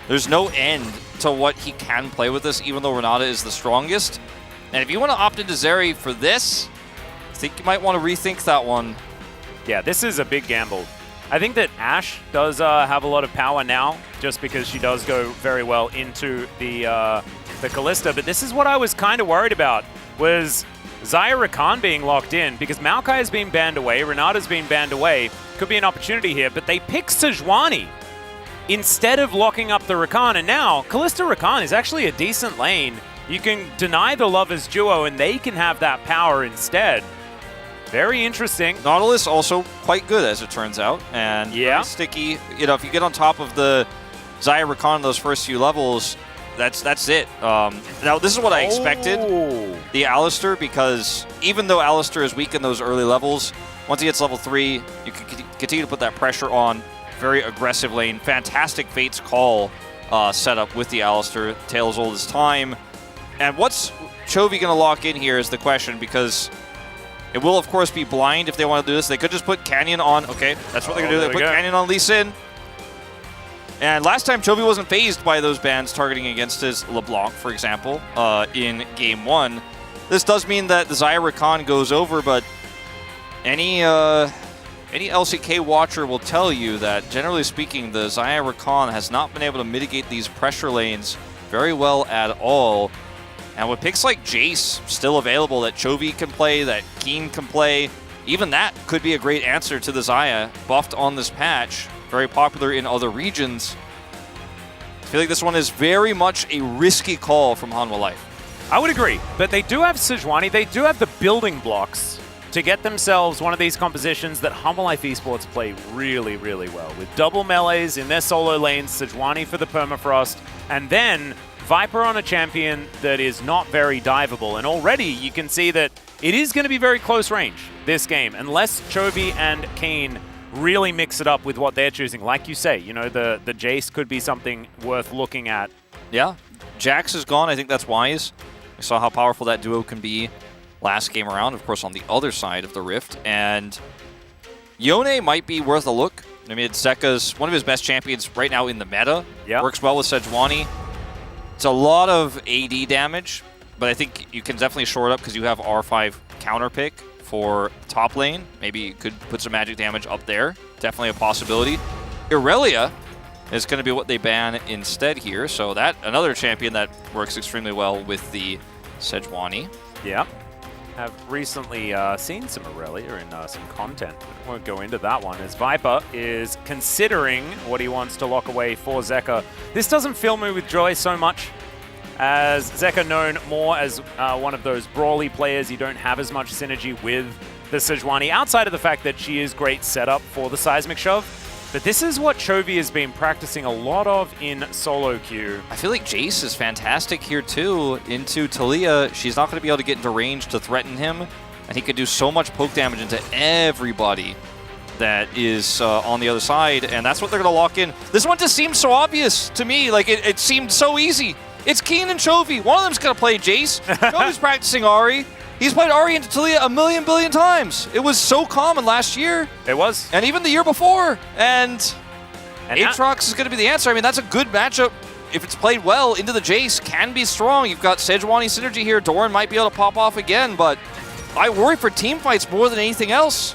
there's no end to what he can play with this, even though Renata is the strongest. And if you want to opt into Zeri for this, I think you might want to rethink that one. Yeah, this is a big gamble. I think that Ashe does have a lot of power now, just because she does go very well into the Kalista. But this is what I was kind of worried about, was Xayah Rakan being locked in, because Maokai has been banned away, Renata's been banned away. Could be an opportunity here, but they pick Sejuani instead of locking up the Rakan. And now, Kalista Rakan is actually a decent lane. You can deny the Lovers duo, and they can have that power instead. Very interesting. Nautilus also quite good, as it turns out, and very sticky. You know, if you get on top of the Xayah Rakan those first few levels, that's it. Now, this is what I expected, the Alistar, because even though Alistar is weak in those early levels, once he gets level 3, you can continue to put that pressure on. Very aggressive lane. Fantastic Fate's Call setup with the Alistar. Tales old as time. And what's Chovy going to lock in here is the question, because it will, of course, be blind if they want to do this. They could just put Canyon on. Okay, that's what they're going to do. They put Canyon on Lee Sin. And last time, Chovy wasn't phased by those bans targeting against his LeBlanc, for example, in Game 1. This does mean that the Xayah Rakan goes over, but any LCK watcher will tell you that, generally speaking, the Xayah Rakan has not been able to mitigate these pressure lanes very well at all. And with picks like Jace still available that Chovy can play, that Keen can play, even that could be a great answer to the Xayah, buffed on this patch, very popular in other regions. I feel like this one is very much a risky call from Hanwha Life. I would agree, but they do have Sejuani. They do have the building blocks to get themselves one of these compositions that Hanwha Life Esports play really, really well. With double melees in their solo lanes, Sejuani for the permafrost, and then Viper on a champion that is not very diveable. And already you can see that it is going to be very close range, this game, unless Chovy and Keen really mix it up with what they're choosing. Like you say, you know, the Jace could be something worth looking at. Yeah, Jax is gone. I think that's wise. We saw how powerful that duo can be last game around, of course, on the other side of the Rift. And Yone might be worth a look. I mean, Zeka's one of his best champions right now in the meta. Yep. Works well with Sejuani. It's a lot of AD damage, but I think you can definitely shore it up because you have R5 counter pick for top lane. Maybe you could put some magic damage up there. Definitely a possibility. Irelia is going to be what they ban instead here. So that another champion that works extremely well with the Sejuani. Yeah. Have recently seen some Irelia in some content. But won't go into that one as Viper is considering what he wants to lock away for Zeka. This doesn't fill me with joy so much, as Zeka known more as one of those brawly players. You don't have as much synergy with the Sejuani, outside of the fact that she is great setup for the seismic shove. But this is what Chovy has been practicing a lot of in solo queue. I feel like Jace is fantastic here too. Into Talia, she's not going to be able to get into range to threaten him, and he could do so much poke damage into everybody that is on the other side, and that's what they're going to lock in. This one just seems so obvious to me. Like, it seemed so easy. It's Keen and Chovy. One of them's going to play Jace. Chovy's practicing Ahri. He's played Ahri into Talia a million billion times. It was so common last year. It was. And even the year before. And Aatrox is going to be the answer. I mean, that's a good matchup. If it's played well, into the Jace can be strong. You've got Sejuani synergy here. Doran might be able to pop off again, but I worry for team fights more than anything else.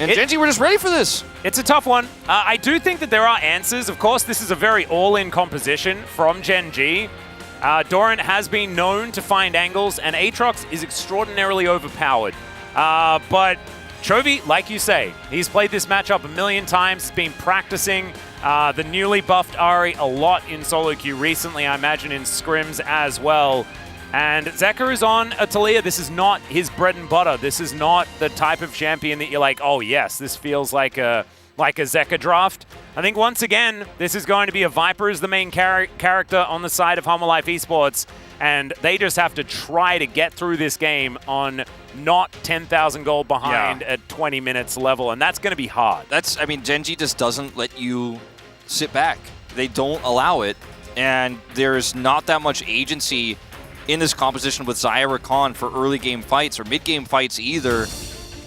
And Genji, we're just ready for this. It's a tough one. I do think that there are answers. Of course, this is a very all-in composition from Genji. Doran has been known to find angles, and Aatrox is extraordinarily overpowered. But Chovy, like you say, he's played this matchup a million times, been practicing the newly buffed Ahri a lot in solo queue recently, I imagine in scrims as well. And Zeka is on a Talia. This is not his bread and butter. This is not the type of champion that you're like, oh yes, this feels like a Zeka draft. I think once again, this is going to be a Viper as the main character on the side of Hanwha Life Esports, and they just have to try to get through this game on not 10,000 gold behind at 20 minutes level, and that's going to be hard. I mean, Genji just doesn't let you sit back. They don't allow it, and there's not that much agency in this composition with Xayah Rakan for early game fights or mid game fights either.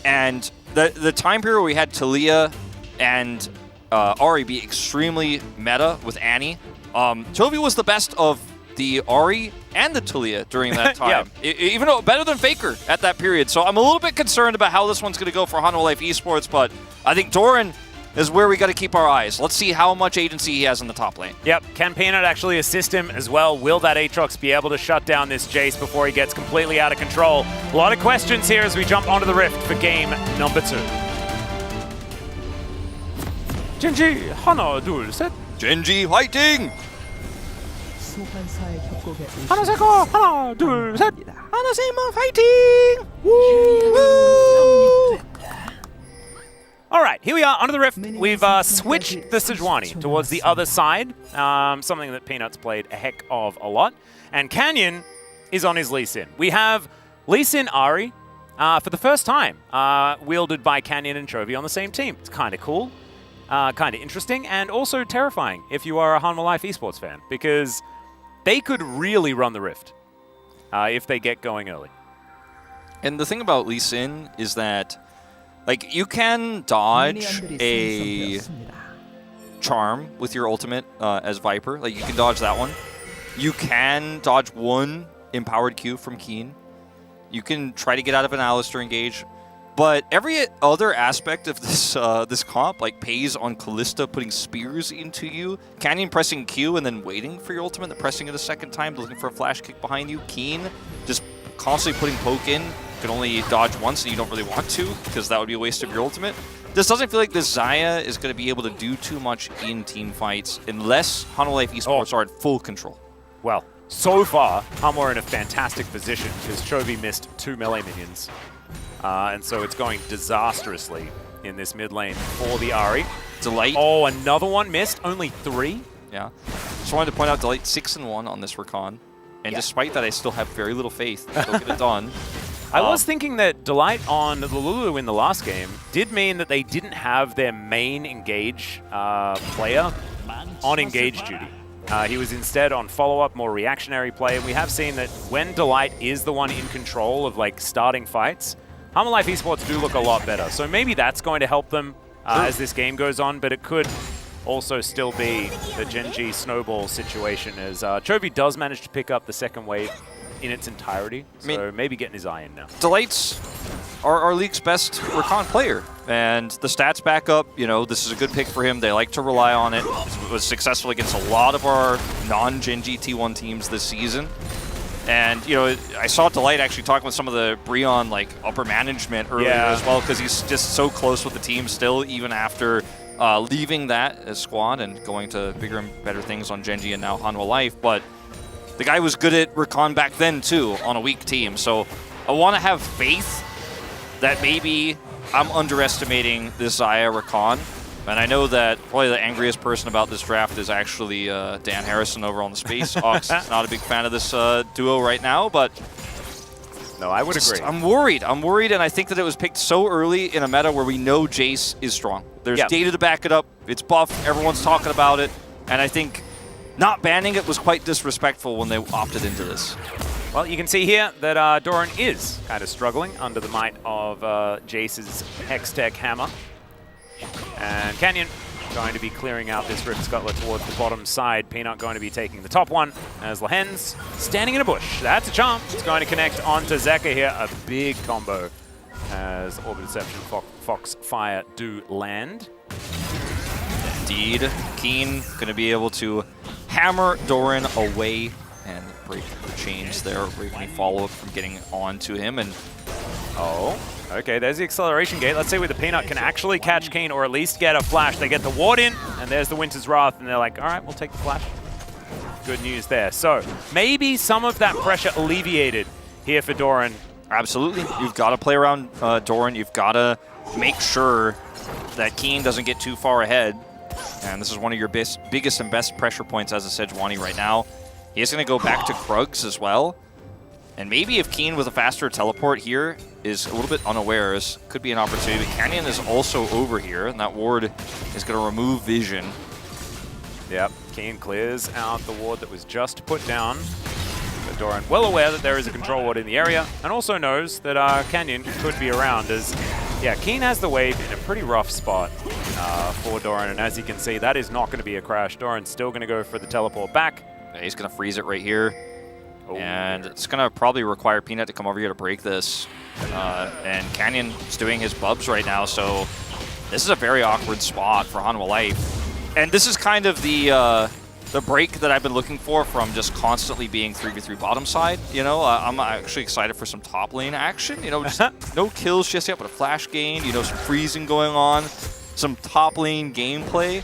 And the time period where we had Talia and Ahri be extremely meta with Annie. Chovy was the best of the Ahri and the Talia during that time. Even though better than Faker at that period. So I'm a little bit concerned about how this one's going to go for Hanwha Life Esports, but I think Doran is where we got to keep our eyes. Let's see how much agency he has in the top lane. Yep, can Peanut actually assist him as well? Will that Aatrox be able to shut down this Jace before he gets completely out of control? A lot of questions here as we jump onto the Rift for game number 2. Genji, 하나, 둘, 셋. Genji fighting! 하나 세고, 하나, 둘, 셋. 하나 세모 fighting! Woo! All right, here we are onto the Rift. We've switched the Sejuani towards the other side, something that Peanut's played a heck of a lot. And Canyon is on his Lee Sin. We have Lee Sin Ahri for the first time, wielded by Canyon and Chovy on the same team. It's kind of cool, kind of interesting, and also terrifying if you are a Hanwha Life Esports fan, because they could really run the Rift if they get going early. And the thing about Lee Sin is that, like, you can dodge a charm with your ultimate as Viper. Like, you can dodge that one. You can dodge one empowered Q from Keen. You can try to get out of an Alistar engage. But every other aspect of this this comp like pays on Callista putting spears into you, Canyon pressing Q and then waiting for your ultimate, then pressing it a second time, looking for a flash kick behind you. Keen just constantly putting poke in. You can only dodge once and you don't really want to because that would be a waste of your ultimate. This doesn't feel like this Xayah is going to be able to do too much in team fights unless Hanwha Life Esports are in full control. Well, so far, Hanwha are in a fantastic position because Chovy missed 2 melee minions. And so it's going disastrously in this mid lane for the Ahri. Delight. Oh, another one missed. Only 3. Yeah. Just wanted to point out Delight 6-1 on this Rakan. And despite that, I still have very little faith that they'll get it done. I was thinking that Delight on the Lulu in the last game did mean that they didn't have their main engage player on engage duty. He was instead on follow-up, more reactionary play. And we have seen that when Delight is the one in control of like starting fights, Hanwha Life Esports do look a lot better. So maybe that's going to help them as this game goes on, but it could also still be the Genji snowball situation as Chovy does manage to pick up the second wave in its entirety, so maybe getting his eye in now. Delight's our league's best Rakan player, and the stats back up. You know, this is a good pick for him. They like to rely on it. It was successful against a lot of our non-Genji T1 teams this season. And, you know, I saw Delight actually talking with some of the Breon, like, upper management earlier as well, because he's just so close with the team still, even after leaving that squad and going to bigger and better things on Genji and now Hanwha Life. But the guy was good at Rakan back then, too, on a weak team. So I want to have faith that maybe I'm underestimating this Xayah Rakan. And I know that probably the angriest person about this draft is actually Dan Harrison over on the Space. Ox is not a big fan of this duo right now, but no, I would agree. I'm worried, and I think that it was picked so early in a meta where we know Jace is strong. There's data to back it up. It's buffed. Everyone's talking about it. And I think not banning it was quite disrespectful when they opted into this. Well, you can see here that Doran is kind of struggling under the might of Jace's Hextech Hammer. And Canyon going to be clearing out this Rift Scuttler towards the bottom side. Peanut going to be taking the top one as Lahen's standing in a bush. That's a charm. It's going to connect onto Zeka here. A big combo as Orb Deception, Foxfire do land. Indeed. Keen going to be able to hammer Doran away and break the chains there, break any follow-up from getting onto him. And okay, there's the acceleration gate. Let's see whether Peanut can actually catch Keen or at least get a flash. They get the ward in, and there's the Winter's Wrath, and they're like, all right, we'll take the flash. Good news there. So maybe some of that pressure alleviated here for Doran. Absolutely. You've got to play around Doran. You've got to make sure that Keen doesn't get too far ahead. And this is one of your biggest and best pressure points as a Sejuani right now. He is going to go back to Krugs as well. And maybe if Keen with a faster teleport here is a little bit unawares, could be an opportunity. But Canyon is also over here, and that ward is going to remove vision. Yep, Keen clears out the ward that was just put down. But Doran well aware that there is a control ward in the area, and also knows that Canyon could be around as, yeah, Keen has the wave in a pretty rough spot for Doran. And as you can see, that is not going to be a crash. Doran's still going to go for the teleport back. Yeah, he's going to freeze it right here. And it's going to probably require Peanut to come over here to break this. And Canyon's doing his bubs right now, so this is a very awkward spot for Hanwha Life. And this is kind of the break that I've been looking for from just constantly being 3v3 bottom side. You know, I'm actually excited for some top lane action. You know, just no kills just yet, but a flash gain. You know, some freezing going on. Some top lane gameplay.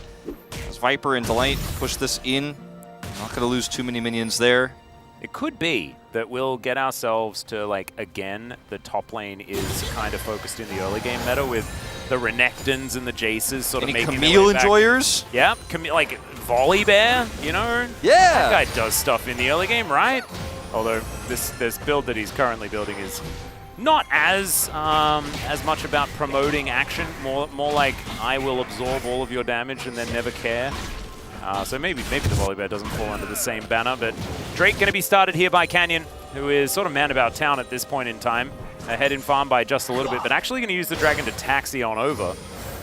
As Viper and Delight push this in. Not going to lose too many minions there. It could be that we'll get ourselves to, like, again, the top lane is kind of focused in the early game meta with the Renekton's and the Jaces sort of making Camille enjoyers? Yeah, like Volley Bear, you know? Yeah! That guy does stuff in the early game, right? Although this build that he's currently building is not as much about promoting action, more like I will absorb all of your damage and then never care. So maybe the Volley Bear doesn't fall under the same banner, but Drake going to be started here by Canyon, who is sort of man about town at this point in time. Ahead in farm by just a little bit, but actually going to use the dragon to taxi on over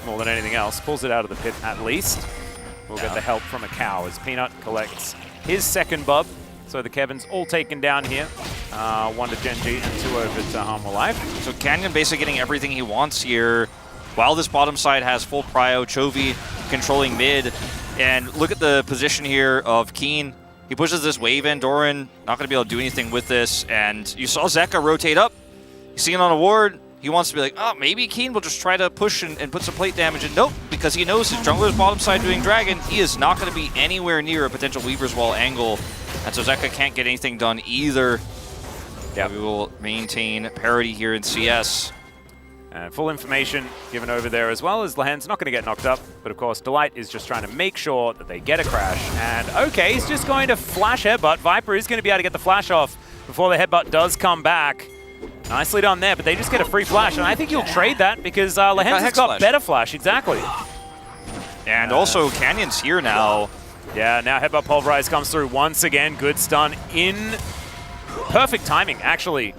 more than anything else. Pulls it out of the pit at least. We'll get the help from a cow as Peanut collects his second bub. So the Kevins all taken down here. 1 to Genji and 2 over to Harmful Life. So Canyon basically getting everything he wants here. While this bottom side has full prio, Chovy controlling mid. And look at the position here of Keen. He pushes this wave in. Doran not going to be able to do anything with this. And you saw Zeka rotate up. You see it on a ward. He wants to be like, oh, maybe Keen will just try to push and put some plate damage in. Nope, because he knows his jungler's bottom side doing Dragon. He is not going to be anywhere near a potential Weaver's Wall angle. And so Zeka can't get anything done either. Yeah, we will maintain parity here in CS. And full information given over there as well as Lehen's not going to get knocked up. But of course, Delight is just trying to make sure that they get a crash. And okay, he's just going to flash headbutt. Viper is going to be able to get the flash off before the headbutt does come back. Nicely done there, but they just get a free flash. And I think he'll trade that because Lehen's has got better flash. Exactly. And also, Canyon's here now. Yeah, now headbutt pulverize comes through once again. Good stun in perfect timing, actually,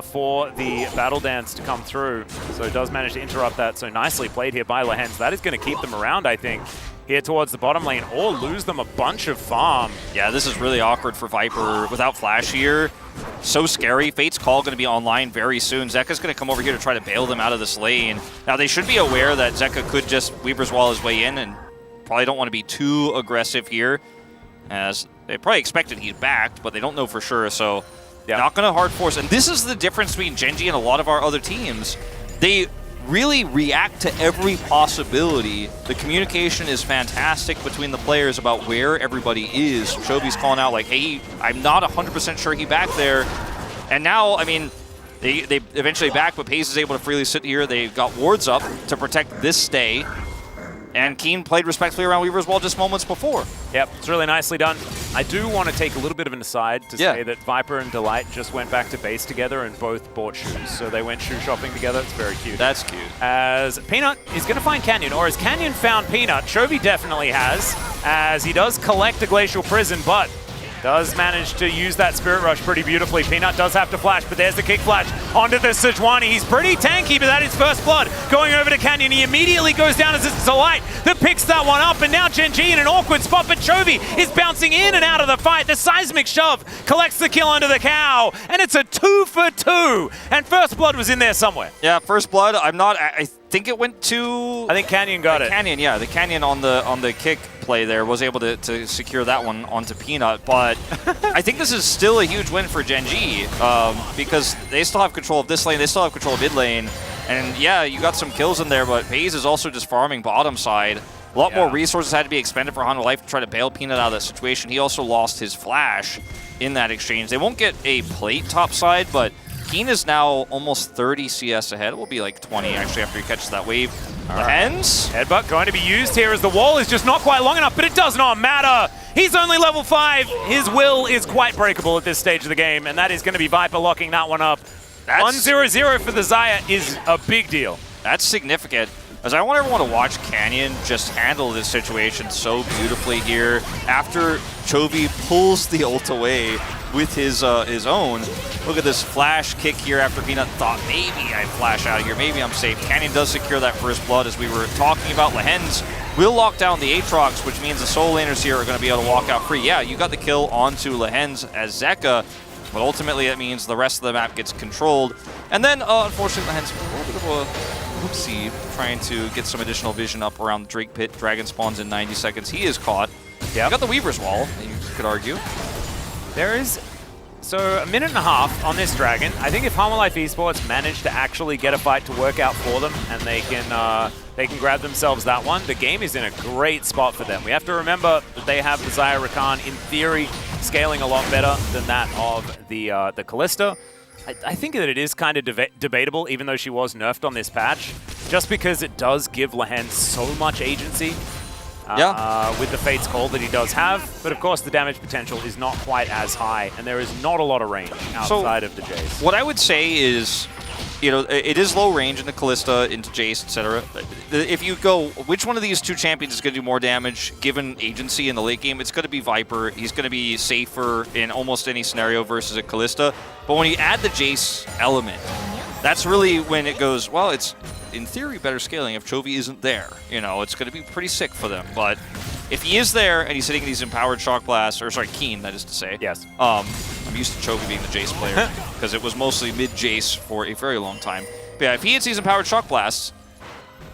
for the battle dance to come through. So it does manage to interrupt that. So nicely played here by Lehen's. That is going to keep them around, I think, here towards the bottom lane, or lose them a bunch of farm. Yeah, this is really awkward for Viper without flash here. So scary. Fate's Call going to be online very soon. Zeka's going to come over here to try to bail them out of this lane. Now, they should be aware that Zeka could just Weaver's Wall his way in and probably don't want to be too aggressive here, as they probably expected he's backed, but they don't know for sure, so not going to hard force. And this is the difference between Genji and a lot of our other teams. They really react to every possibility. The communication is fantastic between the players about where everybody is. Chovy's calling out like, hey, I'm not 100% sure he back there. And now, I mean, they eventually back, but Pace is able to freely sit here. They've got wards up to protect this stay. And Keen played respectfully around Weaver's Wall just moments before. Yep, it's really nicely done. I do want to take a little bit of an aside to say that Viper and Delight just went back to base together and both bought shoes. So they went shoe shopping together. It's very cute. That's cute. As Peanut is going to find Canyon, or as Canyon found Peanut, Chovy definitely has, as he does collect a Glacial Prison, but does manage to use that Spirit Rush pretty beautifully. Peanut does have to flash, but there's the kick flash onto the Sejuani. He's pretty tanky, but that is first blood. Going over to Canyon, he immediately goes down as it's Delight that picks that one up, and now Genji in an awkward spot, but Chovy is bouncing in and out of the fight. The seismic shove collects the kill under the cow, and it's a 2 for 2, and first blood was in there somewhere. Yeah, first blood, I think it went to... I think Canyon got it. Canyon, yeah, the Canyon on the kick play there was able to secure that one onto Peanut, but I think this is still a huge win for Genji because they still have control of this lane, they still have control of mid lane, and yeah, you got some kills in there, but FaZe is also just farming bottom side. A lot more resources had to be expended for Hanwha Life to try to bail Peanut out of that situation. He also lost his flash in that exchange. They won't get a plate top side, but Keen is now almost 30 CS ahead. It will be like 20 actually after he catches that wave. Lehen's headbutt going to be used here as the wall is just not quite long enough, but it does not matter. He's only level 5. His will is quite breakable at this stage of the game, and that is going to be Viper locking that one up. 1-0-0 for the Xayah is a big deal. That's significant, as I want everyone to watch Canyon just handle this situation so beautifully here. After Chovy pulls the ult away with his own. Look at this flash kick here after Peanut thought maybe I'd flash out of here, maybe I'm safe. Canyon does secure that first blood, as we were talking about. Lehen's will lock down the Aatrox, which means the solo laners here are going to be able to walk out free. Yeah, you got the kill onto Lehen's as Zeka, but ultimately that means the rest of the map gets controlled. And then, unfortunately, Lehen's a little bit of a oopsie, trying to get some additional vision up around the Drake Pit. Dragon spawns in 90 seconds. He is caught. Yeah, got the Weaver's Wall, you could argue. There is, so a minute and a half on this Dragon. I think if Hanwha Life Esports manage to actually get a fight to work out for them, and they can grab themselves that one, the game is in a great spot for them. We have to remember that they have the Xayah Rakan, in theory, scaling a lot better than that of the Kalista. I think that it is kind of debatable, even though she was nerfed on this patch, just because it does give Lehen so much agency. With the Fate's Call that he does have, but of course the damage potential is not quite as high, and there is not a lot of range outside of the Jace. What I would say is, you know, it is low range into Kalista, into Jace, etc. If you go, which one of these two champions is going to do more damage given agency in the late game, it's going to be Viper. He's going to be safer in almost any scenario versus a Kalista. But when you add the Jace element, that's really when it goes, well, it's in theory better scaling if Chovy isn't there. You know, it's going to be pretty sick for them. But if he is there and he's hitting these empowered shock blasts, or sorry, Keen, that is to say. Yes. I'm used to Chovy being the Jace player because it was mostly mid-Jace for a very long time. But yeah, if he had season-powered Shock Blast,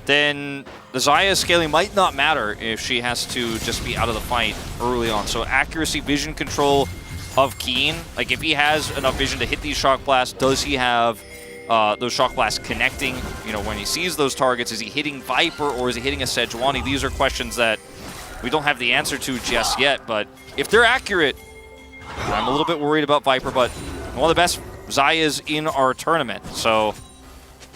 then the Xayah scaling might not matter if she has to just be out of the fight early on. So accuracy, vision control of Keen, like if he has enough vision to hit these Shock Blasts, does he have those Shock Blasts connecting? You know, when he sees those targets, is he hitting Viper or is he hitting a Sejuani? These are questions that we don't have the answer to just yet, but if they're accurate, I'm a little bit worried about Viper, but one of the best Xayahs in our tournament, so...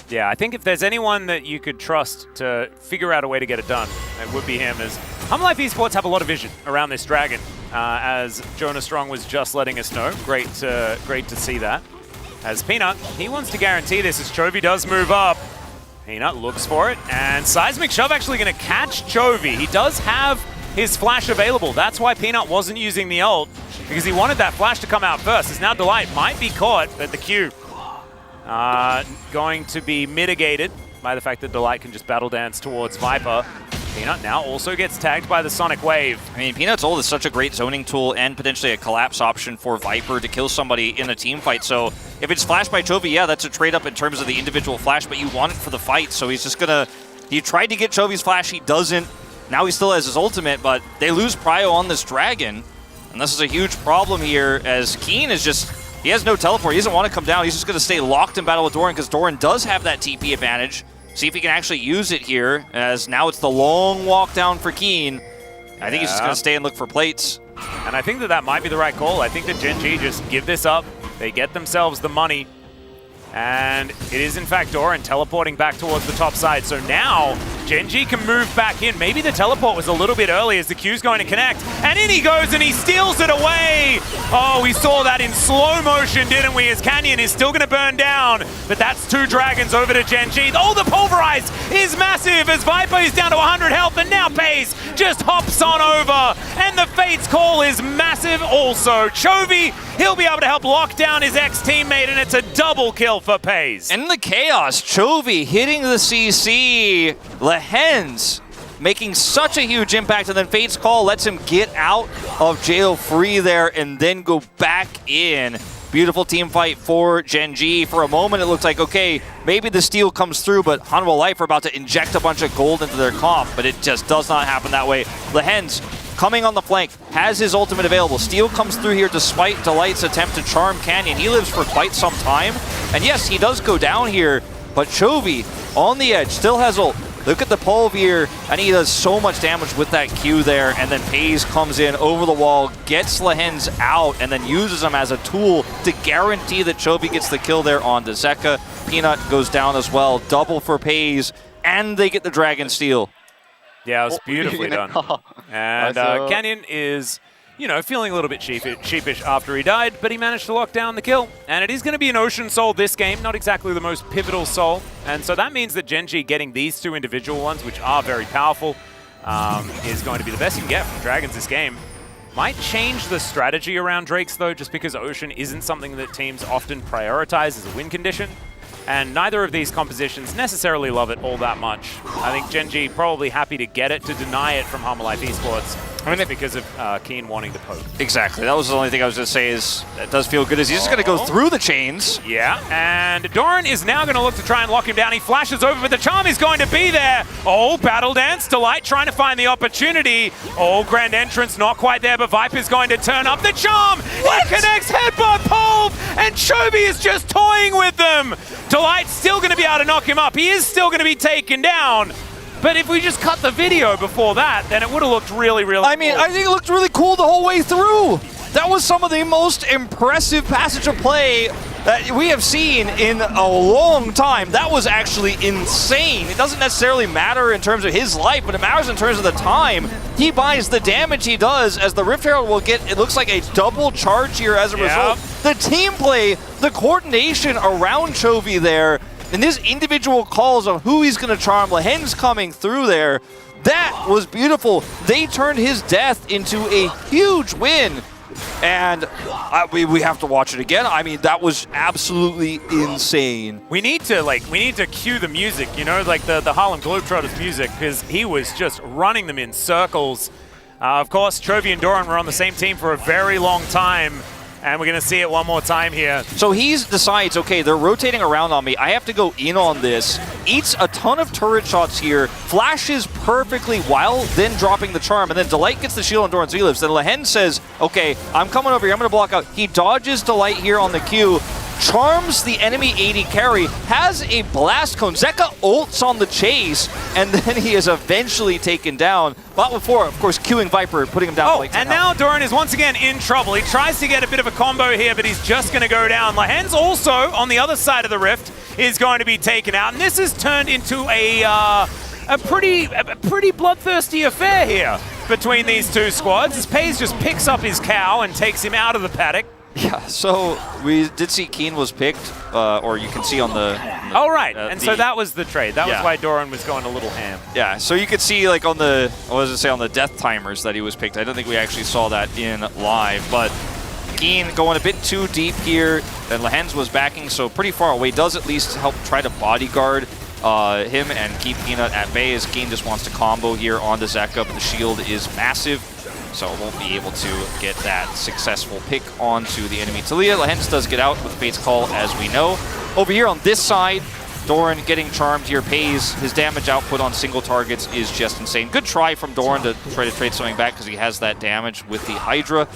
Yeah, I think if there's anyone that you could trust to figure out a way to get it done, it would be him. As Life Esports have a lot of vision around this dragon, as Jonah Strong was just letting us know. Great to see that. As Peanut, he wants to guarantee this as Chovy does move up. Peanut looks for it, and Seismic Shove actually going to catch Chovy. He does have his flash available. That's why Peanut wasn't using the ult, because he wanted that flash to come out first. As now Delight might be caught, but the Q going to be mitigated by the fact that Delight can just battle dance towards Viper. Peanut now also gets tagged by the Sonic Wave. I mean, Peanut's ult is such a great zoning tool and potentially a collapse option for Viper to kill somebody in a team fight. So if it's flashed by Chovy, yeah, that's a trade up in terms of the individual flash, but you want it for the fight. So he's just gonna, he tried to get Chovy's flash, he doesn't. Now he still has his ultimate, but they lose prio on this dragon. And this is a huge problem here as Keen is just, he has no teleport. He doesn't want to come down. He's just going to stay locked in battle with Doran because Doran does have that TP advantage. See if he can actually use it here, as now it's the long walk down for Keen. I think he's just going to stay and look for plates. And I think that that might be the right call. I think that Gen G just give this up. They get themselves the money. And it is, in fact, Doran teleporting back towards the top side. So now, Gen G can move back in. Maybe the teleport was a little bit early as the Q's going to connect. And in he goes, and he steals it away! Oh, we saw that in slow motion, didn't we? As Canyon is still going to burn down. But that's two dragons over to Gen G. Oh, the pulverize is massive as Viper is down to 100 health. And now Pace just hops on over. And the Fate's call is massive also. Chovy, he'll be able to help lock down his ex-teammate, and it's a double kill for Pace. And the chaos, Chovy hitting the CC. Lehens making such a huge impact, and then Fate's call lets him get out of jail free there and then go back in. Beautiful team fight for Gen G. For a moment, it looked like, okay, maybe the steal comes through, but Honorable Life are about to inject a bunch of gold into their comp, but it just does not happen that way. Lehens coming on the flank, has his ultimate available. Steal comes through here despite Delight's attempt to charm Canyon. He lives for quite some time, and yes, he does go down here, but Chovy on the edge still has ult. Look at the Pulveer, and he does so much damage with that Q there, and then Paze comes in over the wall, gets Lehens out, and then uses him as a tool to guarantee that Chovy gets the kill there on Zeka. Peanut goes down as well, double for Paze, and they get the Dragon Steal. Yeah, it was beautifully done. And Canyon is, you know, feeling a little bit sheepish after he died, but he managed to lock down the kill. And it is going to be an Ocean Soul this game, not exactly the most pivotal soul. And so that means that Gen G getting these two individual ones, which are very powerful, is going to be the best you can get from Dragons this game. Might change the strategy around Drakes, though, just because Ocean isn't something that teams often prioritize as a win condition. And neither of these compositions necessarily love it all that much. I think Gen G probably happy to get it, to deny it from Life Esports, because of Keen wanting to poke. Exactly. That was the only thing I was going to say is that does feel good as he's just going to go through the chains. Yeah, and Doran is now going to look to try and lock him down. He flashes over, but the charm is going to be there. Oh, Battle Dance. Delight trying to find the opportunity. Oh, Grand Entrance not quite there, but Viper's going to turn up the charm. What? He connects headbutt Pulve, and Chovy is just toying with them. Delight's still going to be able to knock him up. He is still going to be taken down. But if we just cut the video before that, then it would have looked really, really I mean, cool. I think it looked really cool the whole way through. That was some of the most impressive passage of play that we have seen in a long time. That was actually insane. It doesn't necessarily matter in terms of his life, but it matters in terms of the time. He buys the damage he does, as the Rift Herald will get, it looks like a double charge here as a result. The team play, the coordination around Chovy there, and his individual calls of who he's going to charm, Lehens coming through there, that was beautiful. They turned his death into a huge win. And we have to watch it again. I mean, that was absolutely insane. We need to cue the music, you know, like the Harlem Globetrotters music, because he was just running them in circles. Of course, Chovy and Doran were on the same team for a very long time. And we're going to see it one more time here. So he decides, okay, they're rotating around on me. I have to go in on this. Eats a ton of turret shots here. Flashes perfectly while then dropping the charm. And then Delight gets the shield on Doran's relives. Then Lehen says, okay, I'm coming over here. I'm going to block out. He dodges Delight here on the Q. Charms the enemy AD carry, has a blast cone. Zeka ults on the chase, and then he is eventually taken down. But before, of course, queuing Viper, putting him down. Oh, and now Doran is once again in trouble. He tries to get a bit of a combo here, but he's just going to go down. Lehen's also, on the other side of the rift, is going to be taken out. And this has turned into a pretty bloodthirsty affair here between these two squads, as Pays just picks up his cow and takes him out of the paddock. Yeah, so we did see Keen was picked, or you can see on the... Oh, right. And so that was the trade. That was Yeah. why Doran was going a little ham. Yeah, so you could see like on the, what does it say, on the death timers that he was picked. I don't think we actually saw that in live, but Keen going a bit too deep here, and Lehen's was backing, so pretty far away. Does at least help try to bodyguard him and keep Peanut at bay, as Keen just wants to combo here onto Zeka, but the shield is massive. So won't be able to get that successful pick onto the enemy Talia. Lehens does get out with Fate's Call, as we know. Over here on this side, Doran getting charmed here. Pays his damage output on single targets is just insane. Good try from Doran to try to trade something back because he has that damage with the Hydra,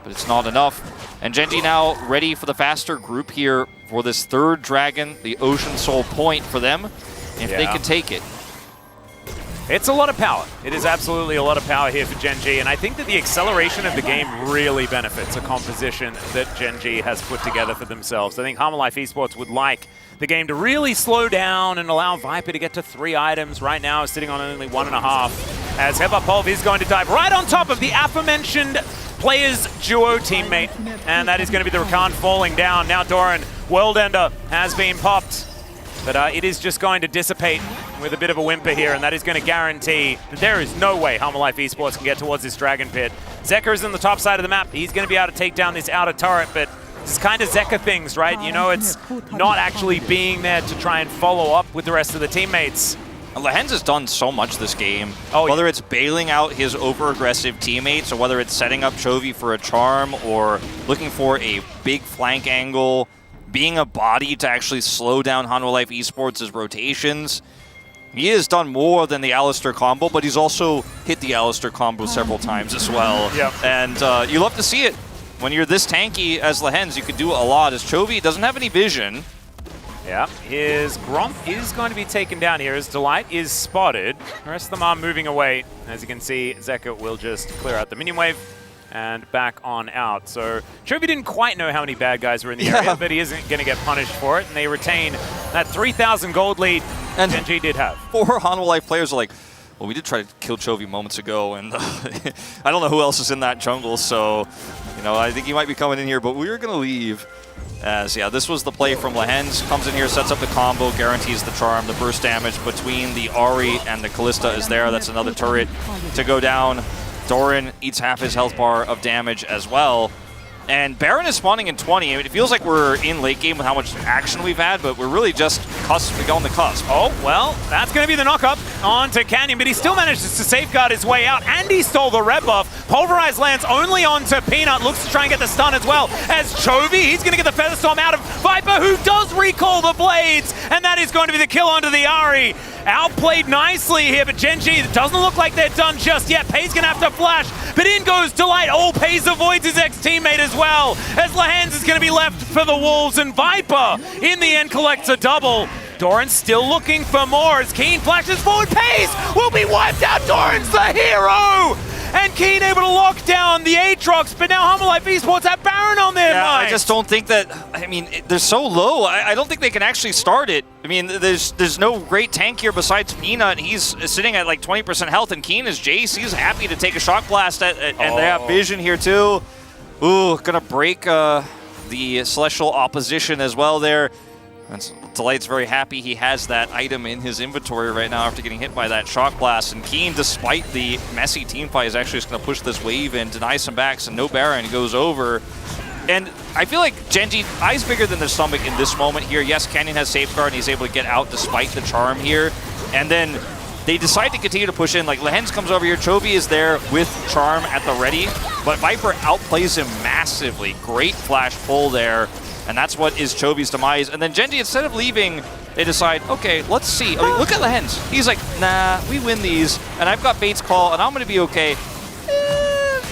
but it's not enough. And Genji now ready for the faster group here for this third dragon, the Ocean Soul point for them, if they can take it. It's a lot of power. It is absolutely a lot of power here for Genji, and I think that the acceleration of the game really benefits a composition that Genji has put together for themselves. I think Harmalife Esports would like the game to really slow down and allow Viper to get to 3 items. Right now, is sitting on only 1.5, as Hebapov is going to dive right on top of the aforementioned player's duo teammate, and that is going to be the Rakan falling down. Now Doran, World Ender has been popped, but it is just going to dissipate with a bit of a whimper here, and that is going to guarantee that there is no way Harmalife Esports can get towards this Dragon Pit. Zeka is on the top side of the map. He's going to be able to take down this outer turret, but it's kind of Zeka things, right? You know, it's not actually being there to try and follow up with the rest of the teammates. Lehens has done so much this game, whether it's bailing out his over-aggressive teammates, or whether it's setting up Chovy for a charm, or looking for a big flank angle, being a body to actually slow down Harmalife Esports' rotations. He has done more than the Alistar combo, but he's also hit the Alistar combo several times as well. Yep. And you love to see it. When you're this tanky as Lehens, you can do a lot. As Chovy doesn't have any vision. Yeah, his Gromp is going to be taken down here as Delight is spotted. The rest of them are moving away. As you can see, Zeka will just clear out the minion wave and back on out. So Chovy didn't quite know how many bad guys were in the area, but he isn't going to get punished for it, and they retain that 3,000 gold lead and Genji did have. 4 Harmalife players are like, well, we did try to kill Chovy moments ago, and I don't know who else is in that jungle, so, you know, I think he might be coming in here, but we're going to leave. As, yeah, this was the play from Lehens. Comes in here, sets up the combo, guarantees the charm. The burst damage between the Ahri and the Kalista is there. That's another turret to go down. Doran eats half his health bar of damage as well. And Baron is spawning in 20. I mean, it feels like we're in late game with how much action we've had, but we're really just on the cusp. Oh, well, that's going to be the knock-up onto Canyon, but he still manages to safeguard his way out, and he stole the red buff. Pulverize lands only onto Peanut, looks to try and get the stun as well. As Chovy, he's going to get the Feather Storm out of Viper, who does recall the blades, and that is going to be the kill onto the Ahri. Outplayed nicely here, but Genji, it doesn't look like they're done just yet. Pei's going to have to flash, but in goes Delight. Oh, Pei's avoids his ex-teammate as well, as Lehens is going to be left for the Wolves, and Viper, in the end, collects a double. Doran's still looking for more as Keen flashes forward. Pays will be wiped out. Doran's the hero! And Keen able to lock down the Aatrox, but now Harmalife Esports have Baron on their mind. I just don't think that, I mean, they're so low. I don't think they can actually start it. I mean, there's no great tank here besides Peanut. He's sitting at like 20% health, and Keen is Jace. He's happy to take a shock blast, and they have vision here too. Ooh, gonna break the Celestial opposition as well there. And Delight's very happy he has that item in his inventory right now after getting hit by that shock blast. And Keen, despite the messy team fight, is actually just going to push this wave and deny some backs, and no Baron goes over. And I feel like Genji, eyes bigger than their stomach in this moment here. Yes, Canyon has safeguard, and he's able to get out despite the charm here. And then they decide to continue to push in. Like, Lehens comes over here. Chovy is there with Charm at the ready, but Viper outplays him massively. Great flash pull there, and that's what is Chovy's demise. And then Genji, instead of leaving, they decide, okay, let's see. I mean, look at Lehens. He's like, nah, we win these, and I've got Bates call, and I'm going to be okay.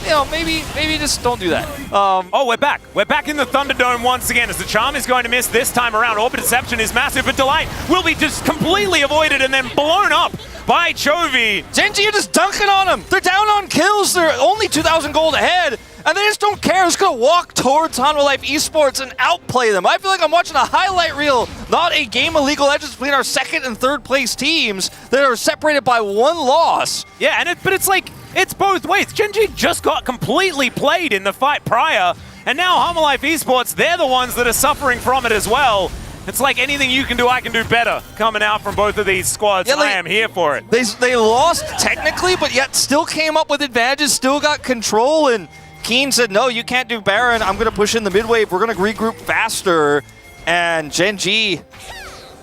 You know, maybe just don't do that. Oh, we're back. We're back in the Thunderdome once again as the Charm is going to miss this time around. Orbit Deception is massive, but Delight will be just completely avoided and then blown up by Chovy. Genji are just dunking on him. They're down on kills. They're only 2,000 gold ahead, and they just don't care. They're just going to walk towards Hanwha Life Esports and outplay them. I feel like I'm watching a highlight reel, not a game of League of Legends between our second and third place teams that are separated by one loss. Yeah, but it's like, it's both ways. Genji just got completely played in the fight prior, and now Hanwha Life Esports, they're the ones that are suffering from it as well. It's like anything you can do, I can do better coming out from both of these squads. Yeah, I am here for it. They lost technically, but yet still came up with advantages, still got control, and Keen said, no, you can't do Baron. I'm going to push in the mid wave. We're going to regroup faster. And Genji,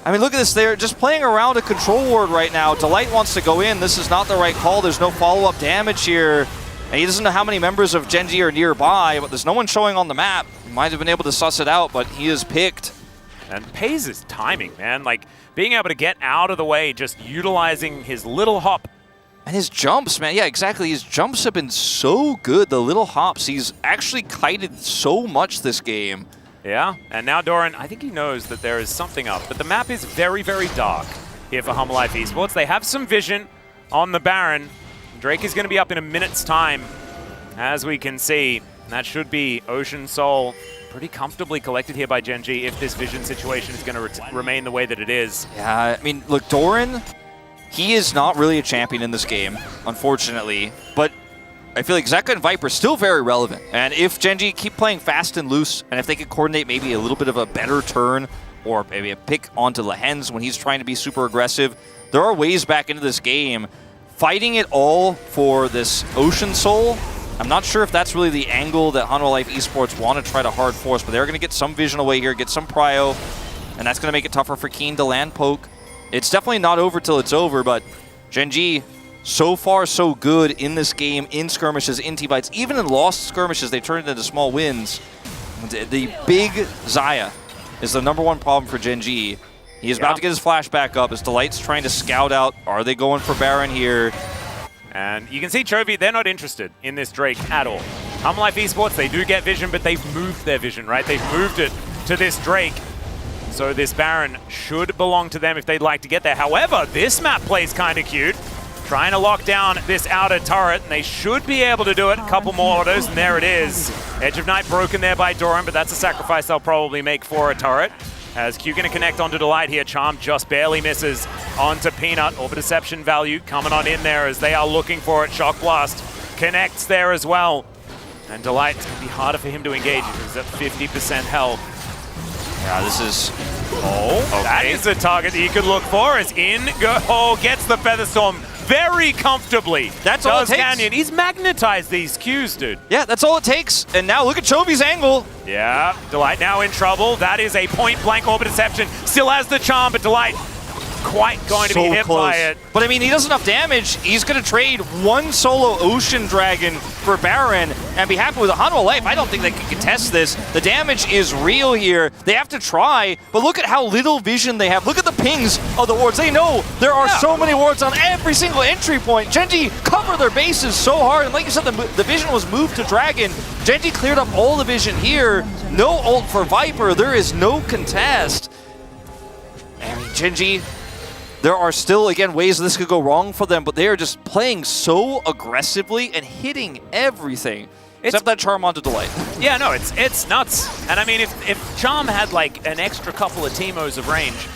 I mean, look at this. They're just playing around a control ward right now. Delight wants to go in. This is not the right call. There's no follow-up damage here. And he doesn't know how many members of Genji are nearby, but there's no one showing on the map. He might have been able to suss it out, but he is picked. And pays his timing, man. Like, being able to get out of the way, just utilizing his little hop. And his jumps, man. Yeah, exactly. His jumps have been so good. The little hops. He's actually kited so much this game. Yeah, and now Doran, I think he knows that there is something up, but the map is very, very dark here for Hanwha Life Esports. They have some vision on the Baron. Drake is going to be up in a minute's time, as we can see. That should be Ocean Soul pretty comfortably collected here by Genji if this vision situation is going to remain the way that it is. Yeah, I mean, look, Doran, he is not really a champion in this game, unfortunately, but I feel like Zeka and Viper are still very relevant. And if Genji keep playing fast and loose, and if they could coordinate maybe a little bit of a better turn, or maybe a pick onto Lehens when he's trying to be super aggressive, there are ways back into this game. Fighting it all for this Ocean Soul, I'm not sure if that's really the angle that Hanwha Life Esports want to try to hard force, but they're going to get some vision away here, get some prio, and that's going to make it tougher for Keen to land poke. It's definitely not over till it's over, but Genji, so far so good in this game, in skirmishes, in T-Bites. Even in lost skirmishes, they turned it into small wins. The big Xayah is the #1 problem for Genji. He is about to get his flash back up as Delight's trying to scout out, are they going for Baron here? And you can see Chovy, they're not interested in this Drake at all. Hanwha Life Esports, they do get vision, but they've moved their vision, right? They've moved it to this Drake. So this Baron should belong to them if they'd like to get there. However, this map plays kind of cute. Trying to lock down this outer turret, and they should be able to do it. A couple more autos, and there it is. Edge of Night broken there by Doran, but that's a sacrifice they'll probably make for a turret. As Q going to connect onto Delight here. Charm just barely misses onto Peanut. Orbit Deception value coming on in there as they are looking for it. Shock Blast connects there as well. And Delight, it's going to be harder for him to engage if he's at 50% health. Yeah, this is... Oh, okay. That is a target that you could look for. As in go, gets the Featherstorm very comfortably. That's all it takes. Canyon. He's magnetized these Qs, dude. Yeah, that's all it takes. And now look at Chovy's angle. Yeah, Delight now in trouble. That is a point-blank Orbit Deception. Still has the charm, but Delight quite going to be hit by it. But I mean, he does enough damage. He's going to trade one solo Ocean Dragon for Baron and be happy with a Hanwha Life. I don't think they can contest this. The damage is real here. They have to try, but look at how little vision they have. Look at the pings of the wards. They know there are so many wards on every single entry point. Genji cover their bases so hard, and like you said, the vision was moved to Dragon. Genji cleared up all the vision here. No ult for Viper. There is no contest. I mean, Genji, there are still, again, ways this could go wrong for them, but they are just playing so aggressively and hitting everything. Except that Charm onto Delight. Yeah, no, it's nuts. And I mean, if Charm had like an extra couple of Teemos of range,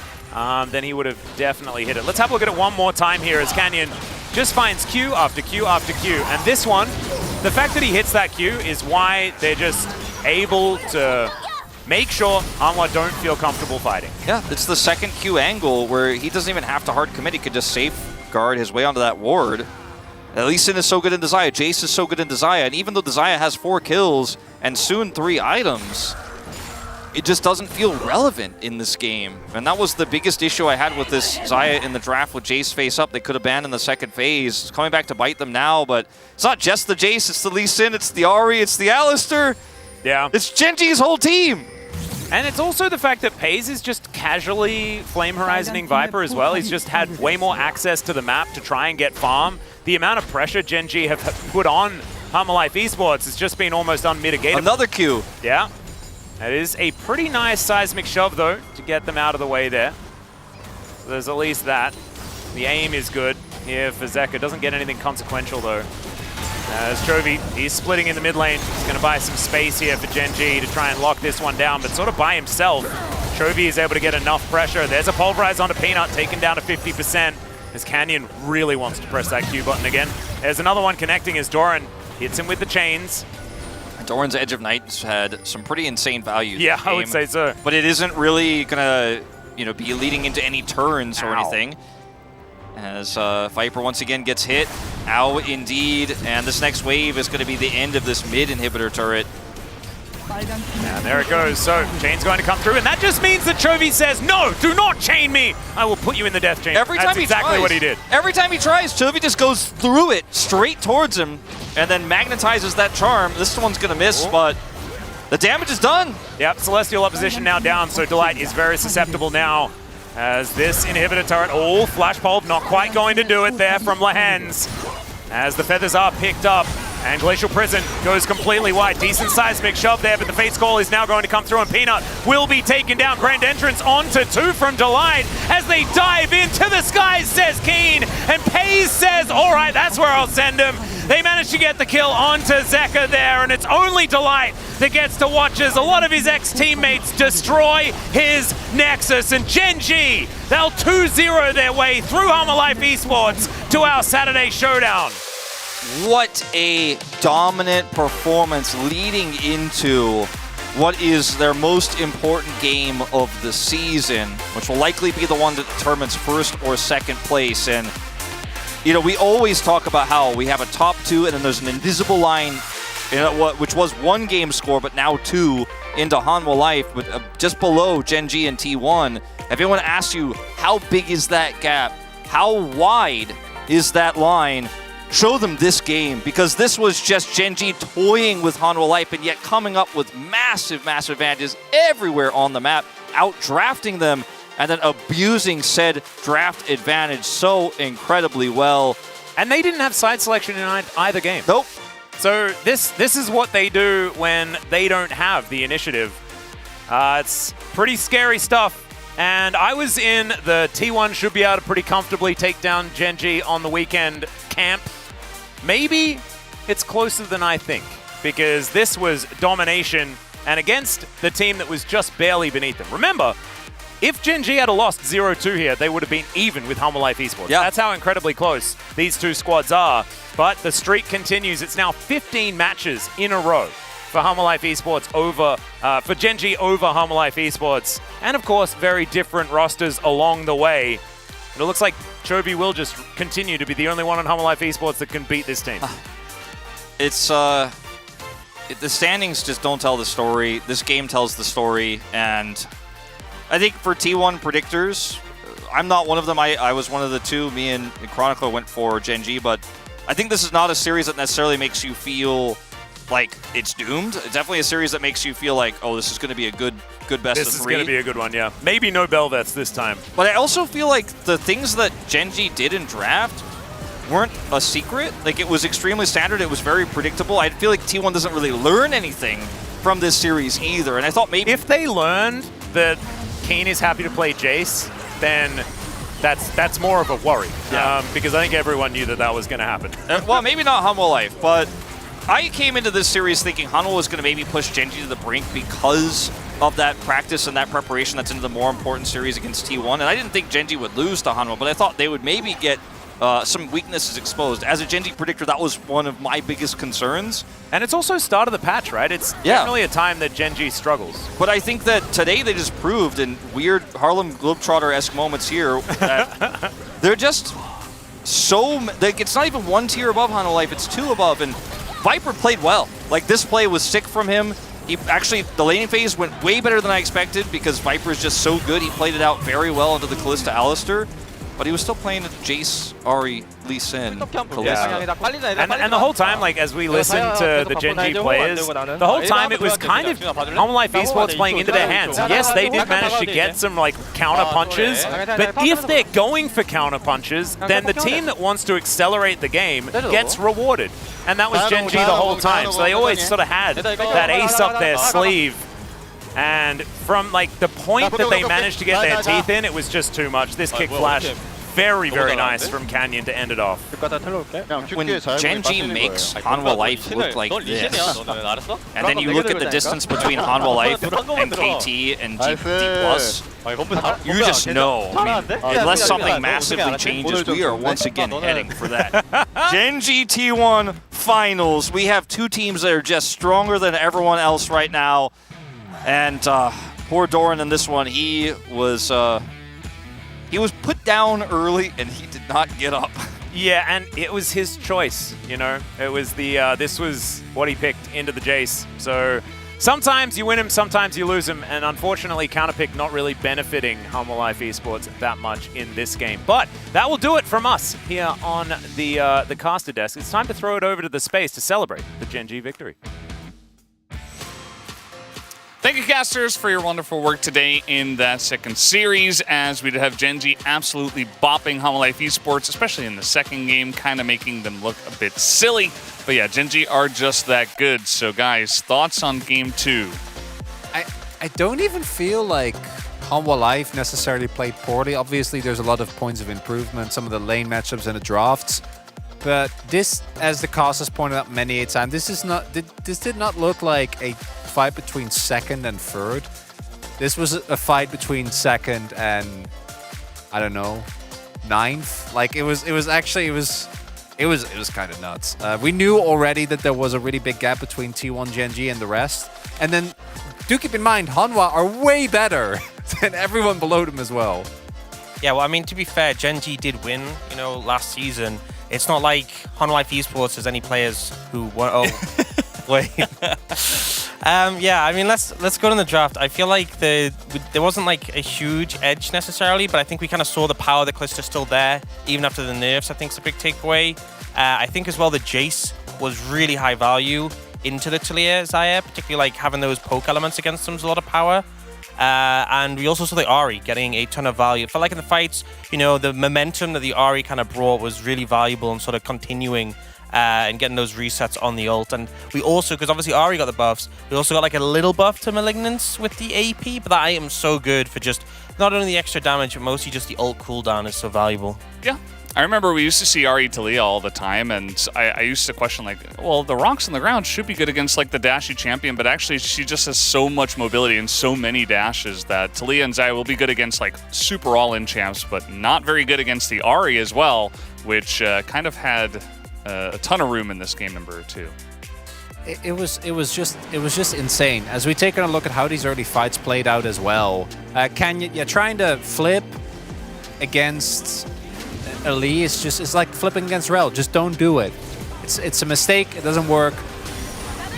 then he would have definitely hit it. Let's have a look at it one more time here as Canyon just finds Q after Q after Q. And this one, the fact that he hits that Q is why they're just able to make sure Hanwha don't feel comfortable fighting. Yeah, it's the second Q angle where he doesn't even have to hard commit. He could just safeguard his way onto that ward. At least Sin is so good in Xayah. Jace is so good in Xayah. And even though Xayah has 4 kills and soon 3 items, it just doesn't feel relevant in this game. And that was the biggest issue I had with this Xayah in the draft with Jace face up. They could abandon the second phase. It's coming back to bite them now, but it's not just the Jace, it's the Lee Sin, it's the Ahri, it's the Alistar. Yeah. It's Genji's whole team. And it's also the fact that Paze is just casually Flame Horizoning Viper as well. He's just had way more access to the map to try and get farm. The amount of pressure Genji have put on Hammerlife Esports has just been almost unmitigated. Another Q. Yeah. That is a pretty nice seismic shove, though, to get them out of the way there. So there's at least that. The aim is good here for Zeka. Doesn't get anything consequential, though. As Chovy, he's splitting in the mid lane. He's going to buy some space here for Genji to try and lock this one down, but sort of by himself. Chovy is able to get enough pressure. There's a Pulverize onto Peanut, taken down to 50%. As Canyon really wants to press that Q button again. There's another one connecting as Doran hits him with the chains. Doran's Edge of Night's had some pretty insane value. Yeah, I would say so. But it isn't really gonna, be leading into any turns or anything. As Viper once again gets hit. Ow, indeed. And this next wave is going to be the end of this mid inhibitor turret. And there it goes. So, chain's going to come through, and that just means that Chovy says, no, do not chain me. I will put you in the death chain. That's exactly what he did. Every time he tries, Chovy just goes through it, straight towards him, and then magnetizes that charm. This one's going to miss, but the damage is done. Yep, Celestial Opposition now down, so Delight is very susceptible now. As this inhibitor turret, Flash Pulp not quite going to do it there from Lehens. As the feathers are picked up, and Glacial Prison goes completely wide. Decent seismic shove there, but the Fate's Call is now going to come through, and Peanut will be taken down. Grand Entrance onto 2 from Delight as they dive into the skies, says Keen, and Paze says, all right, that's where I'll send him. They managed to get the kill onto Zeka there, and it's only Delight that gets to watch as a lot of his ex-teammates destroy his Nexus. And Genji, they'll 2-0 their way through Hammerlife Esports to our Saturday showdown. What a dominant performance leading into what is their most important game of the season, which will likely be the one that determines first or second place. And we always talk about how we have a top 2 and then there's an invisible line, which was 1 game score, but now 2 into Hanwha Life, with just below Genji and T1. If anyone asks you, how big is that gap? How wide is that line? Show them this game, because this was just Genji toying with Hanwha Life and yet coming up with massive, massive advantages everywhere on the map, out-drafting them, and then abusing said draft advantage so incredibly well. And they didn't have side selection in either game. Nope. So this is what they do when they don't have the initiative. It's pretty scary stuff. And I was in the T1 should be able to pretty comfortably take down Genji on the weekend camp. Maybe it's closer than I think, because this was domination and against the team that was just barely beneath them. Remember, if Genji had lost 0-2 here, they would have been even with Hammerlife Esports. Yeah. That's how incredibly close these two squads are. But the streak continues. It's now 15 matches in a row for Hammerlife Esports for Genji over Hammerlife Esports. And of course, very different rosters along the way. And it looks like Chovy will just continue to be the only one on Hammerlife Esports that can beat this team. It's the standings just don't tell the story. This game tells the story, and I think for T1 predictors, I'm not one of them. I was one of the 2. Me and Chronicler went for Genji, but I think this is not a series that necessarily makes you feel like it's doomed. It's definitely a series that makes you feel like, oh, this is going to be a good best of 3. This is going to be a good one, yeah. Maybe no Belvets this time. But I also feel like the things that Genji did in draft weren't a secret. Like, it was extremely standard. It was very predictable. I feel like T1 doesn't really learn anything from this series either. And I thought maybe if they learned that Keen is happy to play Jace, then that's more of a worry. Yeah. Because I think everyone knew that was going to happen. Well, maybe not Hanwha Life, but I came into this series thinking Hanwha was going to maybe push Genji to the brink because of that practice and that preparation that's into the more important series against T1. And I didn't think Genji would lose to Hanwha, but I thought they would maybe get some weaknesses exposed. As a Genji predictor, that was one of my biggest concerns. And it's also start of the patch, right? It's definitely a time that Genji struggles. But I think that today they just proved in weird Harlem Globetrotter-esque moments here that they're just so... Like, it's not even 1 tier above Hanwha Life, it's 2 above, and Viper played well. Like, this play was sick from him. Actually, the laning phase went way better than I expected because Viper is just so good. He played it out very well into the Kalista Alistar, but he was still playing the Jace, Ahri, Lee Sin, Kalista. And the whole time, like, as we listened to the Gen G players, the whole time it was kind of Home Life Esports playing into their hands. Yes, they did manage to get some, like, counter punches, but if they're going for counter punches, then the team that wants to accelerate the game gets rewarded. And that was Gen G the whole time, so they always sort of had that ace up their sleeve. And from, like, the point that they managed to get their teeth in, it was just too much. This kick flash, very, very nice from Canyon to end it off. When Gen G makes Hanwha Life look like this, and then you look at the distance between Hanwha Life and KT and D+, you just know. I mean, unless something massively changes, we are once again heading for that. Gen G T1 Finals. We have two teams that are just stronger than everyone else right now. And poor Doran in this one, he was put down early and he did not get up. Yeah, and it was his choice, you know. It was the this was what he picked into the Jace. So sometimes you win him, sometimes you lose him, and unfortunately counterpick not really benefiting Home Life Esports that much in this game. But that will do it from us here on the caster desk. It's time to throw it over to the space to celebrate the Gen G victory. Thank you, casters, for your wonderful work today in that second series, as we did have Gen G absolutely bopping Home Life Esports, especially in the second game, kind of making them look a bit silly. But yeah, Gen G are just that good. So guys, thoughts on game 2? I don't even feel like Hanwha Life necessarily played poorly. Obviously, there's a lot of points of improvement, some of the lane matchups and the drafts. But this, as the cast has pointed out many a time, this did not look like a fight between second and third. This was a fight between second and, I don't know, ninth. Like it was kind of nuts. We knew already that there was a really big gap between T1 Gen G and the rest. And then do keep in mind, Hanwha are way better than everyone below them as well. Yeah, well, I mean, to be fair, Gen G did win, you know, last season. It's not like Home Life Esports has any players who won. Oh, wait. Yeah, I mean, let's go to the draft. I feel like there wasn't like a huge edge necessarily, but I think we kind of saw the power that Kalista's still there, even after the nerfs. I think is a big takeaway. I think as well the Jace was really high value into the Talia Zaya, particularly like having those poke elements against them is a lot of power. And we also saw the Ahri getting a ton of value. It felt like in the fights, you know, the momentum that the Ahri kind of brought was really valuable and sort of continuing and getting those resets on the ult. And we also, because obviously Ahri got the buffs, we also got like a little buff to Malignance with the AP, but that item's so good for just not only the extra damage, but mostly just the ult cooldown is so valuable. Yeah. I remember we used to see Ahri Talia all the time, and I used to question, like, well, the rocks on the ground should be good against, like, the dashy champion, but actually she just has so much mobility and so many dashes that Talia and Zaya will be good against, like, super all-in champs, but not very good against the Ahri as well, which kind of had a ton of room in this game number 2. It was just insane. As we take a look at how these early fights played out as well, Canyon, trying to flip against LCK is just, it's like flipping against Rel. Just don't do it. It's a mistake. It doesn't work.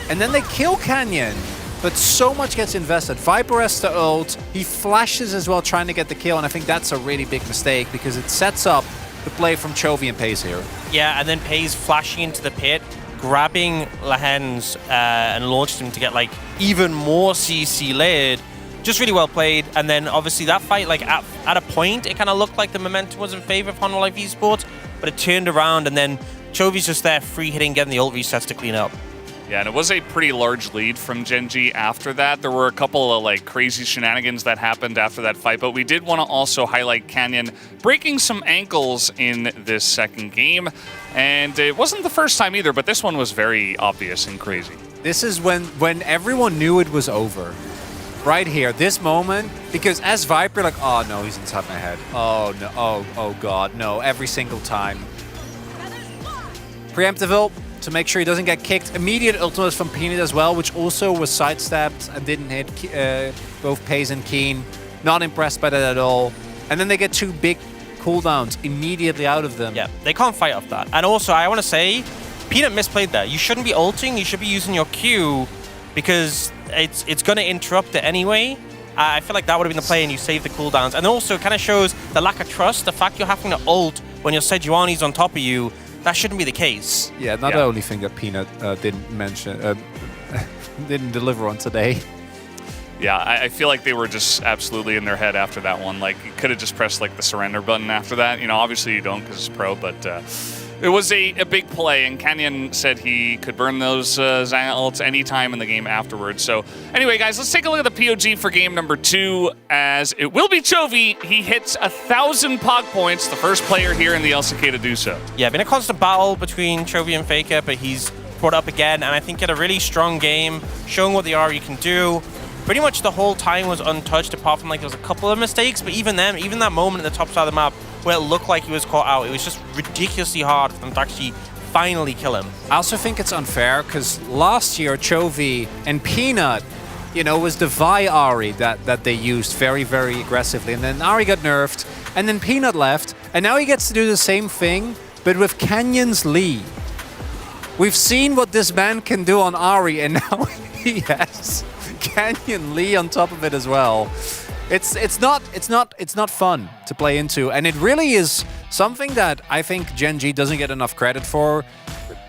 And then they kill Canyon, but so much gets invested. Viper has to ult. He flashes as well, trying to get the kill, and I think that's a really big mistake because it sets up the play from Chovy and Pace here. Yeah, and then Pace flashing into the pit, grabbing Lahens and launched him to get like even more CC layered. Just really well played, and then obviously that fight, like at a point, it kind of looked like the momentum was in favor of Home Life Esports, but it turned around, and then Chovy's just there free hitting, getting the ult resets to clean up. Yeah, and it was a pretty large lead from Gen G after that. There were a couple of like crazy shenanigans that happened after that fight, but we did want to also highlight Canyon breaking some ankles in this second game, and it wasn't the first time either, but this one was very obvious and crazy. This is when everyone knew it was over. Right here, this moment, because as Viper, like, oh no, he's inside my head. Oh no, oh god, no, every single time. Preemptive ult to make sure he doesn't get kicked. Immediate ultimate from Peanut as well, which also was sidestepped and didn't hit both Pace and Keen. Not impressed by that at all. And then they get 2 big cooldowns immediately out of them. Yeah, they can't fight off that. And also, I want to say, Peanut misplayed that. You shouldn't be ulting, you should be using your Q, because it's going to interrupt it anyway. I feel like that would have been the play, and you save the cooldowns. And also kind of shows the lack of trust. The fact you're having to ult when your Sejuani's on top of you, that shouldn't be the case. Yeah, not the only thing that Peanut didn't mention, didn't deliver on today. Yeah, I feel like they were just absolutely in their head after that one. Like, you could have just pressed like the surrender button after that. You know, obviously you don't because it's pro, but it was a big play, and Canyon said he could burn those Xayah ults anytime in the game afterwards. So anyway, guys, let's take a look at the POG for game number 2, as it will be Chovy. He hits 1,000 POG points, the first player here in the LCK to do so. Yeah, been a constant battle between Chovy and Faker, but he's brought up again, and I think he had a really strong game, showing what the RE can do. Pretty much the whole time was untouched, apart from like there was a couple of mistakes, but even that moment at the top side of the map where it looked like he was caught out, it was just ridiculously hard for them to actually finally kill him. I also think it's unfair because last year Chovy and Peanut, you know, was the Vi Ahri that they used very, very aggressively, and then Ahri got nerfed, and then Peanut left, and now he gets to do the same thing, but with Canyon's Lee. We've seen what this man can do on Ahri, and now he has Canyon Lee on top of it as well. It's not fun to play into, and it really is something that I think Gen G doesn't get enough credit for,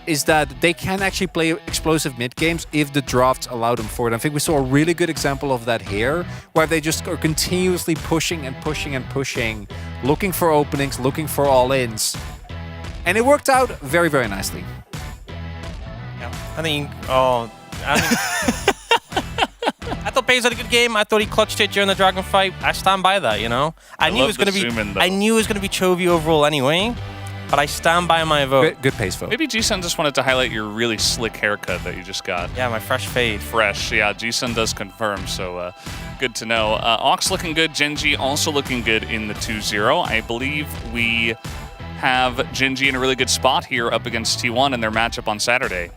is that they can actually play explosive mid games if the drafts allow them for it. I think we saw a really good example of that here, where they just are continuously pushing and pushing and pushing, looking for openings, looking for all-ins, and it worked out very, very nicely. Yeah, I thought Baze had a good game. I thought he clutched it during the Dragon fight. I stand by that, you know. I knew it was going to be Chovy overall anyway, but I stand by my vote. Good pace vote. Maybe G-Sun just wanted to highlight your really slick haircut that you just got. Yeah, my fresh fade. Fresh, yeah. G-Sun does confirm, so good to know. Ox looking good. Gen G also looking good in the 2-0. I believe we have Gen G in a really good spot here up against T1 in their matchup on Saturday.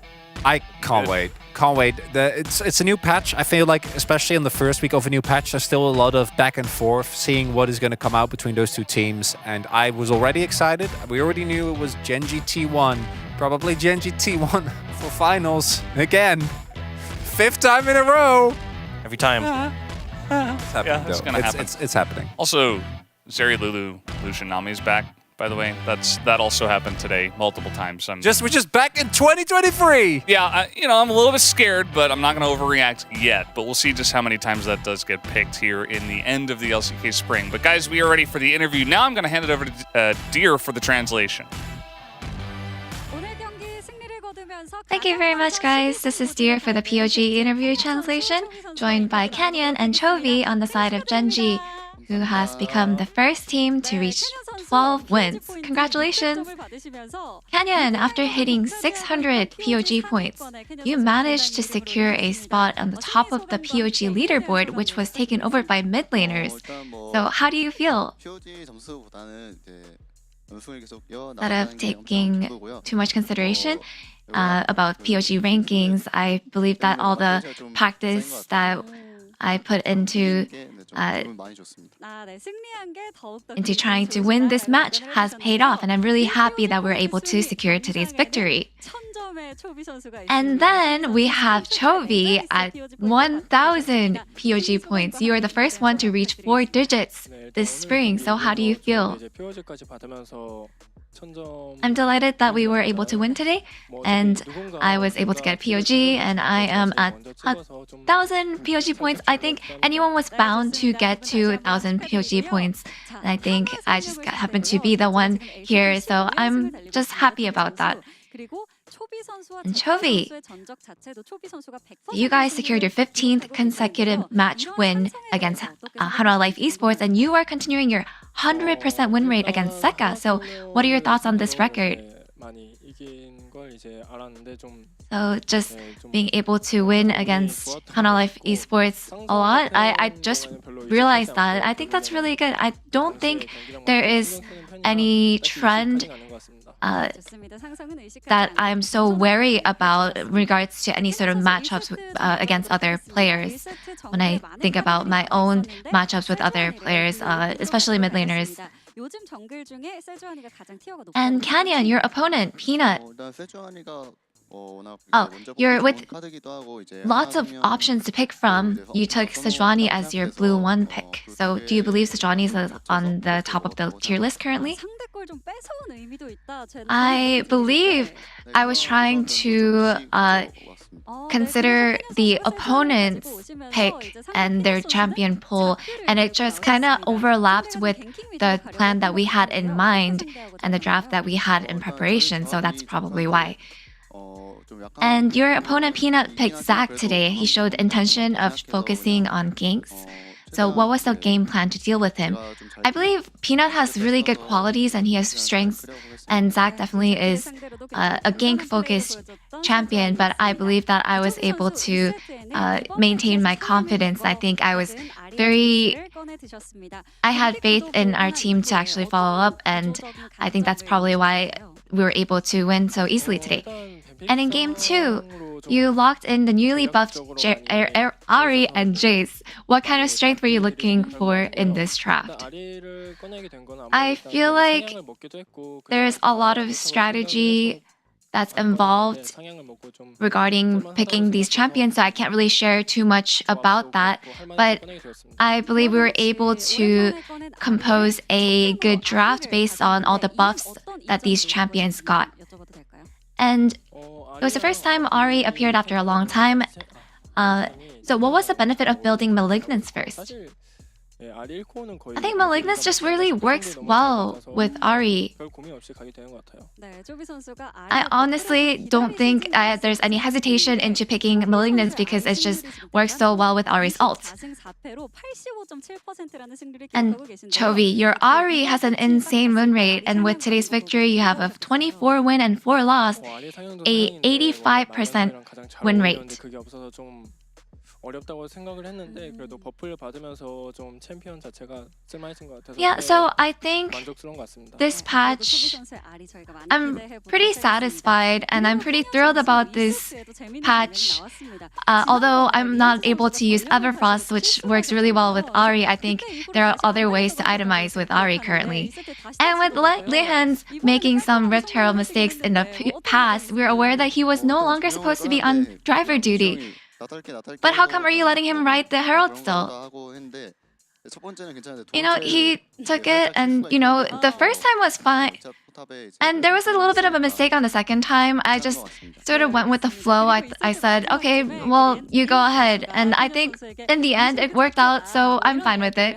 I can't wait. Can't wait. It's a new patch. I feel like, especially in the first week of a new patch, there's still a lot of back and forth, seeing what is going to come out between those two teams. And I was already excited. We already knew it was Gen G T1, probably Gen G T1 for finals again. 5th time in a row. Every time. It's happening. Yeah, it's going to happen. It's happening. Also, Zeri Lulu Lucian Nami's back. By the way, that also happened today multiple times. We're just back in 2023. Yeah, you know, I'm a little bit scared, but I'm not going to overreact yet. But we'll see just how many times that does get picked here in the end of the LCK Spring. But guys, we are ready for the interview. Now I'm going to hand it over to Deer for the translation. Thank you very much, guys. This is Deer for the POG interview translation, joined by Canyon and Chovy on the side of Gen G, who has become the first team to reach 12 wins. Congratulations! Canyon, after hitting 600 POG points, you managed to secure a spot on the top of the POG leaderboard, which was taken over by mid laners. So how do you feel? Instead of taking too much consideration about POG rankings, I believe that all the practice that I put into trying to win this match has paid off, and I'm really happy that we're able to secure today's victory. And then we have Chovy at 1,000 POG points. You are the first one to reach 4 digits this spring, so how do you feel? I'm delighted that we were able to win today, and I was able to get POG, and I am at 1,000 POG points. I think anyone was bound to get to 1,000 POG points, and I think I just happened to be the one here, so I'm just happy about that. And Chovy, you guys secured your 15th consecutive match win against Hanwha Life Esports, and you are continuing your 100% win rate against Seka. So what are your thoughts on this record? So just being able to win against Hanwha Life Esports a lot, I just realized that. I think that's really good. I don't think there is any trend that I'm so wary about in regards to any sort of matchups against other players. When I think about my own matchups with other players, especially mid laners. And Canyon, your opponent, Peanut. Oh, you're with lots of options to pick from. You took Sejuani as your blue 1 pick. So do you believe Sejuani is on the top of the tier list currently? I believe I was trying to consider the opponent's pick and their champion pool, and it just kind of overlapped with the plan that we had in mind and the draft that we had in preparation, so that's probably why. And your opponent Peanut picked Zach today. He showed intention of focusing on ganks. So what was the game plan to deal with him? I believe Peanut has really good qualities and he has strengths, and Zach definitely is a gank-focused champion, but I believe that I was able to maintain my confidence. I think I had faith in our team to actually follow up, and I think that's probably why we were able to win so easily today. And in game 2, you locked in the newly buffed Ari and Jace. What kind of strength were you looking for in this draft? I feel like there's a lot of strategy that's involved regarding picking these champions, so I can't really share too much about that. But I believe we were able to compose a good draft based on all the buffs that these champions got. And it was the first time Ari appeared after a long time. So what was the benefit of building Malignance first? I think Malignance just really works well with Ari. I honestly don't think there's any hesitation into picking Malignance because it just works so well with Ari's ult. And Chovy, your Ari has an insane win rate, and with today's victory you have a 24 win and 4 loss, a 85% win rate. Yeah, so I think this patch, I'm pretty satisfied and I'm pretty thrilled about this patch. Although I'm not able to use Everfrost, which works really well with Ari, I think there are other ways to itemize with Ari currently. And with Lehans making some Rift Herald mistakes in the past, we're aware that he was no longer supposed to be on driver duty. But how come are you letting him ride the Herald still? He took it, and the first time was fine. And there was a little bit of a mistake on the second time. I just sort of went with the flow. I said, okay, well, you go ahead. And I think in the end it worked out, so I'm fine with it.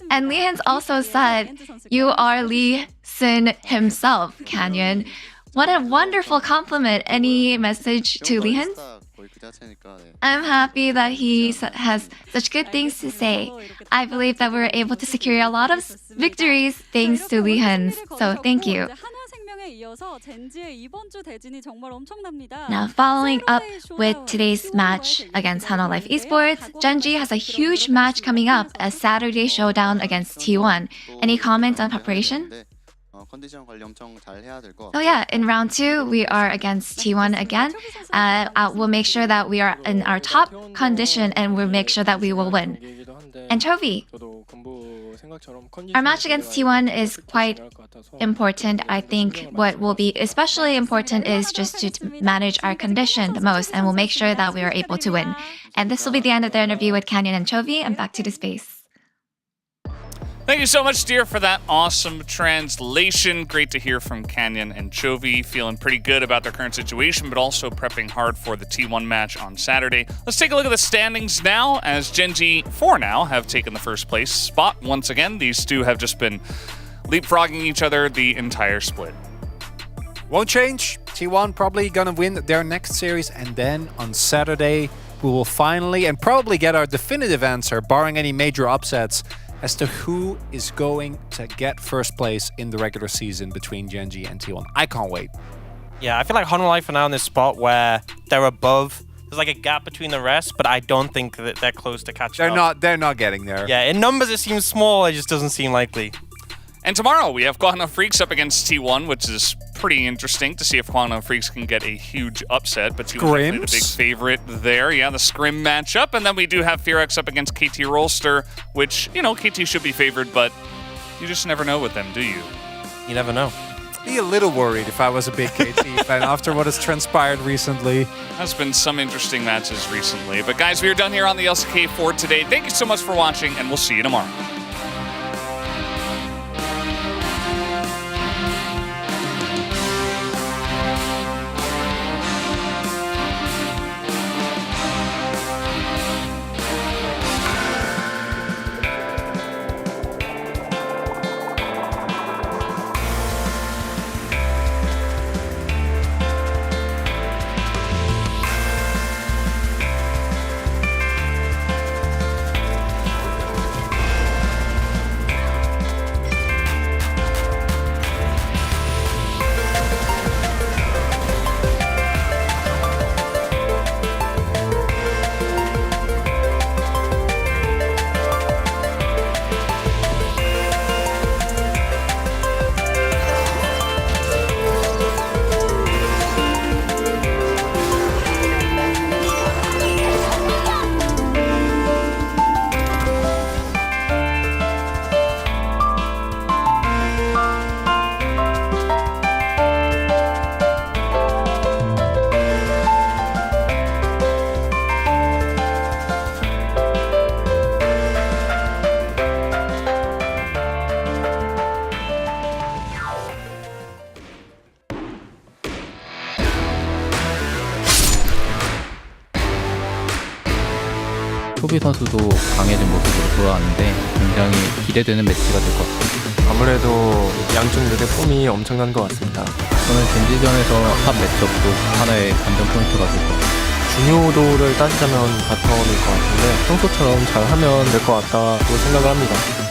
And Lee Hans also said, you are Lee Sin himself, Canyon. What a wonderful compliment. Any message to Lee Hans? I'm happy that he has such good things to say. I believe that we were able to secure a lot of victories thanks to Lee Hans, so thank you. Now, following up with today's match against Hana Life Esports, Genji has a huge match coming up, a Saturday showdown against T1. Any comments on preparation? Oh yeah, in round 2, we are against T1 again. We'll make sure that we are in our top condition and we'll make sure that we will win. And Chovy, our match against T1 is quite important. I think what will be especially important is just to manage our condition the most, and we'll make sure that we are able to win. And this will be the end of the interview with Canyon and Chovy, and back to the space. Thank you so much, dear, for that awesome translation. Great to hear from Canyon and Chovy, feeling pretty good about their current situation, but also prepping hard for the T1 match on Saturday. Let's take a look at the standings now, as Genji, for now, have taken the first place spot once again. These two have just been leapfrogging each other the entire split. Won't change. T1 probably gonna win their next series, and then on Saturday, we will finally and probably get our definitive answer, barring any major upsets, as to who is going to get first place in the regular season between Genji and T1. I can't wait. Yeah, I feel like Honor Life are now in this spot where they're above. There's like a gap between the rest, but I don't think that they're close to catching up. They're not getting there. Yeah, in numbers it seems small, it just doesn't seem likely. And tomorrow we have Guangdong Freaks up against T1, which is pretty interesting to see if Guangdong Freaks can get a huge upset. But T1 is the big favorite there. Yeah, the scrim matchup. And then we do have FearX up against KT Rolster, which, KT should be favored, but you just never know with them, do you? You never know. be a little worried if I was a big KT fan after what has transpired recently. There's been some interesting matches recently. But guys, we are done here on the LCK for today. Thank you so much for watching, and we'll see you tomorrow. 초비 선수도 강해진 모습으로 돌아왔는데 굉장히 기대되는 매치가 될 것 같습니다. 아무래도 양쪽 무대 폼이 엄청난 것 같습니다. 저는 젠지전에서 탑 매치업도 하나의 관전 포인트가 될 것 같습니다. 중요도를 따지자면 바텀일 것 같은데 평소처럼 잘하면 될 것 같다고 생각을 합니다.